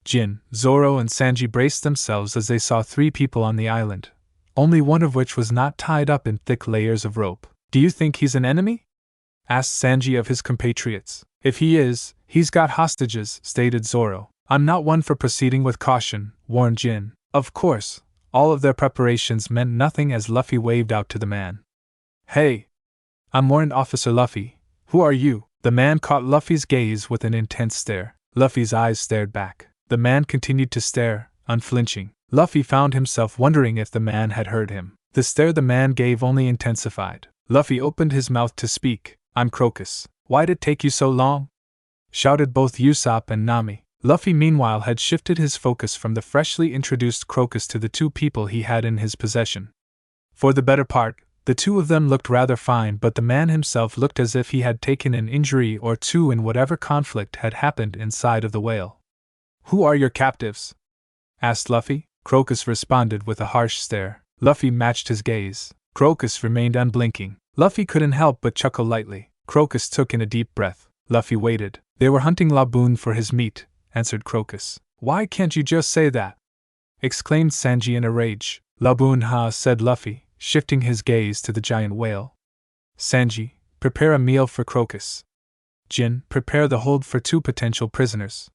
Jin, Zoro and Sanji braced themselves as they saw three people on the island, only one of which was not tied up in thick layers of rope. Do you think he's an enemy? Asked Sanji of his compatriots. If he is, he's got hostages, stated Zoro. I'm not one for proceeding with caution, warned Jin. Of course, all of their preparations meant nothing as Luffy waved out to the man. Hey! I'm Warrant Officer Luffy. Who are you? The man caught Luffy's gaze with an intense stare. Luffy's eyes stared back. The man continued to stare, unflinching. Luffy found himself wondering if the man had heard him. The stare the man gave only intensified. Luffy opened his mouth to speak. I'm Crocus. Why'd it take you so long? Shouted both Usopp and Nami. Luffy meanwhile had shifted his focus from the freshly introduced Crocus to the two people he had in his possession. For the better part, the two of them looked rather fine, but the man himself looked as if he had taken an injury or two in whatever conflict had happened inside of the whale. Who are your captives? Asked Luffy. Crocus responded with a harsh stare. Luffy matched his gaze. Crocus remained unblinking. Luffy couldn't help but chuckle lightly. Crocus took in a deep breath. Luffy waited. They were hunting Laboon for his meat, answered Crocus. Why can't you just say that? Exclaimed Sanji in a rage. Laboon, ha, said Luffy, shifting his gaze to the giant whale. Sanji, prepare a meal for Crocus. Jin, prepare the hold for 2 potential prisoners.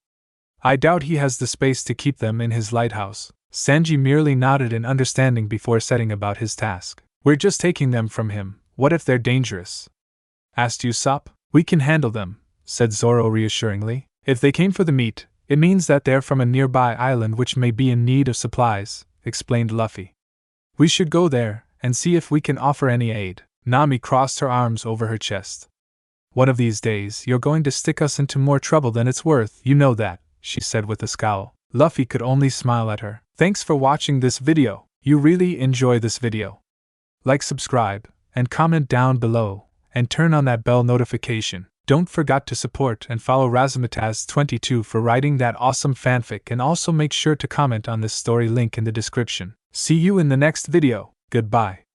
I doubt he has the space to keep them in his lighthouse. Sanji merely nodded in understanding before setting about his task. We're just taking them from him. What if they're dangerous? Asked Usopp. We can handle them, said Zoro reassuringly. If they came for the meat, it means that they're from a nearby island which may be in need of supplies, explained Luffy. We should go there and see if we can offer any aid. Nami crossed her arms over her chest. One of these days you're going to stick us into more trouble than it's worth, you know that, she said with a scowl. Luffy could only smile at her. Thanks for watching this video. You really enjoy this video. Like, subscribe, and comment down below, and turn on that bell notification. Don't forget to support and follow Razzmatazz22 for writing that awesome fanfic, and also make sure to comment on this story, link in the description. See you in the next video. Goodbye.